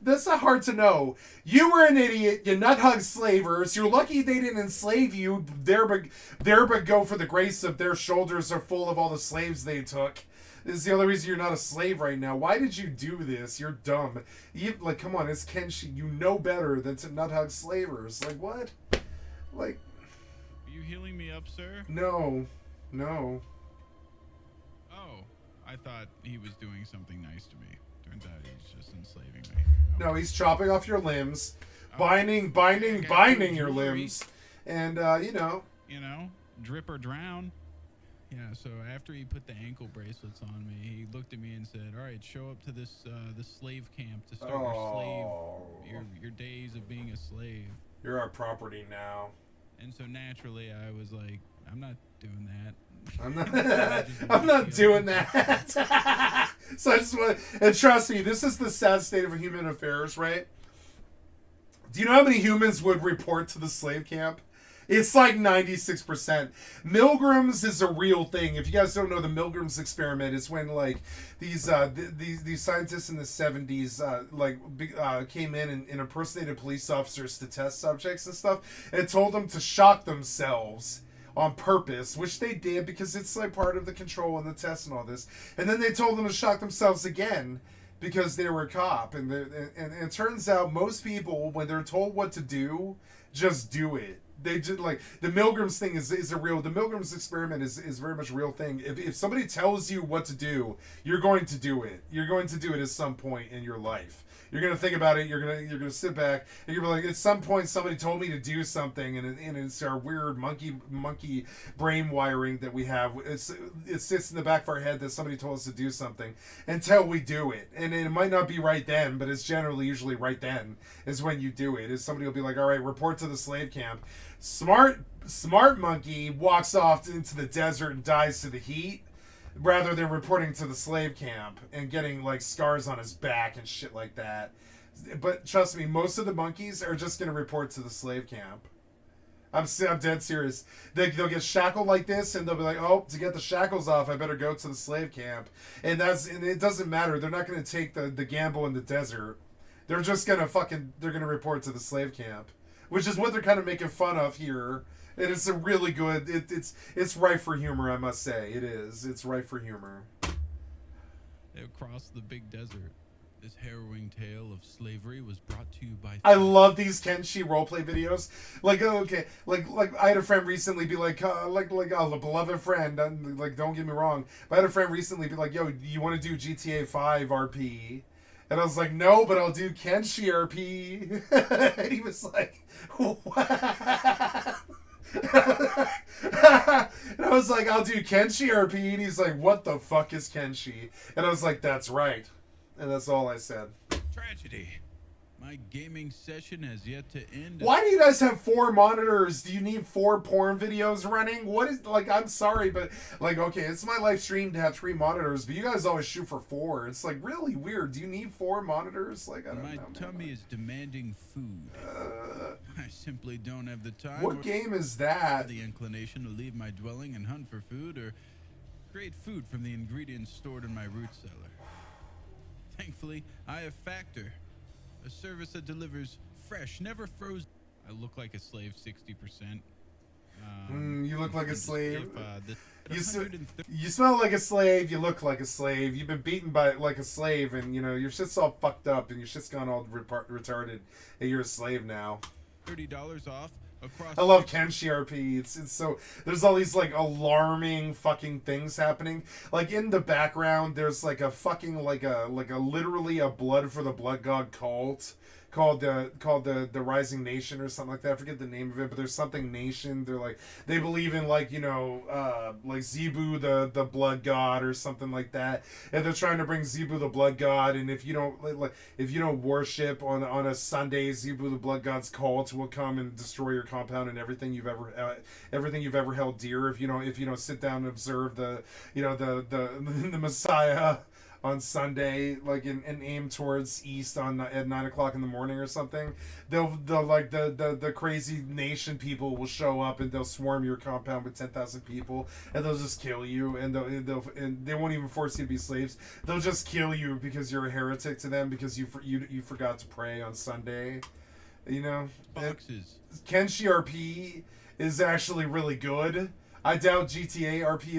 that's not hard to know. You were an idiot. You nut hug slavers. You're lucky they didn't enslave you. There but go for the grace of their shoulders are full of all the slaves they took. This is the only reason you're not a slave right now. Why did you do this? You're dumb. Come on, it's Kenshi. You know better than to nut hug slavers. Like, what? Like... Are you healing me up, sir? No. Oh, I thought he was doing something nice to me. Turns out he's just enslaving me. No, he's chopping off your limbs, binding your limbs, and drip or drown. Yeah. So after he put the ankle bracelets on me, he looked at me and said, "All right, show up to this slave camp to start your days of being a slave. You're our property now." And so naturally, I was like, "I'm not doing that." I'm not doing that. So I just want, and trust me, this is the sad state of human affairs, right? Do you know how many humans would report to the slave camp It's like 96%. Milgrams is a real thing. If you guys don't know the Milgrams experiment, it's when like these scientists in the 70s came in and impersonated police officers to test subjects and stuff, and told them to shock themselves on purpose, which they did because it's like part of the control and the test and all this. And then they told them to shock themselves again because they were a cop. And it turns out most people, when they're told what to do, just do it. They just like the Milgrams thing is a real. The Milgrams experiment is very much a real thing. If somebody tells you what to do, you're going to do it. You're going to do it at some point in your life. You're gonna think about it. You're gonna sit back and you're like, at some point somebody told me to do something, and it's our weird monkey brain wiring that we have. It sits in the back of our head that somebody told us to do something until we do it, and it might not be right then, but it's generally usually right then is when you do it. Is somebody will be like, all right, report to the slave camp. Smart monkey walks off into the desert and dies to the heat, rather than reporting to the slave camp and getting like scars on his back and shit like that. But trust me, most of the monkeys are just gonna report to the slave camp. I'm dead serious. They'll get shackled like this, and they'll be like, "Oh, to get the shackles off, I better go to the slave camp." And it doesn't matter. They're not gonna take the gamble in the desert. They're just gonna they're gonna report to the slave camp, which is what they're kind of making fun of here. And it's a really good. It's rife for humor, I must say. It is. It's rife for humor. Across the big desert, this harrowing tale of slavery was brought to you by. I love these Kenshi roleplay videos. Like, okay, like I had a friend recently be like a beloved friend. Like, don't get me wrong, but I had a friend recently be like, "Yo, you want to do GTA 5 RP?" And I was like, "No, but I'll do Kenshi RP." And he was like, "What?" And I was like, "I'll do Kenshi RP," and he's like, "What the fuck is Kenshi?" And I was like, "That's right," and that's all I said. Tragedy. My gaming session has yet to end. Why do you guys have 4 monitors? Do you need 4 porn videos running? What is, like, I'm sorry, but like, okay, it's my live stream to have 3 monitors, but you guys always shoot for 4. It's like really weird. Do you need 4 monitors? Like, I don't know. My tummy is demanding food. I simply don't have the time. What game is that? The inclination to leave my dwelling and hunt for food, or create food from the ingredients stored in my root cellar. Thankfully, I have Factor, a service that delivers fresh, never frozen. I look like a slave 60%. You look like a slave. If, you smell like a slave. You look like a slave. You've been beaten by like a slave, and you know your shit's all fucked up, and your shit's gone all retarded, and you're a slave now. $30 off across. I love Kenshi RP. It's so there's all these like alarming fucking things happening. Like in the background, there's like a fucking like a literally a blood for the blood god cult called the Rising Nation or something like that. I forget the name of it, but there's something nation. They're like they believe in like like Zebu the blood god or something like that, and they're trying to bring Zebu the blood god. And if you don't worship on a Sunday, Zebu the blood god's cult will come and destroy your compound and everything you've ever held dear. If you don't sit down and observe the Messiah on Sunday, like and aim towards east at 9 o'clock in the morning or something, they'll like the crazy nation people will show up and they'll swarm your compound with 10,000 people and they'll just kill you, and they won't even force you to be slaves. They'll just kill you because you're a heretic to them because you forgot to pray on Sunday. You know, Kenshi RP is actually really good. I doubt GTA RP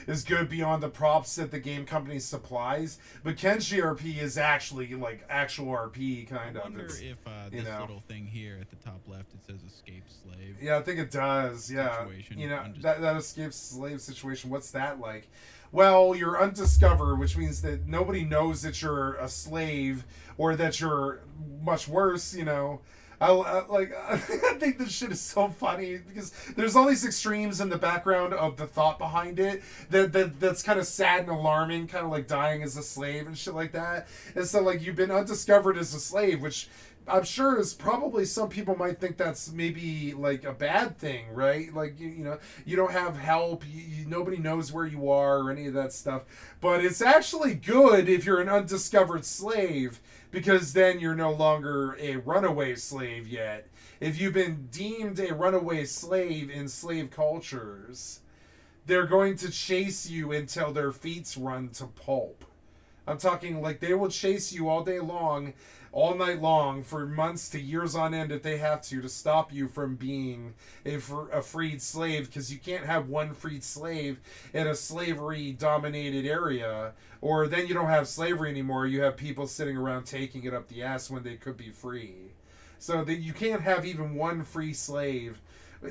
is good beyond the props that the game company supplies, but Kenshi RP is actually like actual RP kind of. I wonder if this little thing here at the top left, it says escape slave. Yeah, I think it does. Yeah, situation. You know, that escape slave situation. What's that like? Well, you're undiscovered, which means that nobody knows that you're a slave or that you're much worse. You know. I think this shit is so funny because there's all these extremes in the background of the thought behind it that's kind of sad and alarming, kind of like dying as a slave and shit like that. And so like you've been undiscovered as a slave, which I'm sure is probably some people might think that's maybe like a bad thing, right? Like you know you don't have help, nobody knows where you are or any of that stuff. But it's actually good if you're an undiscovered slave, because then you're no longer a runaway slave yet. if you've been deemed a runaway slave in slave cultures, they're going to chase you until their feet run to pulp. I'm talking like they will chase you all day long, all night long, for months to years on end if they have to stop you from being a freed slave, because you can't have one freed slave in a slavery-dominated area, or then you don't have slavery anymore. You have people sitting around taking it up the ass when they could be free. So that you can't have even one free slave,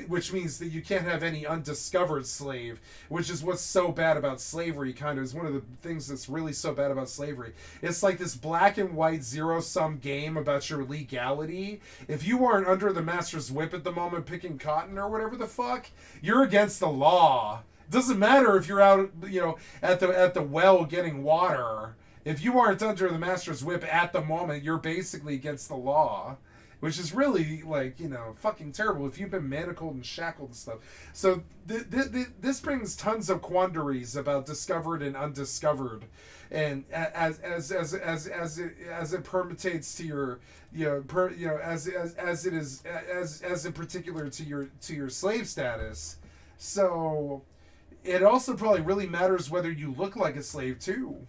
which means that you can't have any undiscovered slave, which is what's so bad about slavery, kind of, is one of the things that's really so bad about slavery. It's like this black and white zero-sum game about your legality. If you aren't under the master's whip at the moment picking cotton or whatever the fuck, you're against the law. It doesn't matter if you're out, at the well getting water. If you aren't under the master's whip at the moment, you're basically against the law. Which is really, fucking terrible if you've been manacled and shackled and stuff. So this brings tons of quandaries about discovered and undiscovered, and as it permutates to your, as in particular to your slave status. So it also probably really matters whether you look like a slave too,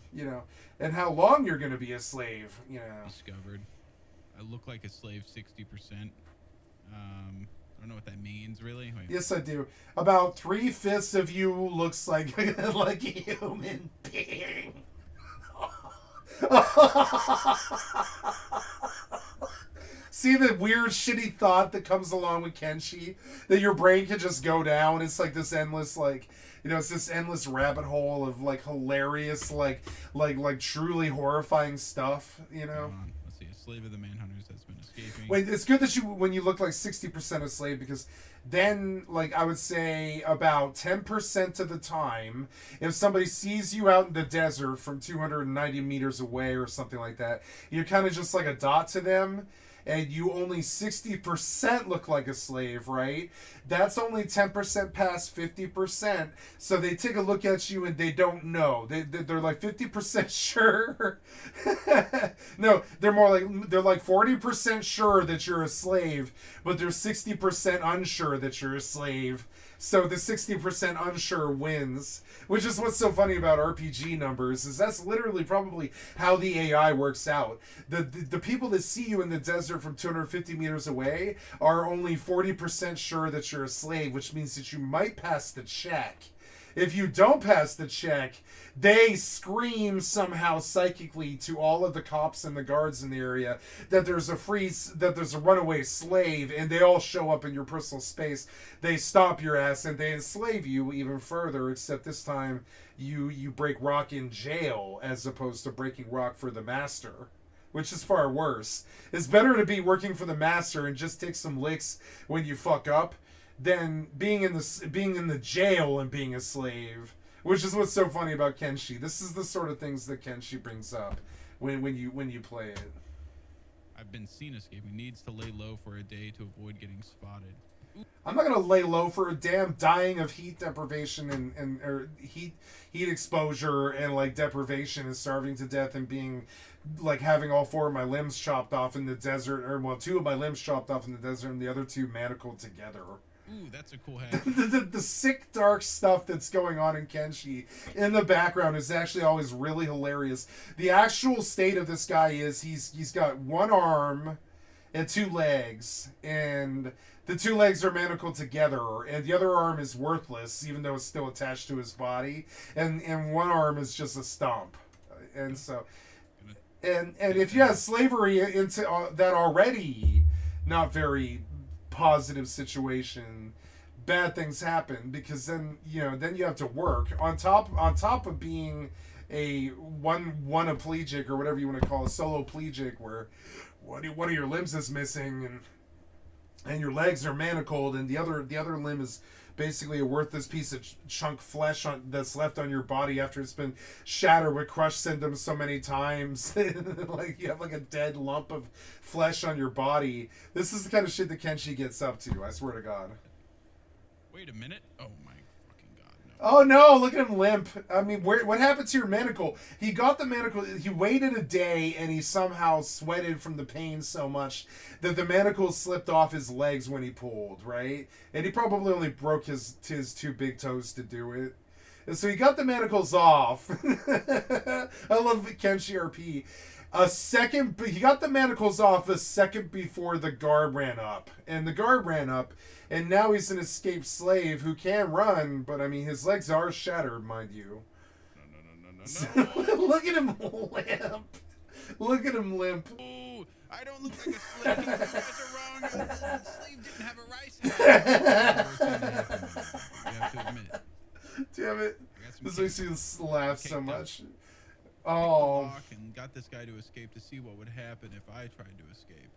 and how long you're going to be a slave, Discovered. I look like a slave 60%. I don't know what that means, really. Wait. Yes, I do. About 3/5 of you looks like like a human being. See the weird, shitty thought that comes along with Kenshi? That your brain can just go down. It's like this endless, it's this endless rabbit hole of, hilarious, truly horrifying stuff, Let's see. A slave of the Manhunters has been escaping. Wait, it's good that when you look like 60% a slave, because then, I would say about 10% of the time, if somebody sees you out in the desert from 290 meters away or something like that, you're kind of just like a dot to them, and you only 60% look like a slave, right? That's only 10% past 50%. So they take a look at you and they don't know. They're like 50% sure. No, they're like 40% sure that you're a slave, but they're 60% unsure that you're a slave. So the 60% unsure wins, which is what's so funny about RPG numbers, is that's literally probably how the AI works out. The people that see you in the desert from 250 meters away are only 40% sure that you're a slave, which means that you might pass the check. If you don't pass the check, they scream somehow psychically to all of the cops and the guards in the area that there's a runaway slave, and they all show up in your personal space. They stop your ass and they enslave you even further, except this time you break rock in jail as opposed to breaking rock for the master, which is far worse. It's better to be working for the master and just take some licks when you fuck up than being in the jail and being a slave, which is what's so funny about Kenshi. This is the sort of things that Kenshi brings up when you play it. I've been seen escaping. Needs to lay low for a day to avoid getting spotted. I'm not gonna lay low for a damn dying of heat deprivation or heat exposure and deprivation and starving to death and being having all 4 of my limbs chopped off in the desert, or 2 of my limbs chopped off in the desert and the other 2 manacled together. Ooh, that's a cool hat. the sick, dark stuff that's going on in Kenshi in the background is actually always really hilarious. The actual state of this guy is he's got 1 arm and 2 legs, and the 2 legs are manacled together, and the other arm is worthless, even though it's still attached to his body, and 1 arm is just a stump. And so, and if you have slavery into that already not very positive situation, bad things happen, because then you have to work on top of being a one-aplegic, or whatever you want to call a solo-plegic, where one of your limbs is missing and your legs are manacled, and the other limb is basically a worthless piece of chunk flesh that's left on your body after it's been shattered with crush symptoms so many times. You have a dead lump of flesh on your body. This is the kind of shit that Kenshi gets up to, I swear to God. Wait a minute. Oh my fucking God, no. Oh no, look at him limp. I mean, what happened to your manacle? He got the manacle, he waited a day and he somehow sweated from the pain so much that the manacle slipped off his legs when he pulled, right? And he probably only broke his 2 big toes to do it. And so he got the manacles off. I love Kenshi RP. He got the manacles off a second before the guard ran up. And the guard ran up, and now he's an escaped slave who can run, but I mean, his legs are shattered, mind you. No. Look at him limp. Look at him limp. Oh, I don't look like a slave. You guys are wrong. The slave didn't have a rice You have to admit. Damn it. This makes me laugh so much. Oh. And got this guy to escape to see what would happen if I tried to escape.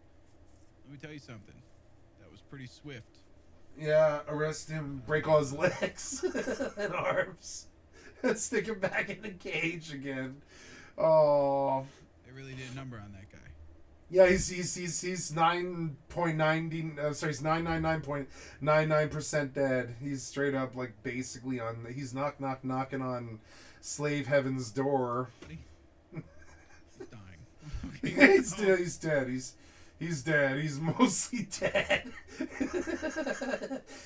Let me tell you something. That was pretty swift. Yeah, arrest him, break all his legs and arms, and stick him back in the cage again. Oh. They really did a number on that guy. Yeah, he's 9.90. Sorry, he's 999.99% dead. He's straight up like basically on. He's knocking on slave heaven's door. He's dying. Okay. He's dead. He's dead. He's mostly dead.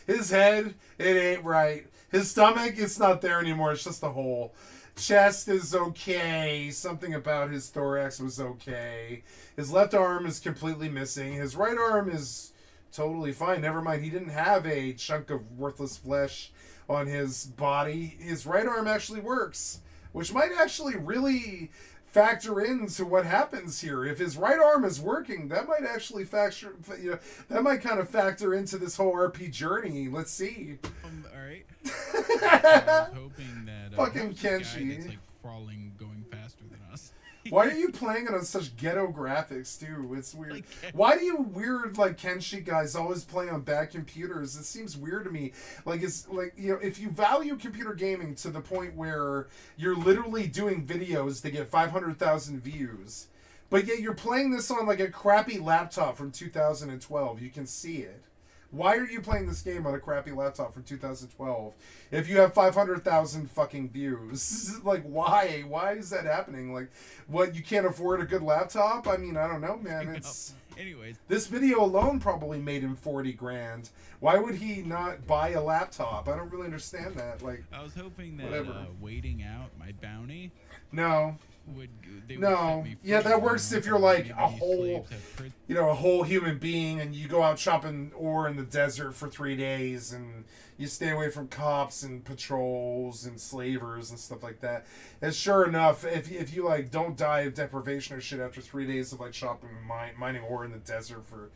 His head, it ain't right. His stomach, it's not there anymore. It's just a hole. Chest is okay. Something about his thorax was okay. His left arm is completely missing. His right arm is totally fine. Never mind, he didn't have a chunk of worthless flesh on his body. His right arm actually works, which might actually really factor into what happens here. If his right arm is working, that might actually that might kind of factor into this whole RP journey. Let's see. All right. I was hoping that fucking Kenshi. Kenshi. That's like crawling, going faster than us. Why are you playing it on such ghetto graphics too? It's weird. Why do you weird like Kenshi guys always play on bad computers? It seems weird to me. Like it's like, you know, if you value computer gaming to the point where you're literally doing videos to get 500,000 views, but yet you're playing this on like a crappy laptop from 2012, you can see it. Why are you playing this game on a crappy laptop from 2012 if you have 500,000 fucking views? Like, why? Why is that happening? Like, what, you can't afford a good laptop? I mean, I don't know, man. It's... Anyways. This video alone probably made him 40 grand. Why would he not buy a laptop? I don't really understand that. Like, I was hoping that waiting out my bounty. No. Would set me free, Yeah, that works if you're like a whole, slaves a whole human being, and you go out chopping ore in the desert for 3 days, and you stay away from cops and patrols and slavers and stuff like that. And sure enough, if you like don't die of deprivation or shit after 3 days of like chopping mining ore in the desert for,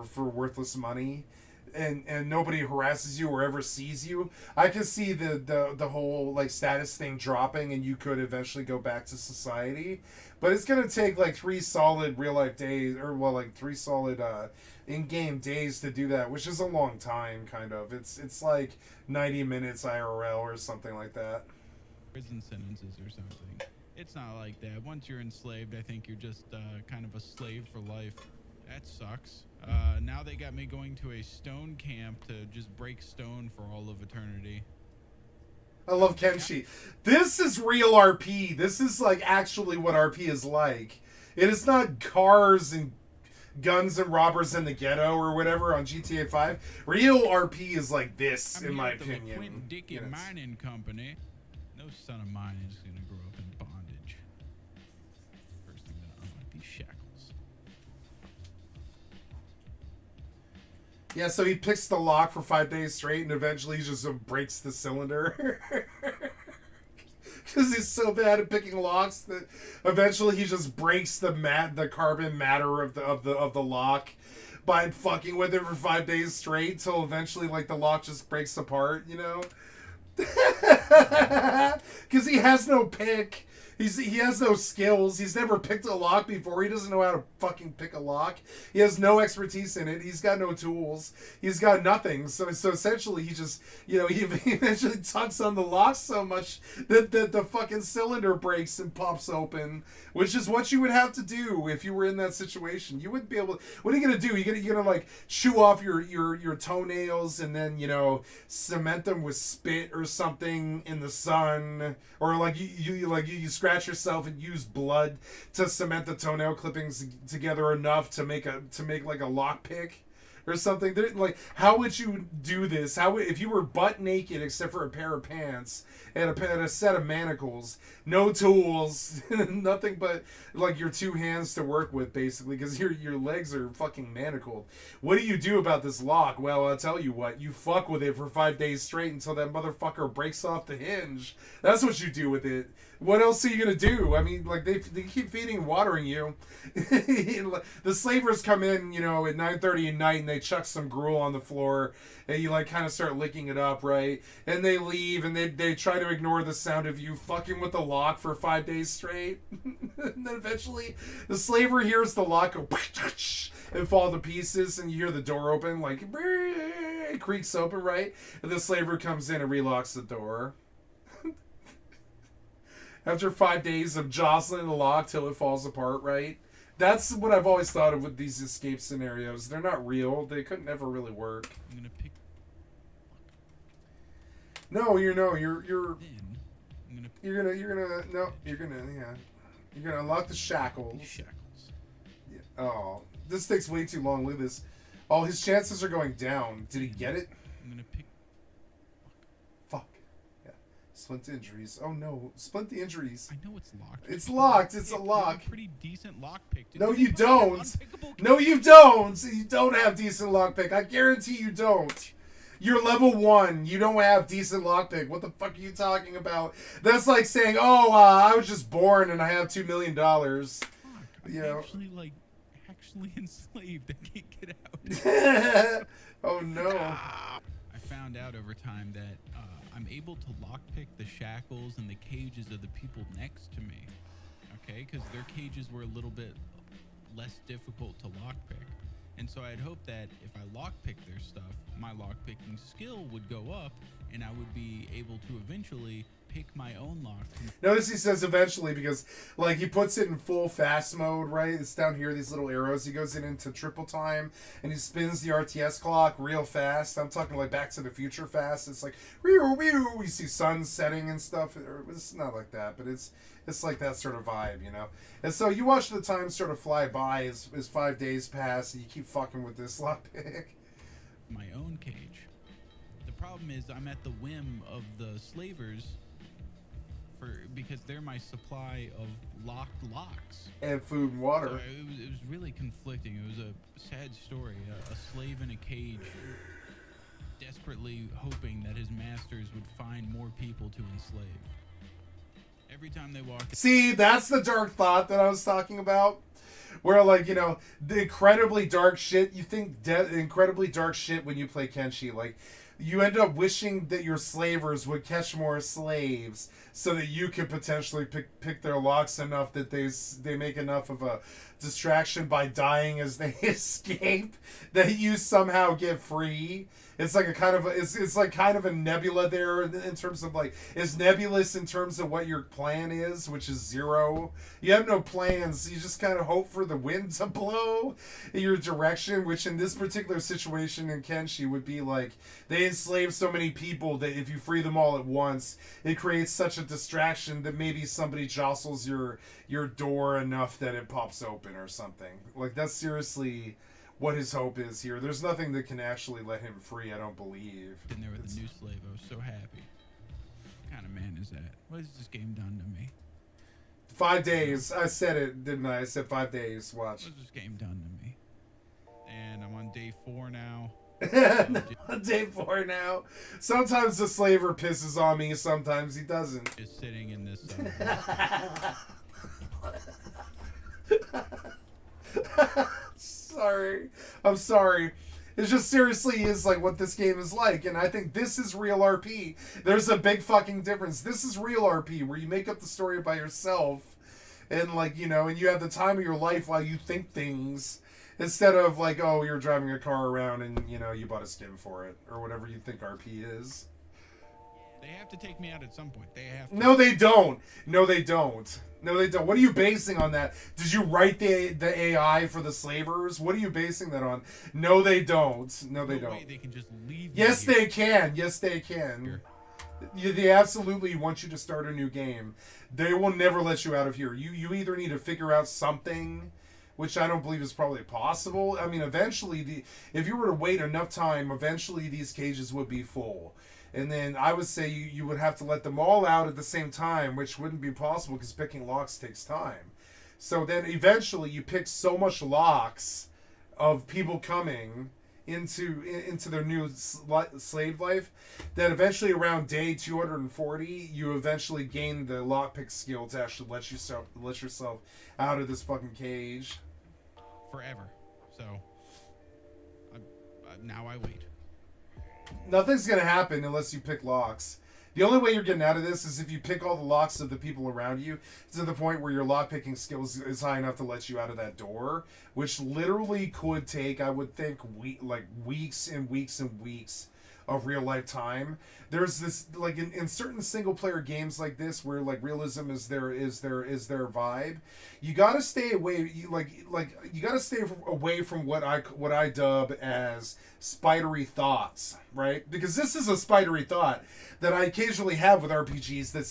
for worthless money, and nobody harasses you or ever sees you, I can see the whole like status thing dropping, and you could eventually go back to society. But it's gonna take like 3 solid real life days, or well, like 3 solid in-game days to do that, which is a long time. Kind of, it's like 90 minutes IRL or something like that. Prison sentences or something. It's not like that. Once you're enslaved, I think you're just kind of a slave for life. That sucks. Now they got me going to a stone camp to just break stone for all of eternity. I love Kenshi. This is real RP. This is like actually what RP is like. It is not cars and guns and robbers in the ghetto or whatever on GTA 5. Real RP is like this, in my opinion. Quentin Dickey Mining Company. No son of mine is going to grow up in bondage. First, I'm going to unlock these shackles. Yeah, so he picks the lock for 5 days straight, and eventually he just breaks the cylinder. Because he's so bad at picking locks that eventually he just breaks the carbon matter of the lock by fucking with it for 5 days straight, till eventually like the lock just breaks apart, you know? Because he has no pick. He has no skills. He's never picked a lock before. He doesn't know how to fucking pick a lock. He has no expertise in it. He's got no tools. He's got nothing. So essentially, he just, he eventually tugs on the lock so much that the fucking cylinder breaks and pops open, which is what you would have to do if you were in that situation. You wouldn't be able to, what are you going to do? You're going to like chew off your toenails and then, cement them with spit or something in the sun, or like you scratch yourself and use blood to cement the toenail clippings together enough to make like a lock pick or something. Like, how would you do this? If you were butt naked except for a pair of pants and a set of manacles, no tools, nothing but like your two hands to work with, basically, because your legs are fucking manacled. What do you do about this lock? Well, I'll tell you what. You fuck with it for 5 days straight until that motherfucker breaks off the hinge. That's what you do with it. What else are you gonna do? I mean, like, they keep feeding and watering you. The slavers come in, at 9:30 at night, and they chuck some gruel on the floor, and you like kind of start licking it up, right? And they leave, and they try to ignore the sound of you fucking with the lock for 5 days straight. And then eventually, the slaver hears the lock go and fall to pieces, and you hear the door open, like, it creaks open, right? And the slaver comes in and relocks the door. After 5 days of jostling the lock till it falls apart, right? That's what I've always thought of with these escape scenarios. They're not real. They couldn't ever really work. I'm gonna pick. No, you're gonna unlock the shackles. Yeah. Oh, this takes way too long. Look at this. Oh, his chances are going down. Did he get it? I'm gonna pick. Fuck. Yeah. Splint injuries. Oh no. Splint the injuries. I know it's locked. It's locked. It's a lock. A pretty decent lock pick. No, you don't. No, you don't. You don't have decent lockpick. I guarantee you don't. You're level 1. You don't have decent lockpick. What the fuck are you talking about? That's like saying, I was just born and I have $2 million. Actually enslaved. I can't get out. Oh no. I found out over time that I'm able to lockpick the shackles and the cages of the people next to me. Okay, because their cages were a little bit less difficult to lockpick. And so I'd hope that if I lockpick their stuff, my lockpicking skill would go up, and I would be able to eventually pick my own lock. Notice he says eventually because, like, he puts it in full fast mode, right? It's down here, these little arrows. He goes into triple time, and he spins the RTS clock real fast. I'm talking, like, Back to the Future fast. It's like, we see sun setting and stuff. It's not like that, but it's like that sort of vibe, And so you watch the time sort of fly by as 5 days pass, and you keep fucking with this lockpick. My own cage. The problem is I'm at the whim of the slavers because they're my supply of locked locks. And food and water. So it was really conflicting. It was a sad story. A slave in a cage desperately hoping that his masters would find more people to enslave. Every time they walk... See, that's the dark thought that I was talking about. Where, like, the incredibly dark shit, you think incredibly dark shit when you play Kenshi. Like, you end up wishing that your slavers would catch more slaves so that you could potentially pick their locks enough that they make enough of a distraction by dying as they escape that you somehow get free. It's like it's like kind of a nebula there in terms of, like, it's nebulous in terms of what your plan is, which is 0. You have no plans. You just kind of hope for the wind to blow in your direction, which in this particular situation in Kenshi would be like they enslave so many people that if you free them all at once, it creates such a distraction that maybe somebody jostles your door enough that it pops open or something. Like, that's seriously what his hope is here. There's nothing that can actually let him free, I don't believe. In there with the new slave, I was so happy. What kind of man is that? What has this game done to me? 5 days. I said it, didn't I? I said 5 days. Watch. What has this game done to me? And I'm on day 4 now. On day 4 now. Sometimes the slaver pisses on me, sometimes he doesn't. Just sitting in this... I'm sorry. It just seriously is like what this game is like, and I think this is real RP. There's a big fucking difference. This is real RP, where you make up the story by yourself, and like, you know, and you have the time of your life while you think things, instead of like, oh, you're driving a car around and, you know, you bought a skin for it, or whatever you think RP is. They have to take me out at some point. They have to. No, they don't. No, they don't. No, they don't. What are you basing on that? Did you write the AI for the slavers? What are you basing that on? No, they don't. No, they don't. They can just leave. Yes, they can. Yes, they can. They absolutely want you to start a new game. They will never let you out of here. You either need to figure out something, which I don't believe is probably possible. I mean, eventually, if you were to wait enough time, eventually these cages would be full. And then I would say you would have to let them all out at the same time, which wouldn't be possible because picking locks takes time. So then eventually you pick so much locks of people coming into their new slave life that eventually around day 240 you eventually gain the lockpick skill to actually let yourself out of this fucking cage. Forever. So now I wait. Nothing's gonna happen unless you pick locks. The only way you're getting out of this is if you pick all the locks of the people around you to the point where your lockpicking skills is high enough to let you out of that door, which literally could take, I would think, weeks and weeks and weeks of real life time. There's this, like, in certain single player games like this where like realism is their vibe, you gotta stay away. You gotta stay away from what I dub as spidery thoughts, right? Because this is a spidery thought that I occasionally have with RPGs that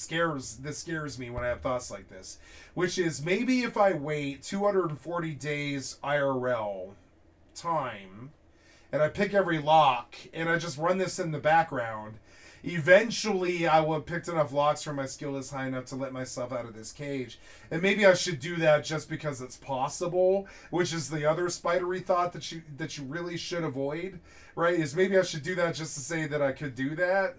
scares me when I have thoughts like this, which is maybe if I wait 240 days IRL time and I pick every lock and I just run this in the background, eventually I will have picked enough locks where my skill is high enough to let myself out of this cage. And maybe I should do that just because it's possible, which is the other spidery thought that you really should avoid, right? Is maybe I should do that just to say that I could do that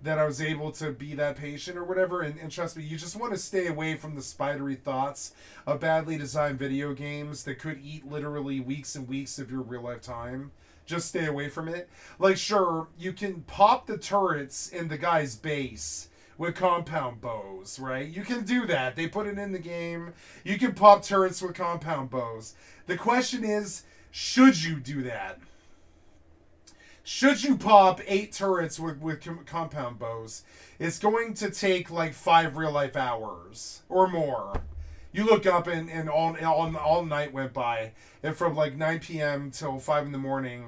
I was able to be that patient or whatever. And trust me, you just want to stay away from the spidery thoughts of badly designed video games that could eat literally weeks and weeks of your real life time. Just stay away from it. Like, sure, you can pop the turrets in the guy's base with compound bows, right? You can do that. They put it in the game. You can pop turrets with compound bows. The question is, should you do that? Should you pop 8 turrets with compound bows? It's going to take like 5 real life hours or more. You look up and all night went by, and from like 9 p.m. till 5 in the morning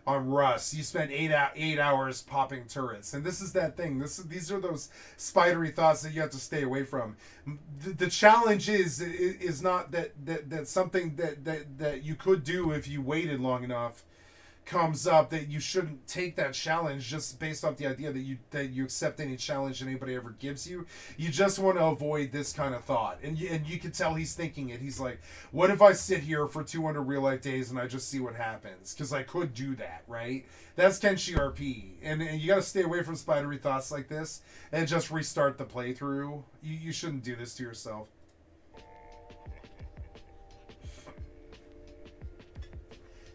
on Rust, you spent 8 hours popping turrets. And this is that thing. These are those spidery thoughts that you have to stay away from. The challenge is not that something that you could do if you waited long enough comes up, that you shouldn't take that challenge just based off the idea that you accept any challenge anybody ever gives you. You just want to avoid this kind of thought, and you can tell he's thinking it. He's like, what if I sit here for 200 real life days and I just see what happens? Because I could do that, right? That's Kenshi RP, and you got to stay away from spidery thoughts like this and just restart the playthrough. You shouldn't do this to yourself.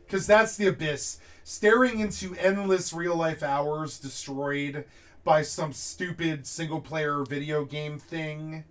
Because that's the abyss. Staring into endless real-life hours destroyed by some stupid single-player video game thing.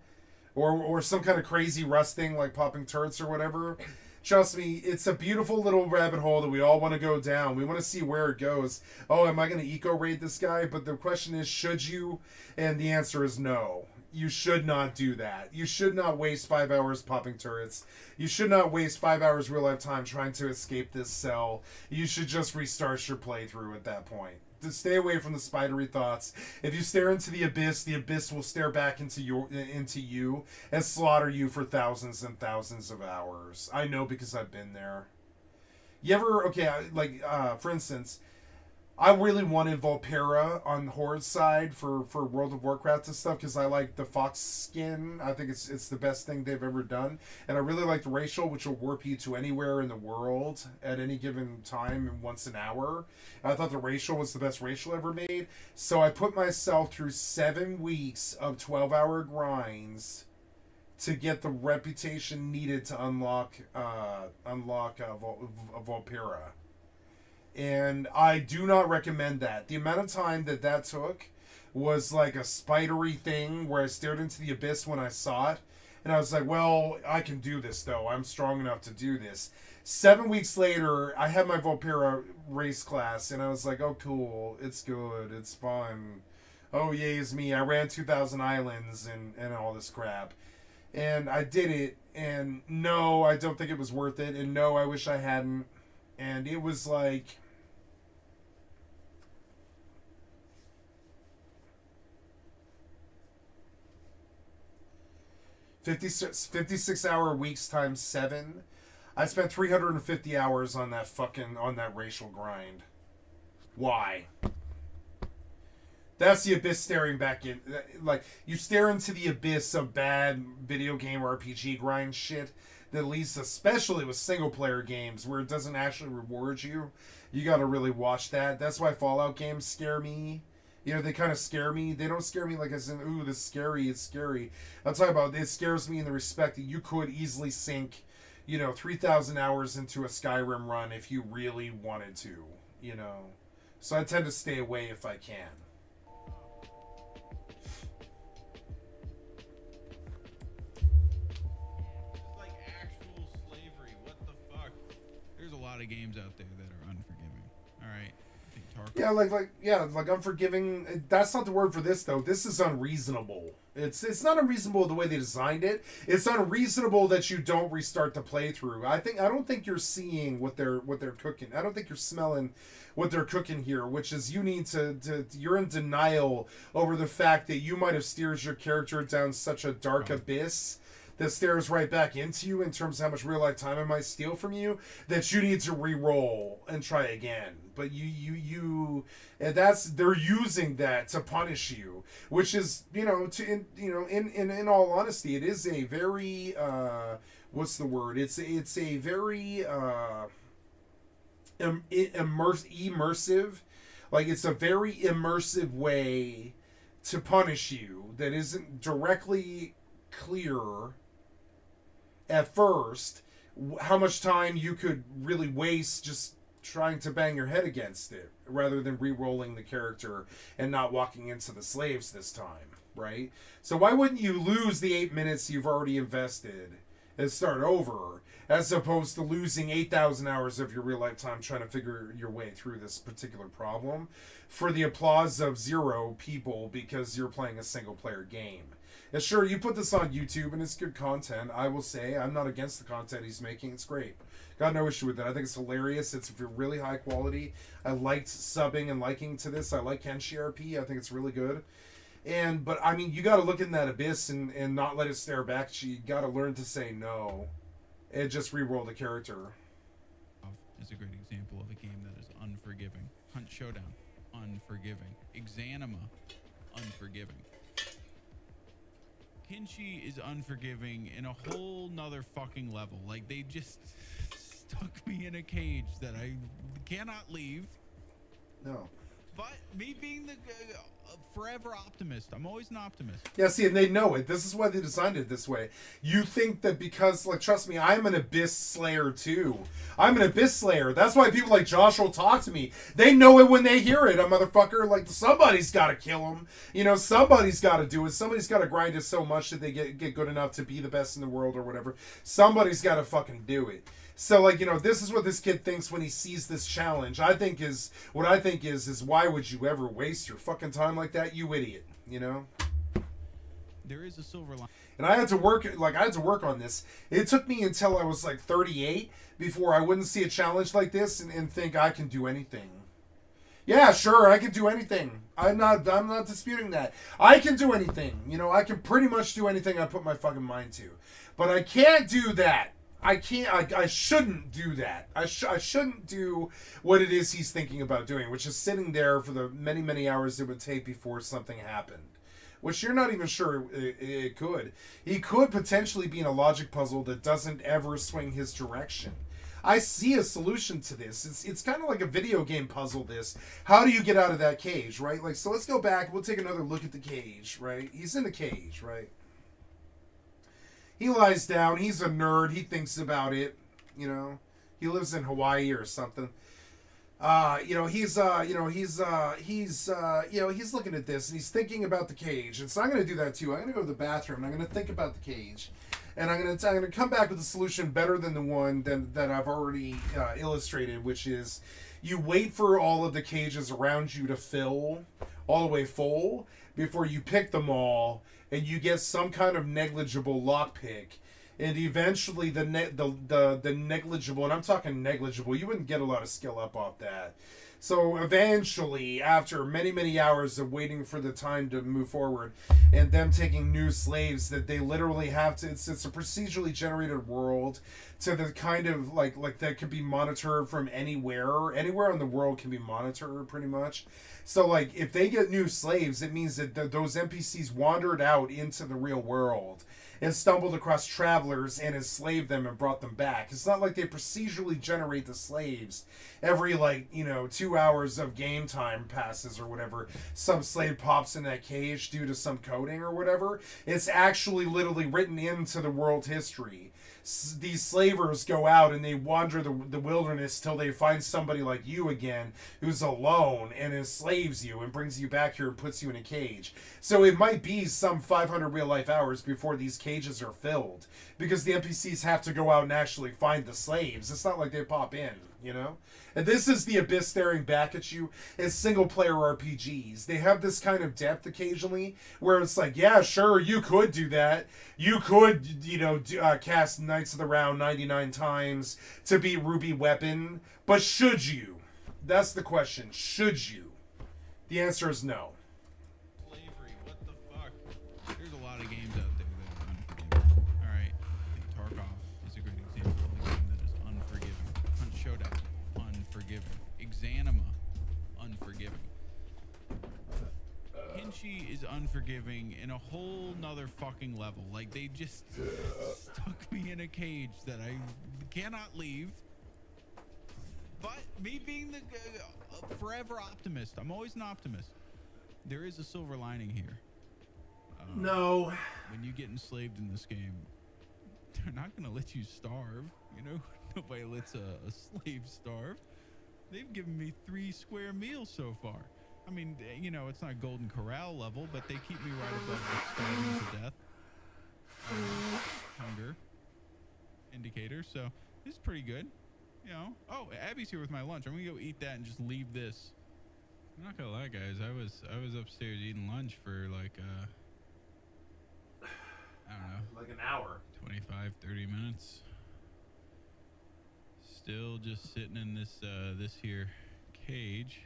Or some kind of crazy Rust thing like popping turrets or whatever. Trust me, it's a beautiful little rabbit hole that we all want to go down. We want to see where it goes. Oh, am I going to eco-raid this guy? But the question is, should you? And the answer is no. You should not do that. You should not waste 5 hours popping turrets. You should not waste 5 hours real life time trying to escape this cell. You should just restart your playthrough at that point. To stay away from the spidery thoughts. If you stare into the abyss will stare back into you and slaughter you for thousands and thousands of hours. I know because I've been there. You ever, for instance, I really wanted Volpera on Horde side for World of Warcraft and stuff because I like the fox skin. I think it's the best thing they've ever done. And I really like the racial, which will warp you to anywhere in the world at any given time and once an hour. I thought the racial was the best racial ever made. So I put myself through 7 weeks of 12-hour grinds to get the reputation needed to unlock Volpera. And I do not recommend that. The amount of time that took was like a spidery thing where I stared into the abyss when I saw it. And I was like, well, I can do this, though. I'm strong enough to do this. 7 weeks later, I had my Volpera race class, and I was like, oh, cool. It's good. It's fun. Oh, yay's me. I ran 2,000 islands and all this crap. And I did it, and no, I don't think it was worth it. And no, I wish I hadn't. And it was like... $56-hour weeks times 7. I spent 350 hours on that racial grind. Why? That's the abyss staring back in. Like, you stare into the abyss of bad video game RPG grind shit that leads, especially with single player games where it doesn't actually reward you. You gotta really watch that. That's why Fallout games scare me. You know, they kind of scare me. They don't scare me like as in, ooh, this is scary, it's scary. I'll talk about it scares me in the respect that you could easily sink, 3,000 hours into a Skyrim run if you really wanted to, So I tend to stay away if I can. It's like actual slavery. What the fuck? There's a lot of games out there that are unforgiving. All right. Yeah, like unforgiving. That's not the word for this though. This is unreasonable. It's not unreasonable the way they designed it. It's unreasonable that you don't restart the playthrough. I don't think you're seeing what they're cooking. I don't think you're smelling what they're cooking here, which is you need to you're in denial over the fact that you might have steered your character down such a dark abyss that stares right back into you in terms of how much real life time it might steal from you, that you need to re-roll and try again. But and they're using that to punish you, which is, in all honesty, it is a very what's the word? It's a very immersive, like it's a very immersive way to punish you that isn't directly clear at first how much time you could really waste just trying to bang your head against it rather than re-rolling the character and not walking into the slaves this time, right? So why wouldn't you lose the 8 minutes you've already invested and start over, as opposed to losing 8,000 hours of your real life time trying to figure your way through this particular problem for the applause of 0 people because you're playing a single player game? And sure, you put this on YouTube and it's good content. I will say I'm not against the content he's making. It's great. Got no issue with it. I think it's hilarious. It's really high quality. I liked subbing and liking to this. I like Kenshi RP. I think it's really good. But I mean, you got to look in that abyss and not let it stare back at you. You got to learn to say no and just re-roll the character. Is a great example of a game that is unforgiving. Hunt Showdown, unforgiving. Exanima, unforgiving. Kenshi is unforgiving in a whole nother fucking level. Like, they just stuck me in a cage that I cannot leave. No. But me being the forever optimist, I'm always an optimist. Yeah, see, and they know it. This is why they designed it this way. You think that because, like, trust me, I'm an Abyss Slayer too. I'm an Abyss Slayer. That's why people like Josh will talk to me. They know it when they hear it. A motherfucker, like, somebody's got to kill him. Somebody's got to do it. Somebody's got to grind it so much that they get good enough to be the best in the world or whatever. Somebody's got to fucking do it. So, like, this is what this kid thinks when he sees this challenge. What I think is why would you ever waste your fucking time like that, you idiot, There is a silver line. And I had to work on this. It took me until I was like 38 before I wouldn't see a challenge like this and think I can do anything. Yeah, sure, I can do anything. I'm not disputing that. I can do anything. I can pretty much do anything I put my fucking mind to. But I can't do that. I shouldn't do that. I shouldn't do what it is he's thinking about doing, which is sitting there for the many, many hours it would take before something happened. Which you're not even sure it could. He could potentially be in a logic puzzle that doesn't ever swing his direction. I see a solution to this. It's kind of like a video game puzzle, this. How do you get out of that cage, right? Like, so let's go back. We'll take another look at the cage, right? He's in the cage, right? He lies down. He's a nerd. He thinks about it. He lives in Hawaii or something. He's looking at this and he's thinking about the cage. And so I'm going to do that too. I'm going to go to the bathroom and I'm going to think about the cage. And I'm going to come back with a solution better than the one that I've already illustrated, which is you wait for all of the cages around you to fill all the way full before you pick them all, and you get some kind of negligible lockpick. And eventually the negligible, and I'm talking negligible, you wouldn't get a lot of skill up off that. So eventually, after many, many hours of waiting for the time to move forward, and them taking new slaves that they literally have to, it's a procedurally generated world to the kind of like that could be monitored from anywhere in the world can be monitored pretty much. So like if they get new slaves, it means that those NPCs wandered out into the real world and stumbled across travelers and enslaved them and brought them back. It's not like they procedurally generate the slaves every 2 hours of game time passes or whatever. Some slave pops in that cage due to some coding or whatever. It's actually literally written into the world history. These slavers go out and they wander the wilderness till they find somebody like you again who's alone and enslaves you and brings you back here and puts you in a cage. So it might be some 500 real life hours before these cages are filled because the NPCs have to go out and actually find the slaves. It's not like they pop in, you know? And this is the abyss staring back at you as single player RPGs. They have this kind of depth occasionally where it's like, yeah, sure, you could do that. You could, cast Knights of the Round 99 times to beat Ruby Weapon. But should you? That's the question. Should you? The answer is no. Slavery, what the fuck? There's a lot of games out there that are unforgiving. Alright, I think Tarkov is a great example of a game that is unforgiving. Hunt Showdown, unforgiving. Exanima, unforgiving. Kenshi is unforgiving in a whole nother fucking level. Like, they just stuck me in a cage that I cannot leave. But me being the forever optimist, I'm always an optimist. There is a silver lining here. No. When you get enslaved in this game, they're not going to let you starve. Nobody lets a slave starve. They've given me 3 square meals so far. I mean, it's not Golden Corral level, but they keep me right above the starving to death hunger indicator. So this is pretty good. Oh, Abby's here with my lunch. I'm gonna go eat that and just leave this. I'm not gonna lie, guys. I was upstairs eating lunch for I don't know, like an hour, 25, 30 minutes. Still just sitting in this here cage.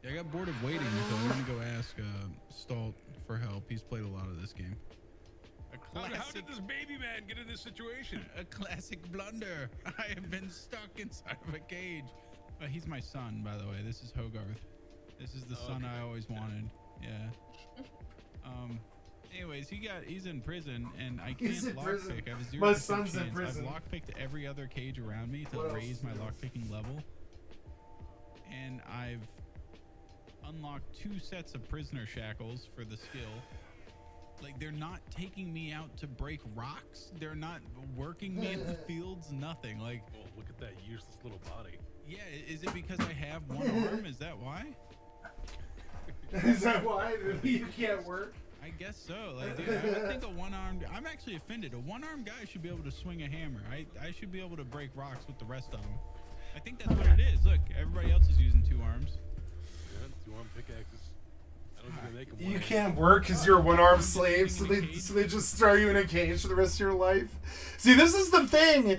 I got bored of waiting, so I'm gonna go ask Stalt for help. He's played a lot of this game. How did this baby man get in this situation? A classic blunder. I have been stuck inside of a cage. He's my son, by the way. This is Hogarth. This is the son I always wanted. Yeah. Anyways, he's in prison, and I can't lockpick. I have a 0% My son's chance. in prison. I've lockpicked every other cage around me to raise my lockpicking level, and I've unlocked 2 sets of prisoner shackles for the skill. Like, they're not taking me out to break rocks. They're not working me in the fields. Nothing. Like, well, look at that useless little body. Yeah, is it because I have one arm? Is that why? Is that why you can't work? I guess so. Like, dude, I would think a one-armed... I'm actually offended. A one-armed guy should be able to swing a hammer. I should be able to break rocks with the rest of them. I think that's what it is. Look, everybody else is using 2 arms. Yeah, 2-arm pickaxes. You can't work because you're a one-armed slave, so they just throw you in a cage for the rest of your life. See, this is the thing.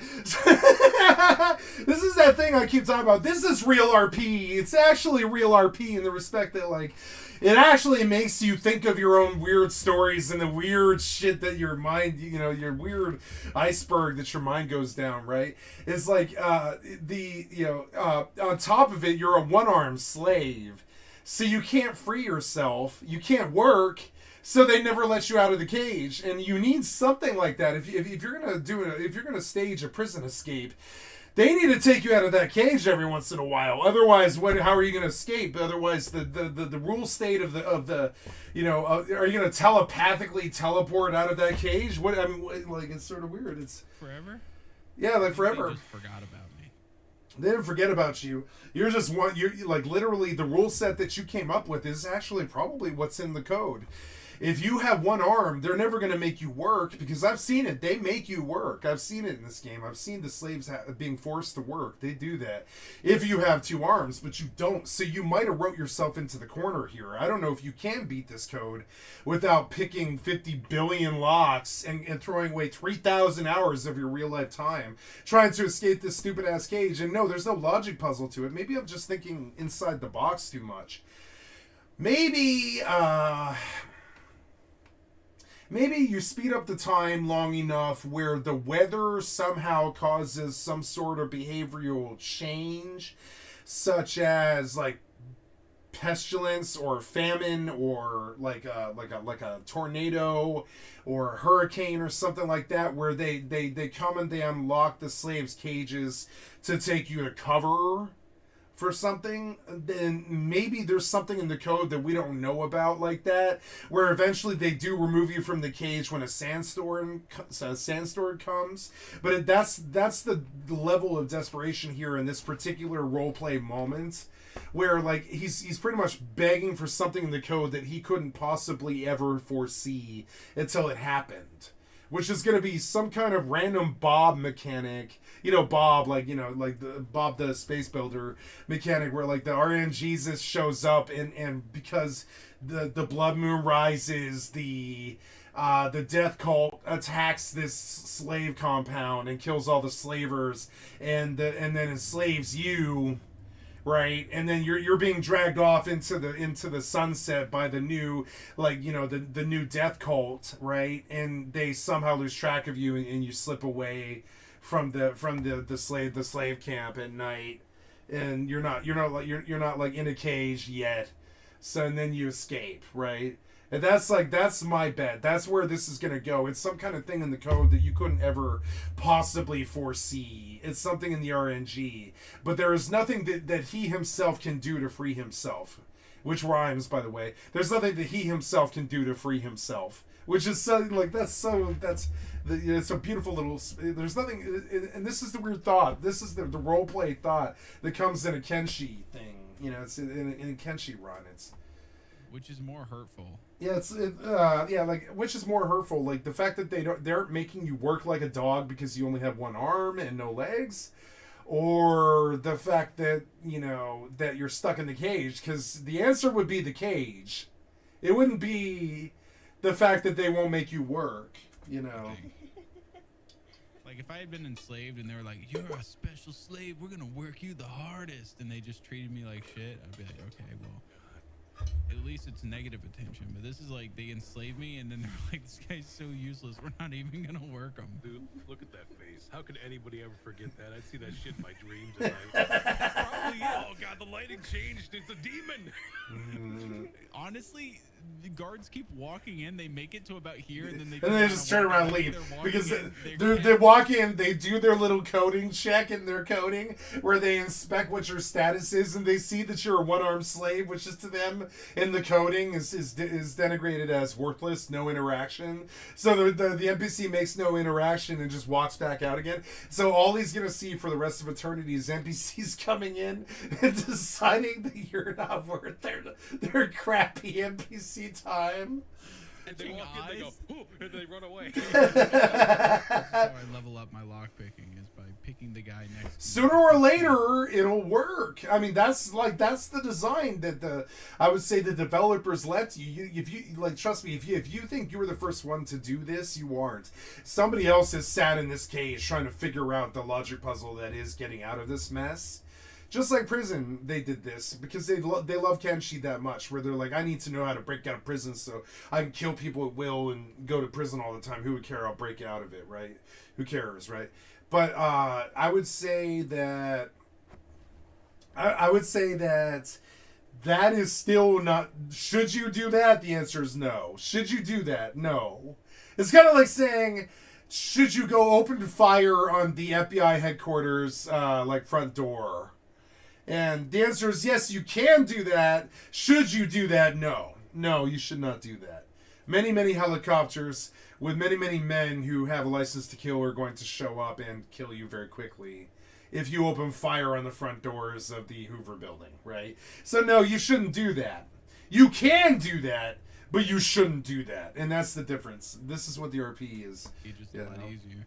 This is that thing I keep talking about. This is real RP. It's actually real RP in the respect that, like, it actually makes you think of your own weird stories and the weird shit that your mind, your weird iceberg that your mind goes down, right? It's like, on top of it, you're a one-armed slave. So you can't free yourself, you can't work, so they never let you out of the cage. And you need something like that. If you're gonna stage a prison escape, they need to take you out of that cage every once in a while. Otherwise, how are you gonna escape? Otherwise, the rule state of the are you gonna telepathically teleport out of that cage? It's sort of weird. It's forever. Yeah, like forever. They just forgot about me. They didn't forget about you. You're just one. You're like literally the rule set that you came up with is actually probably what's in the code. If you have one arm, they're never going to make you work because I've seen it. They make you work. I've seen it in this game. I've seen the slaves being forced to work. They do that. If you have two arms, but you don't. So you might have wrote yourself into the corner here. I don't know if you can beat this code without picking 50 billion locks and throwing away 3,000 hours of your real life time trying to escape this stupid ass cage. And no, there's no logic puzzle to it. Maybe I'm just thinking inside the box too much. Maybe you speed up the time long enough where the weather somehow causes some sort of behavioral change, such as like pestilence or famine or like a tornado or a hurricane or something like that, where they come and they unlock the slaves' cages to take you to cover for something. Then maybe there's something in the code that we don't know about like that, where eventually they do remove you from the cage when a sandstorm comes. But that's the level of desperation here in this particular roleplay moment, where like he's pretty much begging for something in the code that he couldn't possibly ever foresee until it happened, which is going to be some kind of random Bob mechanic. Bob, like Bob the space builder mechanic, where like the RNGesus shows up and because the blood moon rises, the death cult attacks this slave compound and kills all the slavers and then enslaves you. Right, and then you're being dragged off into the sunset by the new, the new death cult, right? And they somehow lose track of you, and you slip away from the slave camp at night, and you're not like in a cage yet, so and then you escape, right? And that's my bet. That's where this is gonna go. It's some kind of thing in the code that you couldn't ever possibly foresee. It's something in the RNG. But there is nothing that he himself can do to free himself. Which rhymes, by the way. There's nothing that he himself can do to free himself. Which is so, it's a beautiful little, there's nothing, and this is the weird thought. This is the roleplay thought that comes in a Kenshi thing. It's in a Kenshi run. Which is more hurtful. Yeah, which is more hurtful, like the fact that they aren't making you work like a dog because you only have one arm and no legs, or the fact that that you're stuck in the cage, because the answer would be the cage. It wouldn't be the fact that they won't make you work. Like if I had been enslaved and they were like, "You're a special slave, we're gonna work you the hardest," and they just treated me like shit, I'd be like, okay, well, at least it's negative attention. But this is like they enslave me and then they're like, this guy's so useless, we're not even gonna work him. Dude, look at that face. How could anybody ever forget that? I see that shit in my dreams at night. That's probably it. Oh god, the lighting changed. It's a demon. Honestly, the guards keep walking in. They make it to about here, and then they just turn around and leave because they walk in. They do their little coding check in their coding, where they inspect what your status is, and they see that you're a one-armed slave, which is to them in the coding is denigrated as worthless, no interaction. So the NPC makes no interaction and just walks back out again. So all he's gonna see for the rest of eternity is NPCs coming in and deciding that you're not worth their crappy NPC time. And they walk in, they go, ooh, and they run away. That's how I level up my lock picking, is by picking the guy next to Sooner or later, it'll work. I mean, that's the design that I would say the developers left you. If you trust me, if you think you were the first one to do this, you aren't. Somebody else has sat in this cage trying to figure out the logic puzzle that is getting out of this mess. Just like prison, they did this because they love Kenshi that much, where they're like, I need to know how to break out of prison so I can kill people at will and go to prison all the time. Who would care? I'll break out of it, right? Who cares, right? But I would say that that is still not. Should you do that? The answer is no. Should you do that? No. It's kind of like saying, should you go open fire on the FBI headquarters, front door? And the answer is yes, you can do that. Should you do that? No. No, you should not do that. Many, many helicopters with many, many men who have a license to kill are going to show up and kill you very quickly if you open fire on the front doors of the Hoover building, right? So no, you shouldn't do that. You can do that, but you shouldn't do that, and that's the difference. This is what the RP is. Just a lot easier.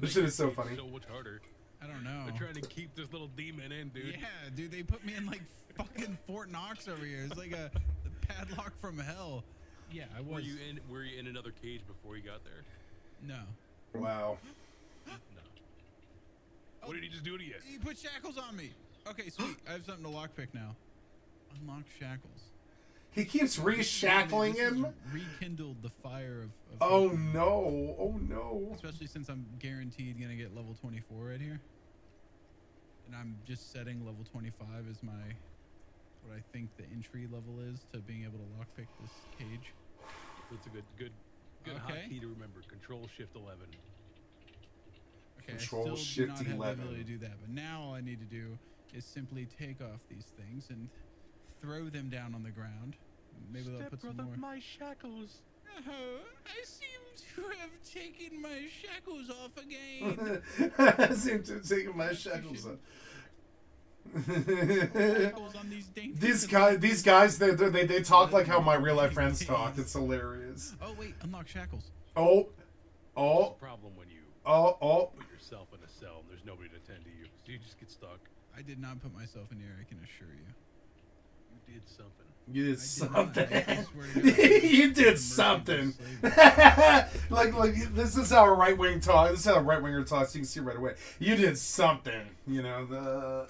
This shit is so funny. So much harder. I don't know. They're trying to keep this little demon in, dude. Yeah, dude, they put me in like fucking Fort Knox over here. It's like a padlock from hell. Yeah, I was. Were you in another cage before you got there? No. Wow. No. What did he just do to you? He put shackles on me. Okay, sweet. I have something to lockpick now. Unlock shackles. He keeps re-shackling him. Rekindled the fire of oh no! Oh no! Especially since I'm guaranteed gonna get level 24 right here, and I'm just setting level 25 as my what I think the entry level is to being able to lockpick this cage. That's a good hotkey to remember. Control Shift 11. Okay, Control I still Shift do not 11. have the ability to do that, but now all I need to do is simply take off these things and throw them down on the ground. Maybe they'll put some more. My shackles. I seem to have taken my shackles off again. I seem to have taken my shackles off. These guys, they talk like how my real life friends talk. It's hilarious. Oh wait, unlock shackles. Oh. It's a problem when you put yourself in a cell and there's nobody to tend to you, so you just get stuck. I did not put myself in here, I can assure you. You did something. You did something. I swear to God, You did something. like this is how a right wing talk. This is how a right winger talks. You can see right away. You did something. You know the.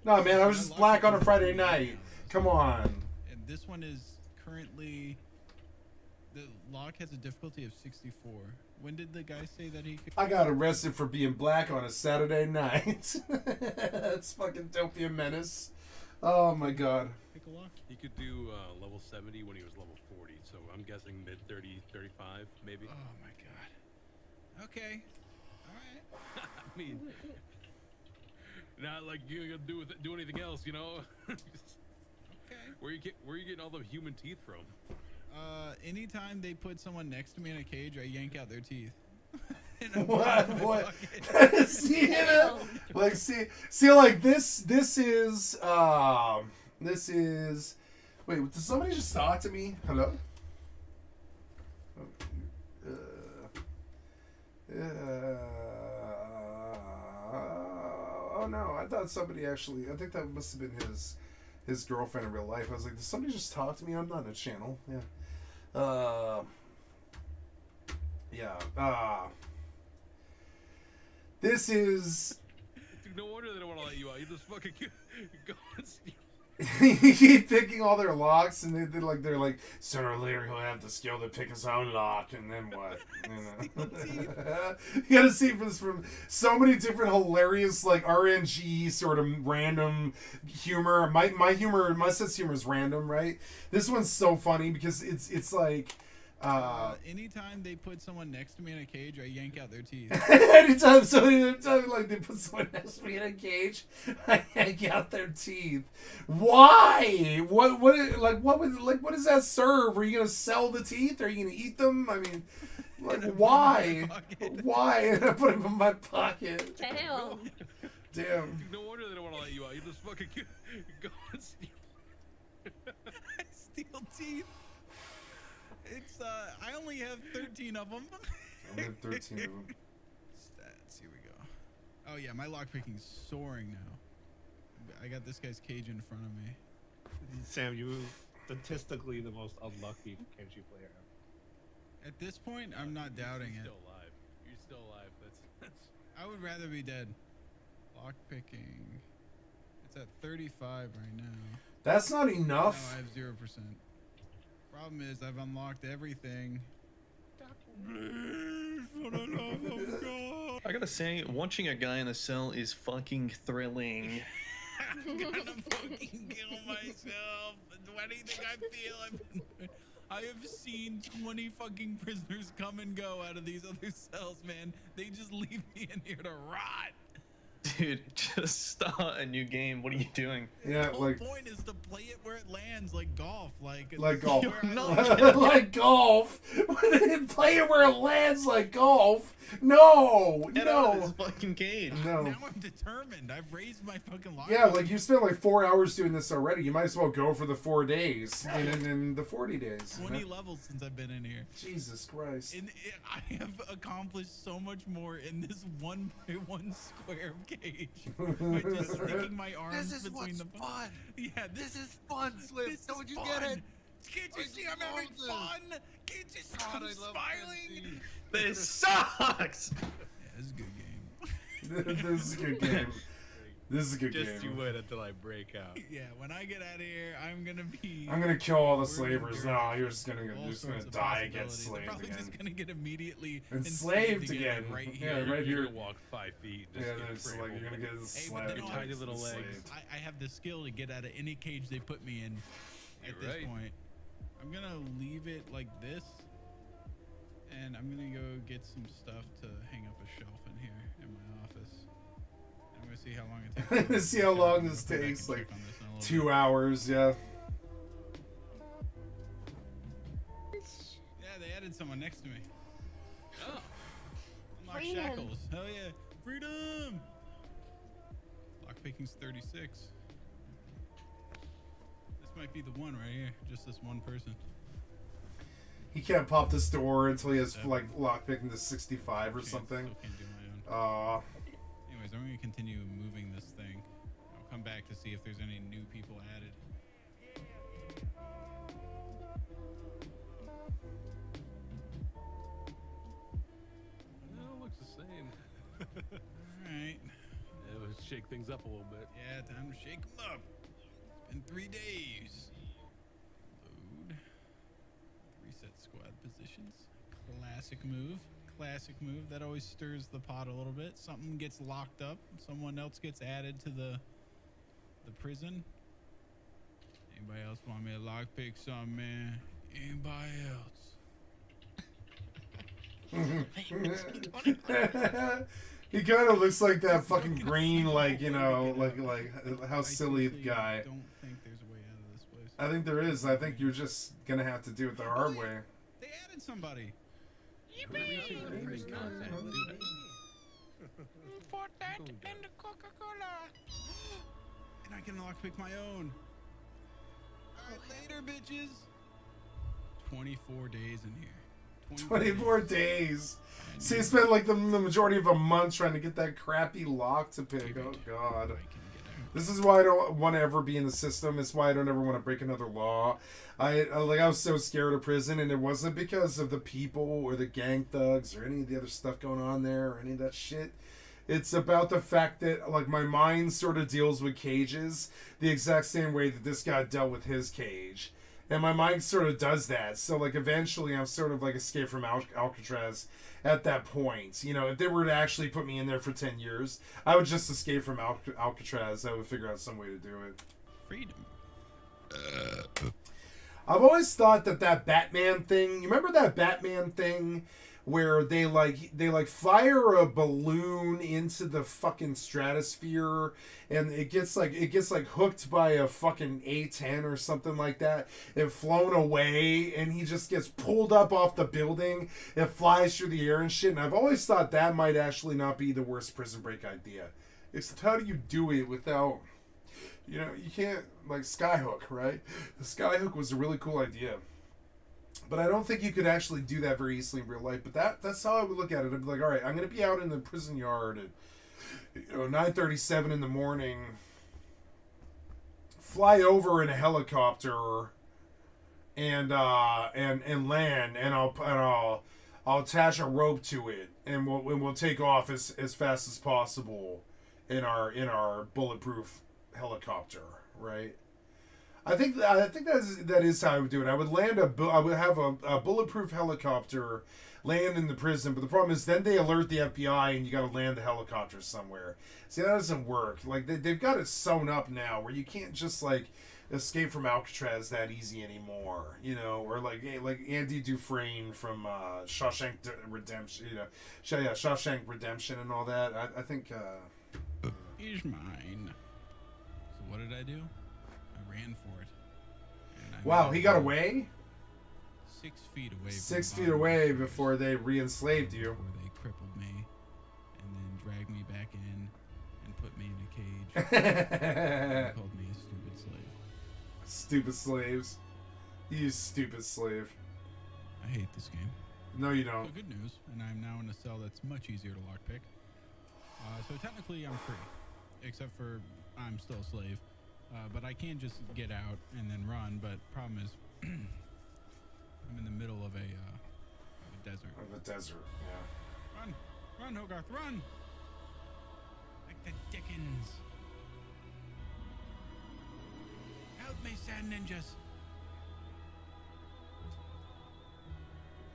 No man, I was just black on a Friday night. Come on. And this one is currently. The lock has a difficulty of 64. When did the guy say that he could? I got arrested for being black on a Saturday night. That's fucking Topia Menace. Oh my god. Pick a lock. He could do level 70 when he was level 40, so I'm guessing mid 30, 35, maybe. Oh my god. Okay. Alright. I mean, not like you're gonna do anything else, you know? Okay. Where you getting all the human teeth from? Anytime they put someone next to me in a cage, I yank out their teeth. What? See, like see, like this is. Wait, did somebody just talk to me? Hello. Oh no! I thought somebody actually. I think that must have been his girlfriend in real life. I was like, did somebody just talk to me? I'm not in a channel. Yeah. This is. Dude, no wonder they don't want to let you out. You just fucking go and steal. You keep picking all their locks, and they're like, sooner or later he'll have the skill to pick his own lock, and then what? You know? You gotta see this from so many different hilarious, like RNG sort of random humor. My sense of humor is random, right? This one's so funny because it's like. Anytime they put someone next to me in a cage, I yank out their teeth. anytime like they put someone next to me in a cage, I yank out their teeth. Why? What does that serve? Are you gonna sell the teeth? Are you gonna eat them? I mean, like why? Why? And I put them in my pocket. Damn. Damn. Dude, no wonder they don't want to let you out. You just fucking go and steal. Steal teeth. It's I only have 13 of them. I have 13 of them. Stats, here we go. Oh yeah, my lockpicking's soaring now. I got this guy's cage in front of me. Sam, you statistically the most unlucky Kenshi player ever. At this point, I'm not doubting it. You're still alive. You're still alive. That's. I would rather be dead. Lockpicking. It's at 35 right now. That's not enough. No, I have 0%. Problem is, I've unlocked everything. I gotta say, watching a guy in a cell is fucking thrilling. I'm gonna fucking kill myself. What do you think I feel? I have seen 20 fucking prisoners come and go out of these other cells, man. They just leave me in here to rot. Dude, just start a new game. What are you doing? Yeah, the whole point is to play it where it lands, like golf. Like golf. Like golf. Play it where it lands like golf. No, Get no. out of this fucking cage. No. Now I'm determined. I've raised my fucking lock. Yeah, like you spent like 4 hours doing this already. You might as well go for the 4 days and then the 40 days. 20 levels since I've been in here. Jesus Christ. And I have accomplished so much more in this 1x1 square of cage by just sticking my arms This is between what's the fun. Yeah, This is fun, Slim. This Don't is you fun. get it? Can't you see I'm having fun? Can't you see I'm smiling? This sucks. Yeah, this is a good game. This is a good game. This is a good Just game. you wait until I break out. Yeah, when I get out of here, I'm gonna be. I'm gonna kill all the slavers. No, you're just gonna all die and get sorts of slaved possibilities. I'm probably again. just gonna get immediately Enslaved again. right Yeah, here. right You're here. gonna walk 5 feet. Yeah, then it's like you're gonna get Hey, but slammed. then tiny little legs. I have the skill to get out of any cage they put me in at You're this right. point. I'm gonna leave it like this, and I'm gonna go get some stuff to hang up a shelf in here in my office. I'm gonna see how long it takes. See how long this takes. Like 2 hours. Yeah. Yeah, they added someone next to me. Oh. Unlock Freedom. shackles. Hell yeah. Freedom! Lockpicking's 36. This might be the one right here. Just this one person. He can't pop this door until he has like lockpicking to 65 or something. Still can't do my own. Anyways, I'm gonna continue moving this thing. I'll come back to see if there's any new people added. No, it looks the same. Alright. Yeah, let's shake things up a little bit. Yeah, time to shake them up. It's been 3 days. Load. Reset squad positions. Classic move. Classic move. That always stirs the pot a little bit. Something gets locked up. Someone else gets added to the prison. Anybody else want me to lockpick something, man? Anybody else? He kind of looks like that fucking green, like, you know, like how silly guy. I don't think there's a way out of this place. I think there is. I think you're just gonna have to do it the hard way. They added somebody. Put that in the Coca-Cola. And I can lockpick my own. Alright, later, bitches. 24 days in here. 24 days. So you spent like the majority of a month trying to get that crappy lock to pick. Oh god. This is why I don't want to ever be in the system. It's why I don't ever want to break another law. I was so scared of prison, and it wasn't because of the people or the gang thugs or any of the other stuff going on there or any of that shit. It's about the fact that like my mind sort of deals with cages the exact same way that this guy dealt with his cage. And my mind sort of does that. So, like, eventually I'm sort of like Escape from Alcatraz at that point. You know, if they were to actually put me in there for 10 years, I would just escape from Alcatraz. I would figure out some way to do it. Freedom. I've always thought that Batman thing, you remember that Batman thing where they fire a balloon into the fucking stratosphere and it gets hooked by a fucking A-10 or something like that and flown away and he just gets pulled up off the building and flies through the air and shit. And I've always thought that might actually not be the worst prison break idea. Except how do you do it without, you know, you can't, like Skyhook, right? The Skyhook was a really cool idea. But I don't think you could actually do that very easily in real life. But that's how I would look at it. I'd be like, all right, I'm going to be out in the prison yard at 9:37 in the morning, fly over in a helicopter and land, and I'll attach a rope to it, and we'll take off as fast as possible in our bulletproof helicopter, right? I think that is how I would do it. I would have a bulletproof helicopter land in the prison, but the problem is then they alert the FBI and you got to land the helicopter somewhere. See, that doesn't work. Like they've got it sewn up now where you can't just like escape from Alcatraz that easy anymore, you know, or like Andy Dufresne from Shawshank Redemption, you know, Shawshank Redemption and all that. I think. Here's mine. So what did I do? I ran for it. Wow, he got away? 6 feet away. 6 feet away before they re-enslaved you. Before they crippled me. He called me a stupid slave. Stupid slaves. You stupid slave. I hate this game. No, you don't. So good news, and I'm now in a cell that's much easier to lockpick. So technically I'm free, except for I'm still a slave. But I can just get out and then run, but problem is I'm in the middle of a desert. Of the desert, yeah. Run! Run, Hogarth, run! Like the Dickens. Help me, sand ninjas!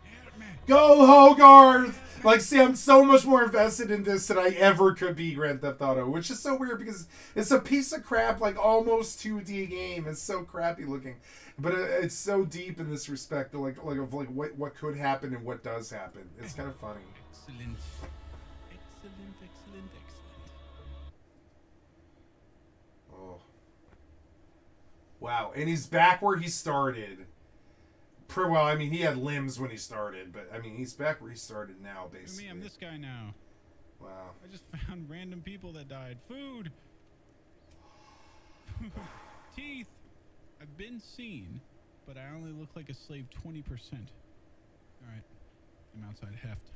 Help me! Go Hogarth! Like, see, I'm so much more invested in this than I ever could be Grand Theft Auto, which is so weird because it's a piece of crap, like almost 2D game. It's so crappy looking, but it's so deep in this respect, like what could happen and what does happen. It's kind of funny. Excellent. Excellent, excellent, excellent. Oh. Wow, and he's back where he started. Well, I mean, he had limbs when he started, but I mean, he's back where he started now, basically. Me, I'm this guy now. Wow. I just found random people that died. Food! Teeth! I've been seen, but I only look like a slave 20%. Alright. I'm outside Heft.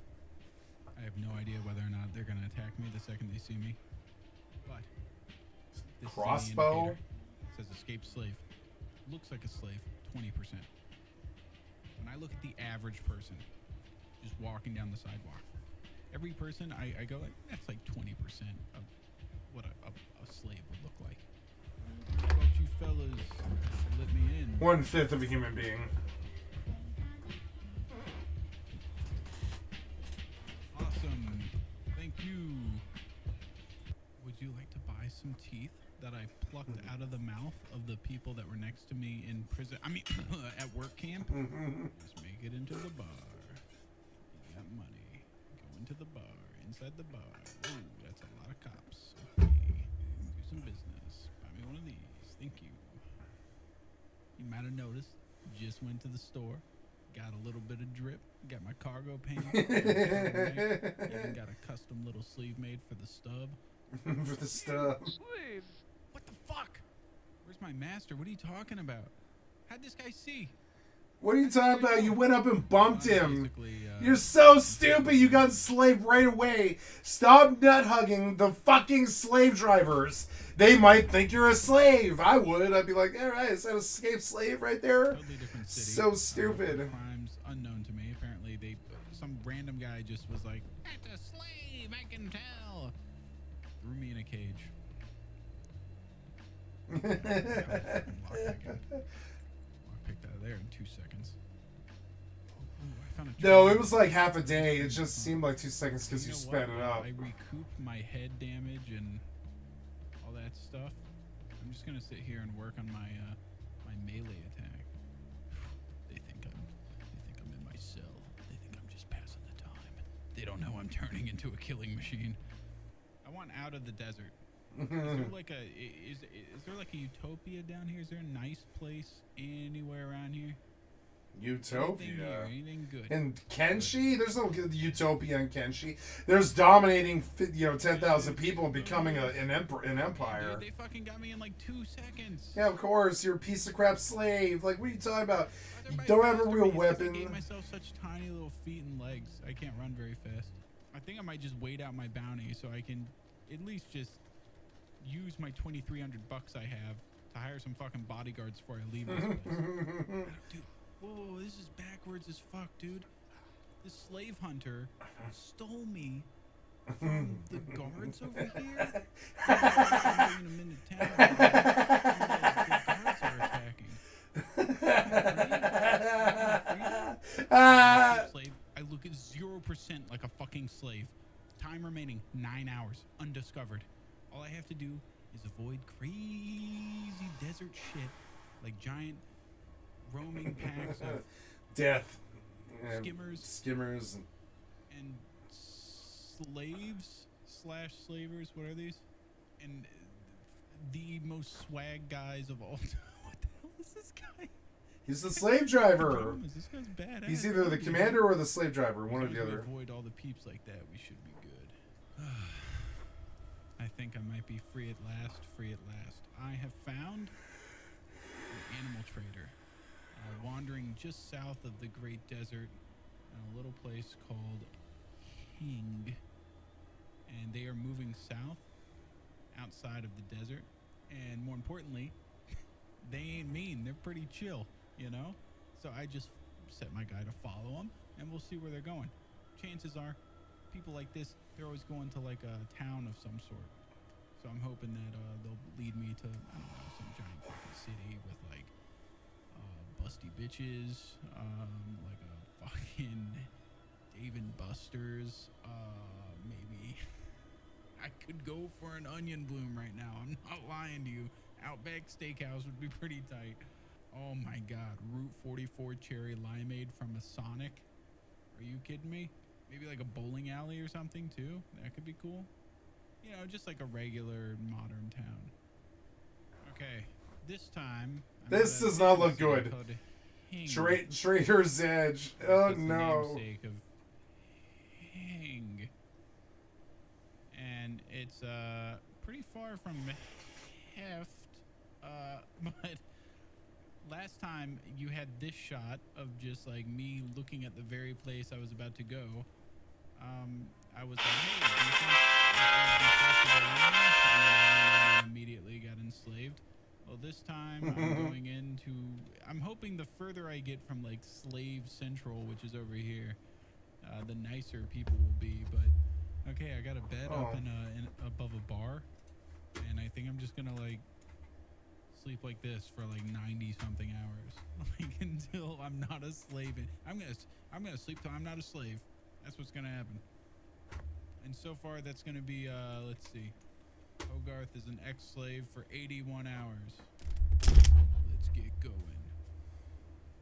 I have no idea whether or not they're going to attack me the second they see me. But this Crossbow? Is it says escaped slave. Looks like a slave, 20%. When I look at the average person just walking down the sidewalk, every person I go like, that's like 20% of what a slave would look like. How about you fellas let me in? 1/5 of a human being. Awesome. Thank you. Would you like to buy some teeth that I plucked out of the mouth of the people that were next to me in prison? I mean, at work camp? Just make it into the bar. You got money. Go into the bar. Inside the bar. Ooh, that's a lot of cops. Okay. Do some business. Buy me one of these. Thank you. You might have noticed. Just went to the store. Got a little bit of drip. Got my cargo pants. Even got a custom little sleeve made for the stub. For the stub. What the fuck? Where's my master? What are you talking about? How'd this guy see? What are you talking about? You went up and bumped him. You're so stupid. You got enslaved right away. Stop nut hugging the fucking slave drivers. They might think you're a slave. I would. I'd be like, all right, is that an escaped slave right there? Totally different city. So stupid. Crimes unknown to me. Apparently, some random guy just was like, "That's a slave. I can tell." Threw me in a cage. Lockpicked out of there in 2 seconds. Ooh, I found a No, it was like half a day. It just seemed like 2 seconds because you sped it up. I recouped my head damage and all that stuff. I'm just gonna sit here and work on my my melee attack. They think I'm in my cell. They think I'm just passing the time. They don't know I'm turning into a killing machine. I want out of the desert. Is there like is there like a utopia down here? Is there a nice place anywhere around here? Utopia. Anything good? In Kenshi? There's no utopia in Kenshi. There's dominating, 10,000 people becoming an empire. Dude, they fucking got me in like 2 seconds. Yeah, of course. You're a piece of crap slave. Like, what are you talking about? You don't have a real weapon. I gave myself such tiny little feet and legs. I can't run very fast. I think I might just wait out my bounty so I can at least just use my 2,300 bucks I have to hire some fucking bodyguards before I leave this place. Dude, whoa, this is backwards as fuck, dude. This slave hunter stole me from the guards over here. I'm bringing them into town. The guards are attacking. Slave. I look at 0% like a fucking slave. Time remaining 9 hours, undiscovered. All I have to do is avoid crazy desert shit, like giant roaming packs of death, skimmers, and slaves/slavers. What are these? And the most swag guys of all time. What the hell is this guy? He's the slave driver. This guy's badass. He's either the commander or the slave driver, one or the other. Avoid all the peeps like that. We should be good. I think I might be free at last, free at last. I have found an animal trader wandering just south of the Great Desert in a little place called Hing. And they are moving south outside of the desert. And more importantly, they ain't mean. They're pretty chill, you know? So I just set my guy to follow them, and we'll see where they're going. Chances are, people like this, they're always going to like a town of some sort. So I'm hoping that they'll lead me to, I don't know, some giant fucking city with like busty bitches, like a fucking Dave and Buster's. Maybe I could go for an onion bloom right now. I'm not lying to you. Outback Steakhouse would be pretty tight. Oh my God, Route 44 cherry limeade from a Sonic. Are you kidding me? Maybe like a bowling alley or something too. That could be cool. You know, just like a regular modern town. Okay, this time. This does not look good. Trader's Edge. Oh no. Namesake of Hing. And it's pretty far from Heft. But last time you had this shot of just like me looking at the very place I was about to go. I was like, hey, do you think it would be safe to go in? And I immediately got enslaved. Well, this time I'm going into. I'm hoping the further I get from like Slave Central, which is over here, the nicer people will be. But okay, I got a bed up in above a bar, and I think I'm just gonna like sleep like this for like 90 something hours, like until I'm not a slave. I'm gonna sleep till I'm not a slave. That's what's gonna happen. And so far, that's gonna be let's see. Hogarth is an ex-slave for 81 hours. Let's get going.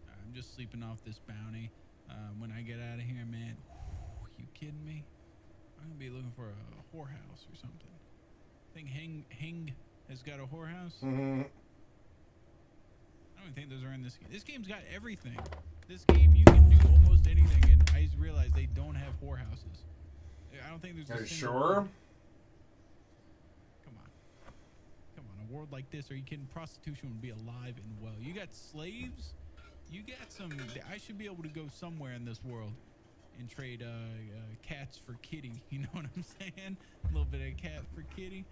I'm just sleeping off this bounty. When I get out of here, man, you kidding me? I'm gonna be looking for a whorehouse or something. I think Hing has got a whorehouse. Mm-hmm. I don't think those are in this game. This game's got everything. This game, you can do almost anything, and I just realized they don't have whorehouses. I don't think there's. Are you sure? Come on, a world like this, are you kidding? Prostitution would be alive and well. You got slaves. You got some. I should be able to go somewhere in this world and trade cats for kitty. You know what I'm saying? A little bit of cat for kitty.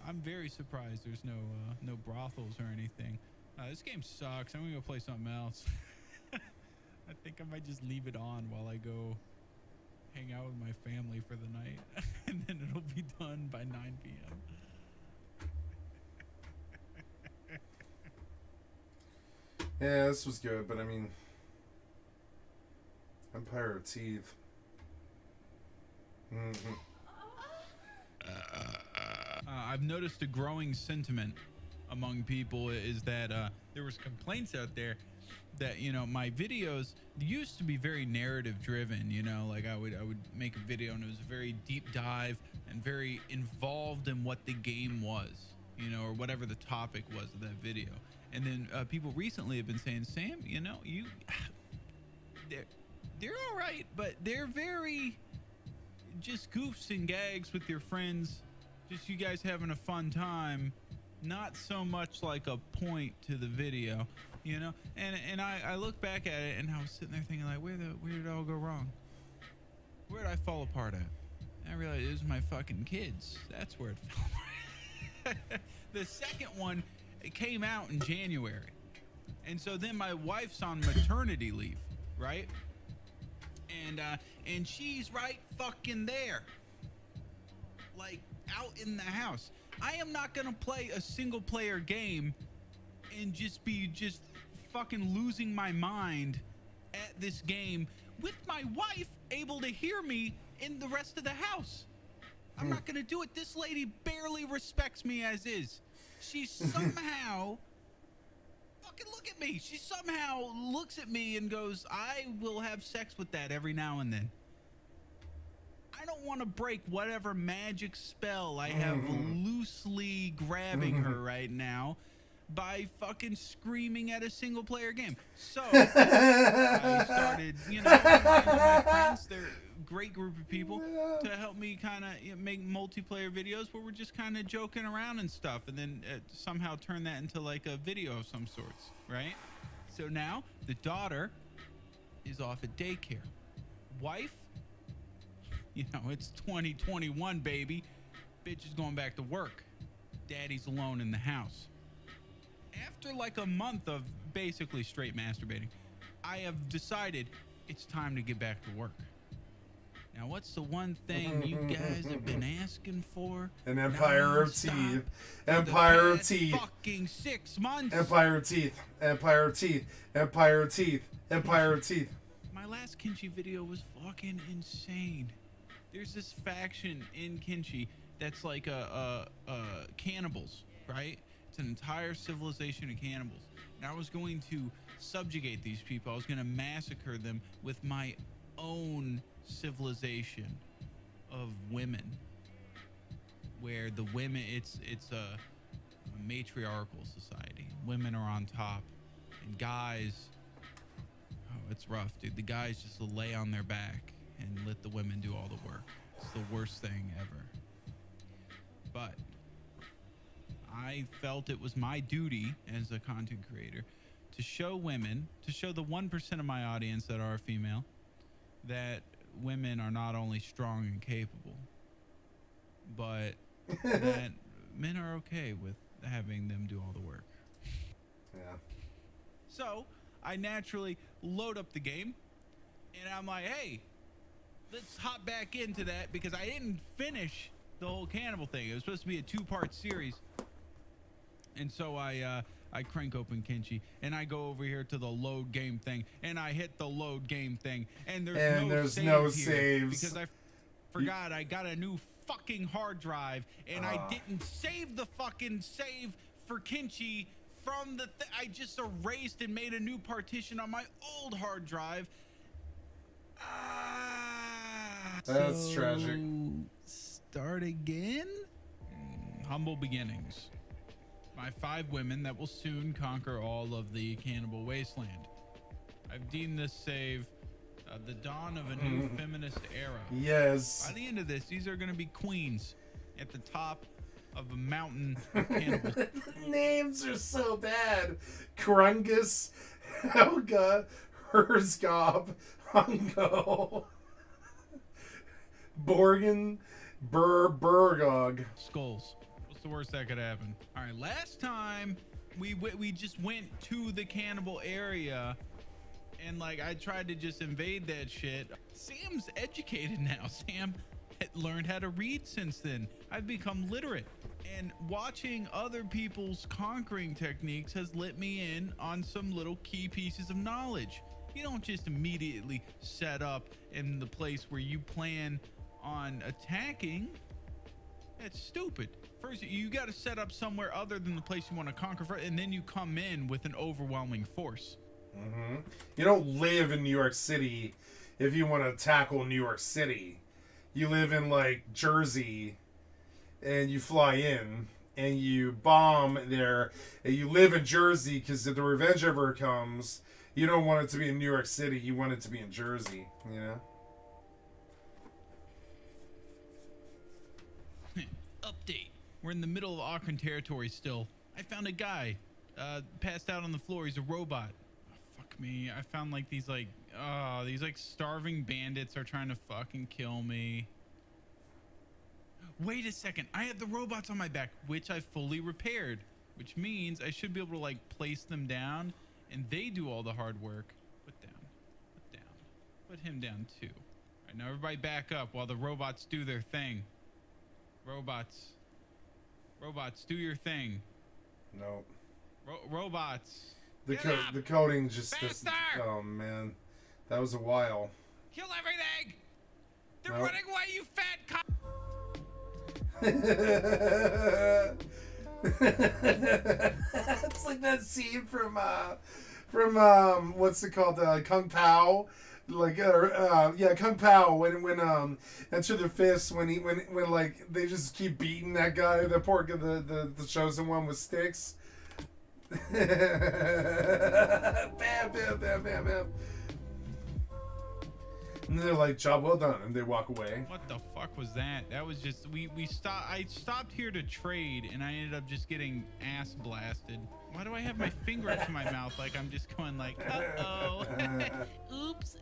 I'm very surprised there's no brothels or anything. This game sucks. I'm gonna go play something else. I think I might just leave it on while I go hang out with my family for the night, and then it'll be done by 9 p.m. Yeah, this was good, but I mean, Empire of Teeth. Mm-hmm. I've noticed a growing sentiment among people is that there was complaints out there that, you know, my videos used to be very narrative driven, you know, like I would make a video and it was a very deep dive and very involved in what the game was, you know, or whatever the topic was of that video. And then people recently have been saying, Sam, you know, they're all right, but they're very just goofs and gags with your friends, just you guys having a fun time, not so much like a point to the video, you know. And I look back at it and I was sitting there thinking, like, where did it all go wrong? Where did I fall apart at? And I realized it was my fucking kids. That's where it fell apart. The second one, it came out in January, and so then my wife's on maternity leave, right? And she's right fucking there, like out in the house. I am not gonna play a single player game and just fucking losing my mind at this game with my wife able to hear me in the rest of the house. I'm not gonna do it. This lady barely respects me as is. She somehow fucking look at me. She somehow looks at me and goes, I will have sex with that every now and then. I don't want to break whatever magic spell I have loosely grabbing her right now by fucking screaming at a single player game. So I started, you know, my friends, they're great group of people to help me kind of make multiplayer videos where we're just kind of joking around and stuff, and then somehow turn that into like a video of some sorts, right? So now the daughter is off at daycare. Wife, you know, it's 2021, baby. Bitch is going back to work. Daddy's alone in the house. After like a month of basically straight masturbating, I have decided it's time to get back to work. Now, what's the one thing you guys have been asking for? An Empire of nonstop Teeth. for Empire the of past Teeth. Fucking 6 months. Empire of Teeth. Empire of Teeth. Empire of Teeth. Empire of Teeth. My last Kinchi video was fucking insane. There's this faction in Kinchi that's like cannibals, right? It's an entire civilization of cannibals. And I was going to subjugate these people. I was going to massacre them with my own civilization of women, where the women, it's a matriarchal society. Women are on top, and guys, oh, it's rough, dude. The guys just lay on their back and let the women do all the work. It's the worst thing ever. But I felt it was my duty as a content creator to show women, to show the 1% of my audience that are female, that women are not only strong and capable, but that men are okay with having them do all the work. Yeah. So I naturally load up the game, and I'm like, hey, let's hop back into that, because I didn't finish the whole cannibal thing. It was supposed to be a 2-part series. And so I crank open Kinchi, and I go over here to the load game thing, and I hit the load game thing, and there's no saves because I forgot I got a new fucking hard drive, and I didn't save the fucking save for Kinchi from the I just erased and made a new partition on my old hard drive. That's tragic. Start again? Humble beginnings. My 5 women that will soon conquer all of the cannibal wasteland. I've deemed this save the dawn of a new feminist era. Yes. By the end of this, these are going to be queens at the top of a mountain of cannibals. The names are so bad. Krungus, Helga, Herzgob, Hungo, Borgen, Burgog. Skulls. What's the worst that could happen? All right, last time we just went to the cannibal area, and like I tried to just invade that shit. Sam's educated now. Sam had learned how to read since then. I've become literate, and watching other people's conquering techniques has let me in on some little key pieces of knowledge. You don't just immediately set up in the place where you plan on attacking. That's stupid. First, you got to set up somewhere other than the place you want to conquer, and then you come in with an overwhelming force. Mm-hmm. You don't live in New York City if you want to tackle New York City. You live in, like, Jersey, and you fly in, and you bomb there, and you live in Jersey because if the revenge ever comes, you don't want it to be in New York City. You want it to be in Jersey, you know? Update. We're in the middle of Auckland territory still. I found a guy passed out on the floor. He's a robot. Oh, fuck me. I found like these starving bandits are trying to fucking kill me. Wait a second. I have the robots on my back, which I fully repaired, which means I should be able to like place them down and they do all the hard work. Put down. Put down. Put him down too. All right, now everybody back up while the robots do their thing. Robots, do your thing. Nope. Robots. The coding just oh man, that was a while. Kill everything! They're Nope. running away, you fat cop! It's like that scene from what's it called, Kung Pao, like Kung Pao when Enter the Fist when like they just keep beating that guy, the chosen one with sticks. Bam, bam, bam, bam, bam. And they're like, job well done, and they walk away. What the fuck was that? That was just we stopped. I stopped here to trade, and I ended up just getting ass blasted. Why do I have my finger up to my mouth like I'm just going like, uh-oh, oops,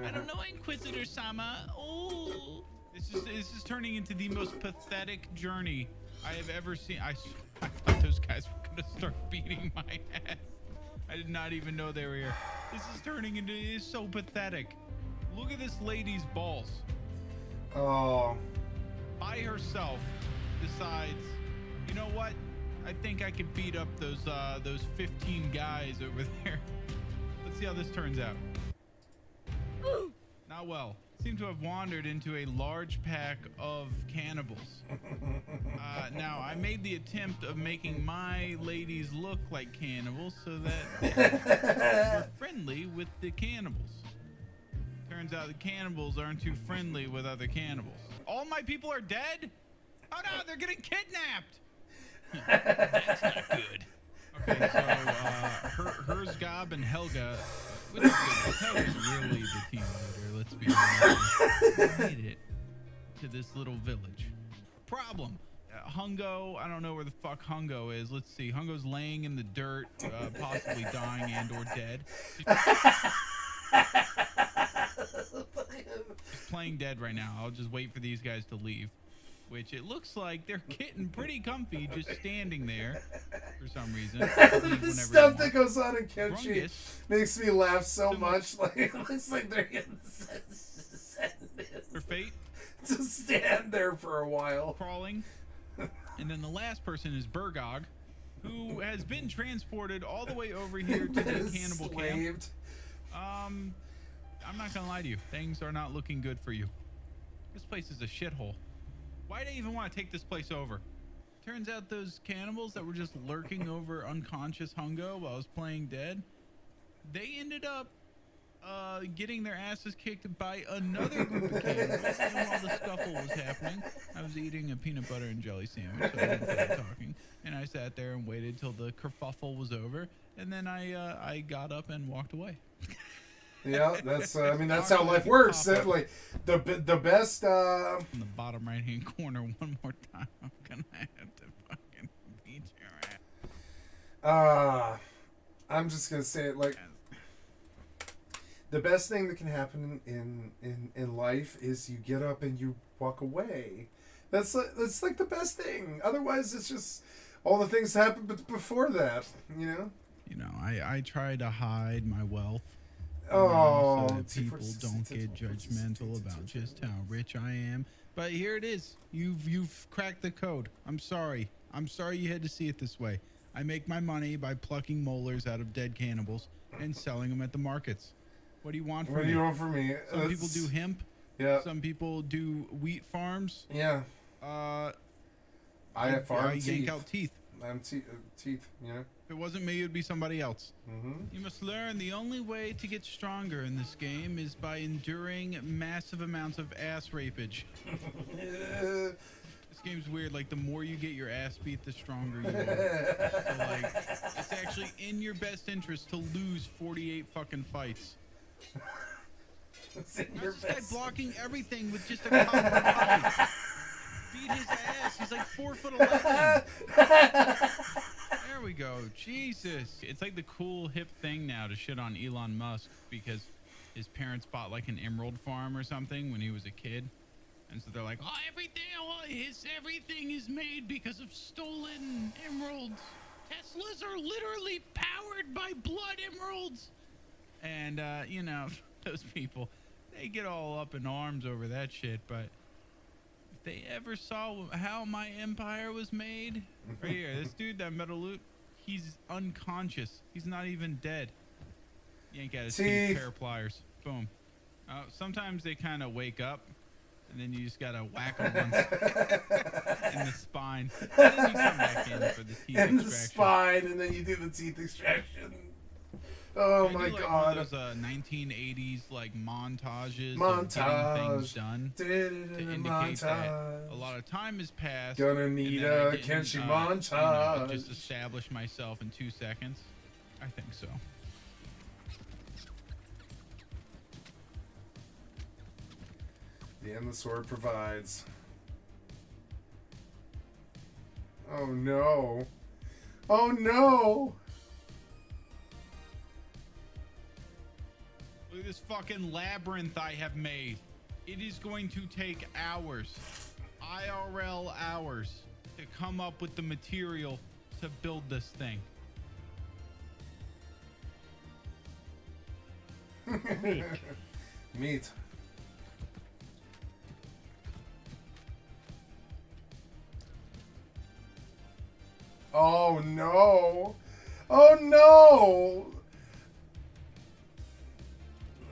I don't know, Inquisitor Sama. Oh, this is turning into the most pathetic journey I have ever seen. I thought those guys were gonna start beating my ass. I did not even know they were here. This is turning into, it is so pathetic. Look at this lady's balls. Oh. By herself decides, you know what? I think I could beat up those 15 guys over there. Let's see how this turns out. Not well. Seem to have wandered into a large pack of cannibals. Now, I made the attempt of making my ladies look like cannibals so that they were friendly with the cannibals. Turns out the cannibals aren't too friendly with other cannibals. All my people are dead? Oh no, they're getting kidnapped! That's not good. Okay, so Herzgob and Helga, which is good. Helga's really the team leader, let's be honest. Made it to this little village. Problem. Hungo, I don't know where the fuck Hungo is. Let's see. Hungo's laying in the dirt, possibly dying and or dead. He's playing dead right now. I'll just wait for these guys to leave. Which it looks like they're getting pretty comfy just standing there for some reason. The stuff that goes on in Kenshi makes me laugh so much. Like, it looks like they're getting for fate to stand there for a while. Crawling. And then the last person is Burgog, who has been transported all the way over here to the cannibal camp. I'm not gonna lie to you. Things are not looking good for you. This place is a shithole. Why do I even want to take this place over? Turns out those cannibals that were just lurking over unconscious Hungo while I was playing dead, they ended up getting their asses kicked by another group of cannibals. And while the scuffle was happening, I was eating a peanut butter and jelly sandwich, so I didn't feel like talking. And I sat there and waited till the kerfuffle was over, and then I got up and walked away. Yeah, that's. I mean, that's how life works. Like the best. In the bottom right hand corner, one more time. I'm gonna have to fucking beat your ass. I'm just gonna say it like. The best thing that can happen in life is you get up and you walk away. That's like the best thing. Otherwise, it's just all the things happen before that. You know. You know, I try to hide my wealth. So that people don't get judgmental about just how rich I am. But here it is. You've cracked the code. I'm sorry. I'm sorry you had to see it this way. I make my money by plucking molars out of dead cannibals and selling them at the markets. What do you want from me? What do you want from me? Some people do hemp. Yeah. Some people do wheat farms. Yeah. I have farm teeth. yank out teeth. I'm teeth, you know? If it wasn't me, it would be somebody else. Mm-hmm. You must learn the only way to get stronger in this game is by enduring massive amounts of ass rapage. This game's weird. Like, the more you get your ass beat, the stronger you are. So, like, it's actually in your best interest to lose 48 fucking fights. It's in How's your this guy best. blocking everything with just a copper pipe? Beat his ass. He's like 4'11". There we go. Jesus. It's like the cool hip thing now to shit on Elon Musk because his parents bought like an emerald farm or something when he was a kid. And so they're like, oh, everything is made because of stolen emeralds. Teslas are literally powered by blood emeralds. And, you know, those people, they get all up in arms over that shit. But if they ever saw how my empire was made, right here, this dude, that metal loot, he's unconscious. He's not even dead. Yank out his teeth, pair of pliers. Boom. Sometimes they kind of wake up, and then you just gotta whack them once in the spine. And then you come back in for the teeth extraction. In the spine, and then you do the teeth extraction. Oh my god! One of those 1980s like montages of getting things done to indicate that a lot of time has passed. Gonna need a Kenshi montage. You know, just establish myself in 2 seconds. I think so. The endless sword provides. Oh no. Oh no! Look at this fucking labyrinth I have made. It is going to take hours, IRL hours, to come up with the material to build this thing. Meat. Oh no! Oh no!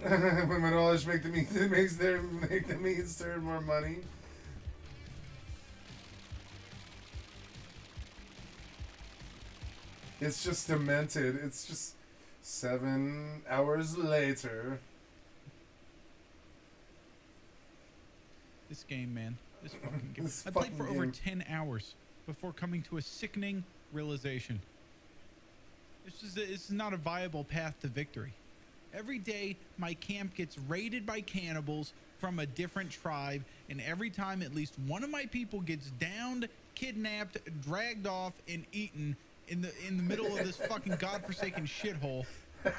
When my knowledge make the meat, it makes make the meats earn more money. It's just demented. It's just 7 hours later. This game, man. This fucking game. This I played for fucking over game. 10 hours before coming to a sickening realization. This is not a viable path to victory. Every day, my camp gets raided by cannibals from a different tribe, and every time at least one of my people gets downed, kidnapped, dragged off, and eaten in the middle of this fucking godforsaken shithole. I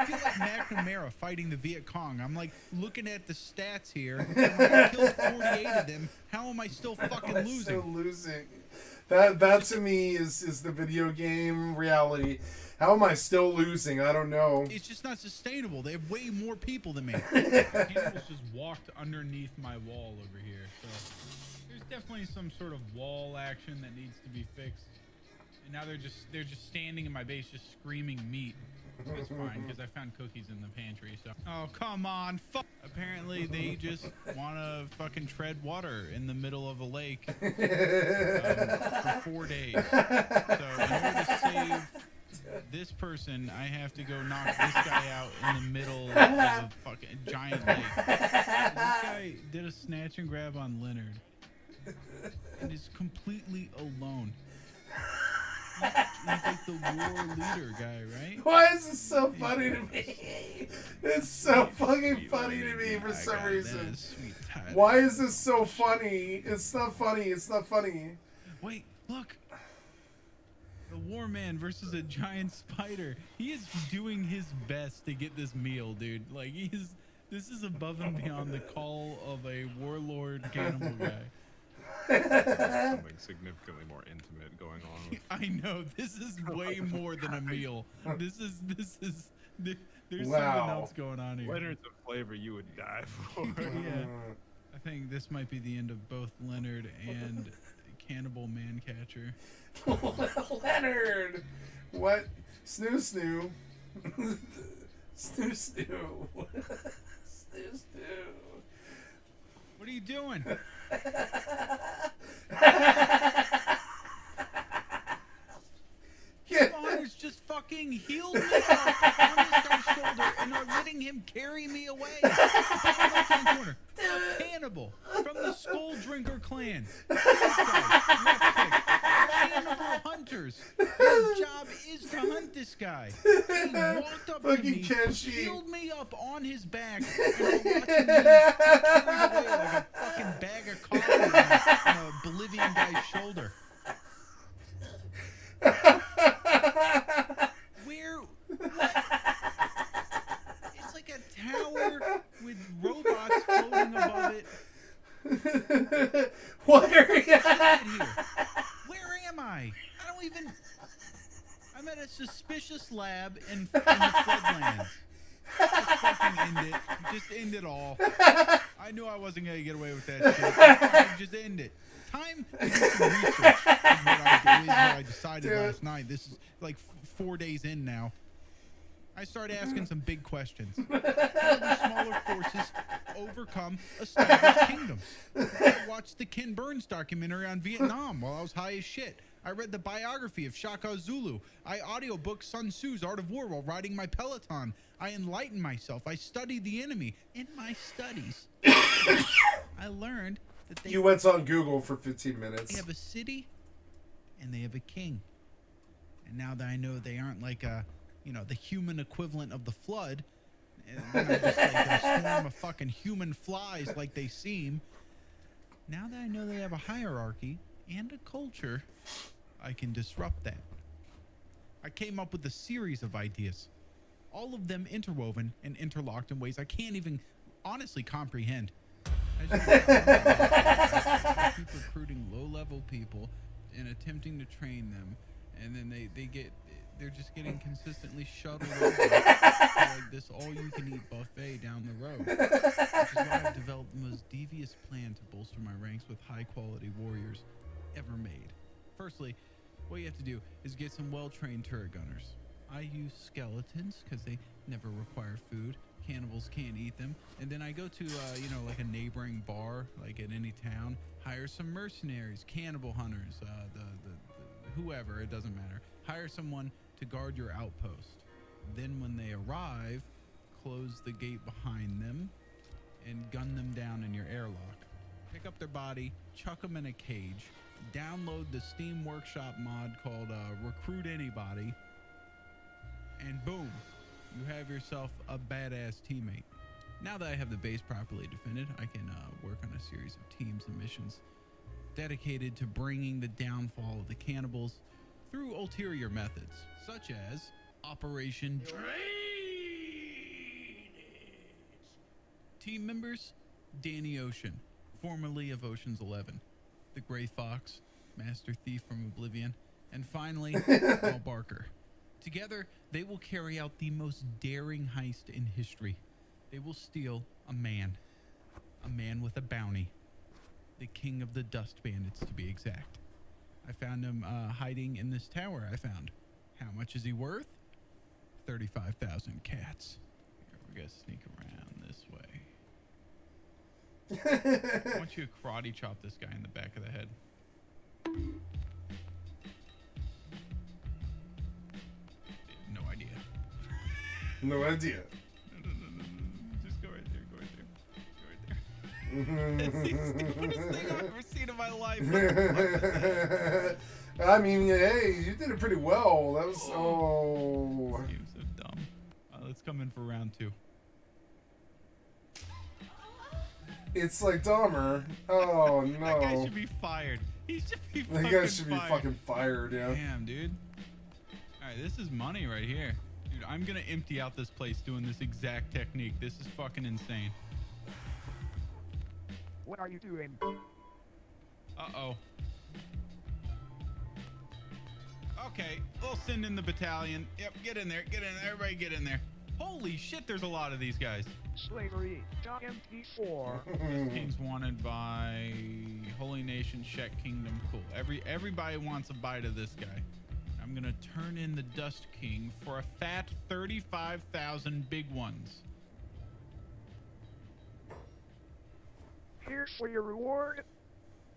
feel like McNamara fighting the Viet Cong. I'm like looking at the stats here. I killed 48 of them. How am I still fucking losing? Still losing. That to me is the video game reality. How am I still losing? I don't know. It's just not sustainable. They have way more people than me. Cannibals just walked underneath my wall over here. So there's definitely some sort of wall action that needs to be fixed. And now they're just standing in my base, just screaming meat. It's fine because I found cookies in the pantry. So oh come on, apparently they just want to fucking tread water in the middle of a lake for 4 days. So in order to save this person, I have to go knock this guy out in the middle of a fucking giant lake. This guy did a snatch and grab on Leonard and is completely alone. He's like the war leader guy, right? Why is this so funny to me? It's so fucking funny to me for some reason. Why is this so funny? It's not funny. It's not funny. Wait, look. The war man versus a giant spider. He is doing his best to get this meal, dude. Like this is above and beyond the call of a warlord cannibal guy. Something significantly more intimate going on. I know, this is way more than a meal. There's something else going on here. Leonard's a flavor you would die for. Yeah, I think this might be the end of both Leonard and Cannibal Mancatcher. Leonard! What? Snoo snoo. Snoo snoo. Snoo snoo. What are you doing? Spawners just fucking healed me up on this guy's shoulder and are letting him carry me away. Left-hand corner. A cannibal from the Skull Drinker clan. Left click. Cannibal hunters. His job is to hunt this guy. He walked up to me, healed me up on his back, and we're watching him carry away like a fucking bag of coffee on a Bolivian guy's shoulder. Where? What? It's like a tower with robots floating above it. Where are you at? Where am I? I don't even. I'm at a suspicious lab in the floodlands. Just fucking end it. Just end it all. I knew I wasn't gonna get away with that shit. Just end it. Time to do some research is what I decided last night. This is like 4 days in now. I started asking some big questions. How do smaller forces overcome established kingdoms? I watched the Ken Burns documentary on Vietnam while I was high as shit. I read the biography of Shaka Zulu. I audiobooked Sun Tzu's Art of War while riding my Peloton. I enlightened myself. I studied the enemy. In my studies, I learned that they... You went on Google for 15 minutes. They have a city, and they have a king. And now that I know they aren't like a, the human equivalent of the Flood, And then I just like a swarm of fucking human flies like they seem. Now that I know they have a hierarchy and a culture, I can disrupt that. I came up with a series of ideas, all of them interwoven and interlocked in ways I can't even honestly comprehend. As you know, I keep recruiting low-level people and attempting to train them, and then they're just getting consistently shuttled over to like this all-you-can-eat buffet down the road. Which is why I've developed the most devious plan to bolster my ranks with high-quality warriors ever made. Firstly, what you have to do is get some well-trained turret gunners. I use skeletons because they never require food. Cannibals can't eat them. And then I go to, like a neighboring bar, like in any town, hire some mercenaries, cannibal hunters, whoever, it doesn't matter. Hire someone to guard your outpost. Then when they arrive, close the gate behind them and gun them down in your airlock. Pick up their body, chuck them in a cage, download the Steam Workshop mod called Recruit Anybody, and boom, you have yourself a badass teammate. Now that I have the base properly defended, I can work on a series of teams and missions dedicated to bringing the downfall of the cannibals through ulterior methods, such as Operation Team members, Danny Ocean, formerly of Ocean's 11, the Gray Fox, Master Thief from Oblivion, and finally, Al Barker. Together, they will carry out the most daring heist in history. They will steal a man with a bounty, the king of the dust bandits to be exact. I found him hiding in this tower I found. How much is he worth? 35,000 cats. Here, we're gonna sneak around this way. I want you to karate chop this guy in the back of the head. No idea. No idea. No. Just go right there. Go right there. It's the stupidest thing I've ever seen in my life. I mean, hey, you did it pretty well. That was This game's so dumb. Let's come in for round 2. It's like Dahmer. Oh no. That guy should be fired. He should be That guy should be fucking fired, yeah. Damn, dude. Alright, this is money right here. Dude, I'm gonna empty out this place doing this exact technique. This is fucking insane. What are you doing? Uh-oh. Okay, we'll send in the battalion. Yep, get in there. Everybody get in there. Holy shit, there's a lot of these guys. Slavery, MP4. This king's wanted by Holy Nation, Shek Kingdom. Cool. Everybody wants a bite of this guy. I'm gonna turn in the Dust King for a fat 35,000 big ones. Here's for your reward.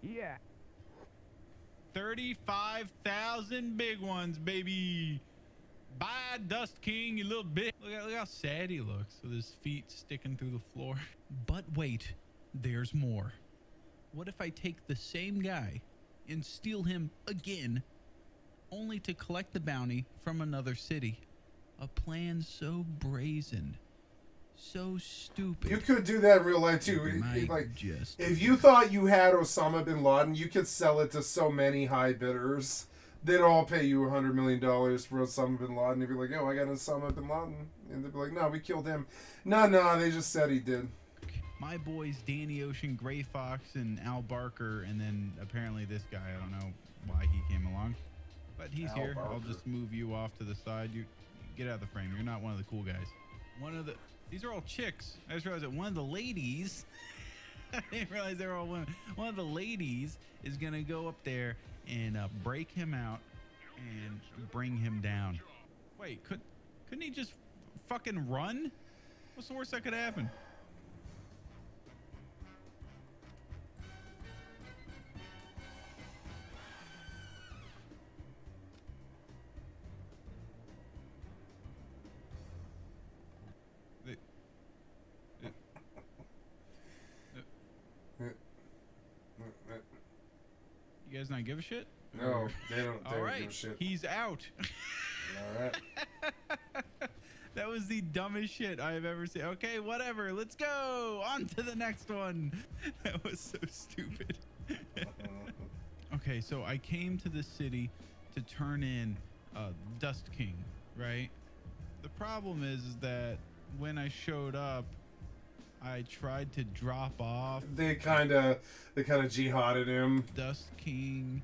Yeah. 35,000 big ones, baby. Bye, Dust King, you little bitch. Look how sad he looks with his feet sticking through the floor. But wait, there's more. What if I take the same guy and steal him again, only to collect the bounty from another city? A plan so brazen, so stupid. You could do that in real life too. If you thought you had Osama bin Laden, you could sell it to so many high bidders. They'd all pay you $100 million for Osama bin Laden. They'd be like, "Oh, I got Osama bin Laden," and they'd be like, "No, we killed him." No, they just said he did. My boys, Danny Ocean, Gray Fox, and Al Barker, and then apparently this guy. I don't know why he came along, but he's Al here. Barker. I'll just move you off to the side. You get out of the frame. You're not one of the cool guys. These are all chicks. I just realized that one of the ladies. I didn't realize they were all women. One of the ladies is gonna go up there and break him out and bring him down. Wait, couldn't he just fucking run? What's the worst that could happen? You guys not give a shit? No, they don't All right, give a shit. he's out. All right. That was the dumbest shit I've ever seen. Okay, whatever. Let's go on to the next one. That was so stupid. Okay, so I came to the city to turn in Dust King, right? The problem is that when I showed up, I tried to drop off. They kind of jihaded him. Dust King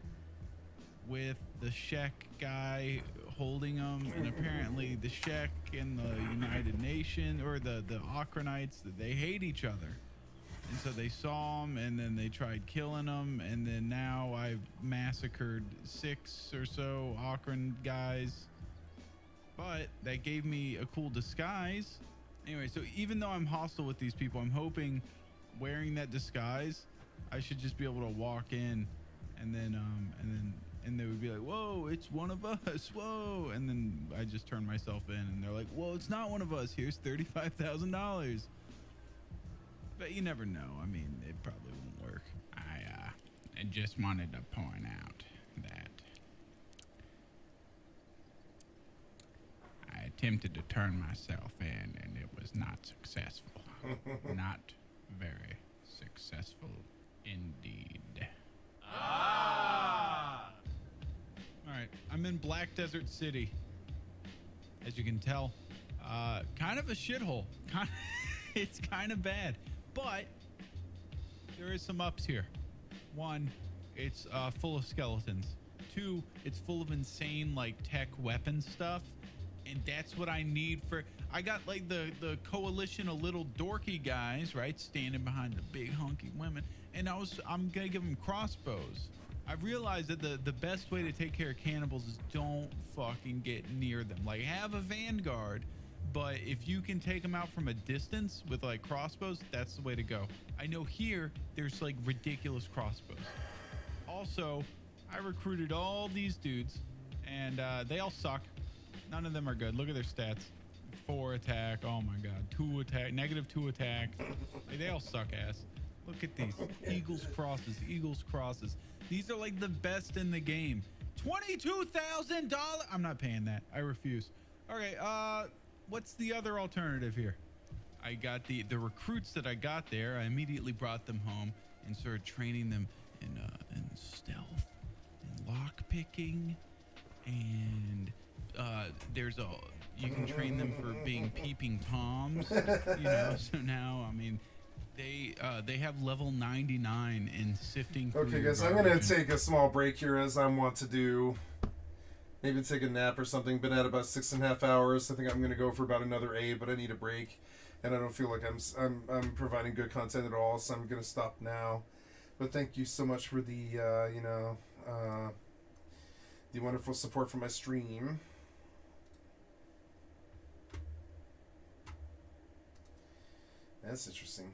with the Shek guy holding him, and apparently the Shek and the United Nations, or the Okronites, they hate each other. And so they saw him, and then they tried killing him, and then now I've massacred 6 or so Okron guys. But that gave me a cool disguise. Anyway, so even though I'm hostile with these people, I'm hoping wearing that disguise, I should just be able to walk in, and then they would be like, "Whoa, it's one of us! Whoa!" And then I just turn myself in, and they're like, "Whoa, it's not one of us. Here's $35,000." But you never know. I mean, it probably won't work. I just wanted to point out that I attempted to turn myself in, and it was not successful. Not very successful indeed. All right, I'm in Black Desert City. As you can tell, kind of a shithole. It's kind of bad, but there is some ups here. 1, it's full of skeletons. 2, it's full of insane like tech weapon stuff, and that's what I need for. I got like the coalition of little dorky guys, right, standing behind the big hunky women, and I'm gonna give them crossbows. I've realized that the best way to take care of cannibals is don't fucking get near them. Like, have a vanguard, but if you can take them out from a distance with like crossbows, that's the way to go. I know here there's like ridiculous crossbows. Also, I recruited all these dudes, and they all suck. None of them are good. Look at their stats. 4 attack. Oh my god. 2 attack. -2 attack. Like, they all suck ass. Look at these. Eagles crosses. Eagles crosses. These are like the best in the game. $22,000. I'm not paying that. I refuse. Okay. What's the other alternative here? I got the recruits that I got there. I immediately brought them home and started training them in stealth and lock picking, and you can train them for being peeping toms, you know. So now, I mean, they have level 99 in sifting through. Okay, guys, I'm gonna take a small break here, as I want to do. Maybe take a nap or something. Been at about 6.5 hours. I think I'm gonna go for about another 8, but I need a break, and I don't feel like I'm providing good content at all. So I'm gonna stop now. But thank you so much for the the wonderful support for my stream. That's interesting.